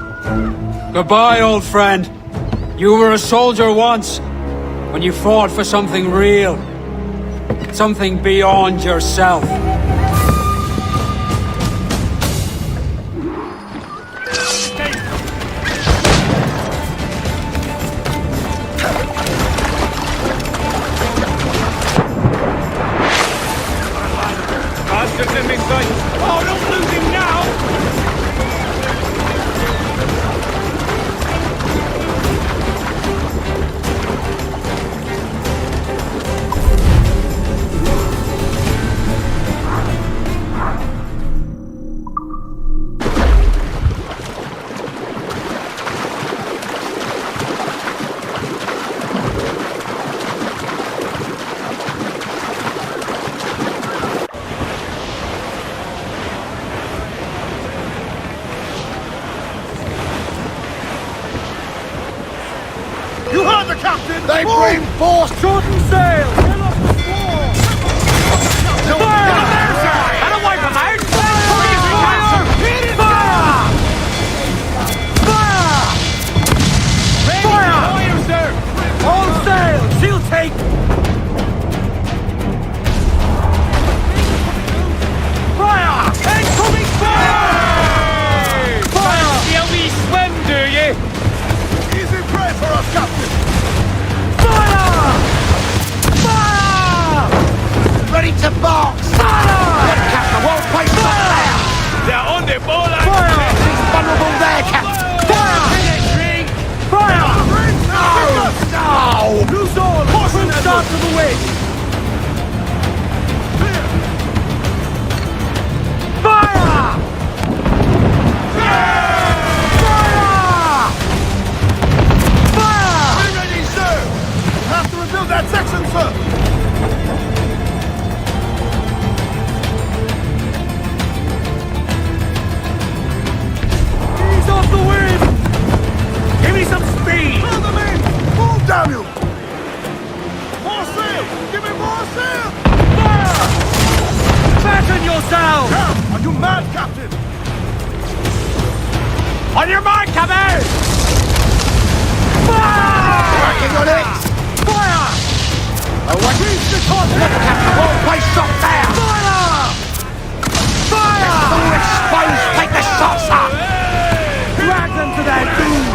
Goodbye, old friend. You were a soldier once, when you fought for something real. Something beyond yourself. Bastards in me sight! Oh, don't lose him now! You heard the captain! They've reinforced! Shorten sail! Get off the wall! Fire! Get away from there! Fire! Fire, sir! All sail! She'll take... Fire! Incoming fire! Fire! You'll be swim, do you? Easy prey for us, captain! Fire! Fire! Ready to box! Fire! Captain, won't place up there! They're on the ball line! Fire! He's vulnerable there, Captain! Fire! Drink! Fire! No! Loose all! Push start to the wind! Fire! Fire! Fire! We're ready, sir! Have to rebuild that section, sir! Ease off the wind! Give me some speed! Pull them in! Move, damn you! More sail! Give me more sail! Fire! Fasten yourselves! Are you mad, Captain? On your mark, Cabell! Fire! Working on it! Fire! Reach the top! Captain, won't place up there! Fire! Fire! All exposed, take the shots up! Drag them to their doom!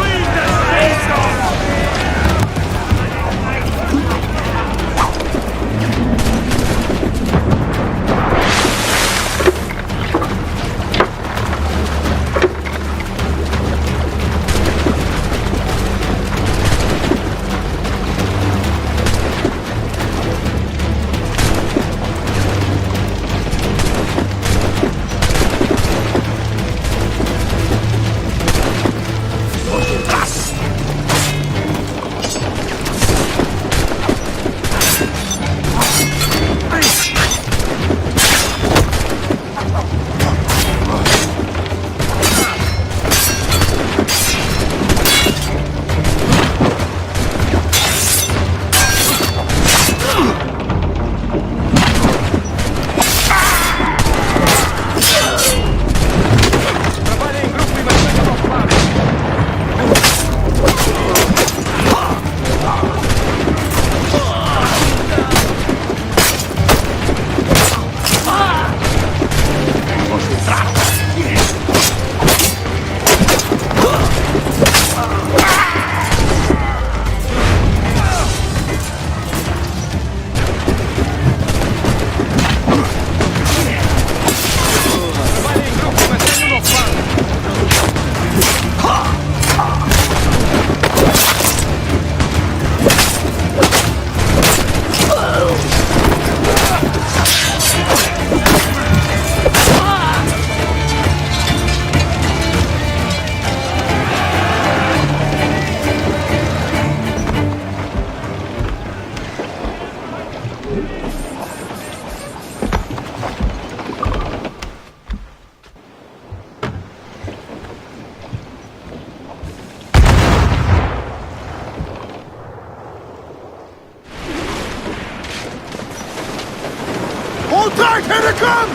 Here they come!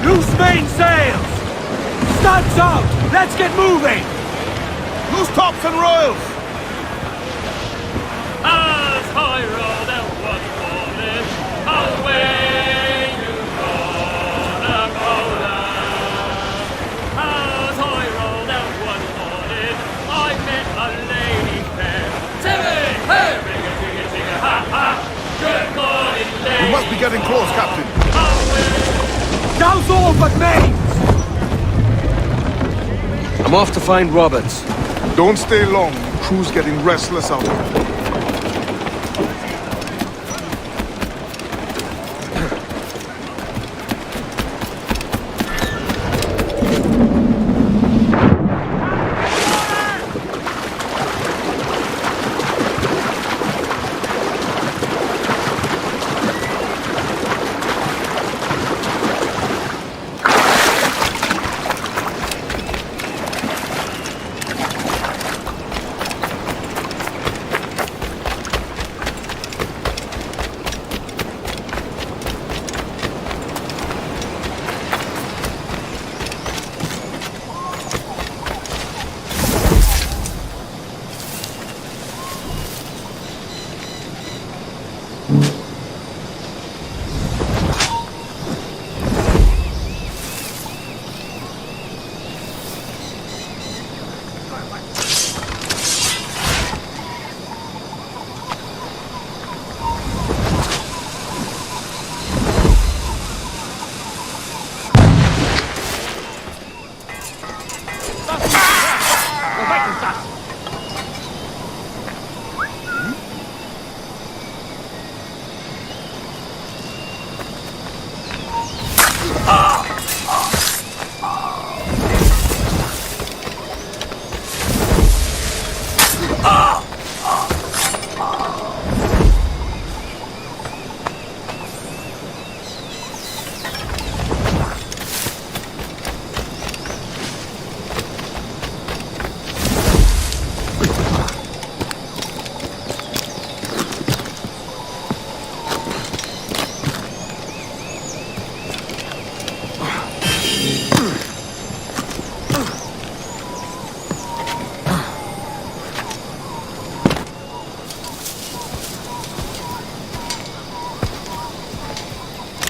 Loose mainsails! Studs out! Let's get moving! Loose tops and royals! As high road and one morning, away you gonna go down. As high road and one morning, I met a lady fair. Timmy, hey, ring-a-ding-a-ding-a, ha-ha. Good morning, lady. We must be getting close, Captain. Now's all but mains! I'm off to find Roberts. Don't stay long. Crew's getting restless out here.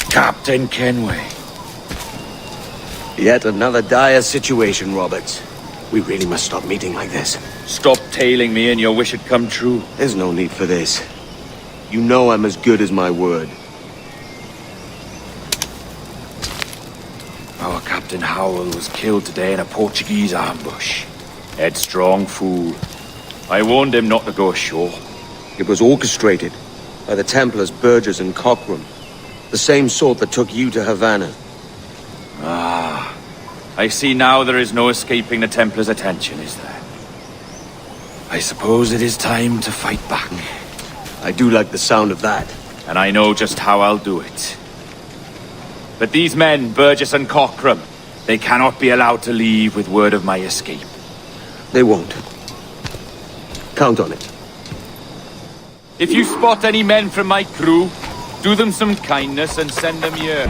Captain Kenway. Yet another dire situation, Roberts. We really must stop meeting like this. Stop tailing me and your wish had come true. There's no need for this. You know I'm as good as my word. Our Captain Howell was killed today in a Portuguese ambush. Headstrong fool. I warned him not to go ashore. It was orchestrated by the Templars Burgess and Cockram. The same sort that took you to Havana. Ah, I see now there is no escaping the Templars' attention, is there? I suppose it is time to fight back. I do like the sound of that. And I know just how I'll do it. But these men, Burgess and Cockram, they cannot be allowed to leave with word of my escape. They won't. Count on it. If you spot any men from my crew, do them some kindness and send them here.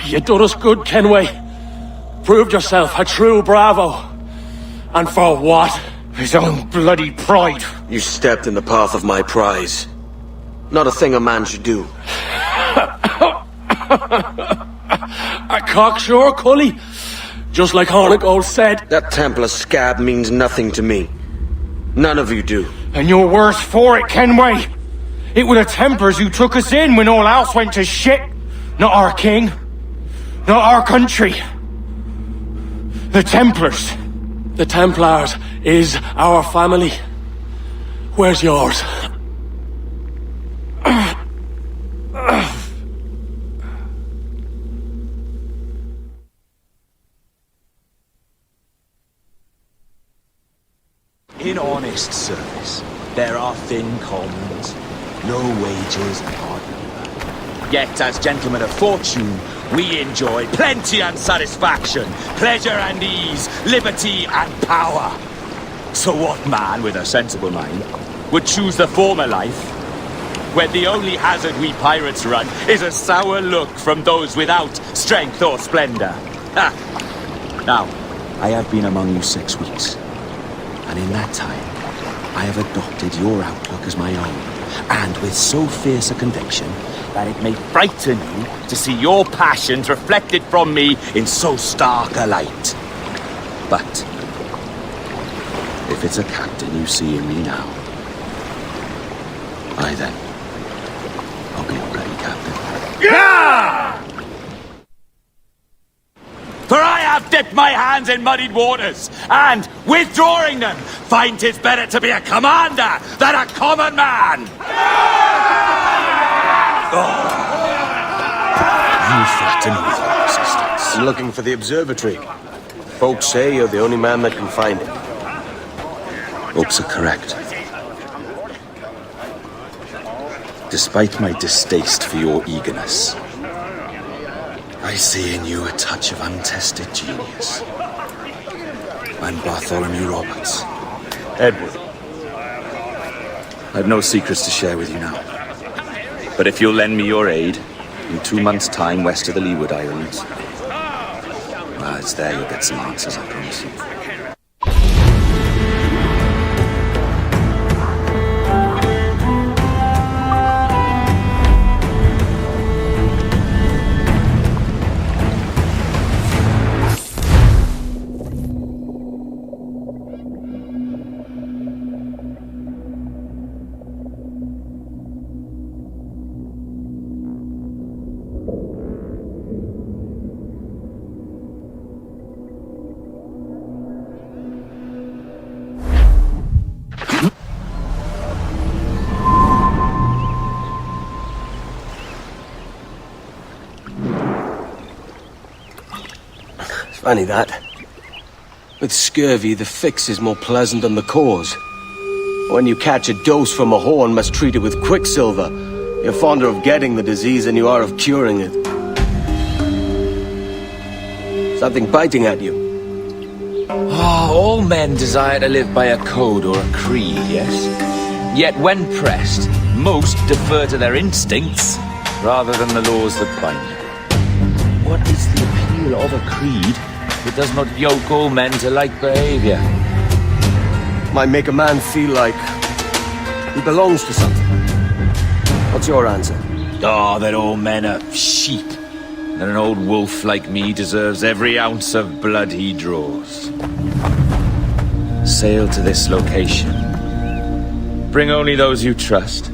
You done us good, Kenway. Proved yourself a true bravo. And for what? His own bloody pride. You stepped in the path of my prize. Not a thing a man should do. A cocksure, Cully. Just like Hornigold said. That Templar scab means nothing to me. None of you do. And you're worse for it, Kenway. It were the Templars who took us in when all else went to shit. Not our king. Not our country. The Templars. The Templars is our family. Where's yours? In honest service, there are thin commons, no wages and hard labour. Yet, as gentlemen of fortune, we enjoy plenty and satisfaction, pleasure and ease, liberty and power. So what man with a sensible mind would choose the former life, when the only hazard we pirates run is a sour look from those without strength or splendour? Ha! Now, I have been among you 6 weeks. And in that time, I have adopted your outlook as my own, and with so fierce a conviction that it may frighten you to see your passions reflected from me in so stark a light. But if it's a captain you see in me now, aye then, I'll be a bloody captain. Yeah! For I have dipped my hands in muddied waters, and, withdrawing them, find 'tis better to be a commander than a common man! You flatter me with your persistence. I'm looking for the observatory. Folks say you're the only man that can find it. Folks are correct. Despite my distaste for your eagerness, I see in you a touch of untested genius. I'm Bartholomew Roberts. Edward. I've no secrets to share with you now. But if you'll lend me your aid, in 2 months' time west of the Leeward Islands, well, it's there you'll get some answers, I promise you. Funny that. With scurvy, the fix is more pleasant than the cause. When you catch a dose from a horn, must treat it with quicksilver. You're fonder of getting the disease than you are of curing it. Something biting at you. All men desire to live by a code or a creed, yes? Yet when pressed, most defer to their instincts rather than the laws that bind them. What is the appeal of a creed that does not yoke all men to like behavior? Might make a man feel like he belongs to something. What's your answer? That all men are sheep. That an old wolf like me deserves every ounce of blood he draws. Sail to this location. Bring only those you trust.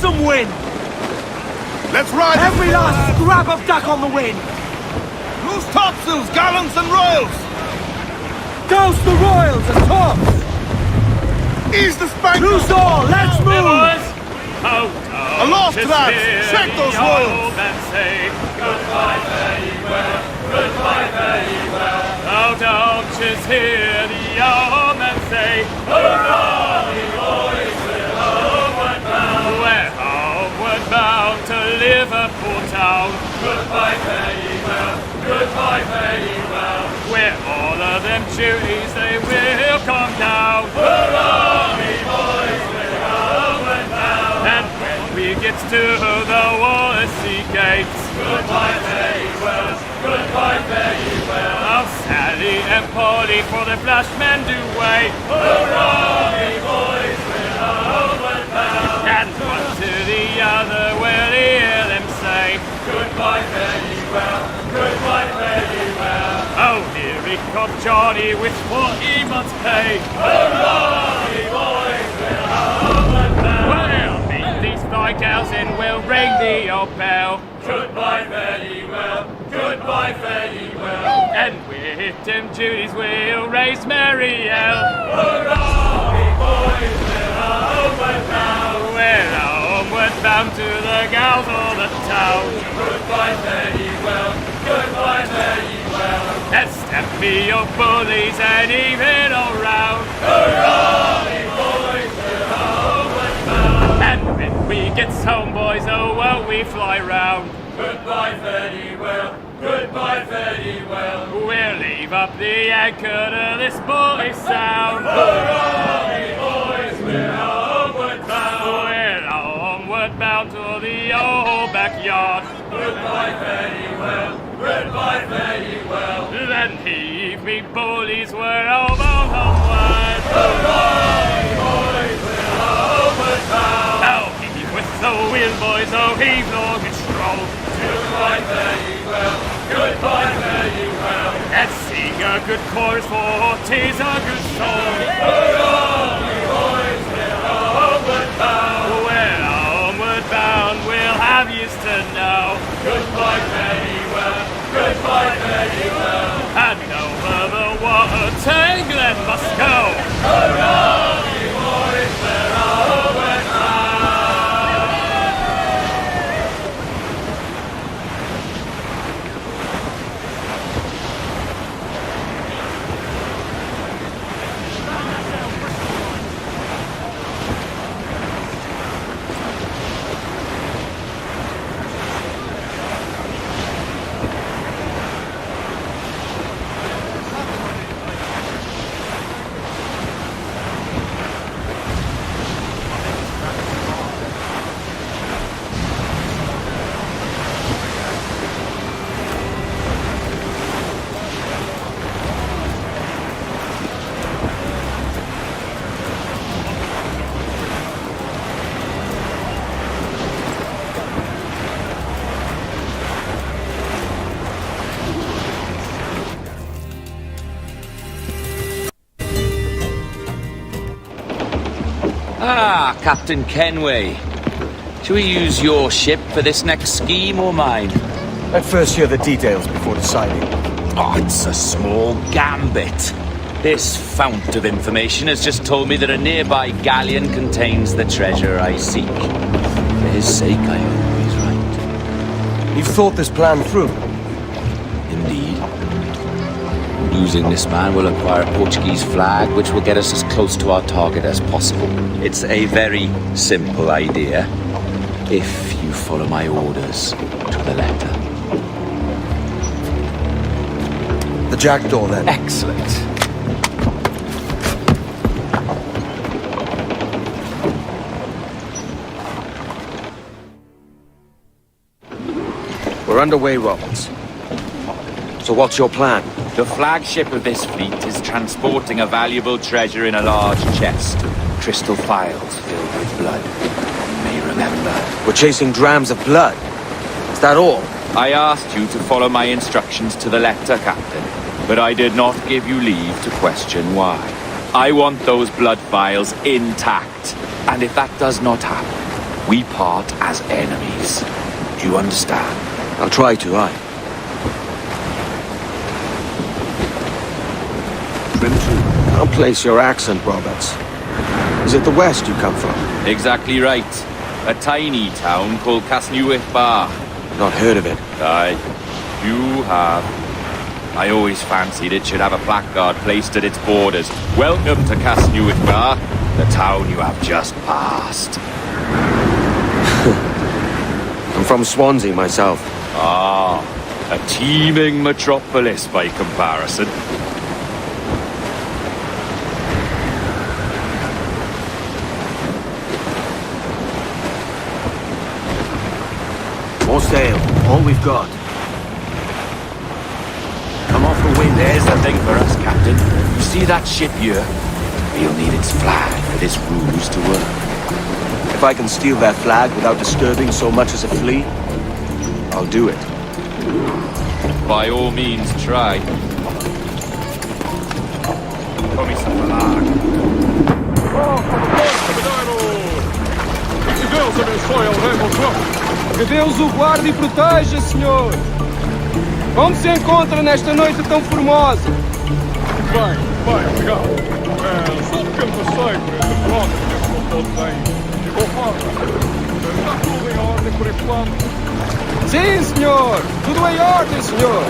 Some wind! Let's ride! Every last scrap of duck on the wind! Who's topsails, gallants, and royals? Douse the royals and tops! Ease the spanker! Loose all, let's move! Aloft, lads! Check those royals! Goodbye, fare ye well. Goodbye, fare ye well. Now don't just hear the old man say, hurrah, ye boys, we're homeward bound. We're homeward bound to Liverpool town. Goodbye, fare ye well. Goodbye, fare ye well. Where all of them duties they will come down. Hurrah, ye boys, we're homeward bound. And when we get to the Wallasey gates, goodbye, fare ye well. Goodbye, fare ye well. Now Sally and Polly for the Flashmen do wait. Hurrah, ye boys, we're homeward bound. And one to the other will hear them say, goodbye, fare ye well. Goodbye, fare ye well. Oh, here he comes Johnny with what he must pay. Hurrah, ye boys, we're homeward bound. Well, meet these fly gals and we'll ring the old bell. Goodbye, fare ye well. Goodbye, fare ye well. And with them duties we'll raise merry yell. Hurrah, ye boys, we're homeward bound. We're homeward bound to the gals of the town. Goodbye, fare ye well. Goodbye, fare ye well. And step me your bullies and even all round. Hurrah, ye boys, we're homeward bound. And when we get home, boys, oh well, we fly round. Goodbye, fare ye well. Goodbye, fare ye well. We'll leave up the anchor to this boy's sound. Hurrah, ye boys, we're homeward bound. We're homeward bound to the old backyard. Goodbye, fare ye well. Goodbye, fare ye well. Then heave me bullies, we're all bound homeward. Hurrah, ye boys, we're homeward bound. Now heave with the wind, boys, oh heave long and strong. Goodbye, fare ye well. Goodbye, fare ye well. And sing a good chorus, for 'tis a good song. Hurrah, ye boys, we're homeward bound. We're homeward bound, we'll have yous to know. Goodbye, fare ye well. Goodbye, fare ye well. And over the water to England must go. Hurrah, ye boys, we're homeward bound. Ah, Captain Kenway. Shall we use your ship for this next scheme or mine? I'd first hear the details before deciding. Oh, it's a small gambit. This fount of information has just told me that a nearby galleon contains the treasure I seek. For his sake, I hope he's right. You've thought this plan through? Indeed. Using this man will acquire a Portuguese flag, which will get us as close to our target as possible. It's a very simple idea, if you follow my orders to the letter. The jackdaw, then? Excellent. We're underway, Roberts. So what's your plan? The flagship of this fleet is transporting a valuable treasure in a large chest. Crystal phials filled with blood. You may remember. We're chasing drams of blood. Is that all? I asked you to follow my instructions to the letter, Captain, but I did not give you leave to question why. I want those blood vials intact, and if that does not happen, we part as enemies. Do you understand? I'll try to, aye. been to? I'll place your accent, Roberts. Is it the west you come from? Exactly right. A tiny town called Casnewydd Bar. Not heard of it. Aye, you have. I always fancied it should have a placard placed at its borders. Welcome to Casnewydd Bar, the town you have just passed. I'm from Swansea myself. Ah, a teeming metropolis by comparison. More sail. All we've got. Come off the wind. There's the thing for us, Captain. You see that ship here? We'll need its flag for this ruse to work. If I can steal their flag without disturbing so much as a flea, I'll do it. By all means, try. Come sta flag. Que Deus abençoe ao rei Montreux. Que Deus o guarde e proteja, senhor. Como se encontra nesta noite tão formosa? Bem, obrigado. Só um pequeno passeio por entre pronto, que não todo bem. E vou fora. Está tudo em ordem por enquanto? Sim, senhor. Tudo em ordem, senhor.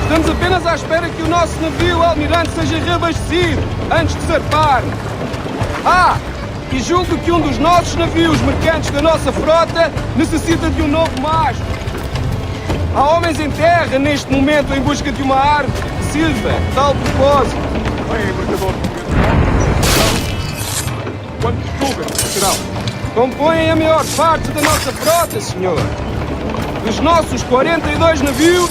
Estamos apenas à espera que o nosso navio almirante seja reabastecido antes de zarpar. Ah! E julgo que um dos nossos navios mercantes da nossa frota necessita de um novo mastro. Há homens em terra neste momento em busca de uma árvore que sirva a tal propósito. Bem, mercador. Quantos clubes serão? Compõem a maior parte da nossa frota, senhor. Dos nossos 42 navios...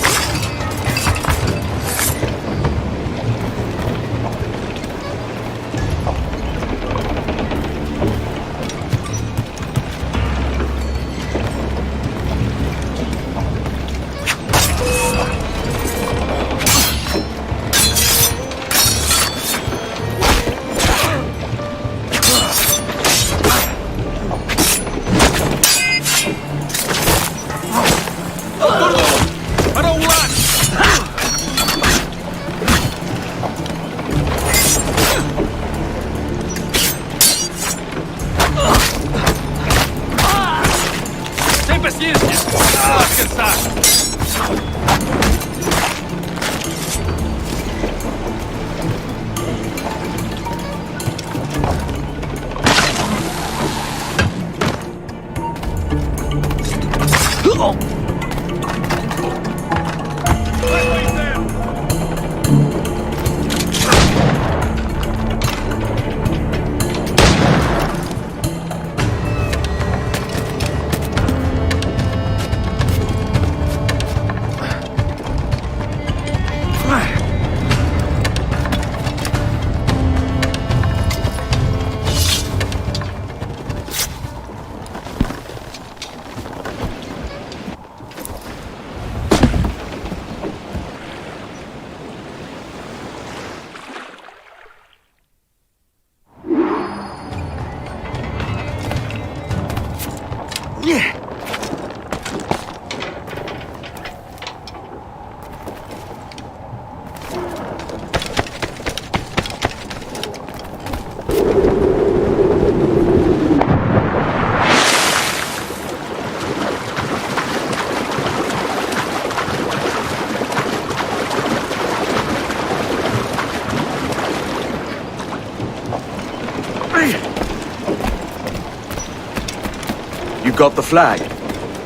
You got the flag?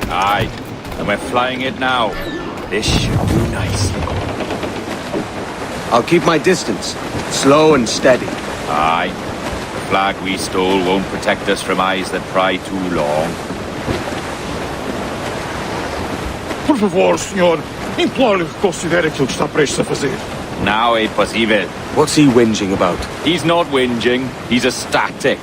Aye, and we're flying it now. This should do nicely. I'll keep my distance. Slow and steady. Aye. The flag we stole won't protect us from eyes that pry too long. Por favor, senhor. Imploro-lhe que considere aquilo que está prestes a fazer. Now é possível. What's he whinging about? He's not whinging. He's ecstatic.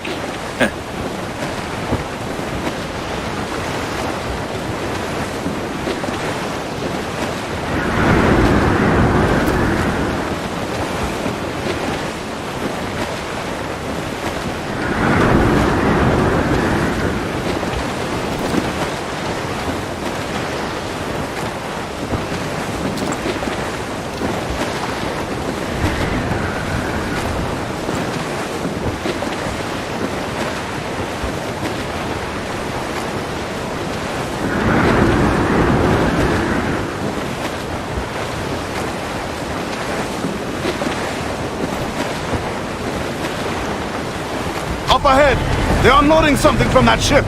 Up ahead! They're unloading something from that ship!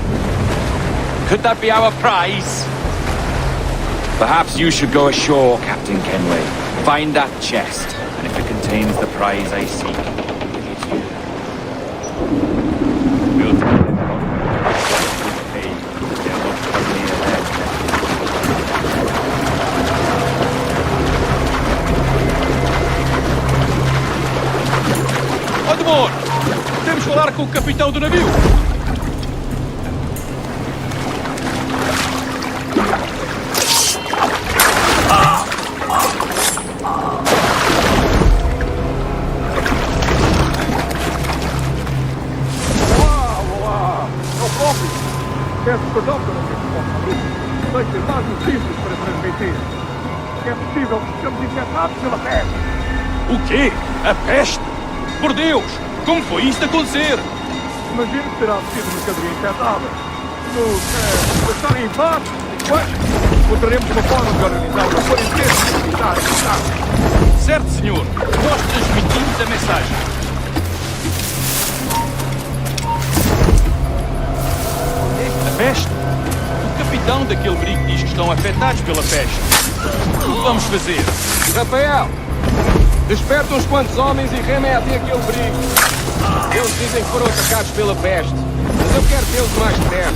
Could that be our prize? Perhaps you should go ashore, Captain Kenway. Find that chest, and if it contains the prize I seek, give it here. We'll tell them about the pay. They'll look for near there. Odmor! Temos que falar com o capitão do navio! Peço perdão pelo que posso abrir. Sei ter mais notícias para transmitir. É possível que estejamos infectados pela peste. O quê? A peste? Por Deus! Como foi isso de acontecer? Imagino que terá sido mercadoria infectada. No estar em paz, encontraremos uma forma de organizar uma quarentena e evitar a infecção. Certo, senhor. Nós transmitimos a mensagem. A peste? O capitão daquele brigo diz que estão afetados pela peste. O que vamos fazer? Rafael, desperta uns quantos homens e remete aquele brigo. Eles dizem que foram atacados pela peste, mas eu quero vê-los mais de perto.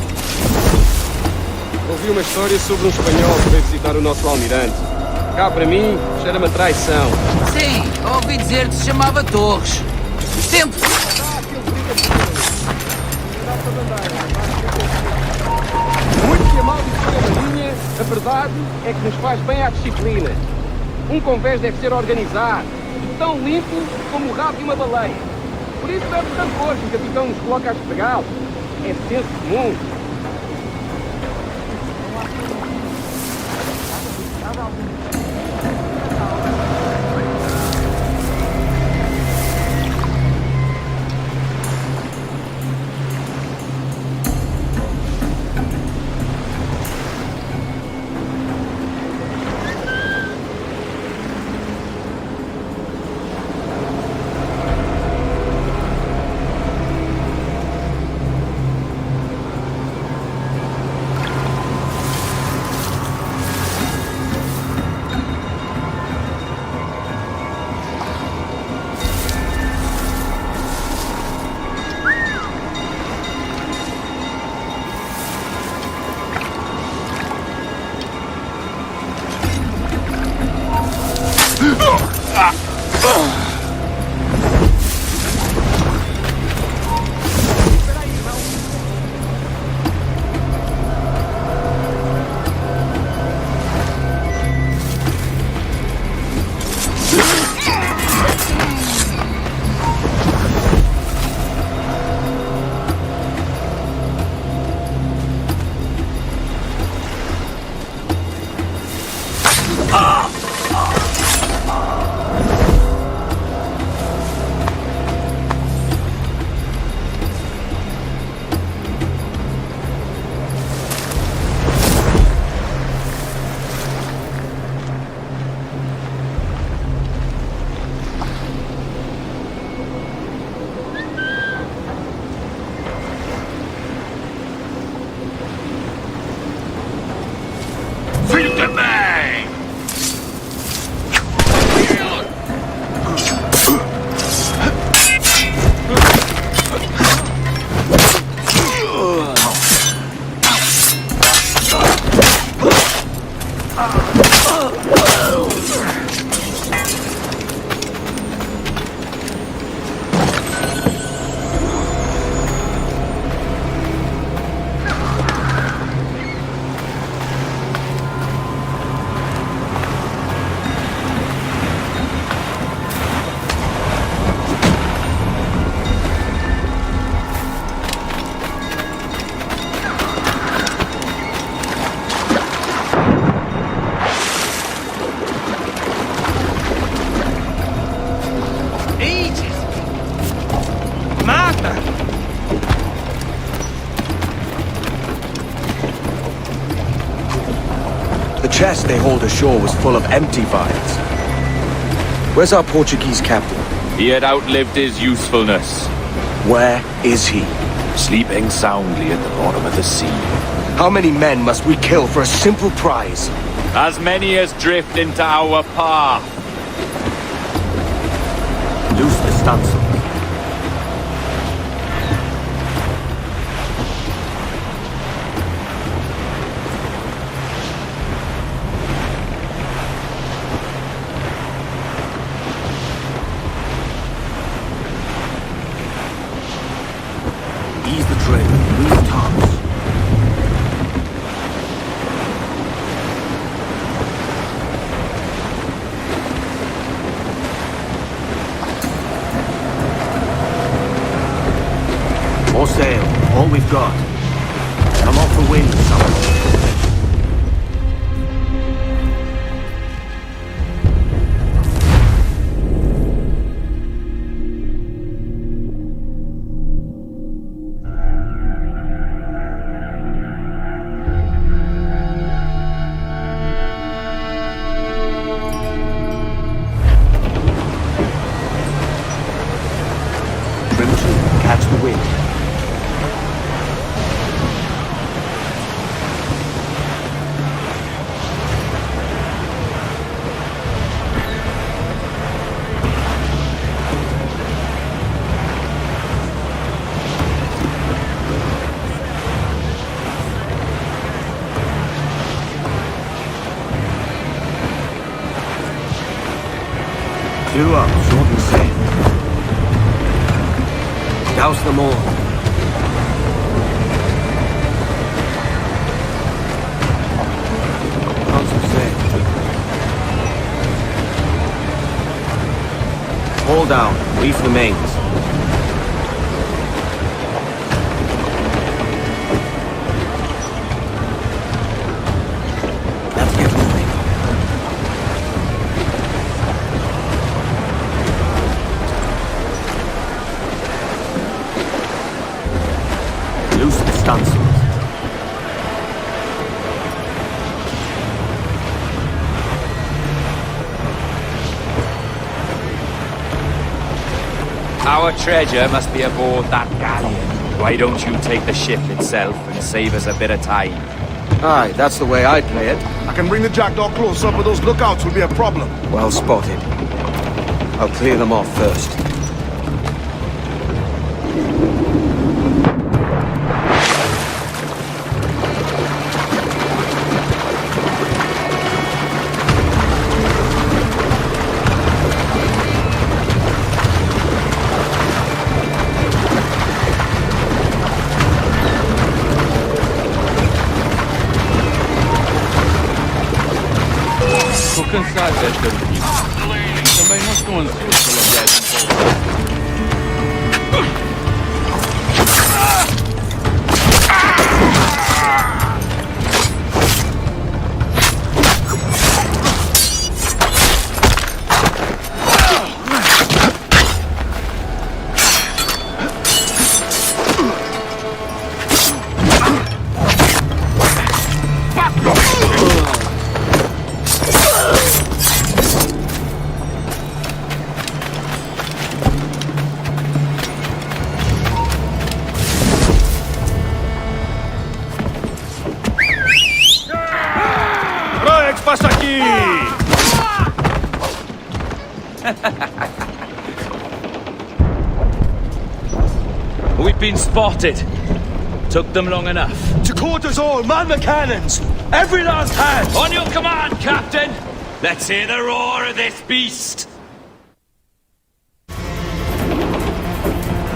Ouvi uma história sobre um espanhol que veio visitar o nosso almirante. Cá para mim, cheira-me a traição. Sim, ouvi dizer que se chamava Torres. Sempre... Muito que a maldição da marinha, a verdade é que nos faz bem à disciplina. Um convés deve ser organizado, e tão limpo como o rabo de uma baleia. Por isso deve tanto gosto que o capitão nos coloca a esfregá-lo. É senso comum. The chest they hauled ashore was full of empty vials. Where's our Portuguese captain? He had outlived his usefulness. Where is he? Sleeping soundly at the bottom of the sea. How many men must we kill for a simple prize? As many as drift into our path. Loose the stunsail. Ease the trim, move the tops. More sail, all we've got. I'm off the wind, someone. Trim to, catch the wind. Clew up, short and sail. Douse them all. Constant sail. Haul down, reef the mains. Let's get moving. Loose the stunsails. Our treasure must be aboard that galleon. Why don't you take the ship itself and save us a bit of time? Aye, that's the way I'd play it. I can bring the jackdaw closer, but those lookouts will be a problem. Well spotted. I'll clear them off first. Tô cansado desta rotina. Também não estou ansioso pela viagem para o passa aqui! We've been spotted. Took them long enough. To quarters all, man the cannons! Every last hand! On your command, Captain! Let's hear the roar of this beast!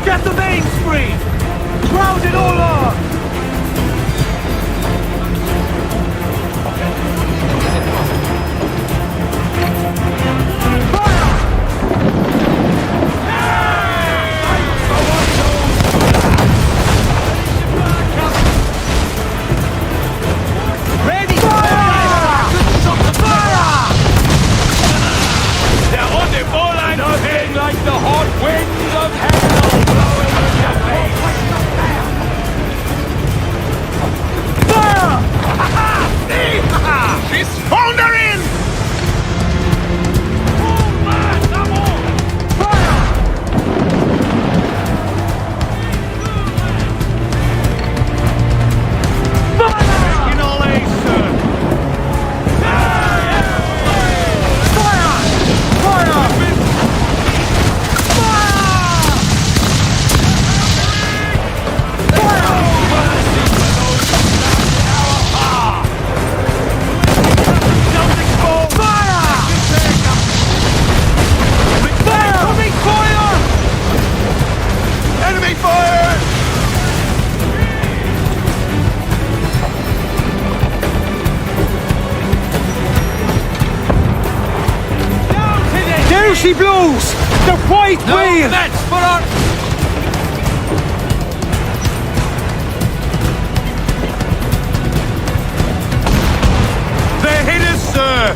Get the mains free! Round it all on! like the hot winds of hell blowing in your face. she blows! The white whale! That's for our... They hit us, sir!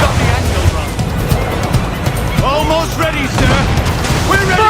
Got the angle wrong. Almost ready, sir. We're ready!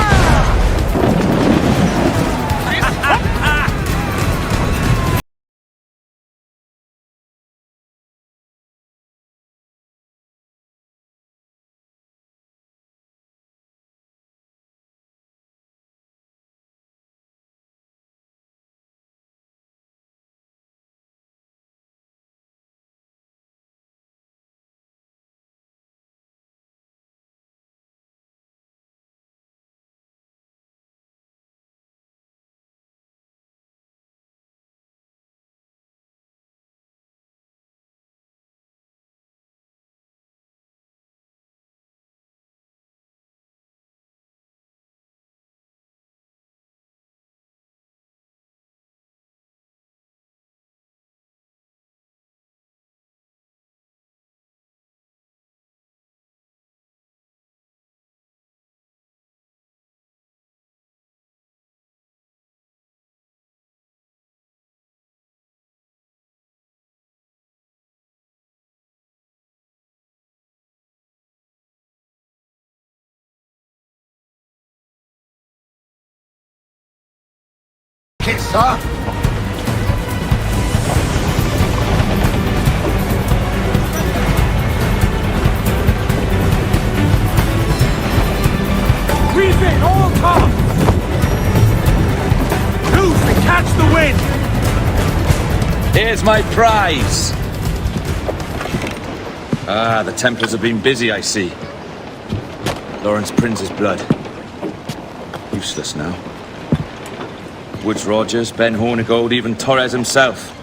Kiss, huh? Reef in, all come! Loose and catch the wind! Here's my prize! Ah, the Templars have been busy, I see. Lawrence Prince's blood. Useless now. Woods Rogers, Ben Hornigold, even Torres himself.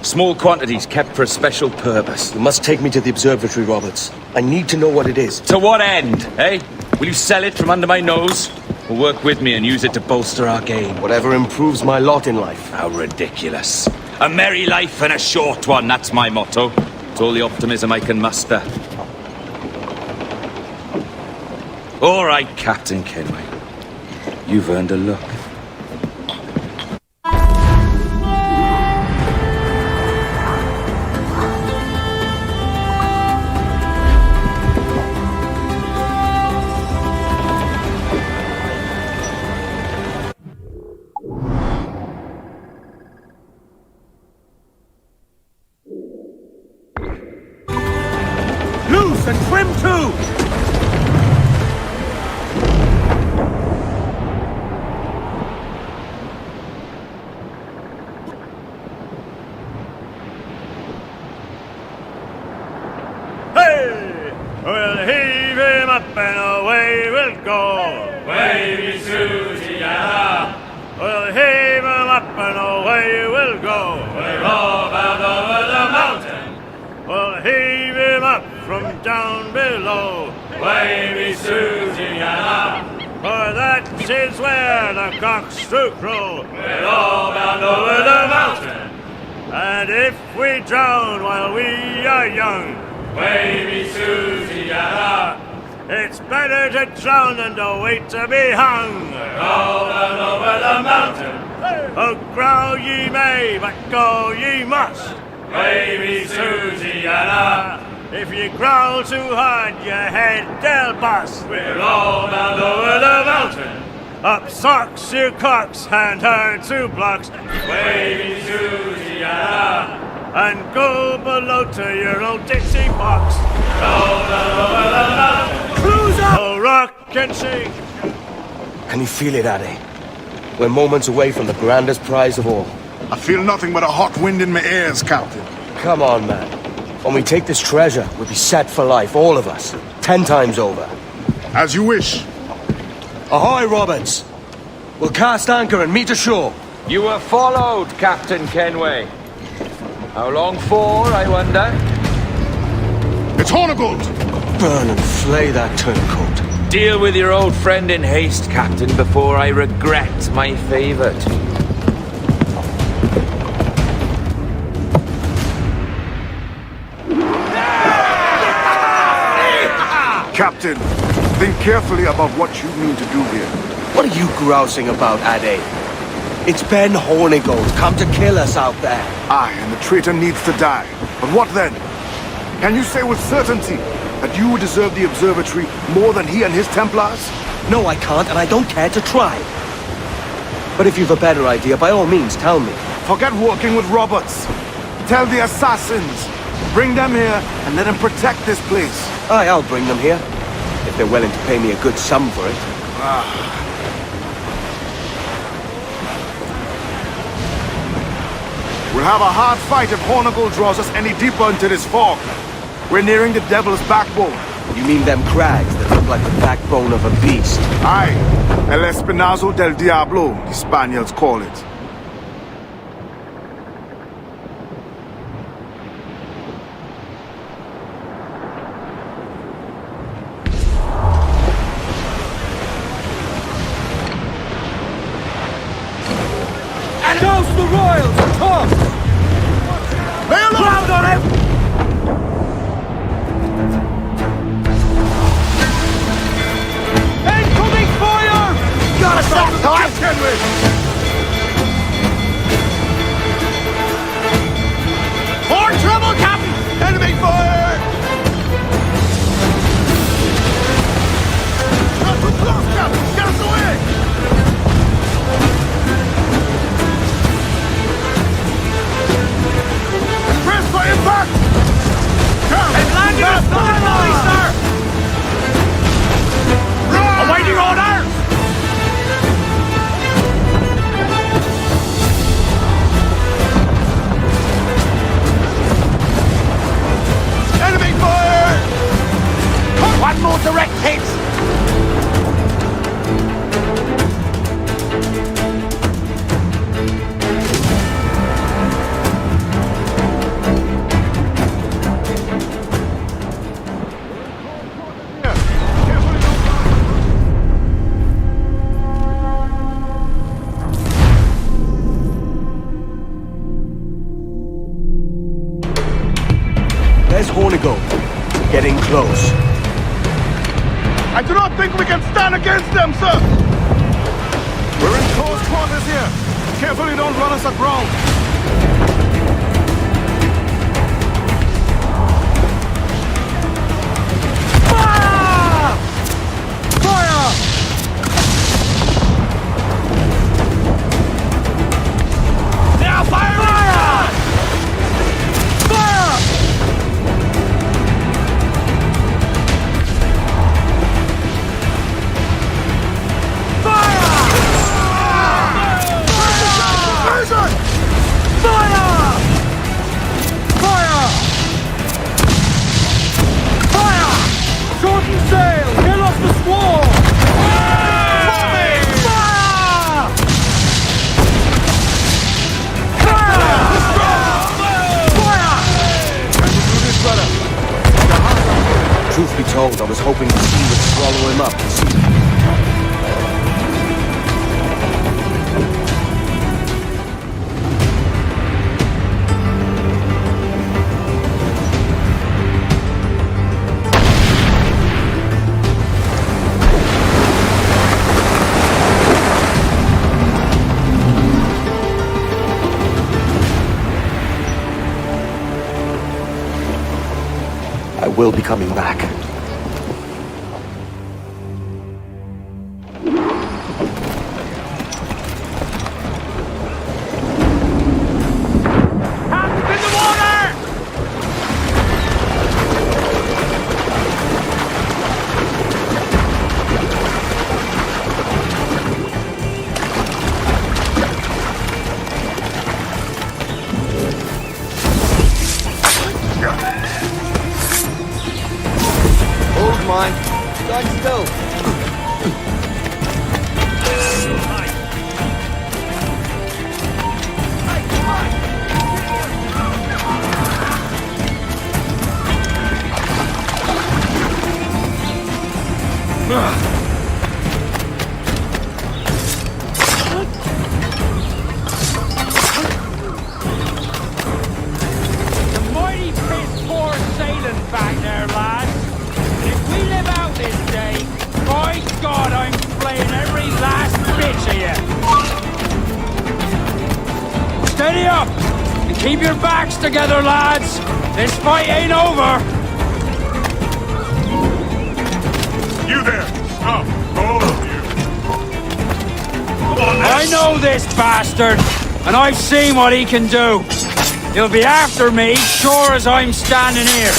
Small quantities kept for a special purpose. You must take me to the observatory, Roberts. I need to know what it is. To what end, eh? Will you sell it from under my nose? Or work with me and use it to bolster our game? Whatever improves my lot in life. How ridiculous. A merry life and a short one, that's my motto. It's all the optimism I can muster. All right, Captain Kenway. You've earned a look. Loose and trim too! Hey! We'll heave him up and away we'll go. Wavy Susiana. We'll heave him up and away we'll go. We're all bound over the mountain. We'll heave him up from down below. Wavy Susiana. For that is where the cocks do crow. We're all bound over the mountain. And if we drown while we are young, Wavy Susiana. it's better to drown than to wait to be hung. We're all bound over the mountain. Oh, growl ye may, but go ye must. Wavy Susiana. If you growl too hard, your head they'll bust. We're all bound over the mountain. Up socks, you cocks, and her 2 blocks. Wavy Susiana. And go below to your old Dixie box. All bound over the mountain. Cruise up! Oh, rock and shake. Can you feel it, Addy? We're moments away from the grandest prize of all. I feel nothing but a hot wind in my ears, Captain. Come on, man. When we take this treasure, we'll be set for life, all of us. 10 times over. As you wish. Ahoy, Roberts! We'll cast anchor and meet ashore. You were followed, Captain Kenway. How long for, I wonder? It's Hornigold! Burn and flay that turncoat. Deal with your old friend in haste, Captain, before I regret my favour to you. Captain, think carefully about what you mean to do here. What are you grousing about, Ade? It's Ben Hornigold come to kill us out there. Aye, and the traitor needs to die. But what then? Can you say with certainty that you deserve the observatory more than he and his Templars? No, I can't, and I don't care to try. But if you've a better idea, by all means, tell me. Forget working with Roberts. Tell the assassins. Bring them here and let them protect this place. Aye, I'll bring them here. If they're willing to pay me a good sum for it. We'll have a hard fight if Hornigold draws us any deeper into this fog. We're nearing the Devil's Backbone. You mean them crags that look like the backbone of a beast? Aye. El Espinazo del Diablo, the Spaniards call it. Toast the royals! Toast! Ground on him! Incoming fire! Gotta stop time! More trouble, Captain! Enemy fire! Not too close, Captain! Get us away! Press for impact! And landing a finally, sir! Awaiting orders! Enemy fire! One more direct hit! There's Hornigold. Getting close. I do not think we can stand against them, sir! We're in close quarters here. Careful you don't run us aground. Fire! Fire! Now fire! Fire! Fire! Sail! Get off the squall! Fire! Truth be told, I was hoping the sea would swallow him up and see. I will be coming back. Mine. Stand still. The mighty piss poor sailing back there, lads. If we live out Steady up! And keep your backs together, lads! This fight ain't over! You there! Stop! All of you! Come on, now! I know this bastard, and I've seen what he can do. He'll be after me, sure as I'm standing here.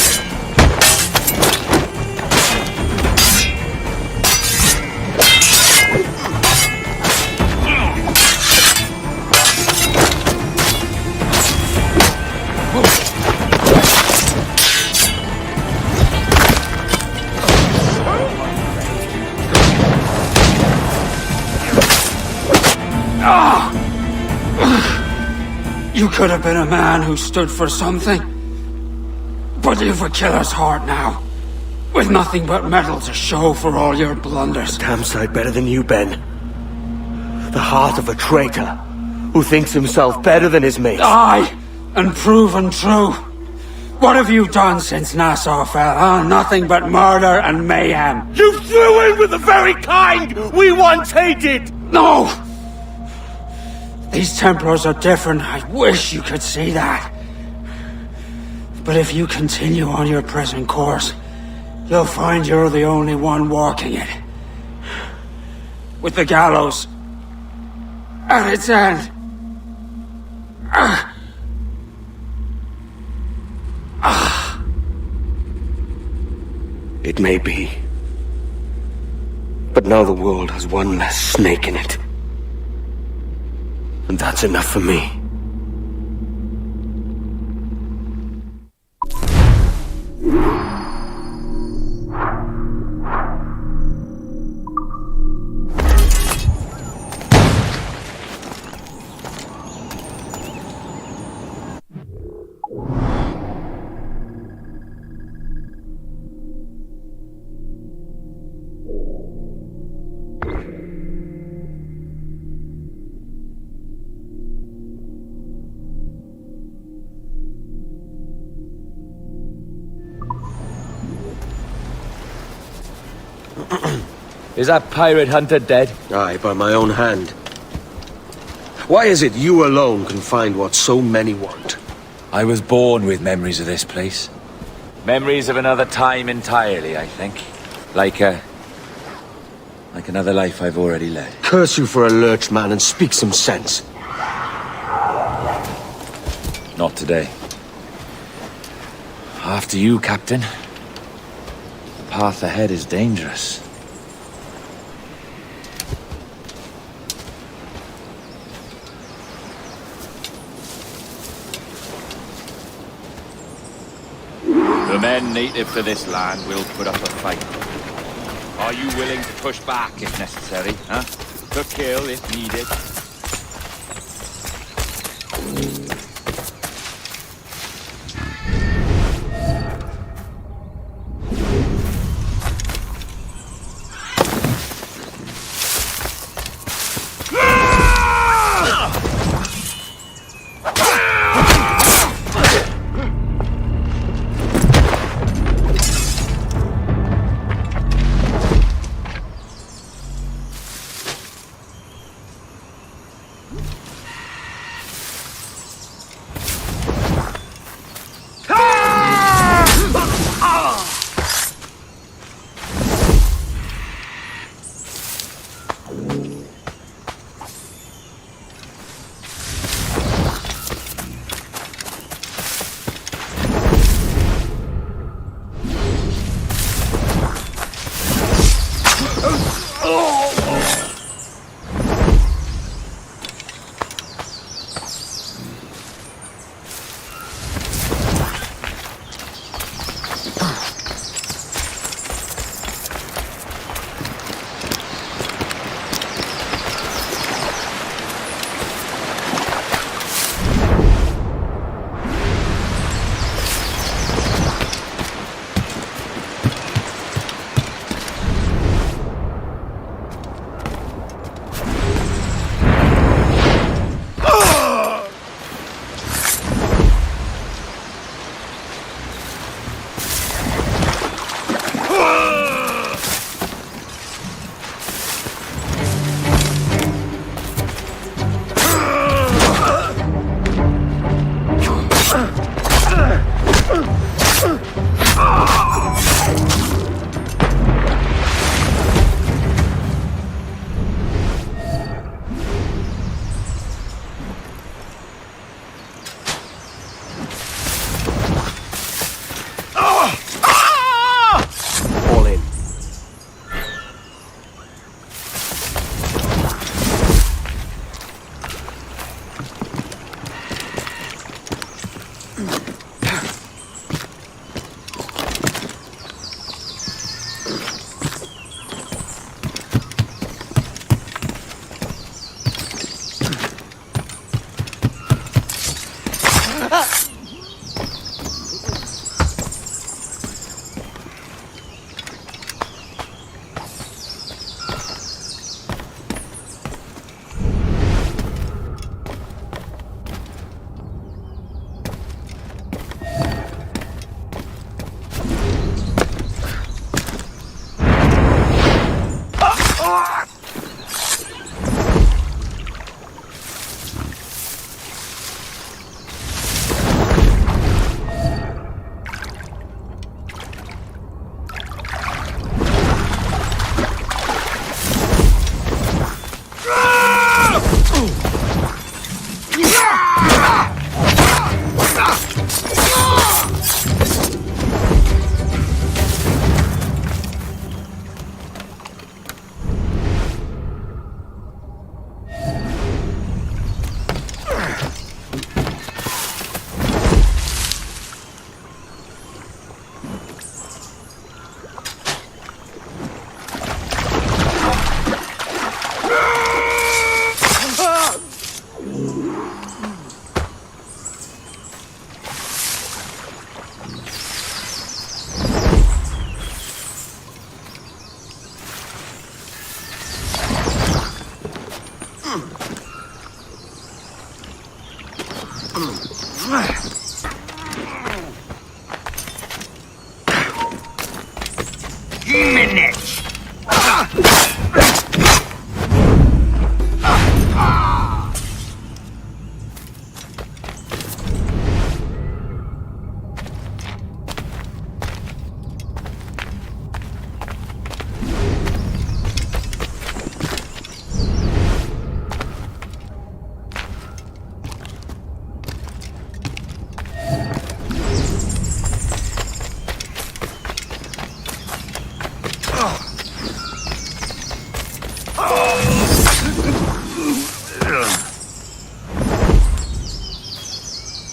You could have been a man who stood for something. But you've a killer's heart now. With nothing but metal to show for all your blunders. Damn sight better than you, Ben. The heart of a traitor who thinks himself better than his mates. Aye, and proven true. What have you done since Nassau fell, huh? Nothing but murder and mayhem. You threw in with the very kind we once hated! No! These Templars are different. I wish you could see that. But if you continue on your present course, you'll find you're the only one walking it. With the gallows at its end. It may be. But now the world has one less snake in it. And that's enough for me. Is that pirate hunter dead? Aye, by my own hand. Why is it you alone can find what so many want? I was born with memories of this place. Memories of another time entirely, I think. Like another life I've already led. Curse you for a lurch, man, and speak some sense. Not today. After you, Captain. The path ahead is dangerous. The men native to this land will put up a fight. Are you willing to push back if necessary, huh? To kill if needed? spinach!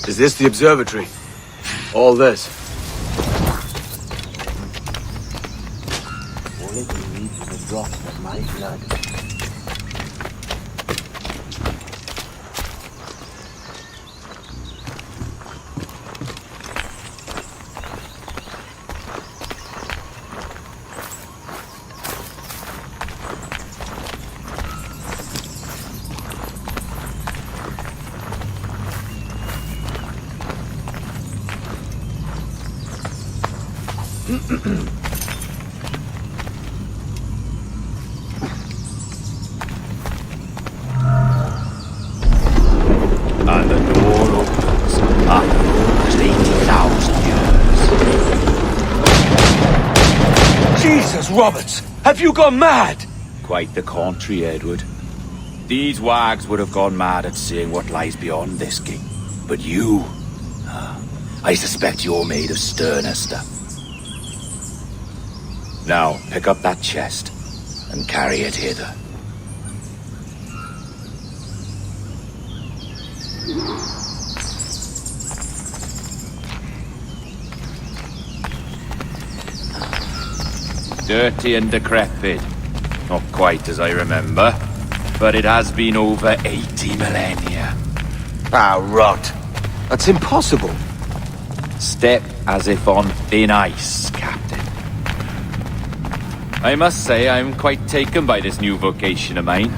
Is this the observatory? All this? All it needs is a drop of my blood. And the door opens after almost 80,000 years. Jesus, Roberts! Have you gone mad? Quite the contrary, Edward. These wags would have gone mad at seeing what lies beyond this gate. But you... I suspect you're made of sterner stuff. Now, pick up that chest and carry it hither. Dirty and decrepit. Not quite as I remember, but it has been over 80 millennia. Ah, rot. That's impossible. Step as if on thin ice, Captain. I must say I'm quite taken by this new vocation of mine,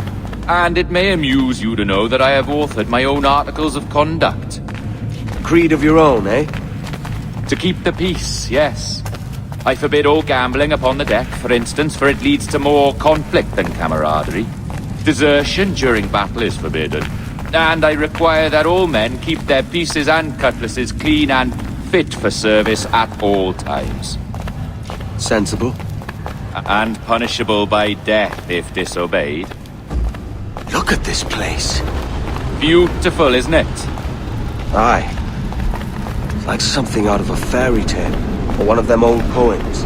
and it may amuse you to know that I have authored my own articles of conduct. A creed of your own, eh? To keep the peace, yes. I forbid all gambling upon the deck, for instance, for it leads to more conflict than camaraderie. Desertion during battle is forbidden, and I require that all men keep their pieces and cutlasses clean and fit for service at all times. Sensible. And punishable by death if disobeyed. Look at this place. Beautiful, isn't it? Aye. It's like something out of a fairy tale, or one of them old poems.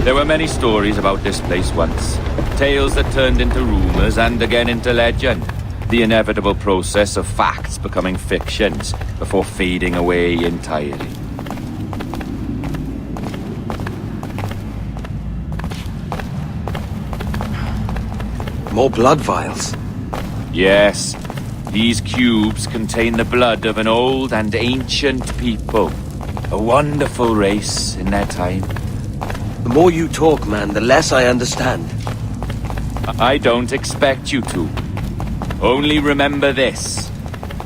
There were many stories about this place once. Tales that turned into rumors and again into legend. The inevitable process of facts becoming fictions before fading away entirely. More blood vials. Yes, these cubes contain the blood of an old and ancient people. A wonderful race in their time. The more you talk, man, the less I understand. I don't expect you to. Only remember this.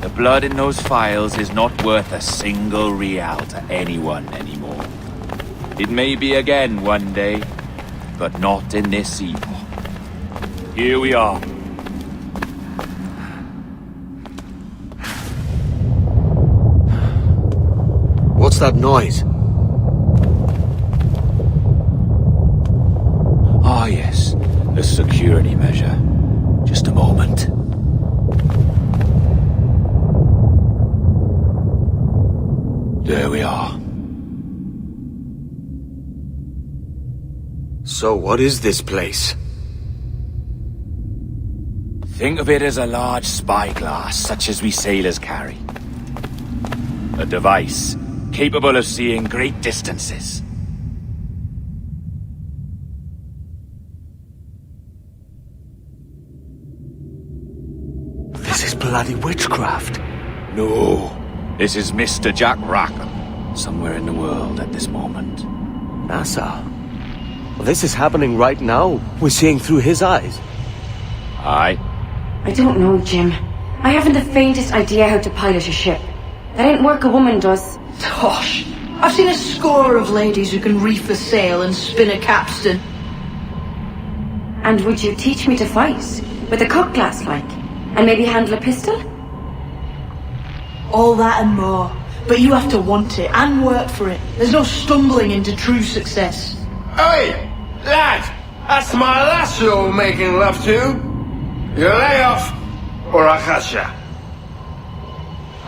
The blood in those files is not worth a single real to anyone anymore. It may be again one day, but not in this epoch. Here we are. What's that noise? Ah, yes. A security measure. Just a moment. There we are. So what is this place? Think of it as a large spyglass, such as we sailors carry. A device capable of seeing great distances. This is bloody witchcraft. No, this is Mr. Jack Rackham, somewhere in the world at this moment. NASA. Well, this is happening right now. We're seeing through his eyes. Aye. I don't know, Jim. I haven't the faintest idea how to pilot a ship. That ain't work a woman does. Tosh! I've seen a score of ladies who can reef a sail and spin a capstan. And would you teach me to fight? With a cutlass, like? And maybe handle a pistol? All that and more. But you have to want it and work for it. There's no stumbling into true success. Hey, lad! That's my lass you're making love to. You lay off, or I catch ya.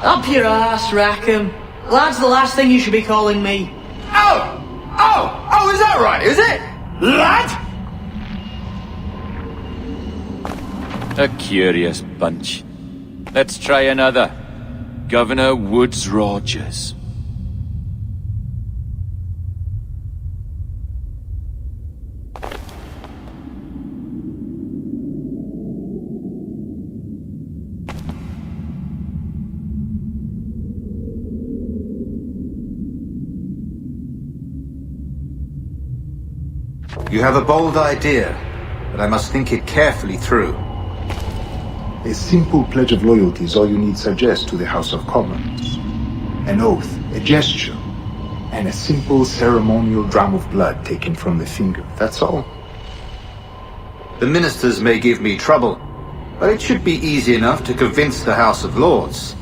Up your ass, Rackham. Lad's the last thing you should be calling me. Oh, is that right, is it? Lad? A curious bunch. Let's try another. Governor Woods Rogers. You have a bold idea, but I must think it carefully through. A simple pledge of loyalty is all you need suggest to the House of Commons. An oath, a gesture, and a simple ceremonial dram of blood taken from the finger. That's all. The ministers may give me trouble, but it should be easy enough to convince the House of Lords.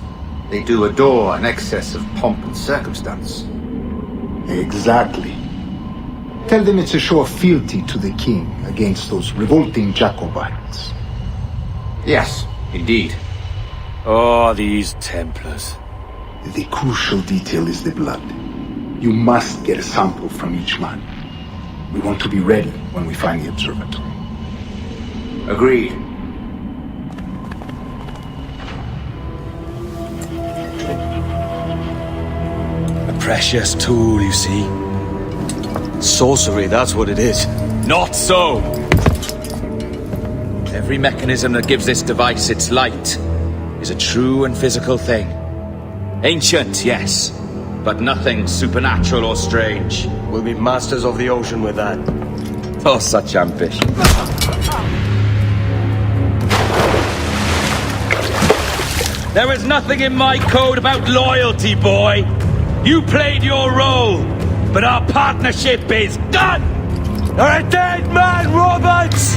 They do adore an excess of pomp and circumstance. Exactly. Tell them it's a show of fealty to the king against those revolting Jacobites. Yes, indeed. Oh, these Templars. The crucial detail is the blood. You must get a sample from each man. We want to be ready when we find the observatory. Agreed. A precious tool, you see. Sorcery, that's what it is. Not so! Every mechanism that gives this device its light is a true and physical thing. Ancient, yes, but nothing supernatural or strange. We'll be masters of the ocean with that. Oh, such ambition. There is nothing in my code about loyalty, boy. You played your role, but our partnership is done! You're a dead man, Roberts!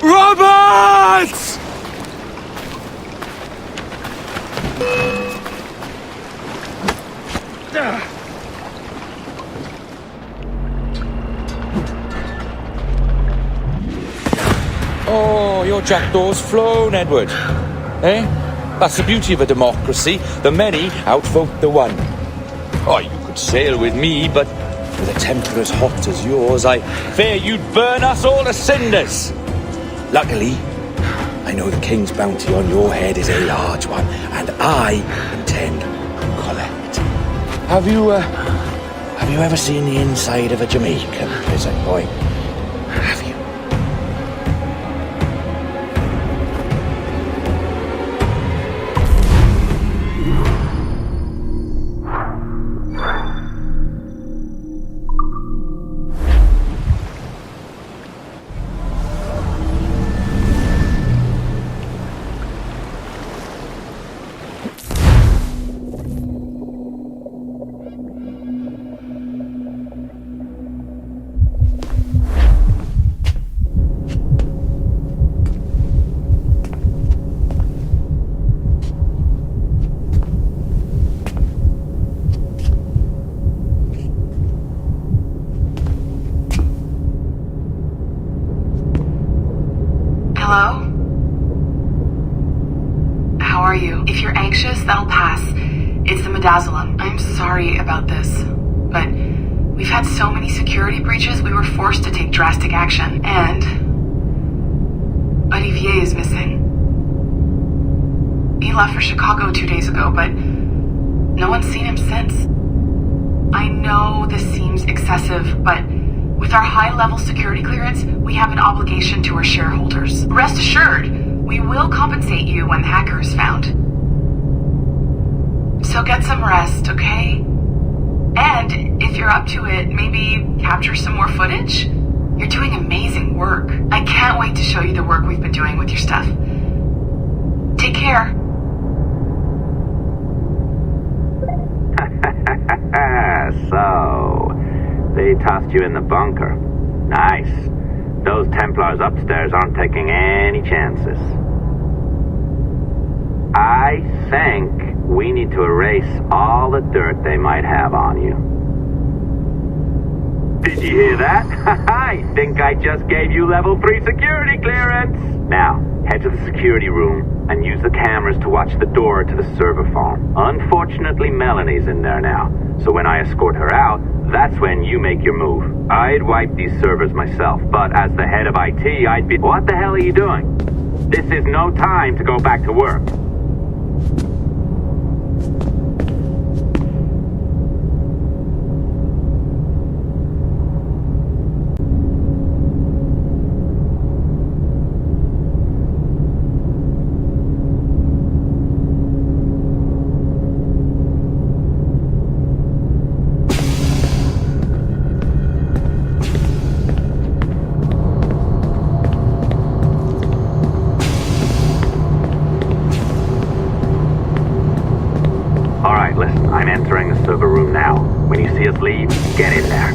Roberts! Oh, your jackdaw's flown, Edward. Eh? That's the beauty of a democracy. The many outvote the one. Oh, you could sail with me, but with a temper as hot as yours, I fear you'd burn us all to cinders. Luckily, I know the king's bounty on your head is a large one, and I intend to collect. Have you ever seen the inside of a Jamaican prison, boy? Have you? Hello? How are you? If you're anxious, that'll pass. It's the midazolam. I'm sorry about this, but we've had so many security breaches, we were forced to take drastic action, and Olivier is missing. He left for Chicago 2 days ago, but no one's seen him since. I know this seems excessive, but with our high-level security clearance, we have an obligation to our shareholders. Rest assured, we will compensate you when the hacker is found. So get some rest, okay? And if you're up to it, maybe capture some more footage? You're doing amazing work. I can't wait to show you the work we've been doing with your stuff. Take care. So, they tossed you in the bunker. Nice. Those Templars upstairs aren't taking any chances. I think we need to erase all the dirt they might have on you. Did you hear that? I think I just gave you level 3 security clearance. Now, head to the security room and use the cameras to watch the door to the server farm. Unfortunately, Melanie's in there now, so when I escort her out, that's when you make your move. I'd wipe these servers myself, but as the head of IT, I'd be... What the hell are you doing? This is no time to go back to work. Server room now. When you see us leave, get in there.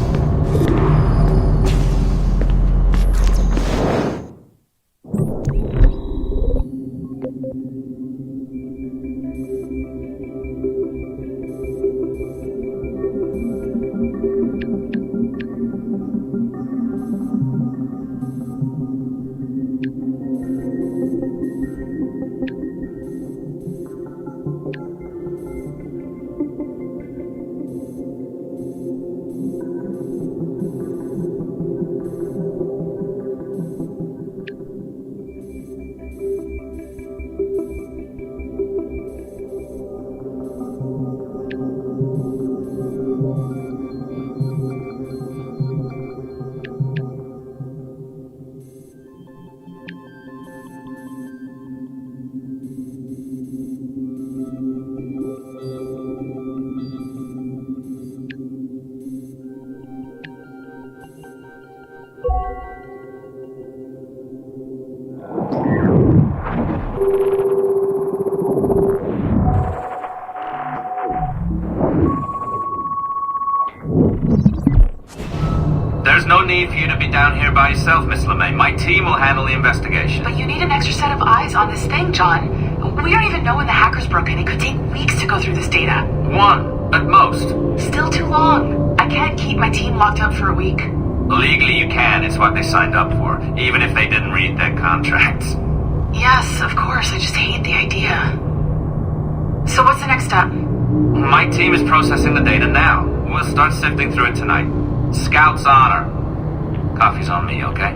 There's no need for you to be down here by yourself, Miss LeMay. My team will handle the investigation. But you need an extra set of eyes on this thing, John. We don't even know when the hackers broke in. It could take weeks to go through this data. 1, at most. Still too long. I can't keep my team locked up for a week. Legally you can. It's what they signed up for, even if they didn't read their contracts. Yes, of course. I just hate the idea. So what's the next step? My team is processing the data now. We'll start sifting through it tonight. Scout's honor. Coffee's on me, okay?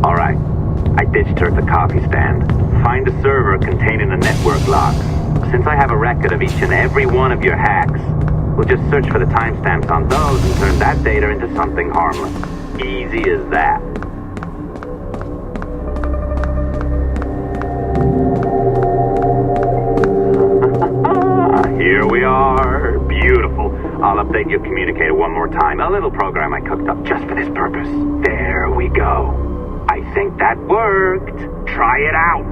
Alright. I ditched her at the coffee stand. Find a server containing the network logs. Since I have a record of each and every one of your hacks, we'll just search for the timestamps on those and turn that data into something harmless. Easy as that. Here we are. Beautiful. I'll update your communicator one more time. A little program I cooked up just for this purpose. There we go. I think that worked. Try it out.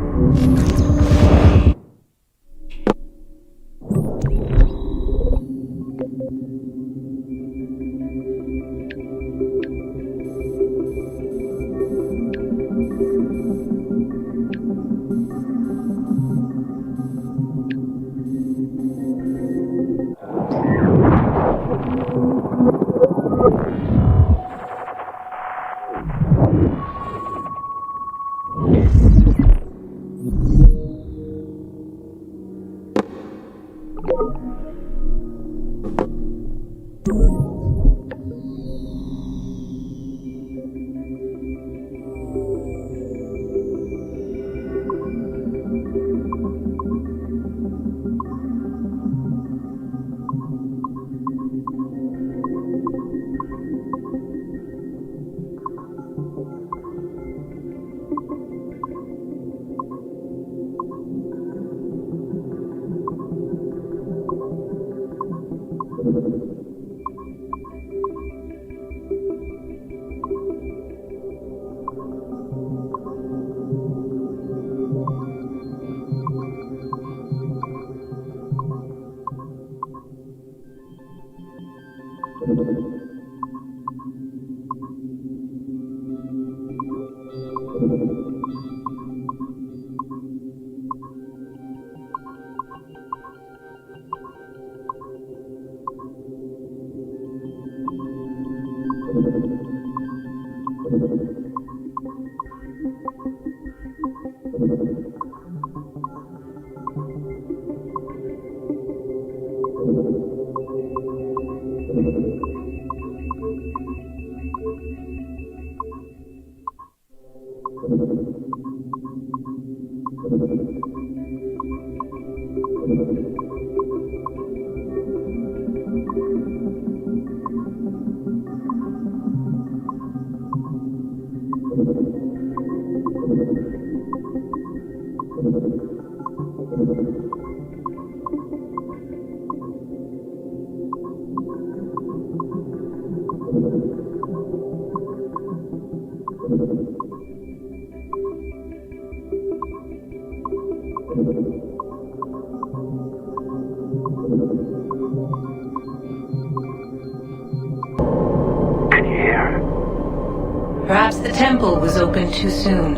Perhaps the temple was opened too soon,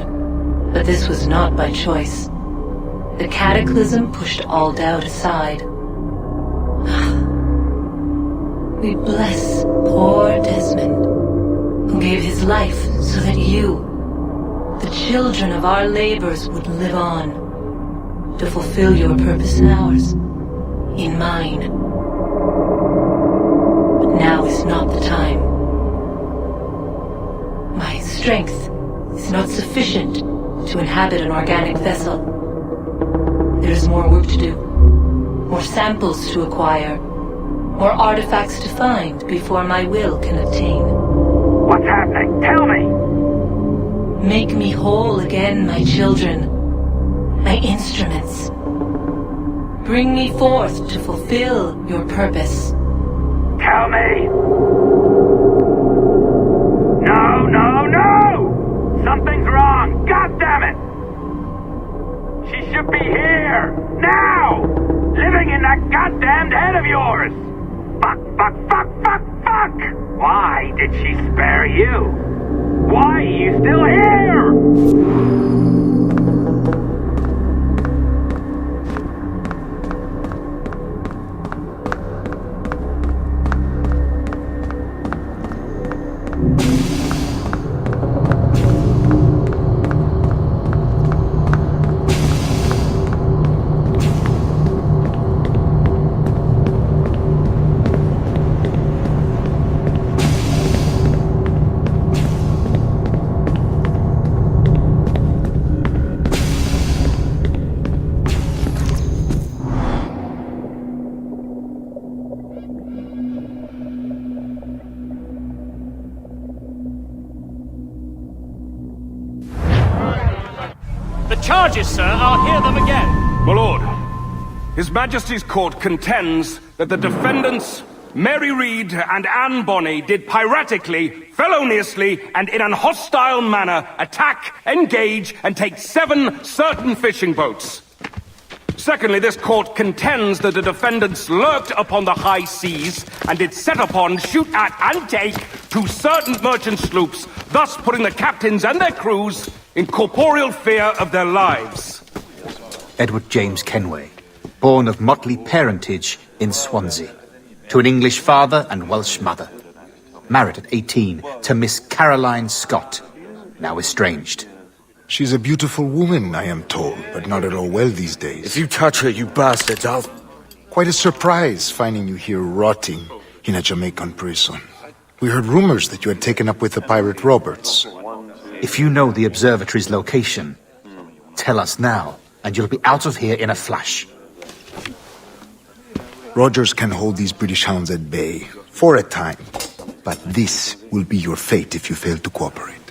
but this was not by choice. The cataclysm pushed all doubt aside. We bless poor Desmond, who gave his life so that you, the children of our labors, would live on, to fulfill your purpose in ours, in mine. But now is not the time. My strength is not sufficient to inhabit an organic vessel. There is more work to do, more samples to acquire, more artifacts to find before my will can obtain. What's happening? Tell me! Make me whole again, my children, my instruments. Bring me forth to fulfill your purpose. Tell me! No, no, no! Something's wrong! God damn it! She should be here! Now! Living in that goddamned head of yours! Fuck, fuck, fuck, fuck, fuck! Why did she spare you? Why are you still here? The charges, sir, I'll hear them again. My lord, His Majesty's court contends that the defendants, Mary Reed and Anne Bonny, did piratically, feloniously, and in an hostile manner attack, engage, and take 7 certain fishing boats. Secondly, this court contends that the defendants lurked upon the high seas and did set upon, shoot at, and take 2 certain merchant sloops, thus putting the captains and their crews in corporeal fear of their lives. Edward James Kenway, born of motley parentage in Swansea, to an English father and Welsh mother. Married at 18 to Miss Caroline Scott, now estranged. She's a beautiful woman, I am told, but not at all well these days. If you touch her, you bastards, I'll... Quite a surprise finding you here rotting in a Jamaican prison. We heard rumors that you had taken up with the pirate Roberts. If you know the observatory's location, tell us now, and you'll be out of here in a flash. Rogers can hold these British hounds at bay, for a time. But this will be your fate if you fail to cooperate.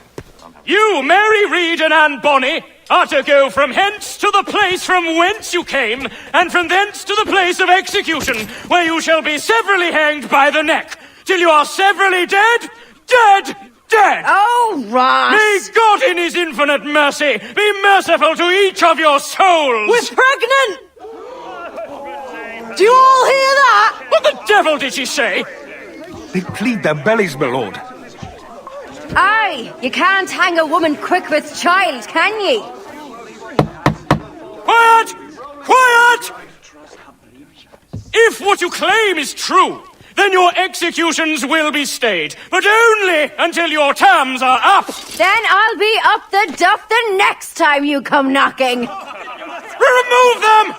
You, Mary Reed and Anne Bonny, are to go from hence to the place from whence you came, and from thence to the place of execution, where you shall be severally hanged by the neck, till you are severally dead, dead, dead! Oh, Ross! May God in his infinite mercy be merciful to each of your souls! We're pregnant! Do you all hear that? What the devil did she say? They plead their bellies, my lord. Aye, you can't hang a woman quick with child, can ye? Quiet! Quiet! If what you claim is true, then your executions will be stayed, but only until your terms are up. Then I'll be up the duff the next time you come knocking. Remove them!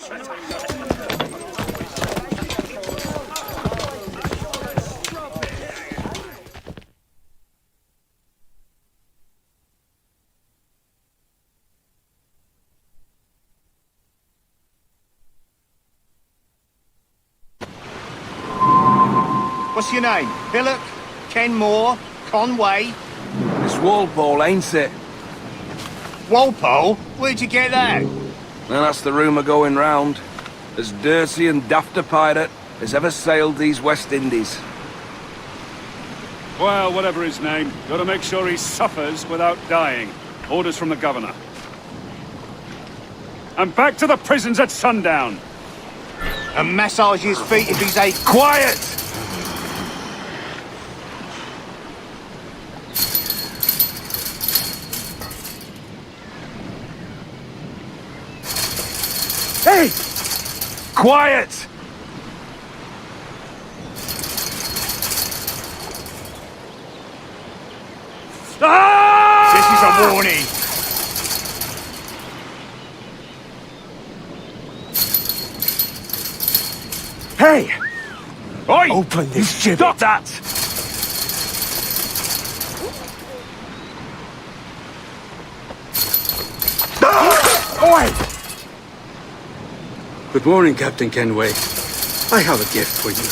What's your name? Billock? Kenmore? Conway? It's Walpole, ain't it? Walpole? Where'd you get that? Well, that's the rumour going round. As dirty and daft a pirate as ever sailed these West Indies. Well, whatever his name, gotta make sure he suffers without dying. Orders from the governor. And back to the prisons at sundown. And massage his feet if he's a... Quiet! Hey! Quiet! Ah! This is a warning. Hey! Oi! Open this gibbet! Stop that! Oi! Good morning, Captain Kenway. I have a gift for you.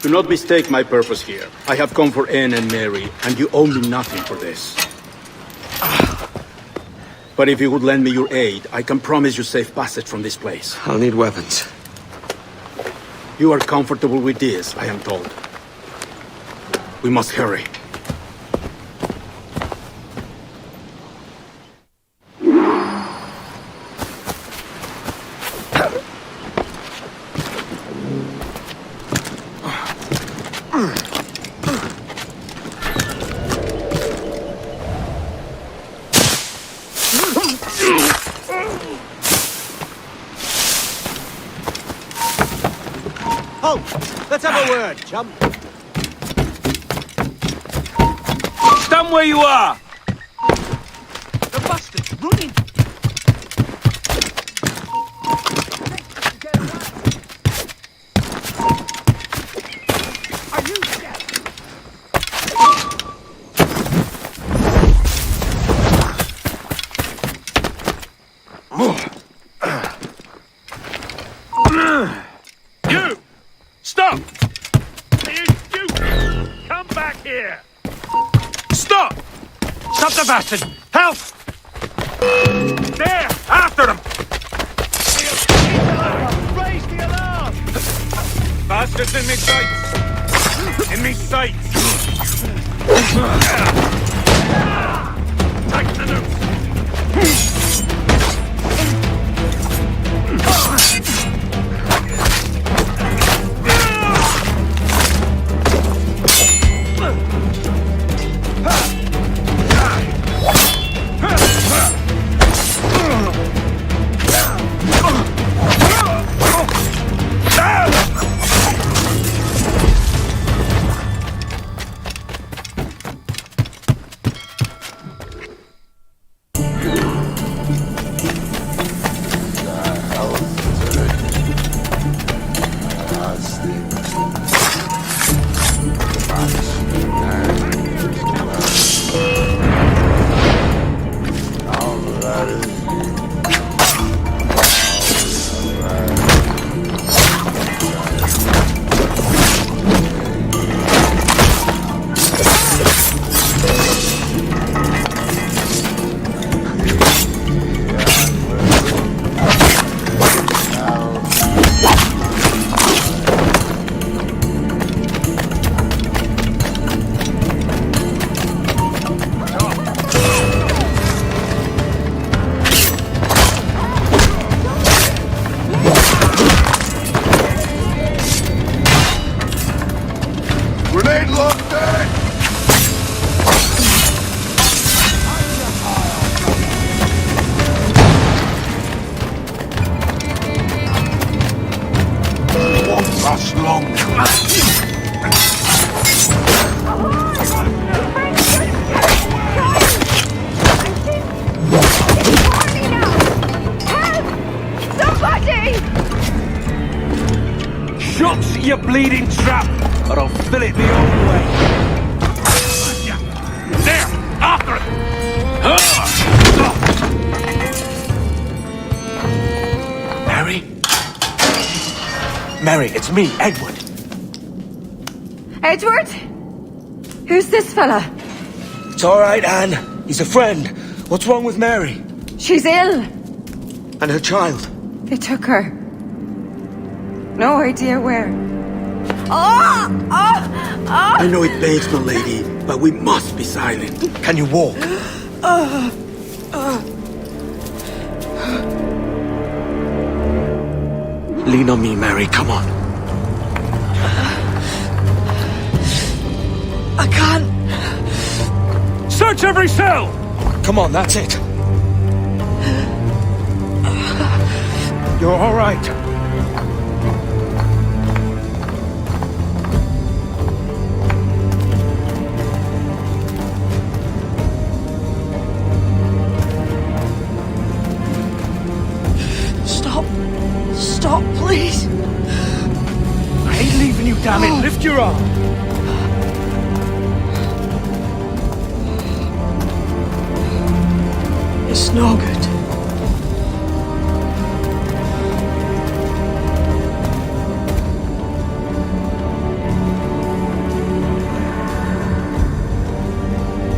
Do not mistake my purpose here. I have come for Anne and Mary, and you owe me nothing for this. But if you would lend me your aid, I can promise you safe passage from this place. I'll need weapons. You are comfortable with this, I am told. We must hurry. Oh, let's have a word, chum. Stand where you are! The bastard's running. Are you dead? You! Stop! You! Come back here! Stop! Stop the bastard! Help! There! After them! Raise the alarm! Bastards in me sights! In me sights! Take the noose! Grenade locked! Won't last long. Shut your bleeding trap, or I'll fill it the old way. There! After it! Mary? Mary, it's me, Edward. Edward? Who's this fella? It's all right, Anne. He's a friend. What's wrong with Mary? She's ill. And her child? They took her. No idea where. Oh! Oh! Oh! I know it pains my lady, but we must be silent. Can you walk? Lean on me, Mary. Come on. I can't. Search every cell! Come on, that's it. You're all right. Stop, please. I ain't leaving you, damn it. Lift your arm. It's no good.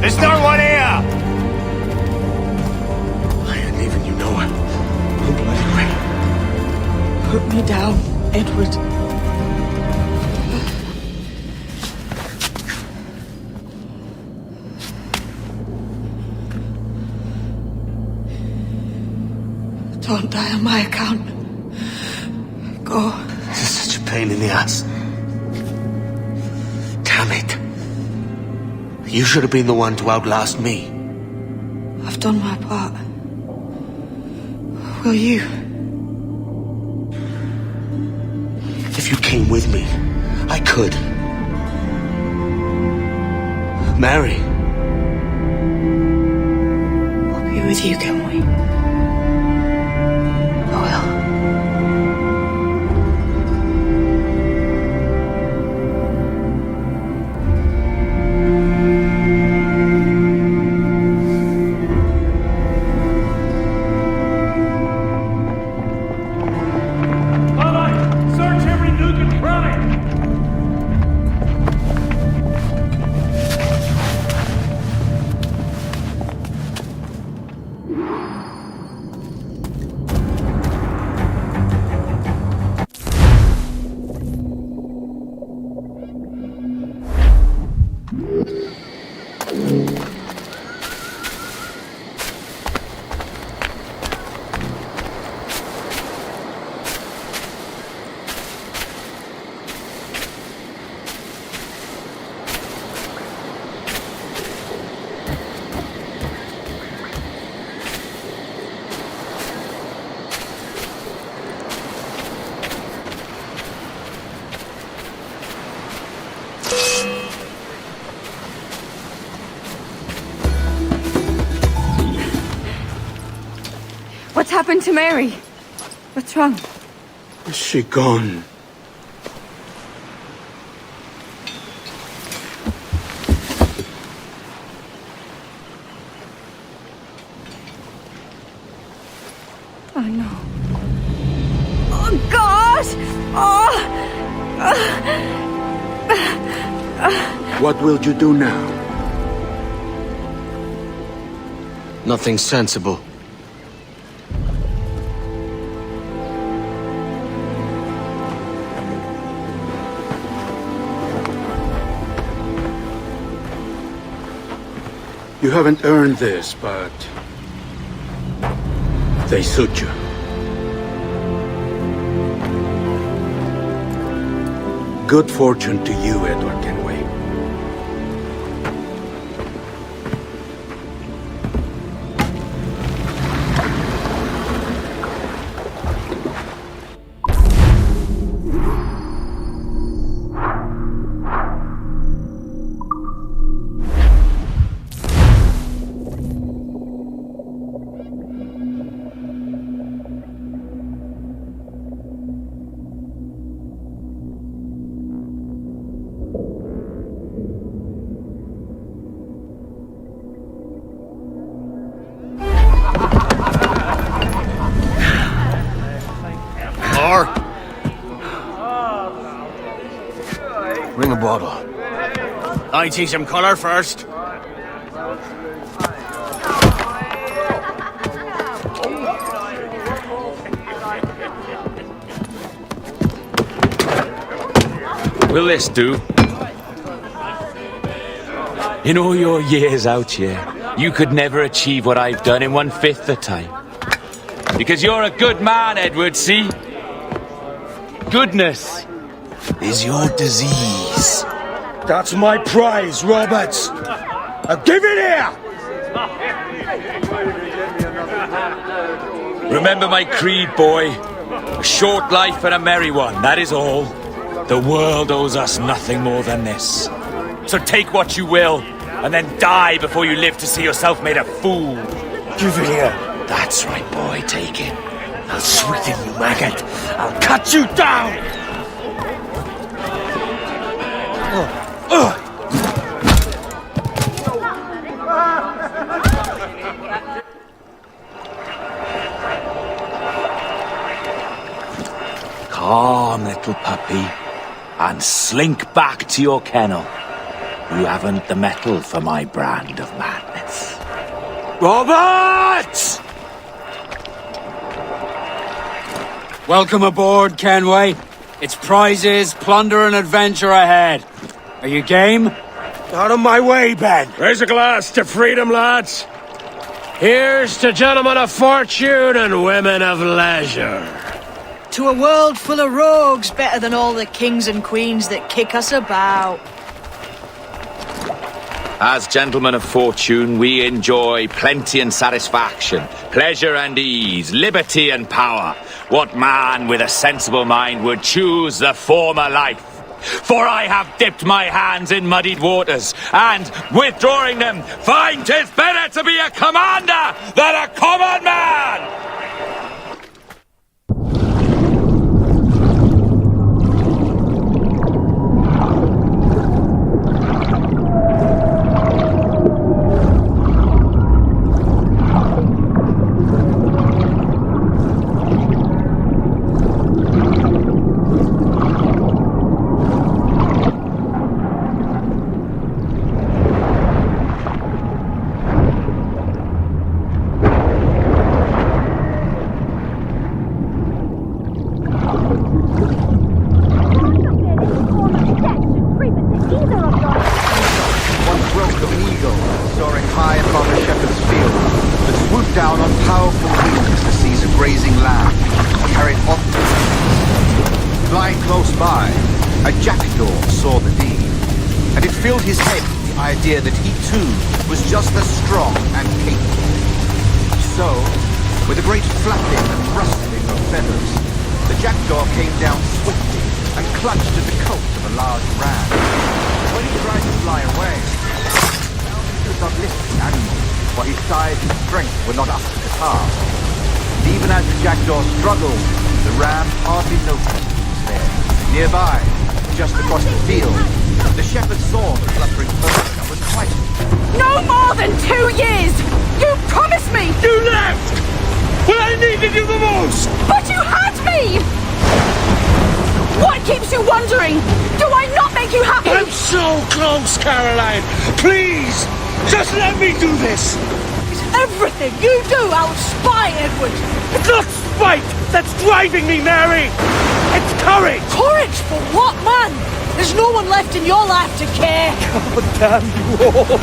There's no one here! I Put me down, Edward. Don't die on my account. Go. This is such a pain in the ass. Damn it. You should have been the one to outlast me. I've done my part. Will you? If you came with me, I could. Mary. I'll be with you, can we? I will. Search every nook and cranny! What's happened to Mary? What's wrong? Is she gone? Oh no. Oh God! What will you do now? Nothing sensible. You haven't earned this, but they suit you. Good fortune to you, Edward Kenway. Bring a bottle. I see some colour first. Will this do? In all your years out here, you could never achieve what I've done in 1/5 the time. Because you're a good man, Edward, see? Goodness is your disease. That's my prize, Roberts. Now give it here! Remember my creed, boy. A short life and a merry one, that is all. The world owes us nothing more than this. So take what you will, and then die before you live to see yourself made a fool. Give it here. That's right, boy, take it. I'll sweeten you, maggot. I'll cut you down! Calm, little puppy, and slink back to your kennel. You haven't the mettle for my brand of madness. Roberts! Welcome aboard, Kenway. It's prizes, plunder, and adventure ahead. Are you game? Out of my way, Ben. Raise a glass to freedom, lads. Here's to gentlemen of fortune and women of leisure. To a world full of rogues, better than all the kings and queens that kick us about. As gentlemen of fortune, we enjoy plenty and satisfaction, pleasure and ease, liberty and power. What man with a sensible mind would choose the former life? For I have dipped my hands in muddied waters, and, withdrawing them, find 'tis better to be a commander than a common man! That he too was just as strong and capable. So, with a great flapping and rustling of feathers, the jackdaw came down swiftly and clutched at the coat of a large ram. When he tried to fly away, he could not lift the animal, for his size and strength were not up to the task. And even as the jackdaw struggled, the ram hardly noticed he was there. Nearby, just across the field, the shepherd saw the fluttering bird and was frightened. No more than 2 years! You promised me! You left! When I needed you the most! But you had me! What keeps you wondering? Do I not make you happy? I'm so close, Caroline! Please! Just let me do this! Is everything you do out of spite, Edward? It's not spite that's driving me, Mary! It's courage! Courage for what, man? There's no one left in your life to care. God damn you all!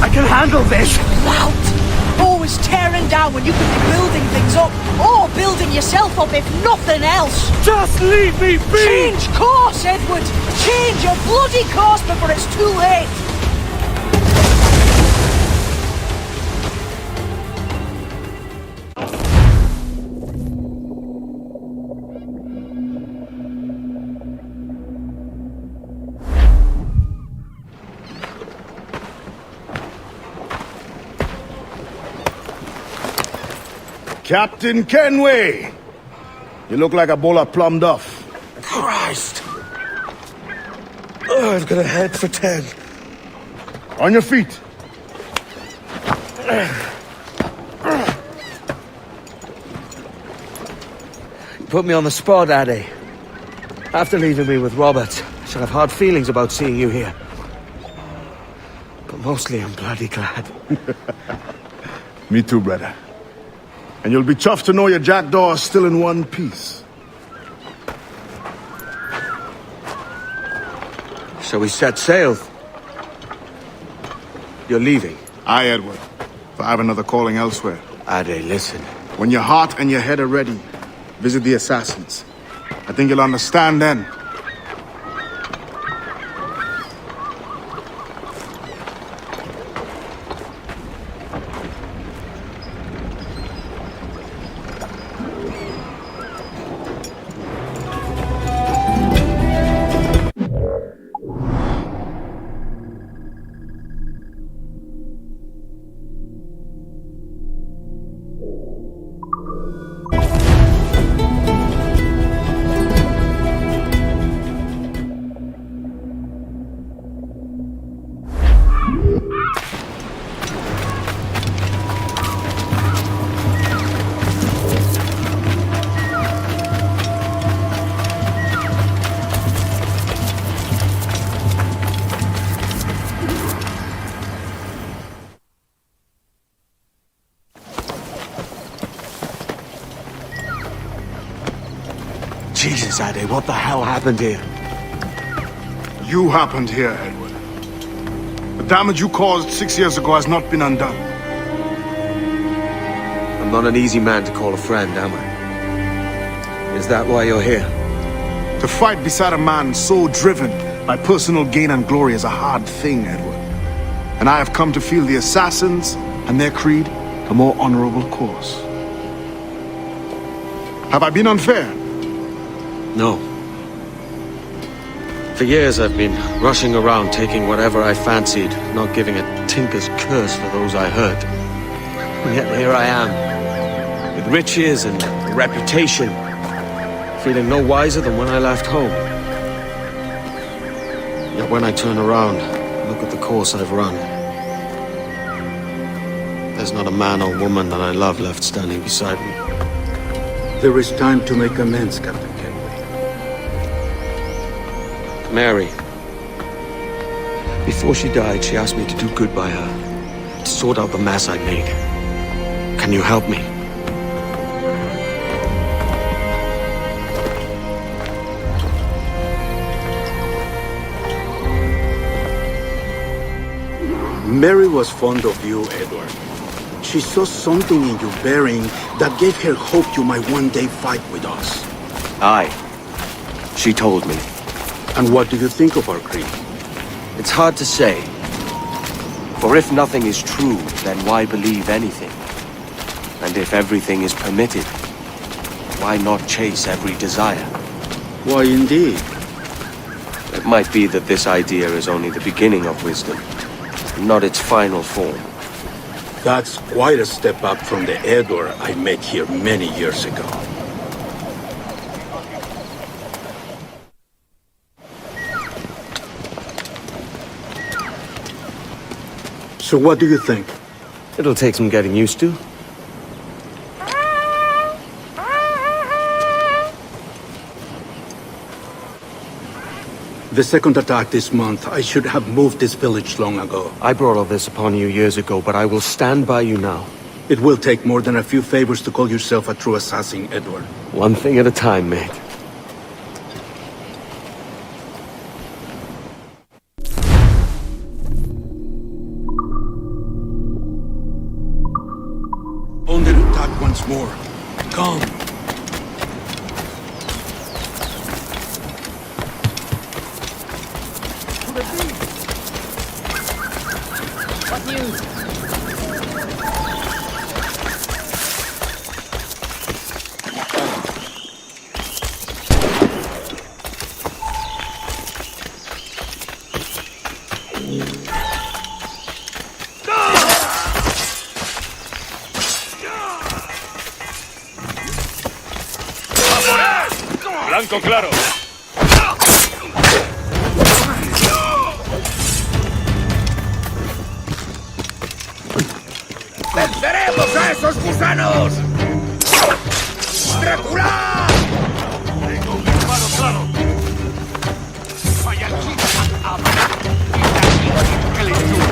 I can handle this! Loud! Always tearing down when you could be building things up, or building yourself up if nothing else. Just leave me be! Change course, Edward! Change your bloody course before it's too late! Captain Kenway! You look like a bowl of plum duff. Christ! Oh, I've got a head for 10. On your feet. You put me on the spot, Addy. After leaving me with Robert, I should have hard feelings about seeing you here. But mostly I'm bloody glad. Me too, brother. And you'll be chuffed to know your jackdaw is still in one piece. So we set sail. You're leaving? Aye, Edward. For I have another calling elsewhere. Ade, listen. When your heart and your head are ready, visit the assassins. I think you'll understand then. Jesus, Addy, what the hell happened here? You happened here, Edward. The damage you caused 6 years ago has not been undone. I'm not an easy man to call a friend, am I? Is that why you're here? To fight beside a man so driven by personal gain and glory is a hard thing, Edward. And I have come to feel the assassins and their creed a more honorable course. Have I been unfair? No. For years I've been rushing around taking whatever I fancied, not giving a tinker's curse for those I hurt. And yet here I am, with riches and a reputation, feeling no wiser than when I left home. Yet when I turn around, look at the course I've run. There's not a man or woman that I love left standing beside me. There is time to make amends, Captain Kenway. Mary. Before she died, she asked me to do good by her, to sort out the mess I made. Can you help me? Mary was fond of you, Edward. She saw something in your bearing that gave her hope you might one day fight with us. Aye. She told me. And what do you think of our creed? It's hard to say. For if nothing is true, then why believe anything? And if everything is permitted, why not chase every desire? Why, indeed. It might be that this idea is only the beginning of wisdom, not its final form. That's quite a step up from the Edward I met here many years ago. So what do you think? It'll take some getting used to. The second attack this month, I should have moved this village long ago. I brought all this upon you years ago, but I will stand by you now. It will take more than a few favors to call yourself a true assassin, Edward. One thing at a time, mate. Under attack once more. Come. What news? Blanco claro. ¡Venceremos a esos gusanos! ¡Drácula! Tengo un disparo claro. Vaya chica. ¡Qué lechura!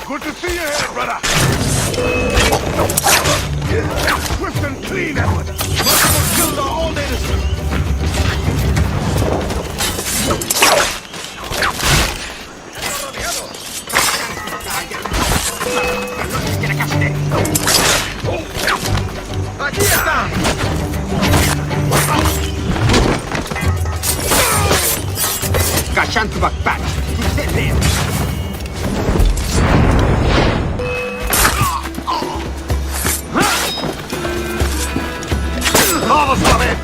Good to see you here, brother. Swift and clean, Edward. Most killed are all innocent. Aquí está. Cachant backpack. ¡Vamos a ver!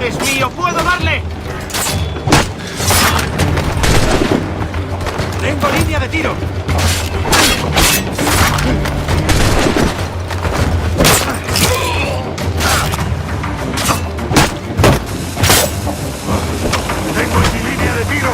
¡Es mío! ¡Puedo darle! ¡Tengo línea de tiro! ¡Tengo mi línea de tiro!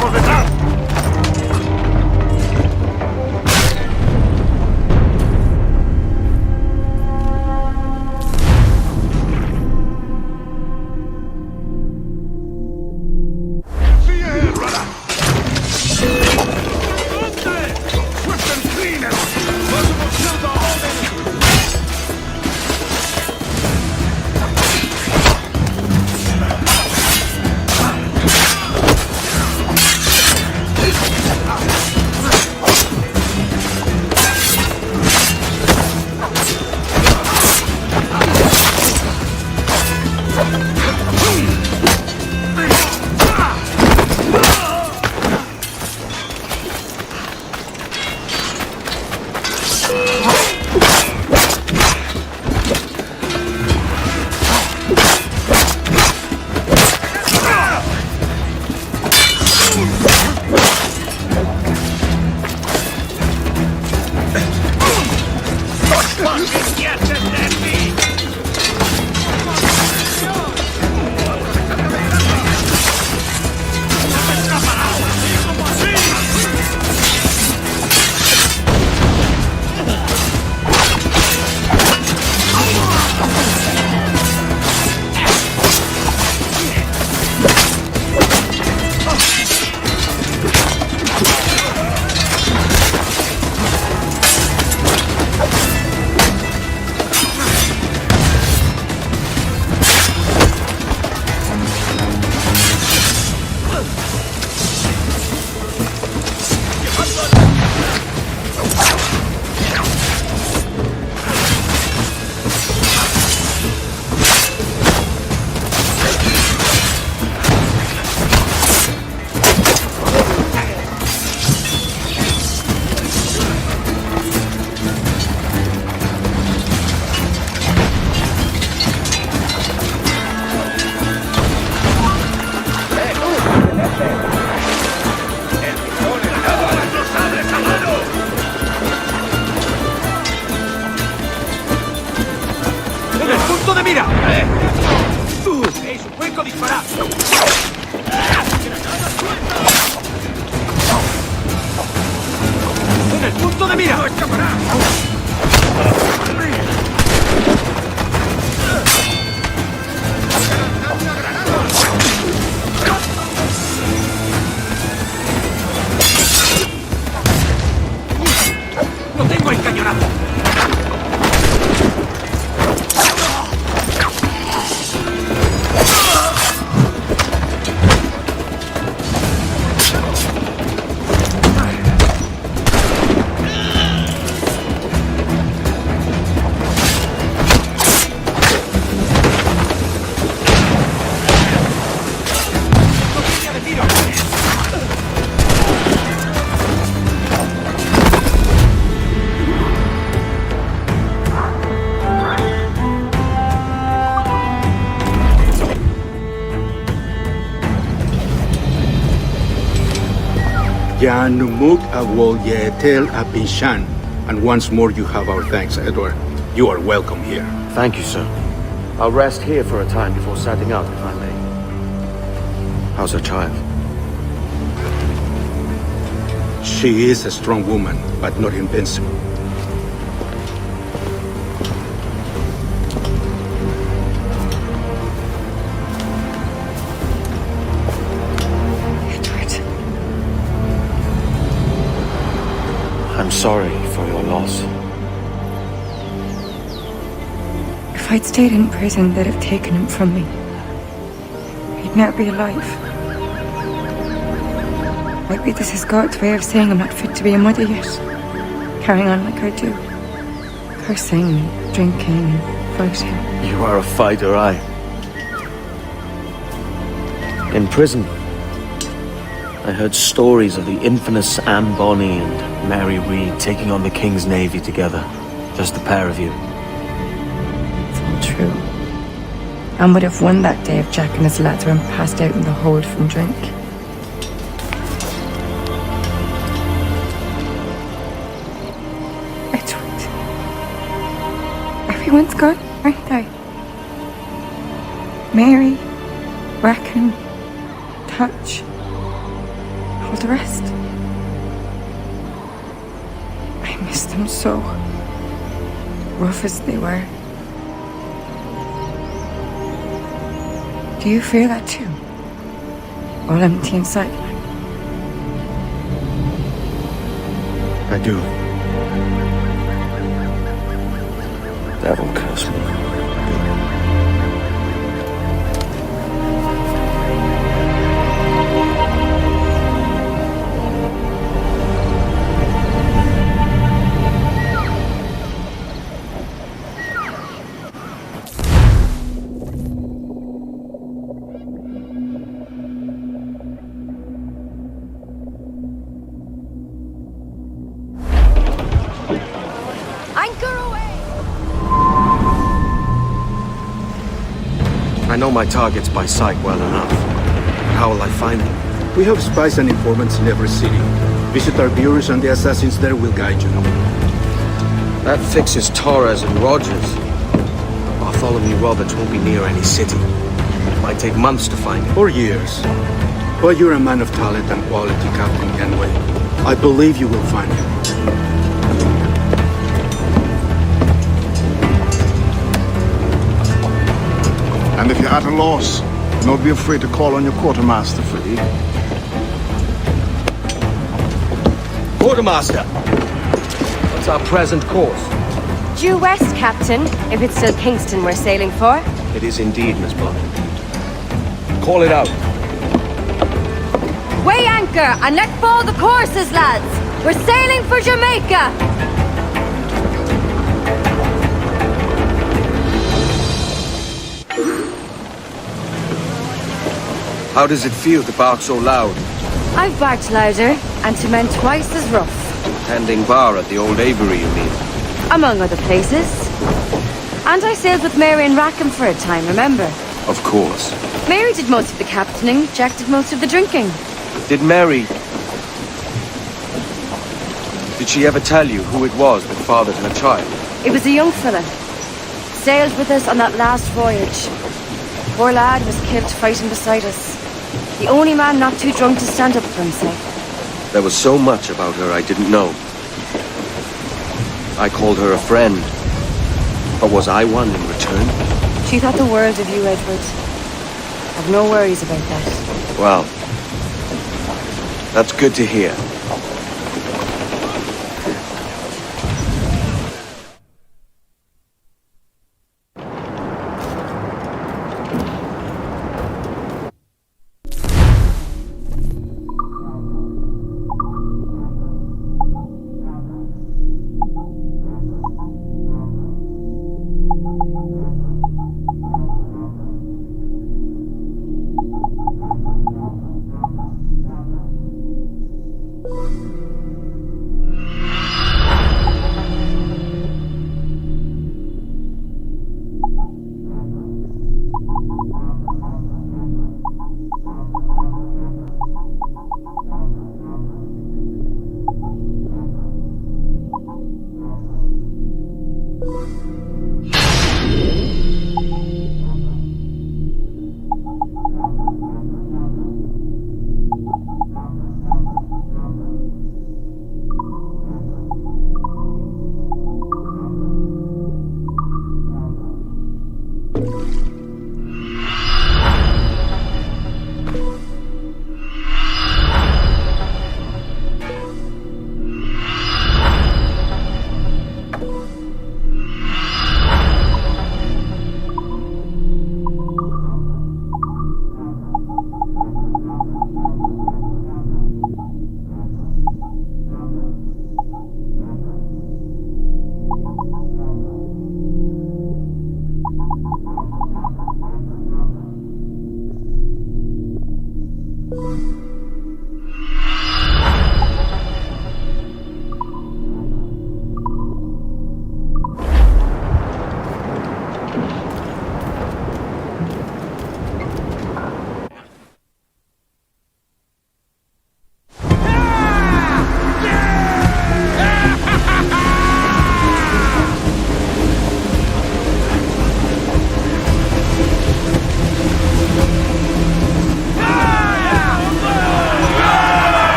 ¡Por detrás! Yanumuk awol yetel apishan. And once more you have our thanks, Edward. You are welcome here. Thank you, sir. I'll rest here for a time before setting out, if I may. How's her child? She is a strong woman, but not invincible. I'm sorry for your loss. If I'd stayed in prison, they'd have taken him from me. He'd never be alive. Maybe this is God's way of saying I'm not fit to be a mother yet. Carrying on like I do. Cursing, drinking, fighting. You are a fighter, aye. In prison, I heard stories of the infamous Anne Bonny and Mary Read taking on the King's Navy together. Just the pair of you. It's all true. Anne would have won that day if Jack and his lads weren't passed out in the hold from drink. Edward. Everyone's gone, aren't they? Mary, Bracken, Touch, all the rest. I miss them so. Rough as they were. Do you feel that too? All empty inside? I do. Devil curse me. I know my targets by sight well enough. How will I find them? We have spies and informants in every city. Visit our bureaus and the assassins there will guide you. That fixes Torres and Rogers. Bartholomew Roberts won't be near any city. It might take months to find him. Or years. But you're a man of talent and quality, Captain Kenway. I believe you will find him. And if you're at a loss, don't be afraid to call on your quartermaster, Fiti. Quartermaster! What's our present course? Due west, Captain, if it's still Kingston we're sailing for. It is indeed, Miss Blunt. Call it out. Weigh anchor and let fall the courses, lads! We're sailing for Jamaica! How does it feel to bark so loud? I've barked louder, and to men twice as rough. Tending bar at the old aviary, you mean? Among other places. And I sailed with Mary and Rackham for a time, remember? Of course. Mary did most of the captaining, Jack did most of the drinking. Did Mary... Did she ever tell you who it was that fathered her child? It was a young fella. Sailed with us on that last voyage. Poor lad was killed fighting beside us. The only man not too drunk to stand up for himself. There was so much about her I didn't know. I called her a friend. But was I one in return? She thought the world of you, Edward. I've no worries about that. Well, that's good to hear.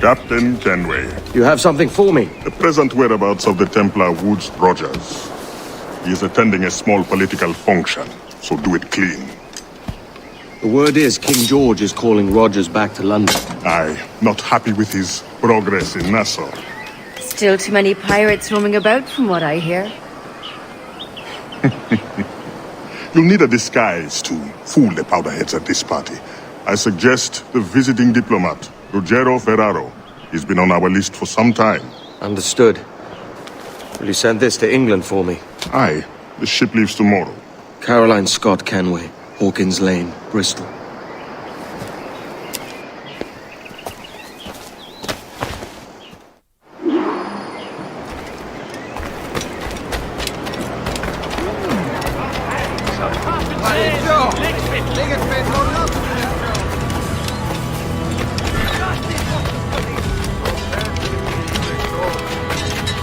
Captain Kenway. You have something for me? The present whereabouts of the Templar Woods Rogers. He is attending a small political function, so do it clean. The word is King George is calling Rogers back to London. Aye, not happy with his progress in Nassau. Still too many pirates roaming about, from what I hear. You'll need a disguise to fool the powderheads at this party. I suggest the visiting diplomat, Ruggiero Ferraro. He's been on our list for some time. Understood. Will you send this to England for me? Aye. The ship leaves tomorrow. Caroline Scott Kenway, Hawkins Lane, Bristol.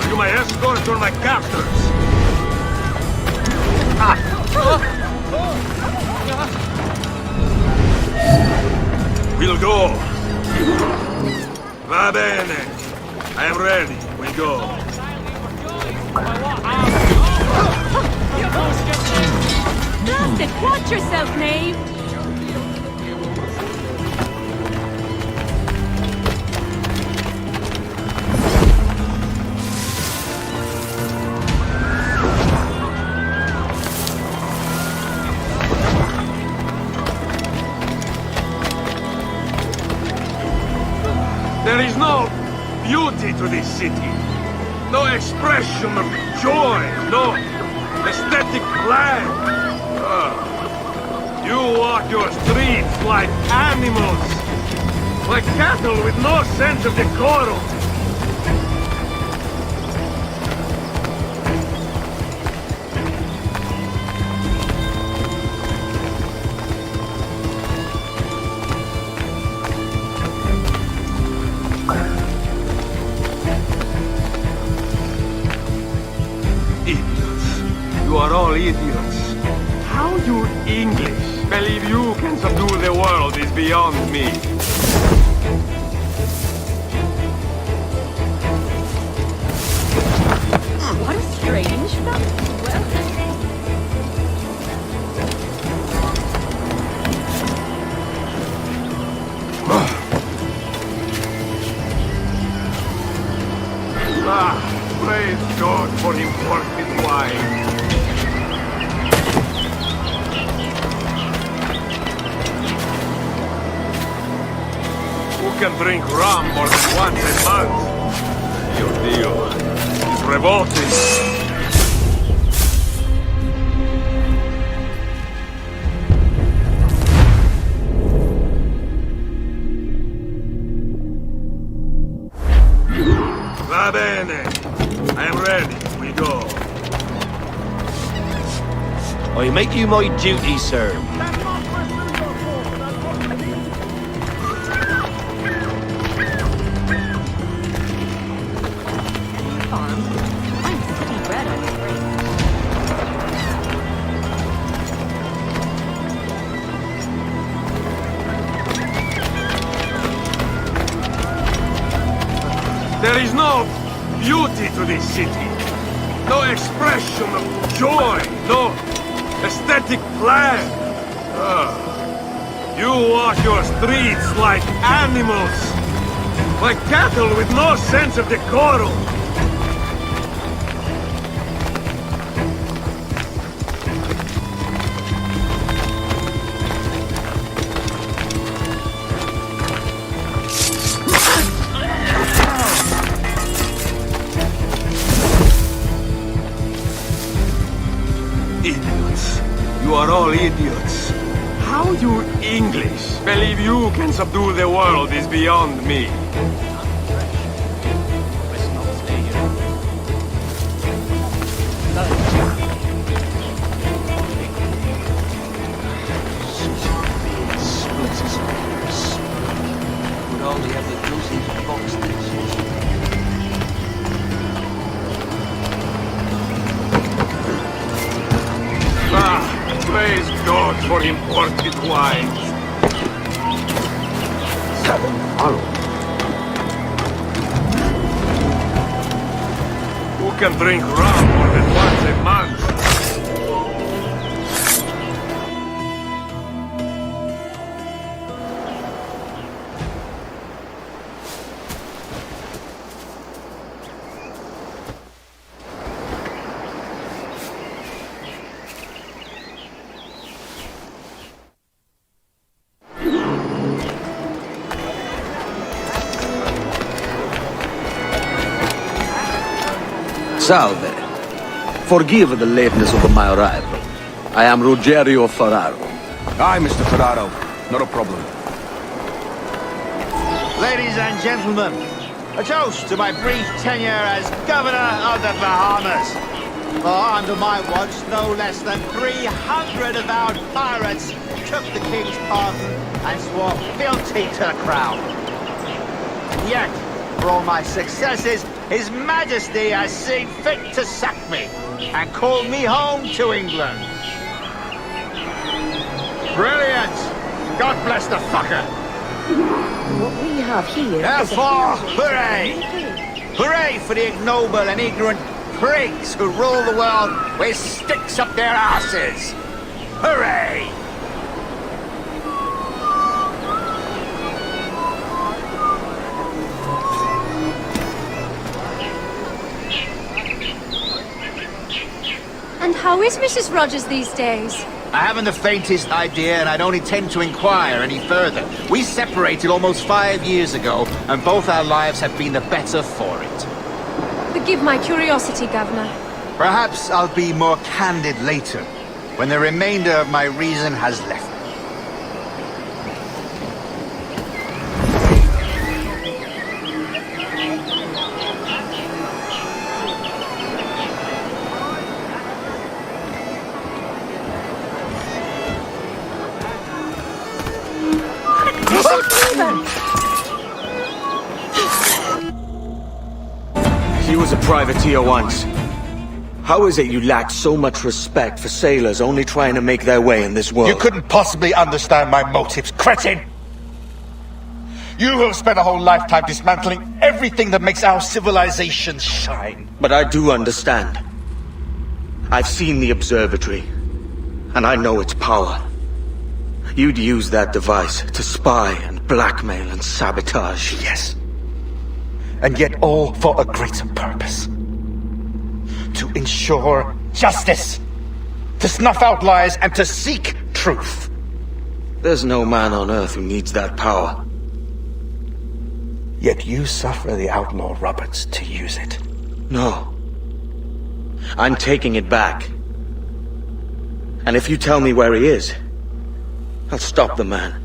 You my escorts or my captors? We'll go. Va bene. I am ready. We go. Blast it! Watch yourself, knave! There is no beauty to this city. No expression of joy. No aesthetic plan. You walk your streets like animals. Like cattle with no sense of decorum. You are all idiots. How you English believe you can subdue the world is beyond me. What a strange Praise God for him work with wine. Who can drink rum more than once a month? Your deal is revolting. Va bene. I am ready. We go. I make you my duty, sir. I'm city bred, I'm afraid. beauty to this city. No expression of joy, no aesthetic plan. You walk your streets like animals, like cattle with no sense of decorum. Idiots. You are all idiots. How you English believe you can subdue the world is beyond me. Would only have the dosage boxes. Praise God for imported wine. Who can drink rum more than once a month? Salve. Forgive the lateness of my arrival. I am Ruggiero Ferraro. Aye, Mr. Ferraro. Not a problem. Ladies and gentlemen, a toast to my brief tenure as Governor of the Bahamas. For under my watch, no less than 300 avowed pirates took the King's pardon and swore fealty to the Crown. Yet, for all my successes, His Majesty has seen fit to sack me and call me home to England. Brilliant! God bless the fucker! What we have here Therefore, hooray! Hooray for the ignoble and ignorant prigs who rule the world with sticks up their asses! Hooray! And how is Mrs. Rogers these days? I haven't the faintest idea, and I don't intend to inquire any further. We separated almost 5 years ago, and both our lives have been the better for it. Forgive my curiosity, Governor. Perhaps I'll be more candid later, when the remainder of my reason has left me. He was a privateer once. How is it you lack so much respect for sailors only trying to make their way in this world? You couldn't possibly understand my motives, cretin! You have spent a whole lifetime dismantling everything that makes our civilization shine. But I do understand. I've seen the observatory, and I know its power. You'd use that device to spy and blackmail and sabotage. Yes. And yet all for a greater purpose. To ensure justice. To snuff out lies and to seek truth. There's no man on Earth who needs that power. Yet you suffer the outlaw Roberts to use it. No. I'm taking it back. And if you tell me where he is, I'll stop the man.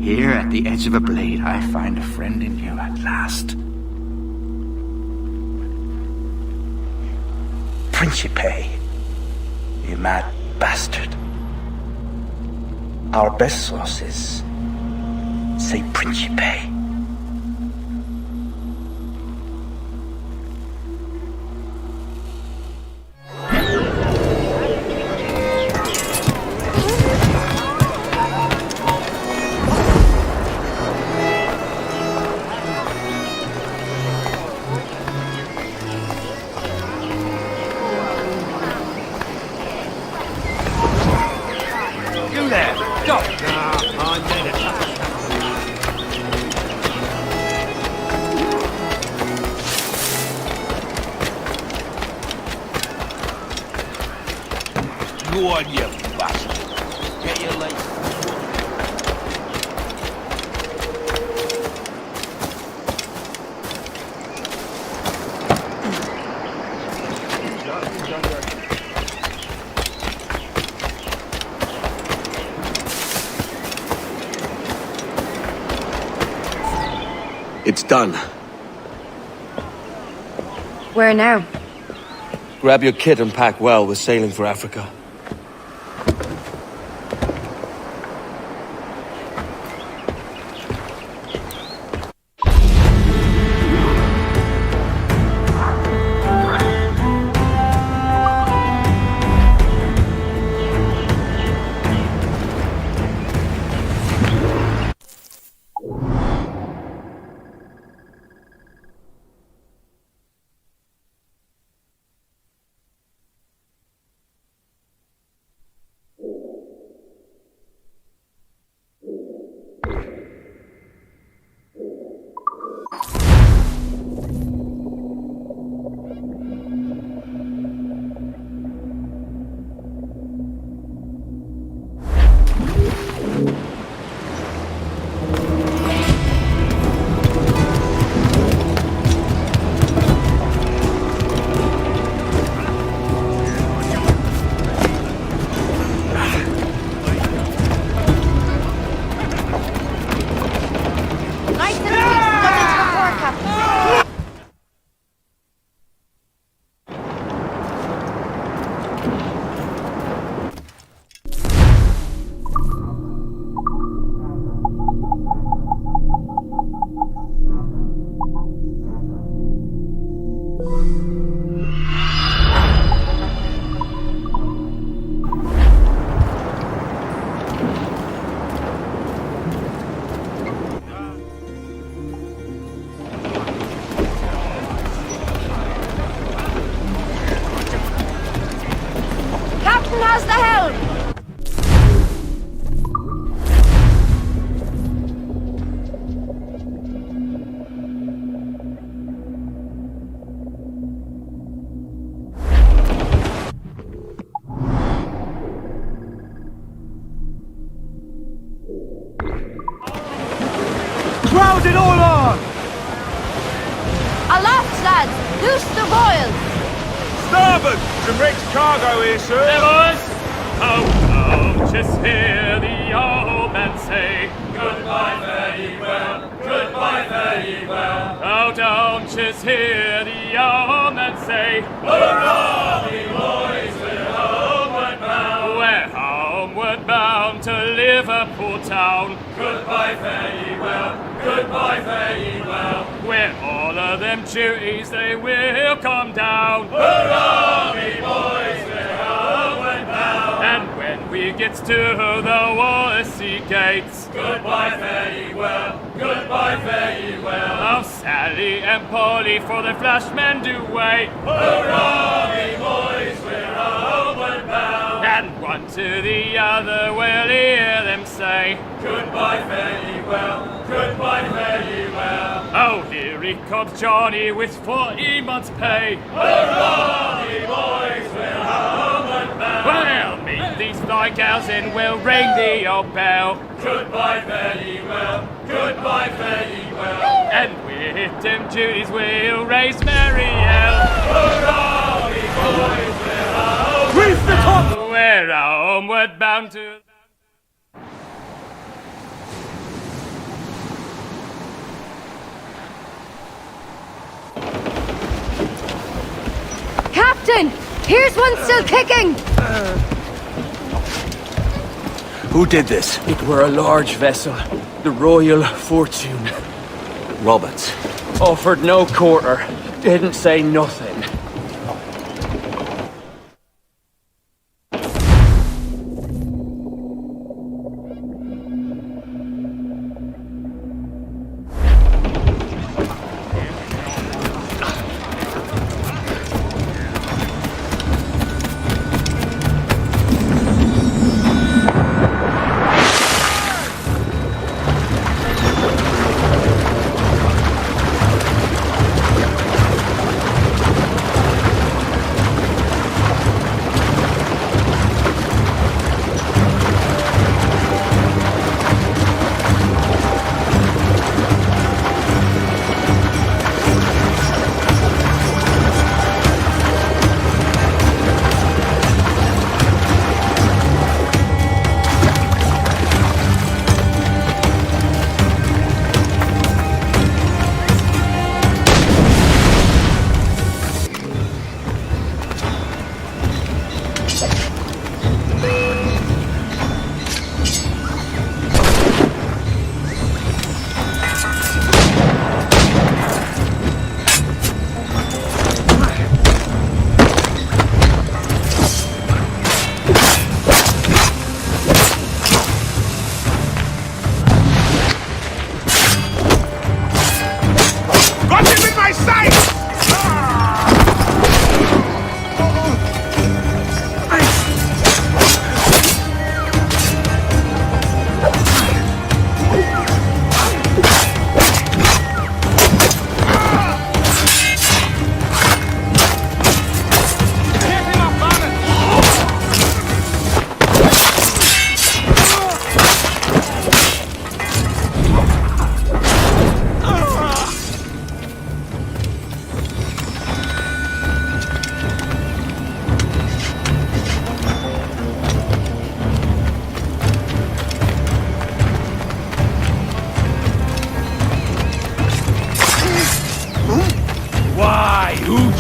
Here at the edge of a blade, I find a friend in you at last. Principe, you mad bastard. Our best sources say Principe. Go on, you bastard. Get your license. It's done. Where now? Grab your kit and pack well. We're sailing for Africa. How's the helm? Crowd it all on! Aloft, lads! Loose the royals! Starboard! Some rich cargo here, sir. Hey, boys! Oh, just hear the old man say, goodbye, fare ye well, goodbye, fare ye well. Oh, don't just hear the old man say, hurrah, me boys, we're homeward bound. We're homeward bound to Liverpool town. Goodbye, fare ye well, goodbye, fare ye well. Where all of them duties they will come down. Hurrah, me boys, we're homeward bound. And when we get to the Wallasey gates, goodbye, fare ye well, goodbye, fare ye well. Oh, Sally and Polly for the Flashmen do wait. Hurrah, me boys, we're homeward bound. And one to the other we'll hear them say, goodbye, fare ye well, goodbye, fare ye well. Oh, here he comes Johnny with 40 months' pay. Hurrah, me boys, we're homeward bound. Well, meet these fly gals and we'll ring the old bell. Goodbye, fare ye well, goodbye, fare ye well. And with them duties we'll raise merry yell. Hurrah, me boys, we're homeward Grease the top! We're homeward bound to... Captain! Here's one still kicking! Who did this? It were a large vessel, the Royal Fortune. Roberts. Offered no quarter, didn't say nothing.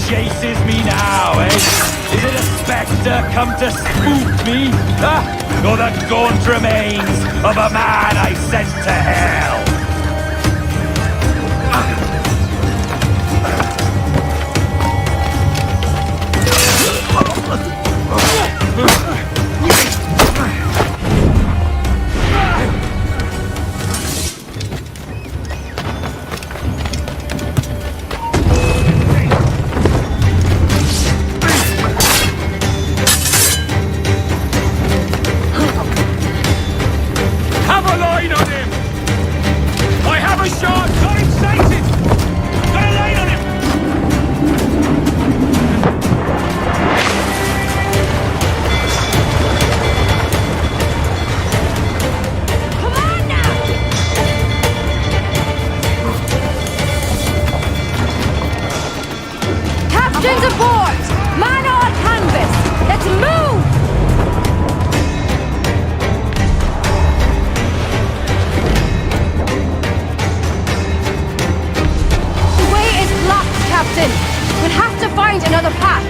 chases me now, eh? Is it a spectre come to spook me? Or the gaunt remains of a man I sent to hell? Have a line on him! I have a shot! Got him sighted! Got a line on him! Come on now! Captains aboard! Man on canvas! Let's move! The way is blocked, Captain. We'll have to find another path.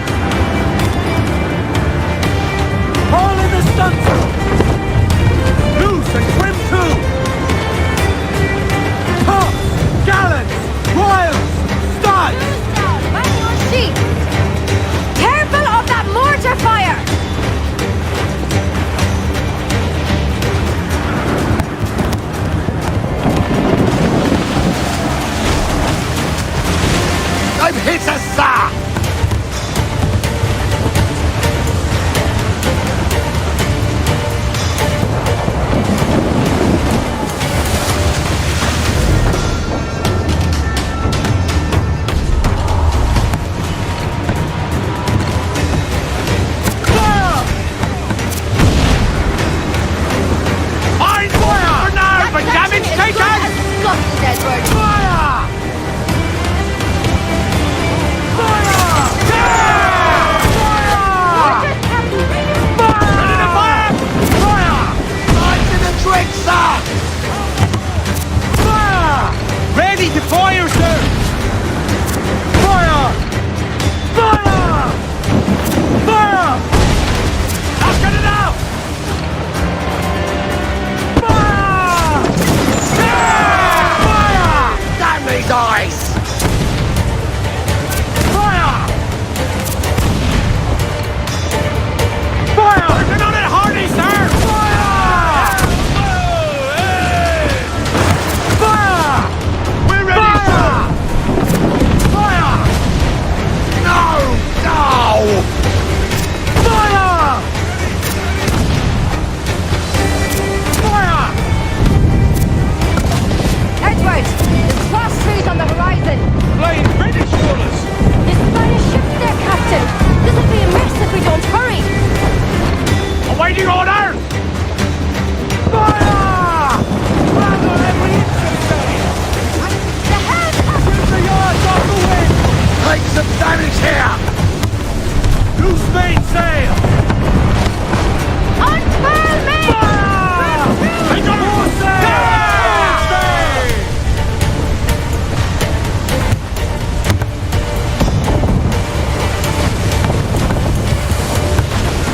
Haul in the stunsail! Loose and swim too! Tops! Gallants! Royals! Studs! Man your sheep! Careful of that mortar fire! I've hit a sack! Fire! Fire! Now, but damage taken! Gutted, Edward! Fire! Ready to fire, sir! Fire! Fire! Fire! I'll get it out! Fire! Fire! Damn these eyes! Fire! Fire! Working on it hardy, sir! Fire! Oh, hey! Fire! We're ready, sir! Fire! No! No! Fire! Fire! Edward! The cross trees on the horizon! Flying British rollers! The Spanish ships there, Captain! This'll be a mess if we don't hurry! Awaiting orders! Fire! Rather every infantry! The hell, Captain! Keep the yards off the wind! Take some damage here! Loose mainsail! Unfurl me! Fire! Take on more sail!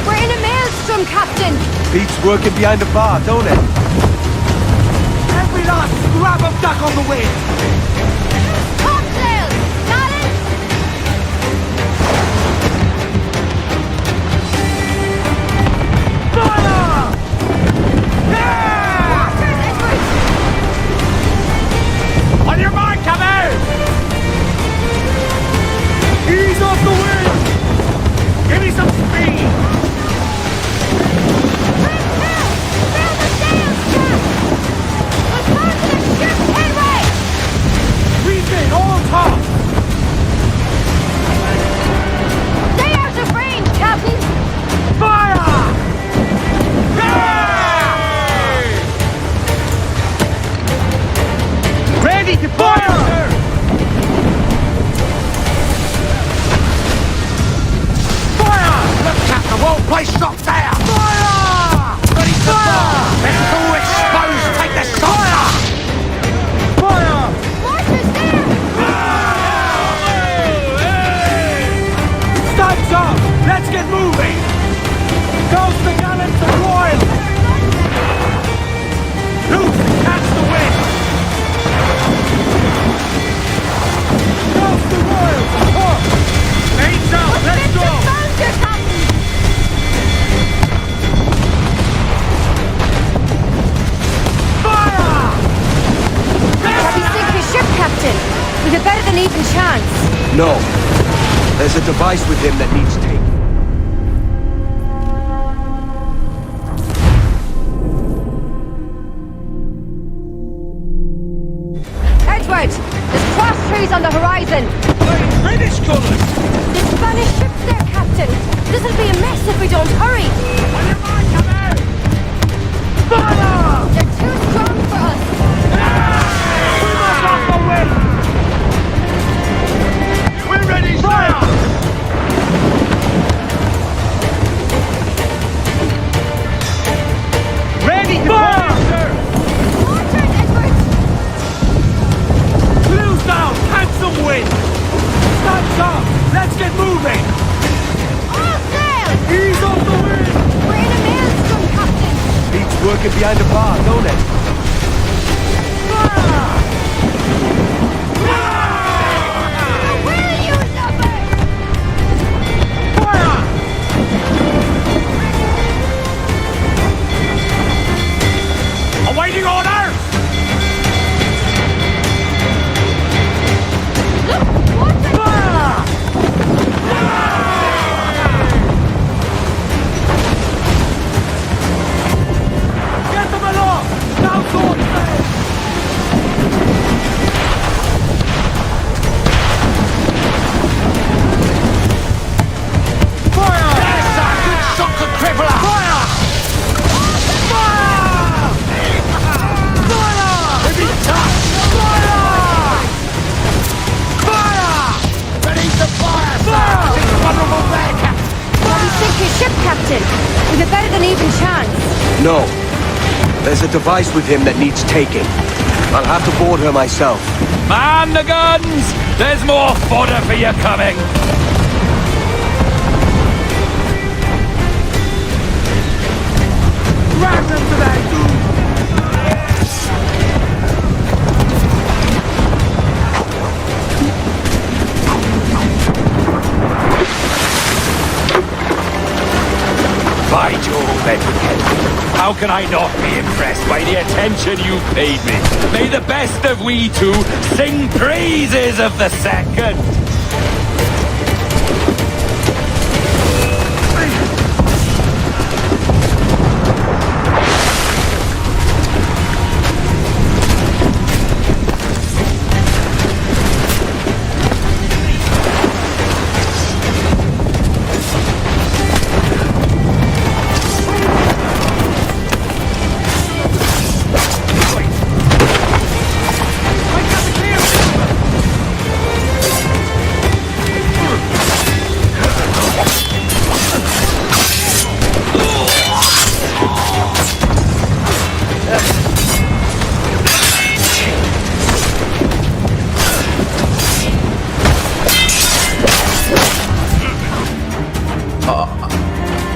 We're in a maelstrom, Captain! Beats working behind the bar, don't it? Every last scrap of duck on the wind! Topsails! Gallants! Fire! Yeah! Watchers, Edward! On your mark, come out! Ease off the wind! Give me some speed! Fill the sails, chance? No. There's a device with him that needs taking. Edward! There's cross trees on the horizon! British colours! The Spanish ship's there, Captain! This'll be a mess if we don't hurry! Fire! They're too strong for us! We must off the wind! We're ready, fire! Ready to fire, sir! More turn, Edward! Blues down! Handsome wind! Stand up! Let's get moving! All sail! Ease off the wind! We're in a maelstrom, Captain! Beats working behind the bar, don't it? Will you, lover? Awaiting orders! Look! Water! Get them along! Now sword play! Fire! Yes, sir! Good shock and crippler! Fire! Fire! Fire! Evita! Fire! Fire! Ready to fire, sir! It's vulnerable there, Captain! We sink your ship, Captain! We've a better than even chance! No. There's a device with him that needs taking. I'll have to board her myself. Man the guns! There's more fodder for you coming! Ram them to that dude! By Jove, Edward Henry, how can I not be impressed by the attention you paid me? May the best of we two sing praises of the second!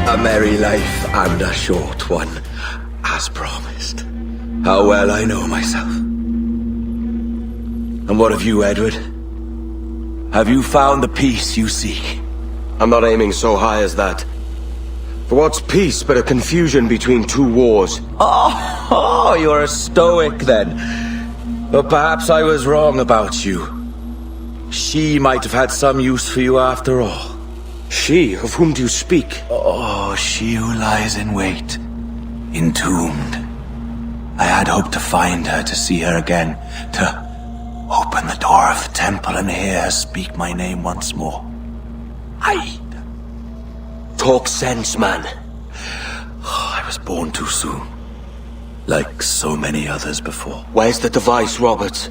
A merry life and a short one, as promised. How well I know myself. And what of you, Edward? Have you found the peace you seek? I'm not aiming so high as that. For what's peace but a confusion between two wars? Oh, you're a stoic then. But perhaps I was wrong about you. She might have had some use for you after all. She? Of whom do you speak? Oh, she who lies in wait, entombed. I had hoped to find her, to see her again, to open the door of the temple and hear her speak my name once more. Talk sense, man. Oh, I was born too soon. Like so many others before. Where's the device, Robert?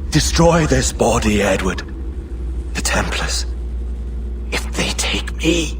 Destroy this body, Edward. The Templars. If they take me...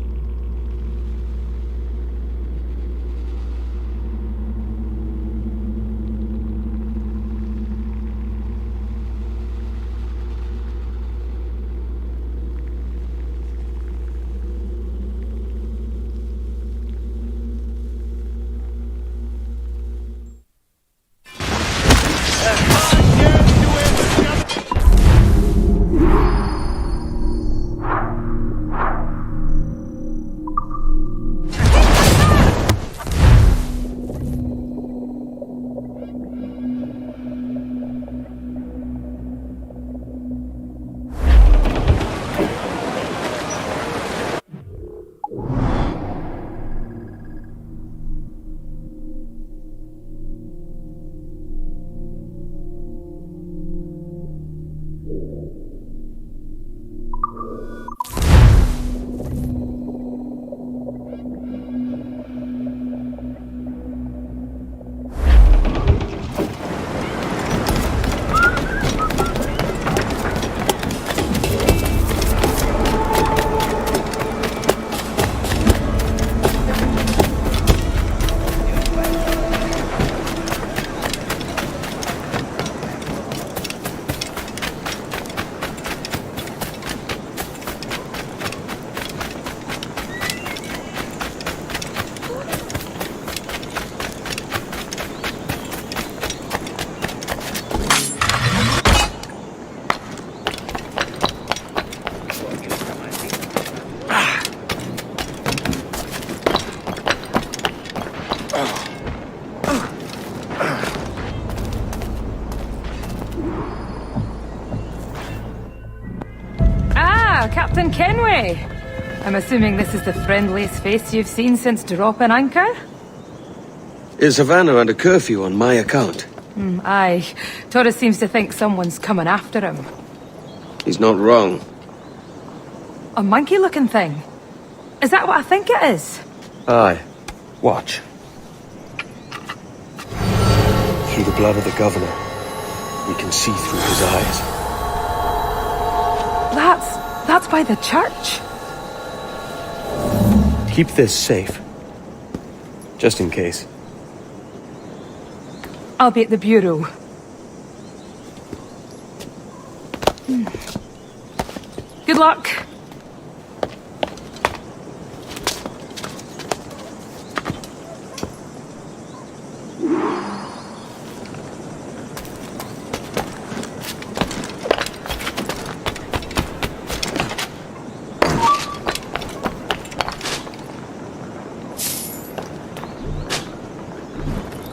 Captain Kenway. I'm assuming this is the friendliest face you've seen since dropping anchor? Is Havana under curfew on my account? Aye. Torres seems to think someone's coming after him. He's not wrong. A monkey-looking thing? Is that what I think it is? Aye. Watch. Through the blood of the governor, we can see through his eyes. That's by the church. Keep this safe. Just in case. I'll be at the bureau. Good luck.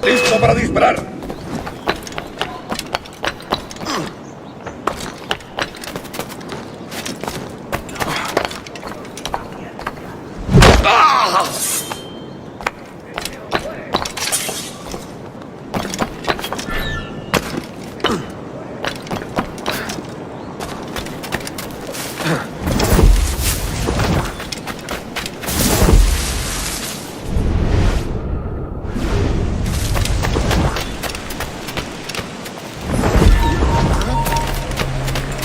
¡Listo para disparar!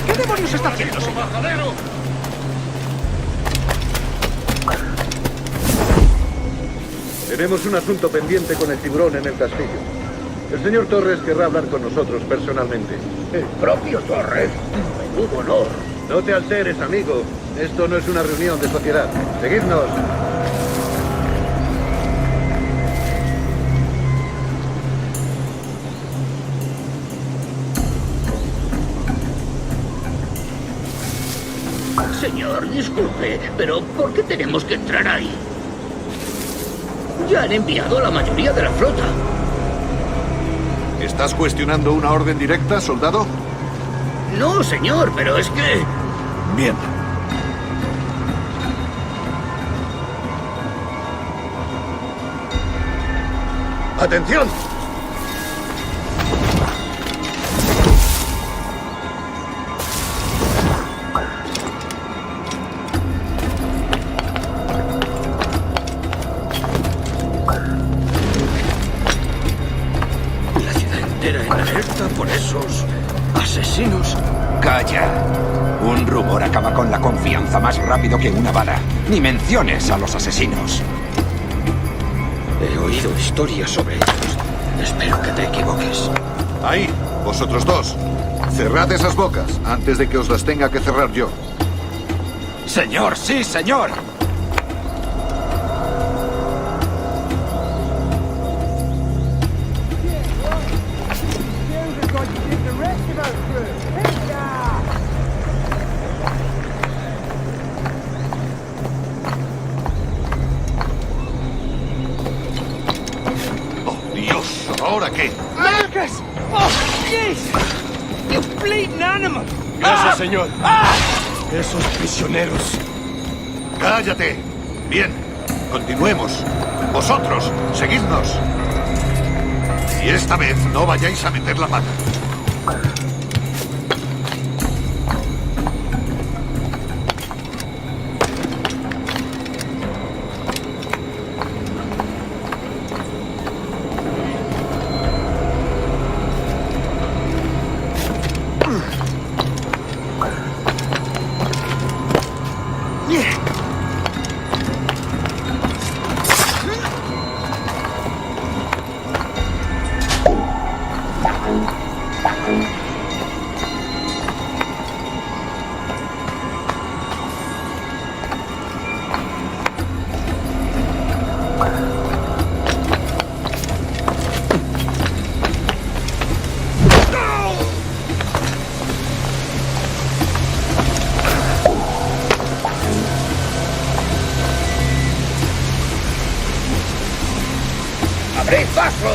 ¿Qué demonios está haciendo, señor? Tenemos un asunto pendiente con el tiburón en el castillo. El señor Torres querrá hablar con nosotros personalmente. ¿El propio Torres? Menudo honor. No te alteres, amigo. Esto no es una reunión de sociedad. Seguidnos. Señor, disculpe, pero ¿por qué tenemos que entrar ahí? Ya han enviado a la mayoría de la flota. ¿Estás cuestionando una orden directa, soldado? No, señor, pero es que... Bien. ¡Atención! La ciudad entera en alerta por esos asesinos. Calla. Un rumor acaba con la confianza más rápido que una bala. Ni menciones a los asesinos. He oído historias sobre ellos. Espero que te equivoques. Ahí, vosotros dos. Cerrad esas bocas antes de que os las tenga que cerrar yo. Señor, sí, señor. Dios, ¿ahora qué? ¡Marcus! ¡Oh, jeez! ¡You bleeding animal! Gracias, señor. Esos prisioneros. ¡Cállate! Bien, continuemos. Vosotros, seguidnos. Y esta vez no vayáis a meter la pata. ¡Abrid paso!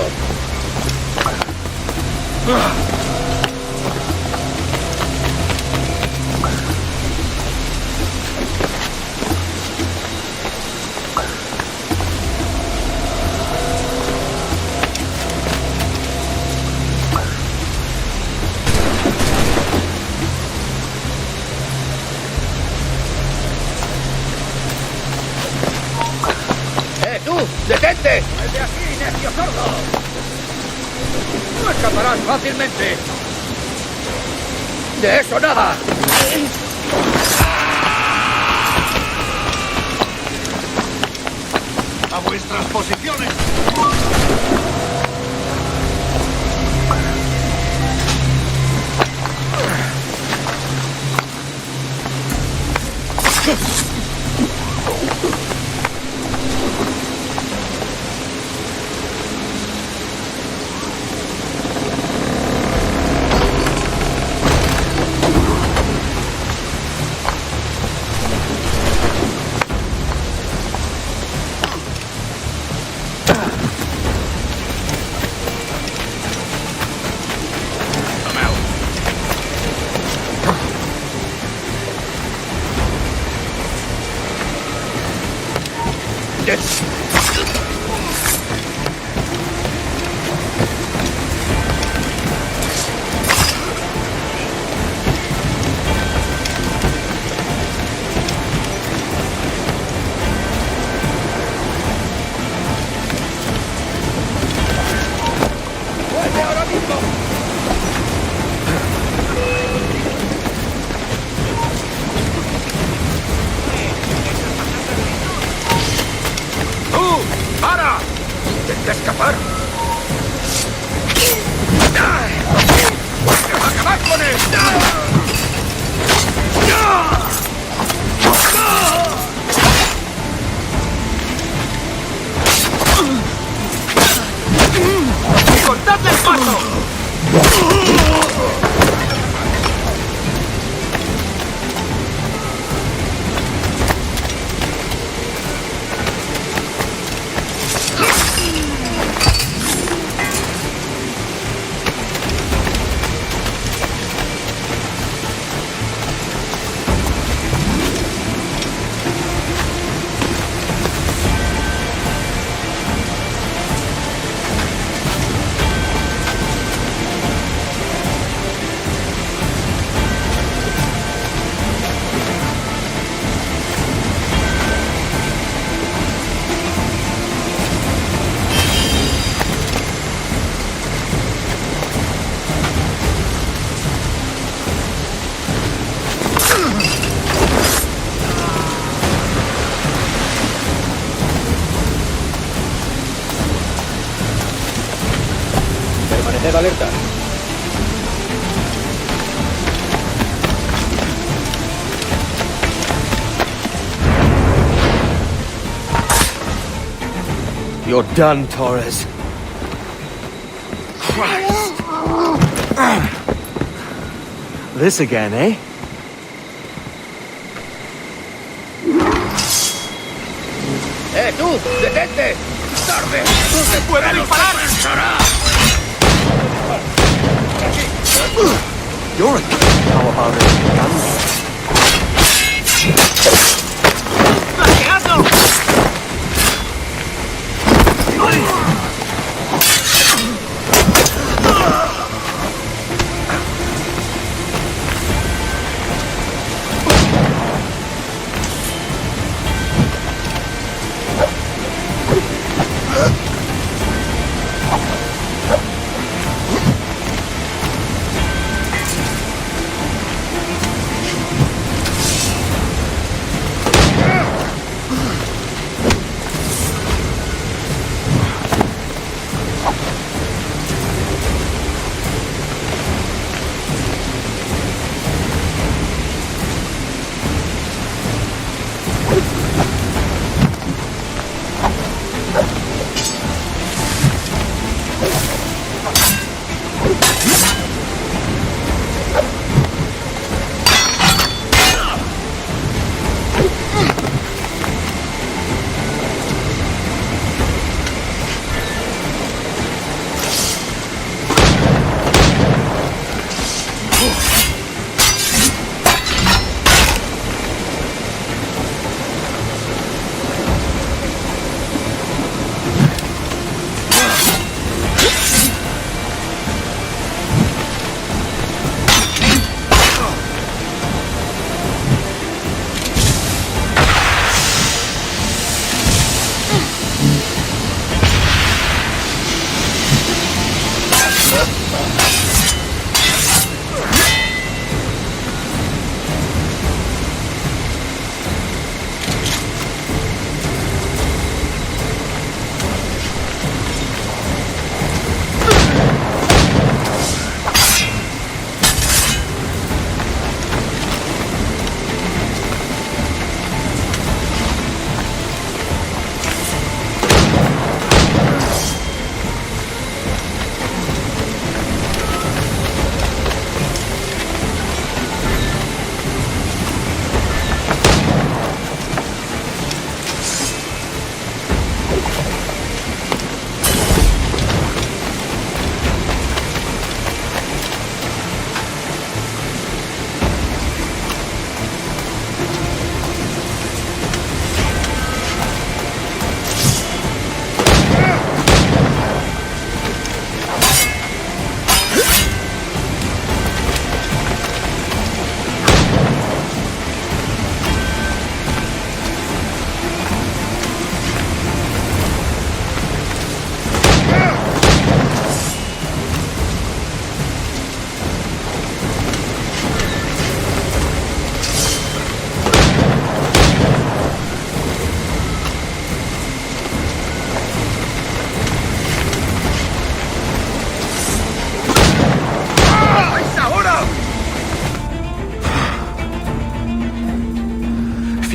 ¡Detente! ¡Desde aquí, necio sordo! ¡No escaparás fácilmente! ¡De eso nada! ¡A vuestras posiciones! escapar! ¡Acabad con él! ¡Cortadle el paso! Permaneced alerta. You're done, Torres. Christ. This again, eh? ¡Tú! ¡Detente! ¡Tarde! ¡No se puede disparar! You're a... How about a gun?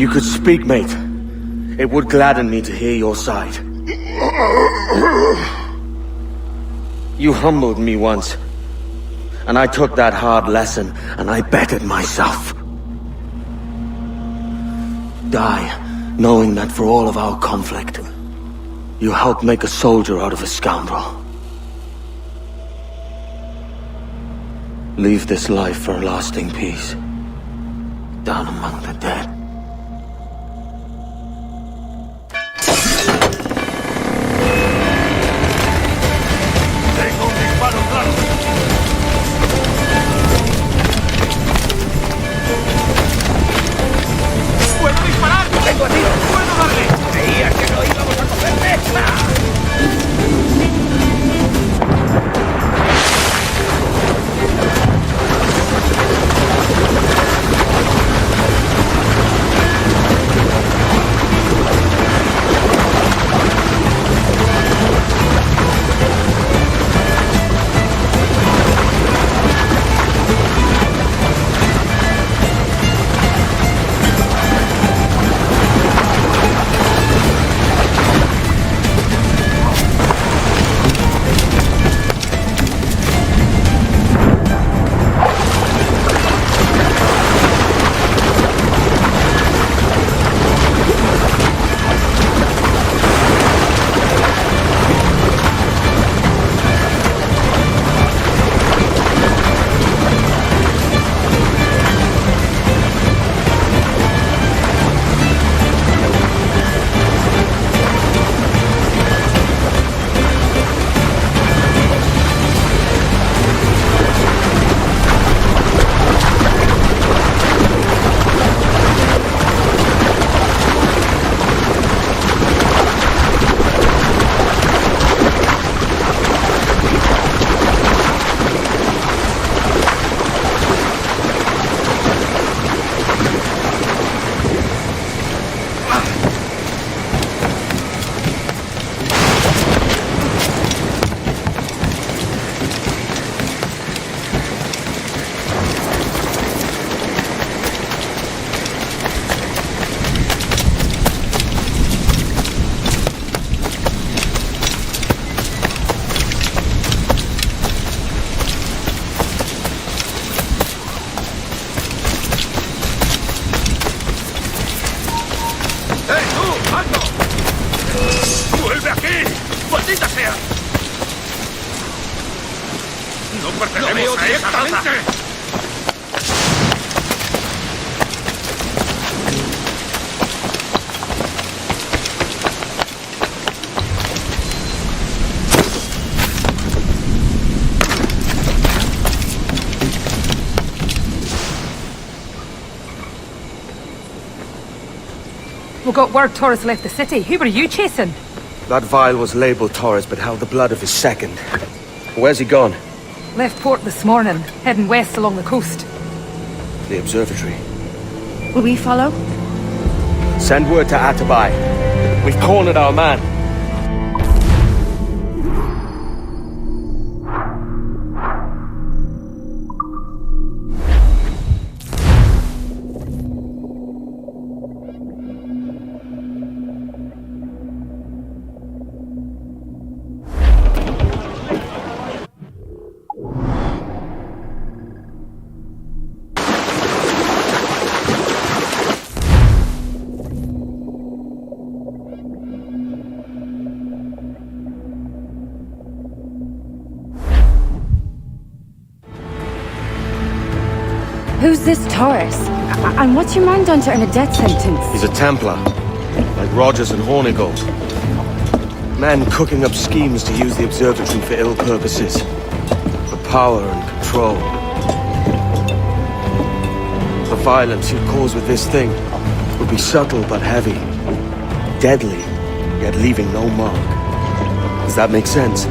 you could speak, mate, it would gladden me to hear your side. You humbled me once, and I took that hard lesson, and I bettered myself. Die, knowing that for all of our conflict, you helped make a soldier out of a scoundrel. Leave this life for a lasting peace, down among the dead. Tengo un disparo claro. ¡Puedo disparar! ¡Tengo a tiro! ¡Puedo darle! ¿Creías que no íbamos a cogerle? ¡Pertenecemos a esa raza! We got word Torres left the city. Who were you chasing? That vial was labeled Torres, but held the blood of his second. Where's he gone? Left port this morning, heading west along the coast. The observatory. Will we follow? Send word to Atabai. We've cornered our man. Who's this Torres? And what's your man done to earn a death sentence? He's a Templar, like Rogers and Hornigold. Men cooking up schemes to use the observatory for ill purposes. For power and control. The violence you'd cause with this thing would be subtle but heavy. Deadly, yet leaving no mark. Does that make sense?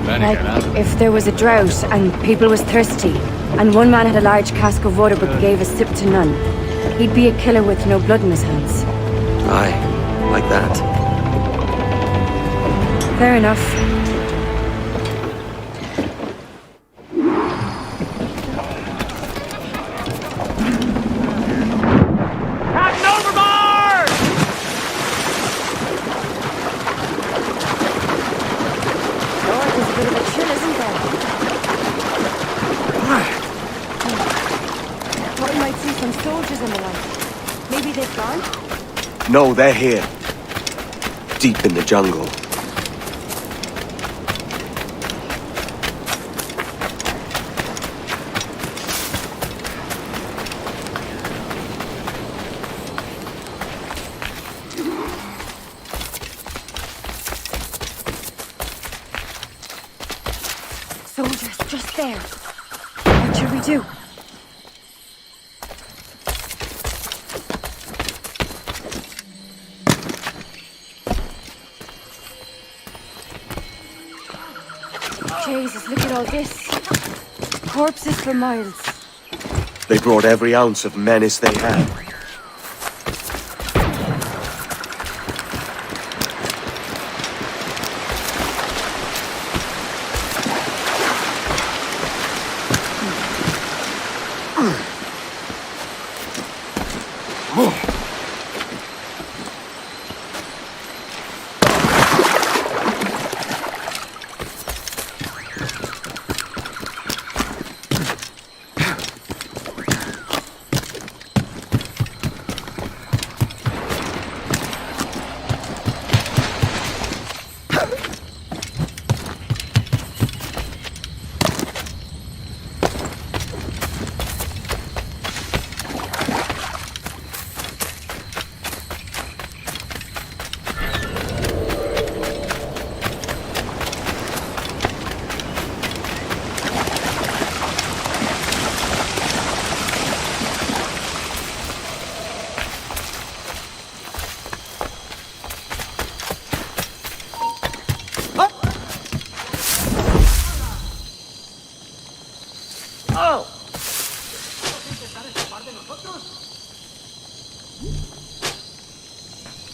Like, if there was a drought and people was thirsty, and one man had a large cask of water but gave a sip to none, he'd be a killer with no blood in his hands. Aye, like that. Fair enough. Captain, over No, they're here. Deep in the jungle. Soldiers, just there. What should we do? Jesus, look at all this. Corpses for miles. They brought every ounce of menace they had.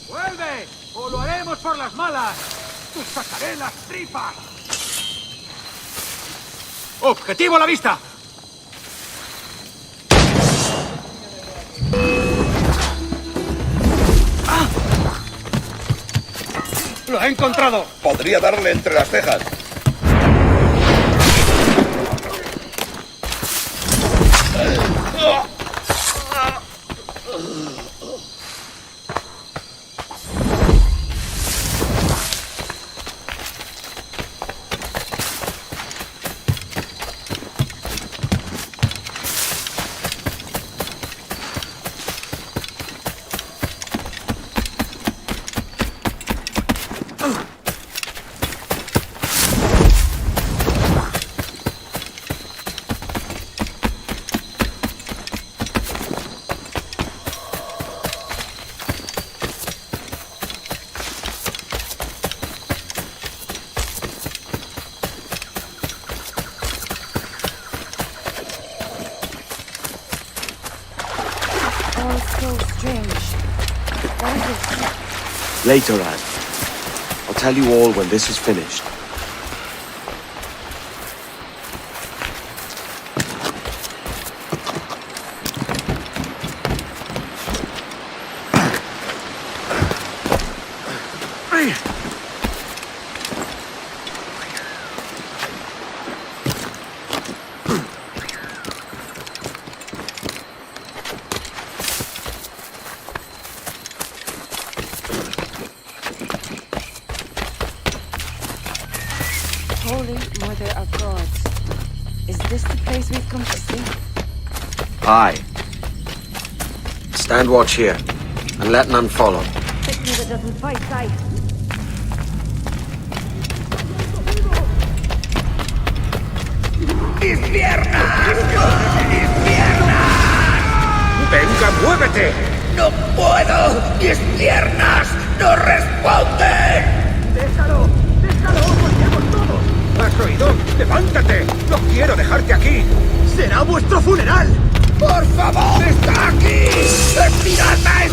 ¡Vuelve! ¡O lo haremos por las malas! ¡Te sacaré las tripas! ¡Objetivo a la vista! ¡Lo he encontrado! Podría darle entre las cejas. Later, Anne. I'll tell you all when this is finished. Holy Mother of God. Is this the place we've come to see? Aye. Stand watch here, and let none follow. Picture that doesn't fight, guy. ¡Mis piernas! ¡Mis piernas! ¡Venga, muévete! ¡No puedo! ¡Mis piernas no responden! ¡Déjalo! ¡Déjalo! ¡Volvemos todos! ¿Has oído? ¡Levántate! ¡No quiero dejarte aquí! ¡Será vuestro funeral! ¡Por favor! ¡Está aquí! ¡El pirata es...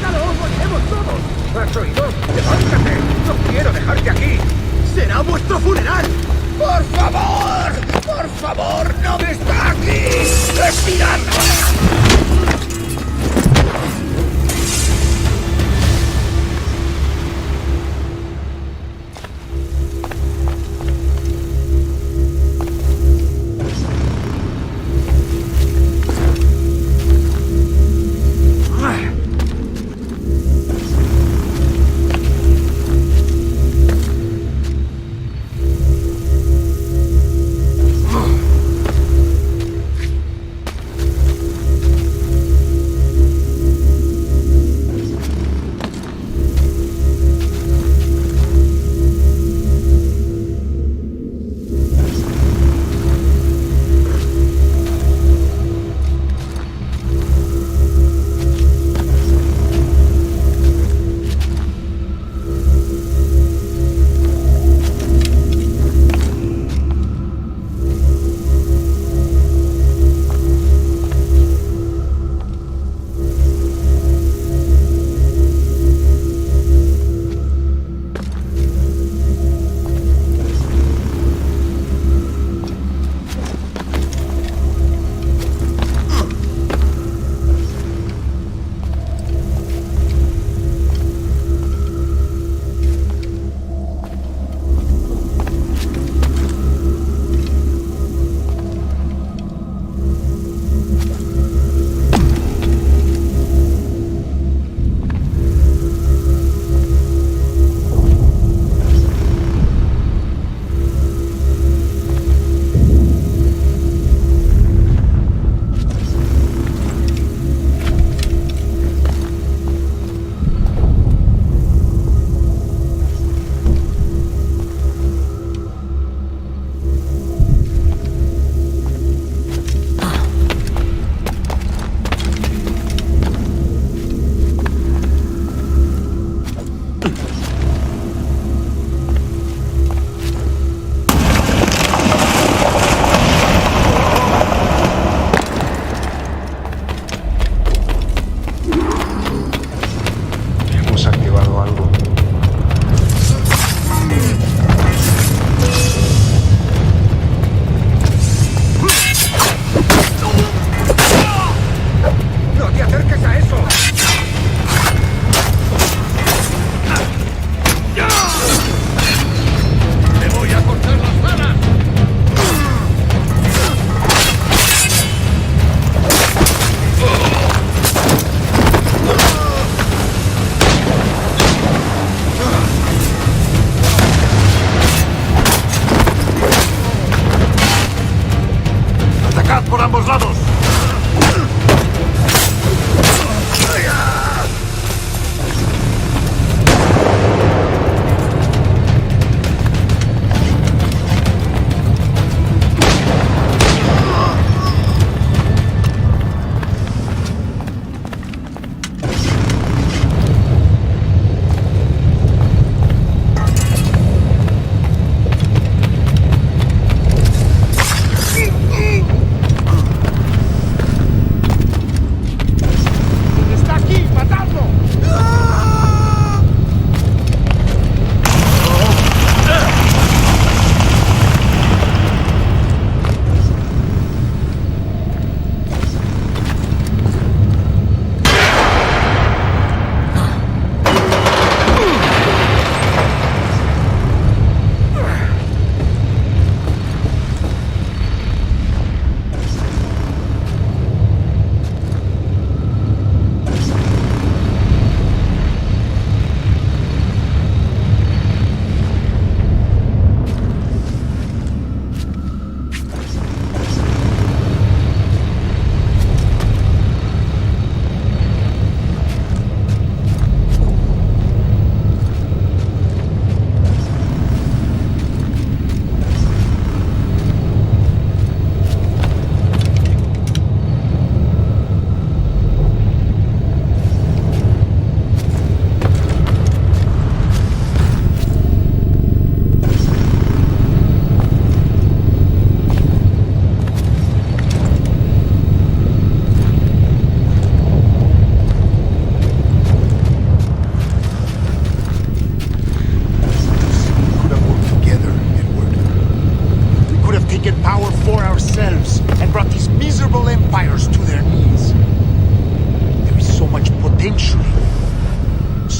¡Suéltalo! ¡Moriremos todos! ¿Has oído? ¡Levántate! ¡No quiero dejarte aquí! ¡Será vuestro funeral! ¡Por favor! ¡Por favor! ¡No me está aquí! ¡Respirad!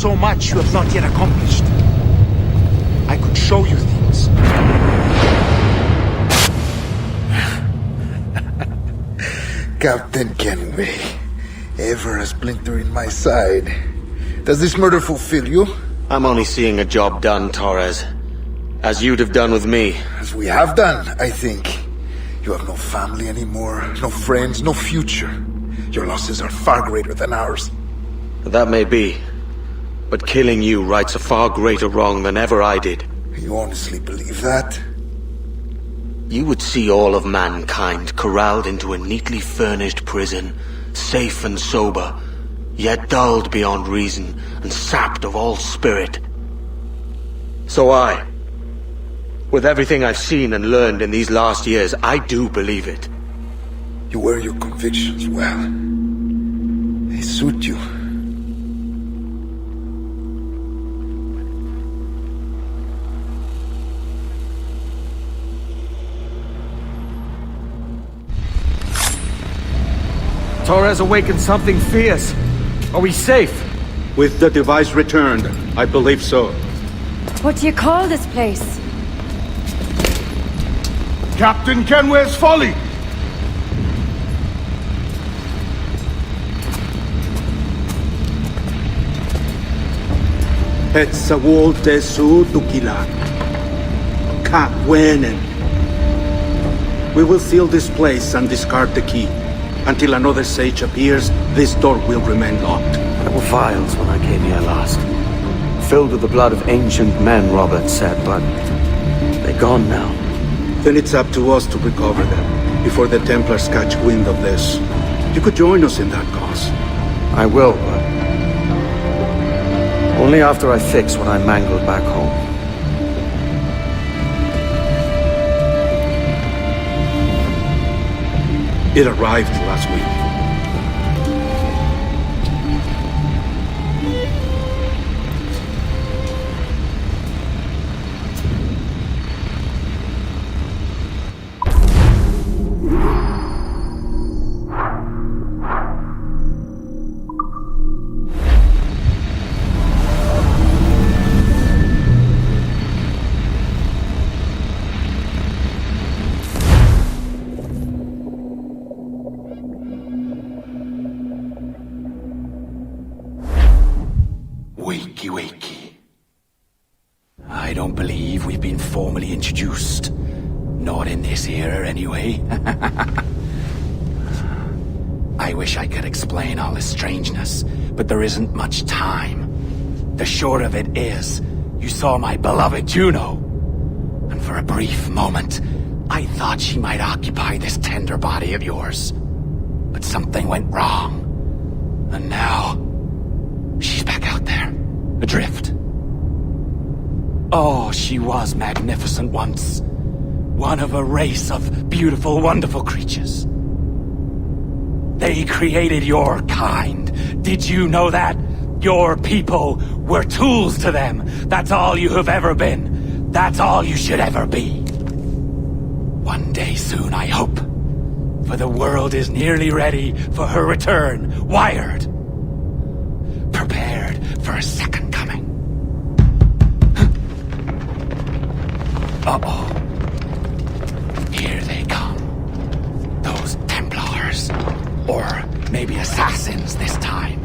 so much you have not yet accomplished. I could show you things. Captain Kenway, ever a splinter in my side. Does this murder fulfill you? I'm only seeing a job done, Torres. As you'd have done with me. As we have done, I think. You have no family anymore, no friends, no future. Your losses are far greater than ours. That may be. But killing you rights a far greater wrong than ever I did. You honestly believe that? You would see all of mankind corralled into a neatly furnished prison, safe and sober, yet dulled beyond reason and sapped of all spirit. So with everything I've seen and learned in these last years, I do believe it. You wear your convictions well. They suit you. Torres awakened something fierce. Are we safe? With the device returned, I believe so. What do you call this place? Captain Kenway's Folly! Etsawol tesu tukila. Katwenen. We will seal this place and discard the key. Until another sage appears, this door will remain locked. There were vials when I came here last. Filled with the blood of ancient men, Robert said, but they're gone now. Then it's up to us to recover them, before the Templars catch wind of this. You could join us in that cause. I will, but only after I fix what I mangled back home. It arrived last week. Wakey. I don't believe we've been formally introduced. Not in this era, anyway. I wish I could explain all this strangeness, but there isn't much time. The short of it is, you saw my beloved Juno. And for a brief moment, I thought she might occupy this tender body of yours. But something went wrong. And now, she's back out there. Adrift. Oh, she was magnificent once. One of a race of beautiful, wonderful creatures. They created your kind. Did you know that? Your people were tools to them. That's all you have ever been. That's all you should ever be. One day soon, I hope. For the world is nearly ready for her return. Wired. Prepared for a second coming. Uh-oh. Here they come. Those Templars. Or maybe assassins this time.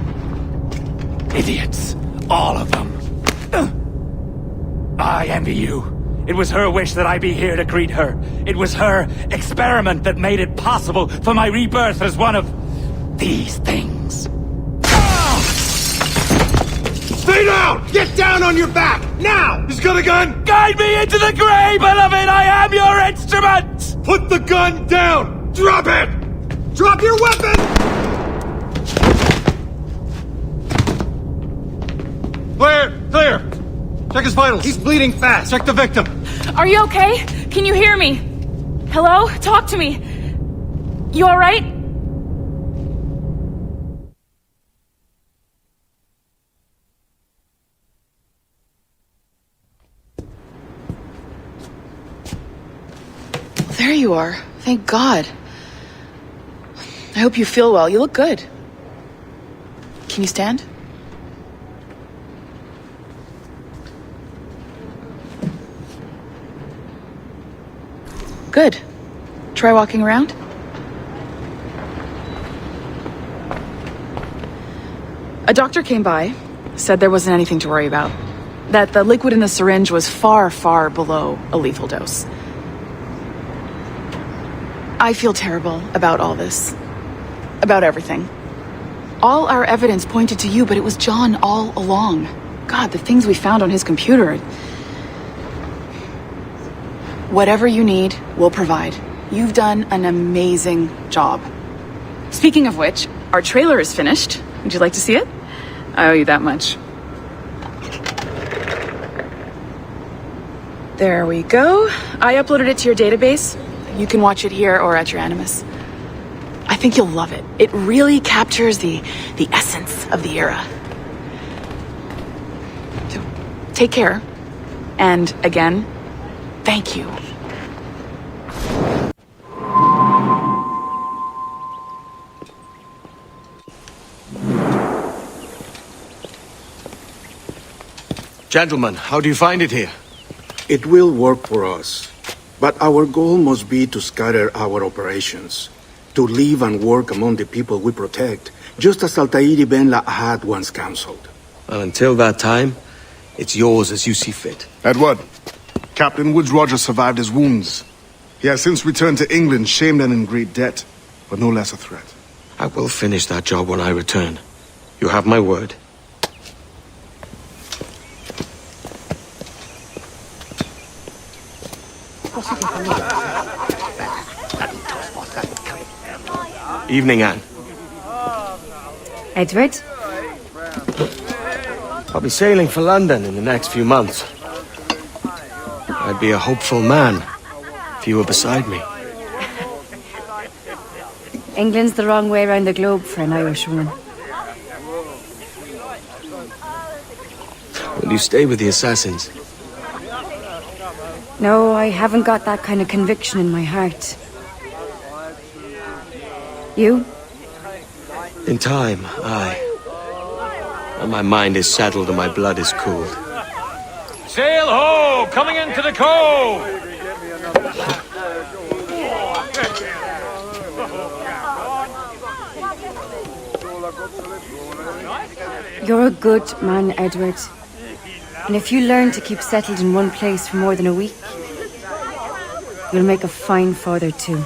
Idiots. All of them. I envy you. It was her wish that I be here to greet her. It was her experiment that made it possible for my rebirth as one of these things. Stay down! Get down on your back! Now! He's got a gun! Guide me into the grave, beloved! I am your instrument! Put the gun down! Drop it! Drop your weapon! Clear! Check his vitals. He's bleeding fast. Check the victim. Are you okay? Can you hear me? Hello? Talk to me. You alright? There you are. Thank God. I hope you feel well. You look good. Can you stand? Good. Try walking around. A doctor came by, said there wasn't anything to worry about. That the liquid in the syringe was far, far below a lethal dose. I feel terrible about all this. About everything. All our evidence pointed to you, but it was John all along. God, the things we found on his computer. Whatever you need, we'll provide. You've done an amazing job. Speaking of which, our trailer is finished. Would you like to see it? I owe you that much. There we go. I uploaded it to your database. You can watch it here or at your Animus. I think you'll love it. It really captures the essence of the era. So, take care. And again, thank you. Gentlemen, how do you find it here? It will work for us. But our goal must be to scatter our operations. To live and work among the people we protect, just as Altair Ben Lahad once counseled. Well, until that time, it's yours as you see fit. Edward, Captain Woods Rogers survived his wounds. He has since returned to England, shamed and in great debt, but no less a threat. I will finish that job when I return. You have my word. Evening, Anne. Edward? I'll be sailing for London in the next few months. I'd be a hopeful man if you were beside me. England's the wrong way around the globe for an Irish woman. Will you stay with the assassins? No, I haven't got that kind of conviction in my heart. You? In time, aye. When my mind is settled and my blood is cooled. Sail ho! Coming into the cove! You're a good man, Edward. And if you learn to keep settled in one place for more than a week, you'll make a fine father too.